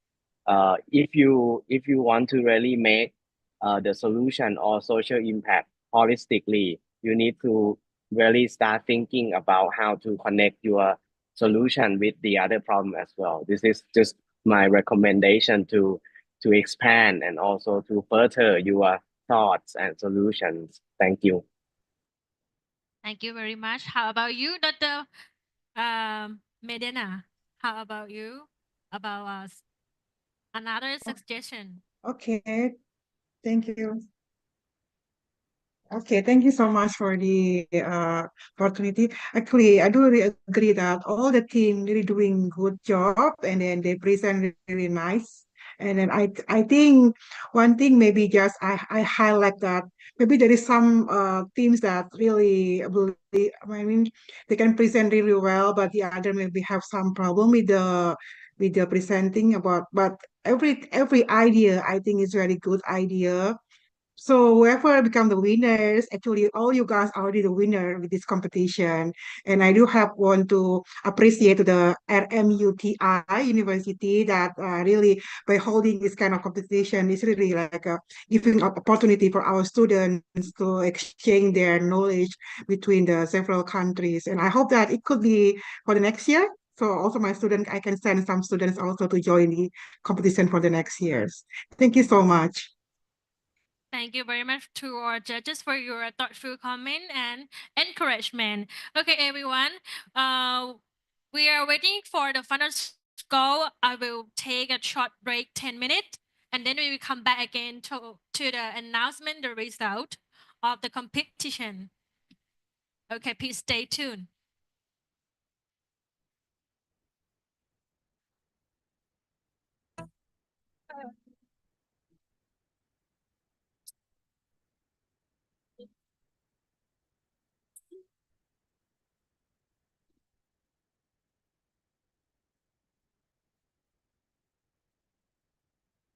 If you want to really make the solution or social impact holistically, you need to really start thinking about how to connect your solution with the other problem as well. This is just my recommendation to expand and also to further your thoughts and solutions. Thank you. Thank you very much. How about you, Dr. Medina? How about you? About us? Another suggestion. Okay, thank you. Okay, thank you so much for the opportunity. Actually, I do really agree that all the team really doing good job, and then they present really nice. And then I think one thing maybe just I highlight that maybe there is some teams that really I mean they can present really well, but the other maybe have some problem with the presenting about. But every idea I think is very good idea. So whoever become the winners, actually all you guys are already the winner with this competition. And I do have want to appreciate the RMUTI University that really by holding this kind of competition is really like giving opportunity for our students to exchange their knowledge between the several countries. And I hope that it could be for the next year. So also my student, I can send some students also to join the competition for the next years. Thank you so much. Thank you very much to our judges for your thoughtful comment and encouragement. Okay, everyone. We are waiting for the final score. I will take a short break, 10 minutes, and then we will come back again to the announcement, the result of the competition. Okay, please stay tuned.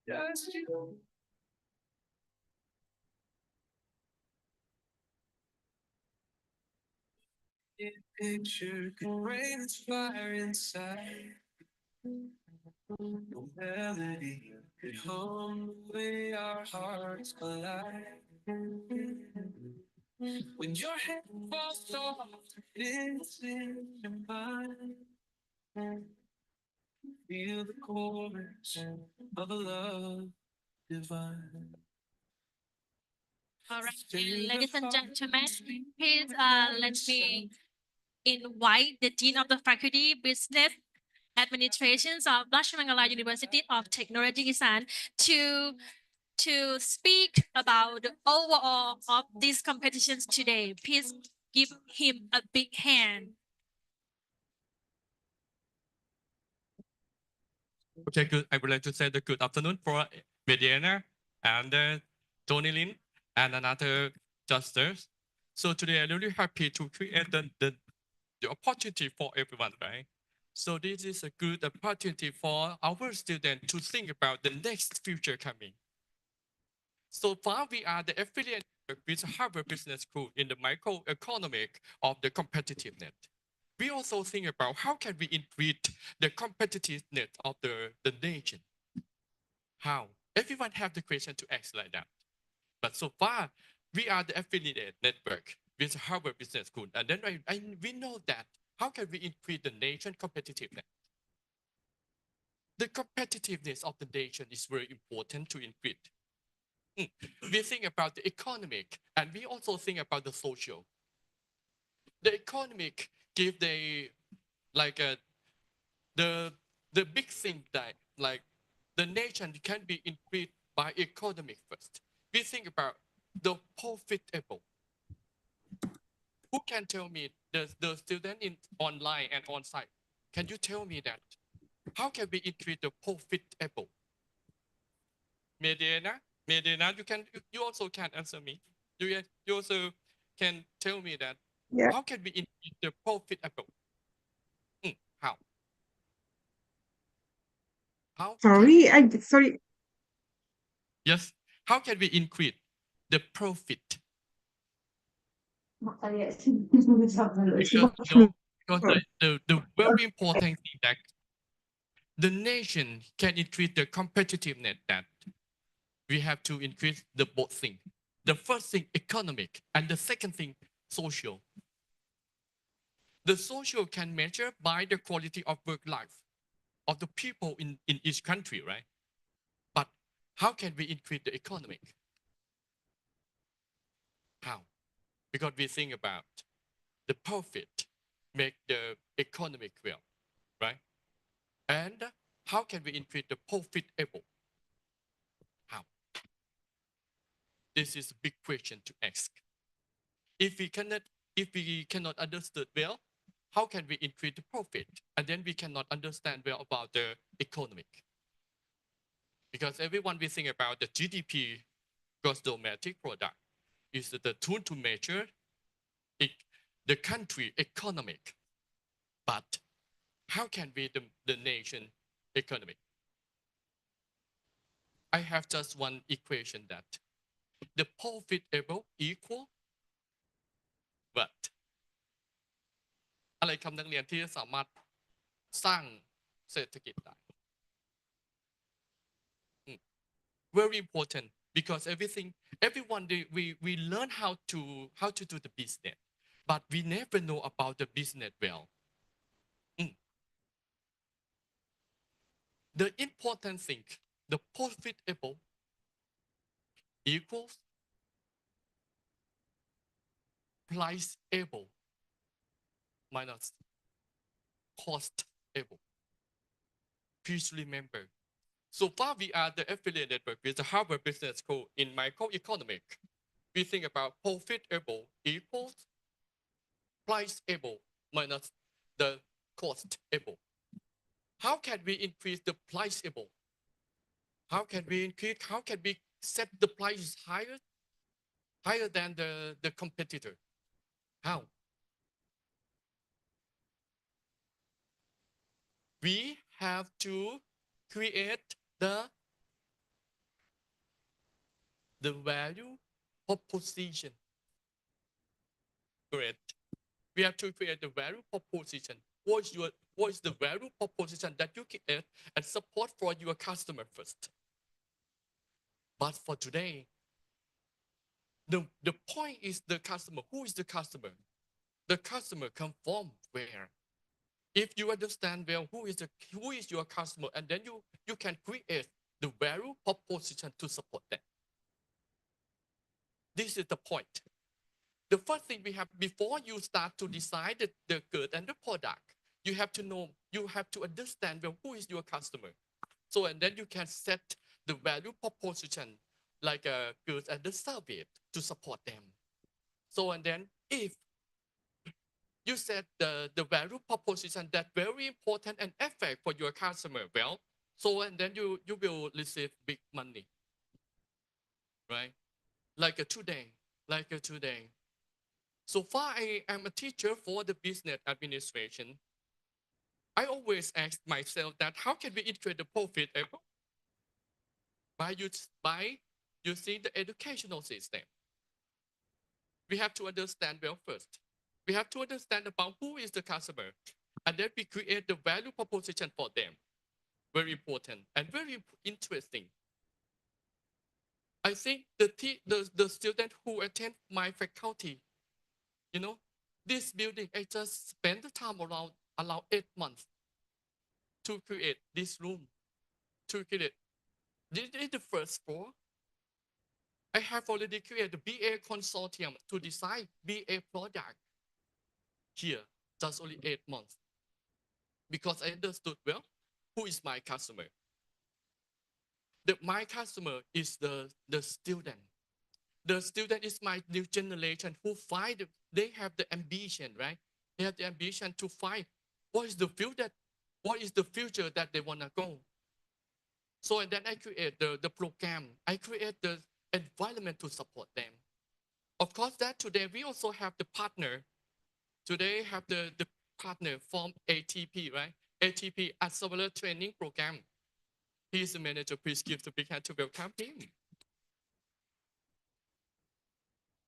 Just you. Picture can rain its fire inside. No melody could hum the way our hearts collide. When your head falls soft, it's in your mind. Feel the chords of a love divine. All right, and ladies and gentlemen, please let me invite the Dean of the Faculty Business Administrations of Rajamangala University of Technology Isan to speak about the overall of these competitions today. Please give him a big hand. Okay, good. I would like to say the good afternoon for Mediana and Tony Lin and another judges. So today I'm really happy to create the opportunity for everyone, right? So this is a good opportunity for our students to think about the next future coming. So far, we are the affiliate with Harvard Business School in the microeconomic of the competitiveness. We also think about how can we increase the competitiveness of the nation. How? Everyone have the question to ask like that. But so far, we are the affiliate network with Harvard Business School. And then we know that how can we increase the nation competitiveness? The competitiveness of the nation is very important to increase. We think about the economic and we also think about the social. The economic give the big thing that like the nation can be increased by economic first. We think about the profitable. Who can tell me the student in online and on site? Can you tell me that? How can we increase the profitable? Medina, you also can answer me. You also can tell me that. Yeah. How can we increase the profitable? How? Sorry. Yes. How can we increase the profit? Because Because the very important thing that the nation can increase the competitiveness, that we have to increase the both things. The first thing, economic, and the second thing, social. The social can measure by the quality of work life of the people in each country, right? But how can we increase the economic? How? Because we think about the profit make the economic well, right? And how can we increase the profitable? How? This is a big question to ask. If we cannot understand well, how can we increase the profit? And then we cannot understand well about the economic. Because everyone we think about the GDP, gross domestic product, is the tool to measure the country economic. But how can we the nation economic? I have just one equation that the profitable equal but อะไรคำนักเรียนที่สามารถสร้างเศรษฐกิจได้ Very important because everyone we learn how to do the business, but we never know about the business well. The important thing, the profitable equals price-able minus cost-able. Please remember. So far, we are the affiliate network with the Harvard Business School in microeconomic. We think about profitable equals price-able minus the cost-able. How can we increase the price-able? How can we set the prices higher than the competitor? How? We have to create the value proposition. Correct. We have to create the value proposition. What is the value proposition that you create and support for your customer first? But for today, the point is the customer. Who is the customer? The customer comes from where? If you understand well who is your customer, and then you can create the value proposition to support them. This is the point. The first thing we have, before you start to decide the good and the product, you have to know, you have to understand well who is your customer. So, and then you can set the value proposition like a goods and the service to support them. So, and then if you set the value proposition that very important and effect for your customer well, so and then you will receive big money, right? Like today. So far, I am a teacher for the business administration. I always ask myself that how can we increase the profit by using the educational system. We have to understand well first. We have to understand about who is the customer, and then we create the value proposition for them. Very important and very interesting. I think the student who attend my faculty, this building, I just spent the time around 8 months to create this room, to create. This is the first floor. I have already created the BA consortium to design BA product here, just only 8 months. Because I understood well, who is my customer? My customer is the student. The student is my new generation who they have the ambition, right? They have the ambition to find what is the future that they want to go. So and then I create the program. I create the environment to support them. Of course, that today we also have the partner. Today have the partner from ATP, right? ATP Accelerator Training Program. He is the manager. Please give the big hand to welcome him.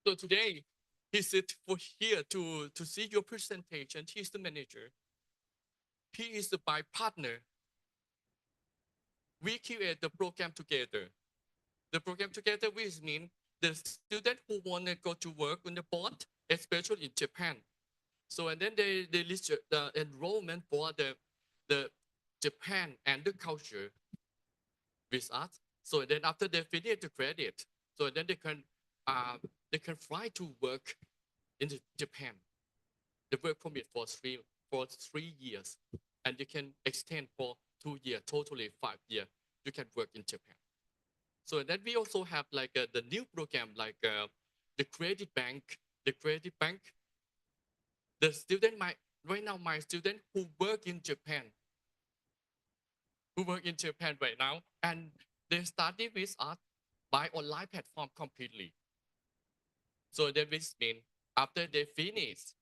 So today, he sit here to see your presentation. He's the manager. He is my partner we create the program together. The program together, which means the student who want to go to work on the board, especially in Japan. So and then they list the enrollment for the Japan and the culture with us. So then after they finish the credit, so then they can fly to work in Japan. The work permit for 3 years, and you can extend for 2 years, totally 5 years. You can work in Japan. So then we also have like the new program like the credit bank. The credit bank. The student right now my student who work in Japan, right now, and they study with us by online platform completely. So that means after they finish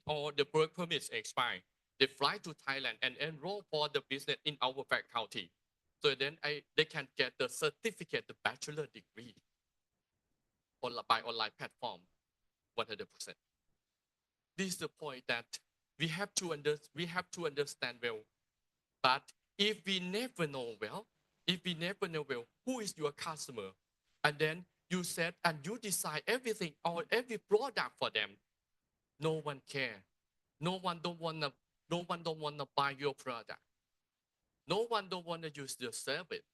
all the work permits expire, they fly to Thailand and enroll for the business in our faculty. So then they can get the certificate, the bachelor degree by online platform, 100%. This is the point that we have to understand well. But if we never know well, who is your customer, and then you set and you decide everything or every product for them, no one care. No one don't wanna buy your product. No one don't wanna use your service.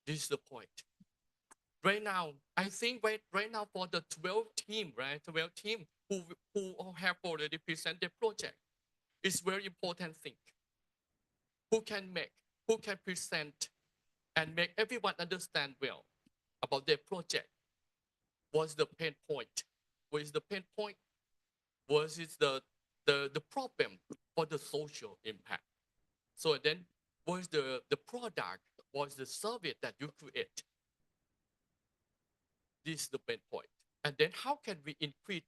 This is the point. Right now, I think right now for the 12 team, right? 12 team who all have already presented their project, it's very important thing. Who can present and make everyone understand well about their project. What's the pain point? What is the pain point? What is the problem for the social impact? So then what is the product? What is the service that you create? This is the main point. And then how can we increase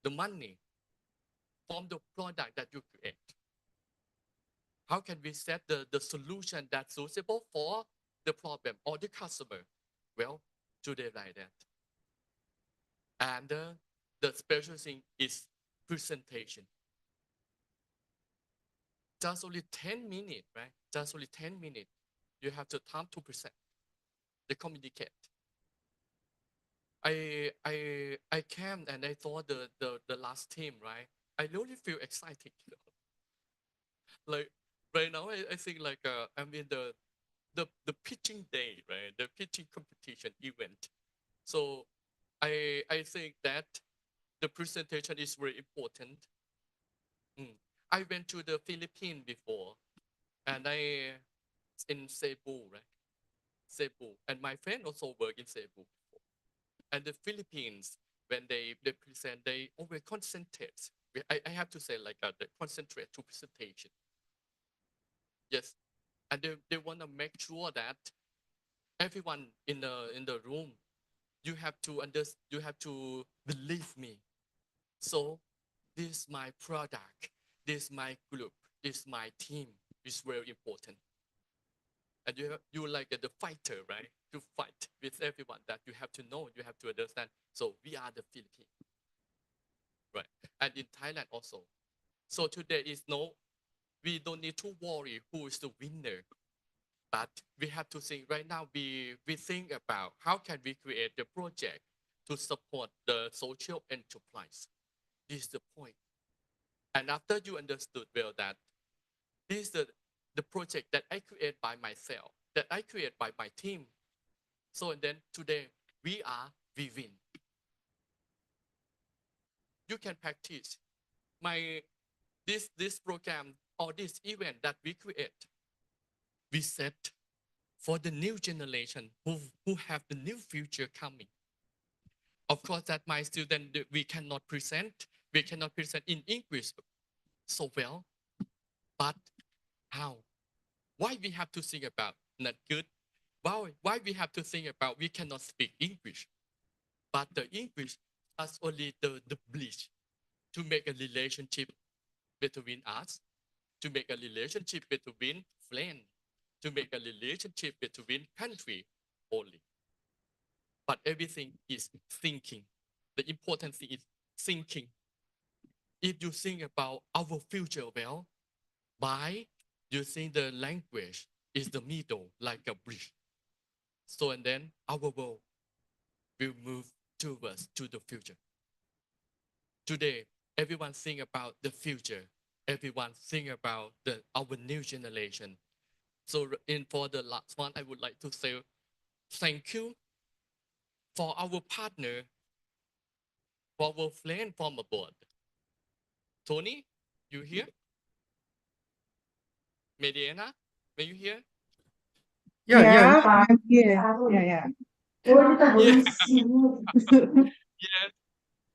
the money from the product that you create? How can we set the solution that's suitable for the problem or the customer? Well, today like that. And the special thing is presentation. Just only 10 minutes, right? Just only 10 minutes. You have the time to present, the communicate. I came and I saw the last team, right? I really feel excited. Like right now, I think like I'm in the pitching day, right? The pitching competition event. So I think that the presentation is very important. I went to the Philippines before, and I in Cebu, right? Cebu, and my friend also work in Cebu before. And the Philippines, when they present, they always concentrate. I have to say like they concentrate to presentation. Yes, and they want to make sure that everyone in the room, you have to believe me. So this is my product, this is my group, this is my team. Is very important. And you like the fighter, right? To fight with everyone that you have to know, you have to understand. So we are the Philippines, right? And in Thailand also. So today we don't need to worry who is the winner. But we have to think right now, we think about how can we create the project to support the social enterprise. This is the point. And after you understood well that this is the project that I create by myself, that I create by my team. So and then today we win. You can practice this program or this event that we create. We set for the new generation who have the new future coming. Of course, that my student we cannot present in English so well, but how? Why we have to think about not good? Why we have to think about we cannot speak English? But the English is only the bridge to make a relationship between us, to make a relationship between friends, to make a relationship between country only. But everything is thinking. The important thing is thinking. If you think about our future well, by using the language is the middle, like a bridge. So and then our world will move towards to the future. Today, everyone think about the future. Everyone think about our new generation. So for the last one, I would like to say thank you for our partner, for our friend from abroad. Tony, you here? Mediana, are you here? Yeah. I'm here. Yeah. Yes. Yes.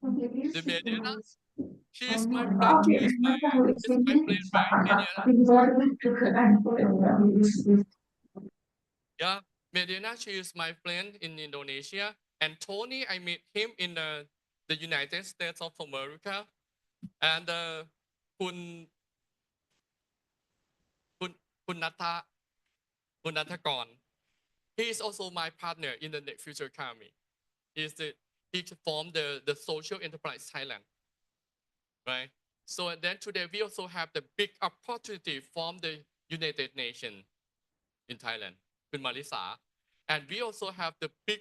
The Mediana, she is my friend. She is my friend, right? Mediana. Yeah, Mediana, she is my friend in Indonesia. And Tony, I met him in the United States of America. And Kun Nathakorn, he is also my partner in the Next Future Academy. He formed the Social Enterprise Thailand, right? So then today we also have the big opportunity from the United Nations in Thailand, Kun Marisa. And we also have the big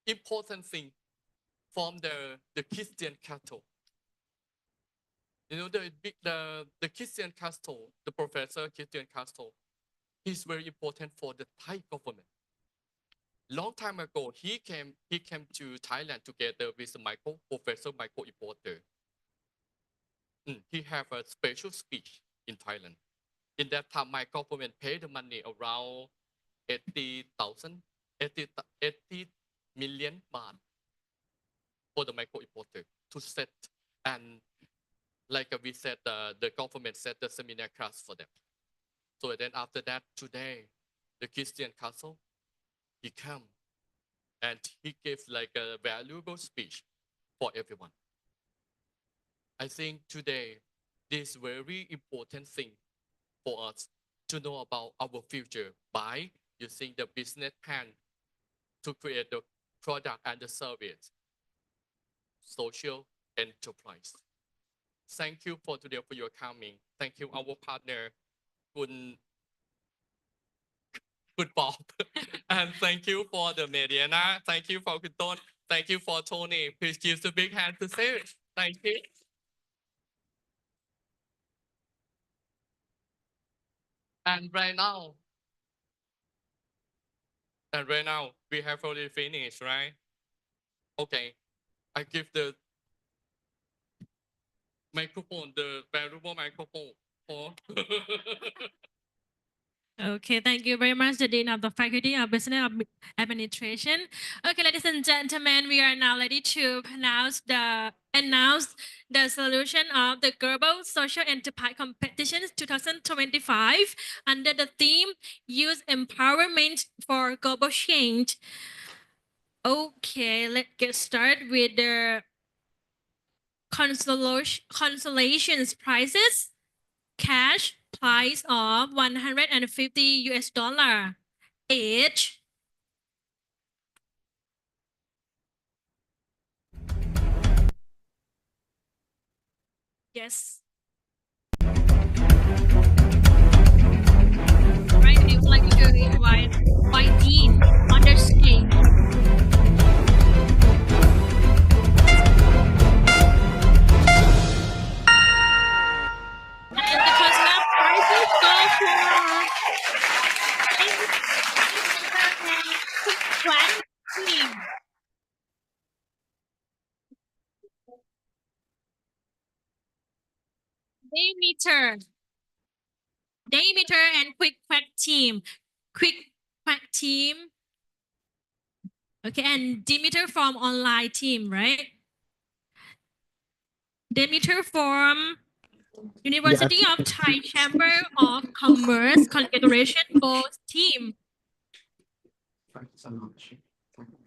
important thing from the Christian Castle. You know, the Christian Castle, the professor Christian Castle, he's very important for the Thai government. Long time ago, he came to Thailand together with Professor Michael Porter. He have a special speech in Thailand. In that time, my government paid the money around 80 million baht for the Michael Porter to set, and like we said, the government set the seminar class for them. So then after that, today, the Christian Castle, he come and he gave like a valuable speech for everyone. I think today, this very important thing for us to know about our future by using the business plan to create the product and the service, social enterprise. Thank you for today for your coming. Thank you, our partner, Good Bob. And thank you for the Mediana. Thank you for Kuton. Thank you for Tony. Please give a big hand to say it. Thank you. And right now, we have already finished, right? Okay, I give the microphone, the valuable microphone for. Okay, thank you very much, the Dean of the Faculty of Business Administration. Okay, ladies and gentlemen, we are now ready to announce the solution of the Global Social Enterprise Competitions 2025 under the theme Youth Empowerment for Global Change. Okay, let's get started with the consolations prizes. Cash prize of $150 each. Yes. Right, I would like to invite Dean on the stage. And the consular prizes go for one team. Daymeter and Quick Quack team. Quick Quack team. Okay, and Demeter from online team, right? Demeter from University of Thai Chamber of Commerce Confederation Both team. Thank you so much. Okay.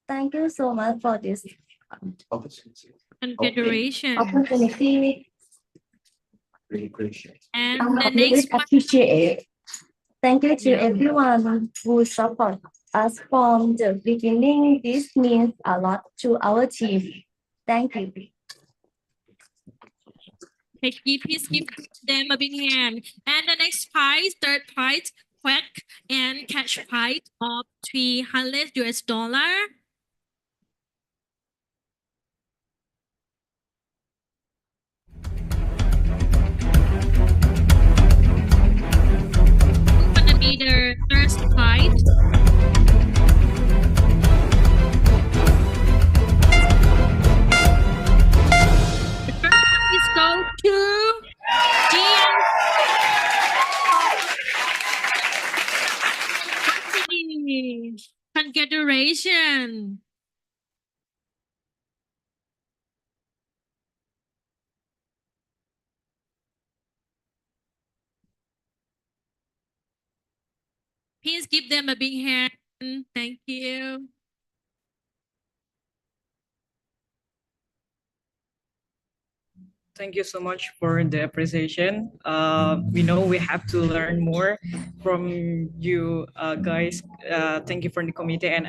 Thank you so much for this Confederation. opportunity. And I'm the really next one. appreciate it. Thank you to everyone who support us from the beginning. This means a lot to our team. Thank you. Please give them a big hand. And the next prize, third prize, quack and cash prize of $300. Gonna be the first prize. The first prize goes to GM. Congratulations. Please give them a big hand. Thank you. Thank you so much for the appreciation. We know we have to learn more from you guys. Thank you for the committee and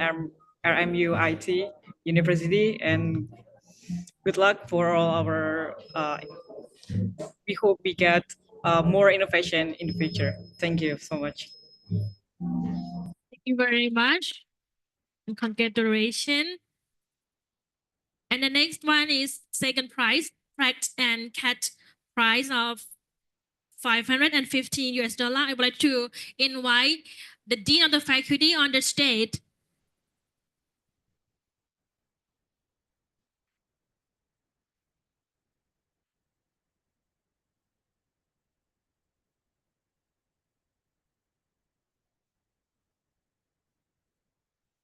RMU IT University, and good luck for all our. We hope we get more innovation in the future. Thank you so much. Thank you very much. And congratulations. And the next one is second prize, Pratt and Cat prize of $515. I would like to invite the Dean of the Faculty on the stage.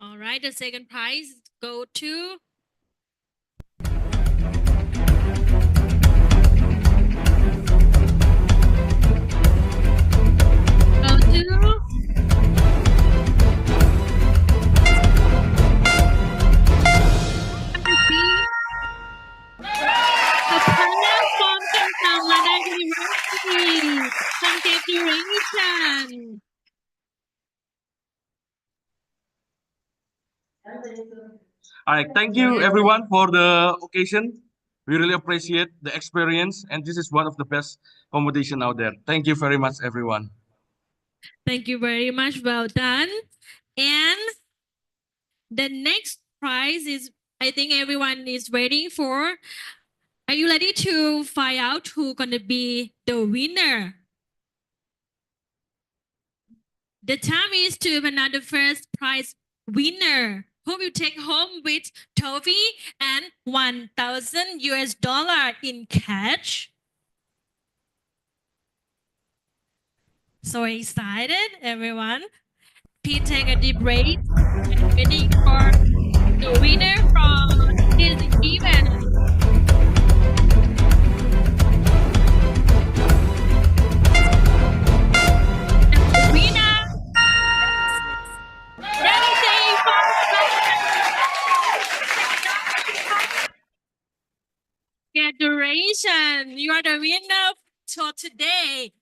All right, the second prize go to Cropala from Cropala University. Congratulations. All right, thank you everyone for the occasion. We really appreciate the experience, and this is one of the best competition out there. Thank you very much, everyone. Thank you very much. Well done. And the next prize is, I think everyone is waiting for. Are you ready to find out who's gonna be the winner? The time is to announce the first prize winner, who will take home with trophy and $1,000 in cash. So excited, everyone. Please take a deep breath and waiting for the winner from this event. The winner, congratulations, you are the winner for today.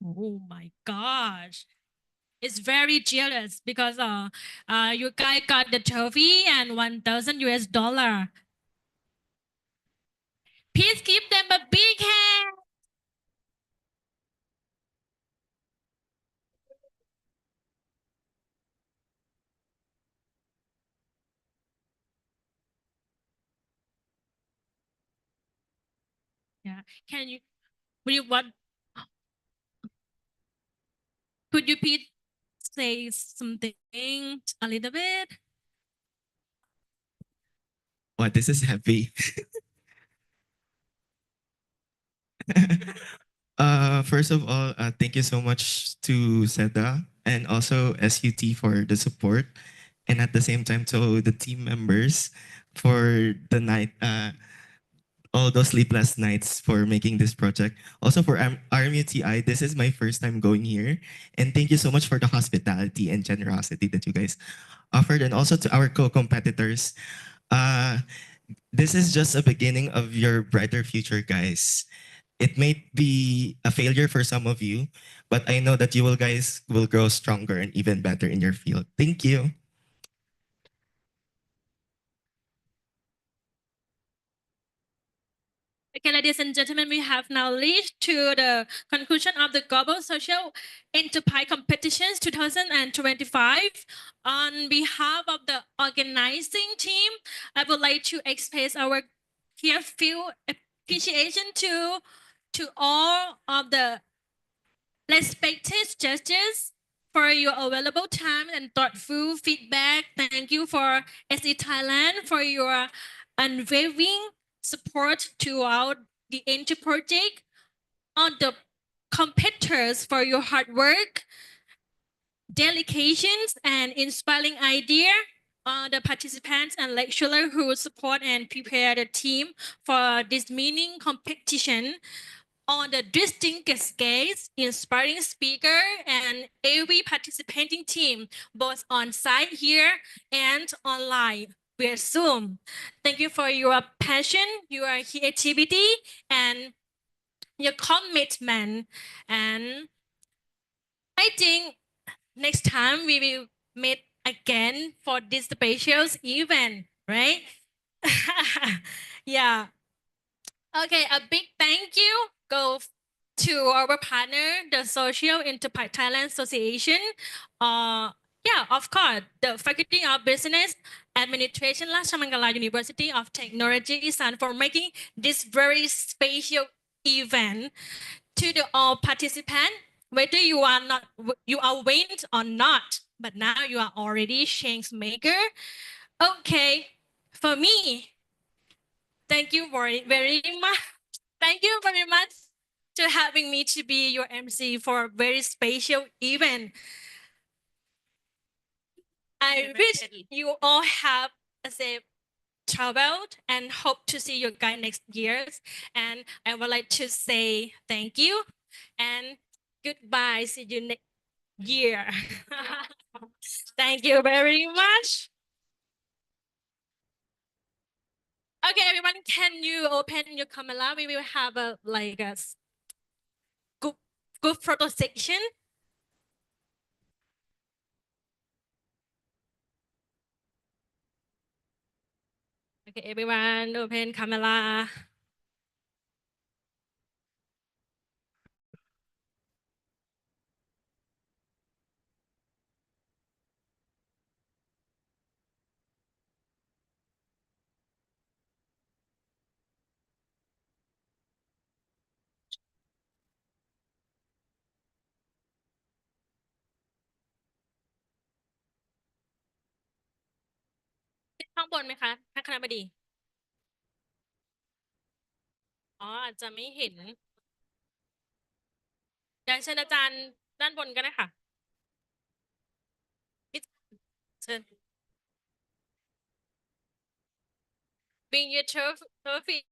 Oh my gosh. It's very jealous because you guys got the trophy and $1,000. Please give them a big hand. Yeah. Can you, could you please say something a little bit? Wow, this is happy. First of all, thank you so much to SEDA and also SUT for the support, and at the same time to the team members for the night, all those sleepless nights for making this project. Also for RMUTI, this is my first time going here, and thank you so much for the hospitality and generosity that you guys offered, and also to our co-competitors. This is just a beginning of your brighter future, guys. It may be a failure for some of you, but I know that you will guys will grow stronger and even better in your field. Thank you. Okay, ladies and gentlemen, we have now reached to the conclusion of the Global Social Enterprise Competitions 2025. On behalf of the organizing team, I would like to express our heartfelt appreciation to all of the respected judges for your available time and thoughtful feedback. Thank you for SE Thailand for your unwavering support throughout the entire project. On the competitors for your hard work, dedications, and inspiring idea. On the participants and lecturers who support and prepare the team for this meaning competition. On the distinguished guests, inspiring speaker, and every participating team, both on site here and online via Zoom. Thank you for your passion, your creativity, and your commitment. And I think next time we will meet again for this special event, right? Yeah. Okay, a big thank you go to our partner, the Social Enterprise Thailand Association. Yeah, of course, the Faculty of Business Administration, Rajamangala University of Technology, Isan for making this very special event. To the all participants, whether you are win or not, but now you are already change maker. Okay, for me, thank you very much. Thank you very much to having me to be your MC for a very special event. I wish you all have a safe travel and hope to see you guys next year. And I would like to say thank you and goodbye. See you next year. Thank you very much. Okay, everyone, can you open your camera? We will have a group photo section. Okay, everyone, open camera. Hãy subscribe cho kênh Ghiền Mì Gõ để không bỏ lỡ những Bring your trophy.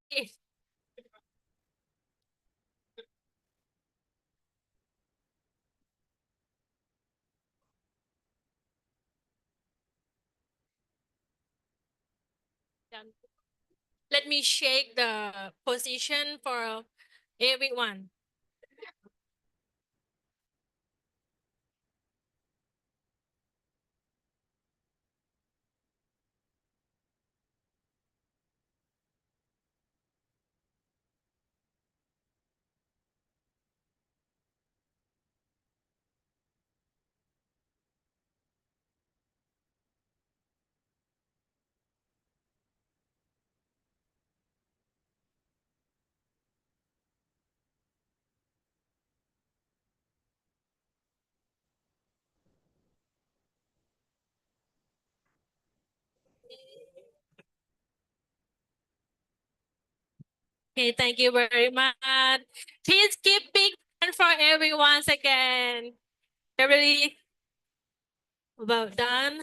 Let me shake the position for everyone. Okay, thank you very much. Please give big hand for everyone again. Really well done.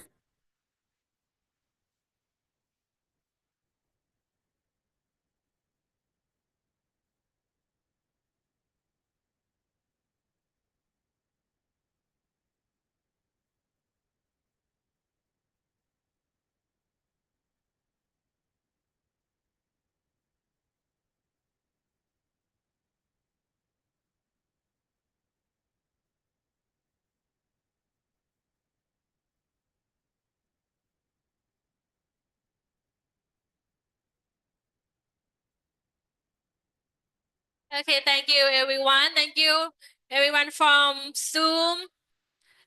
Okay, thank you everyone. Thank you everyone from Zoom.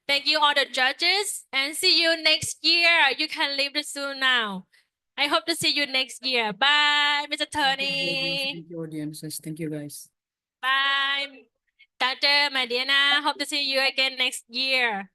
Thank you all the judges and see you next year. You can leave the Zoom now. I hope to see you next year. Bye, Mr. Tony. Thank you, audiences. Thank you, guys. Bye, Dr. Mediana. Hope to see you again next year.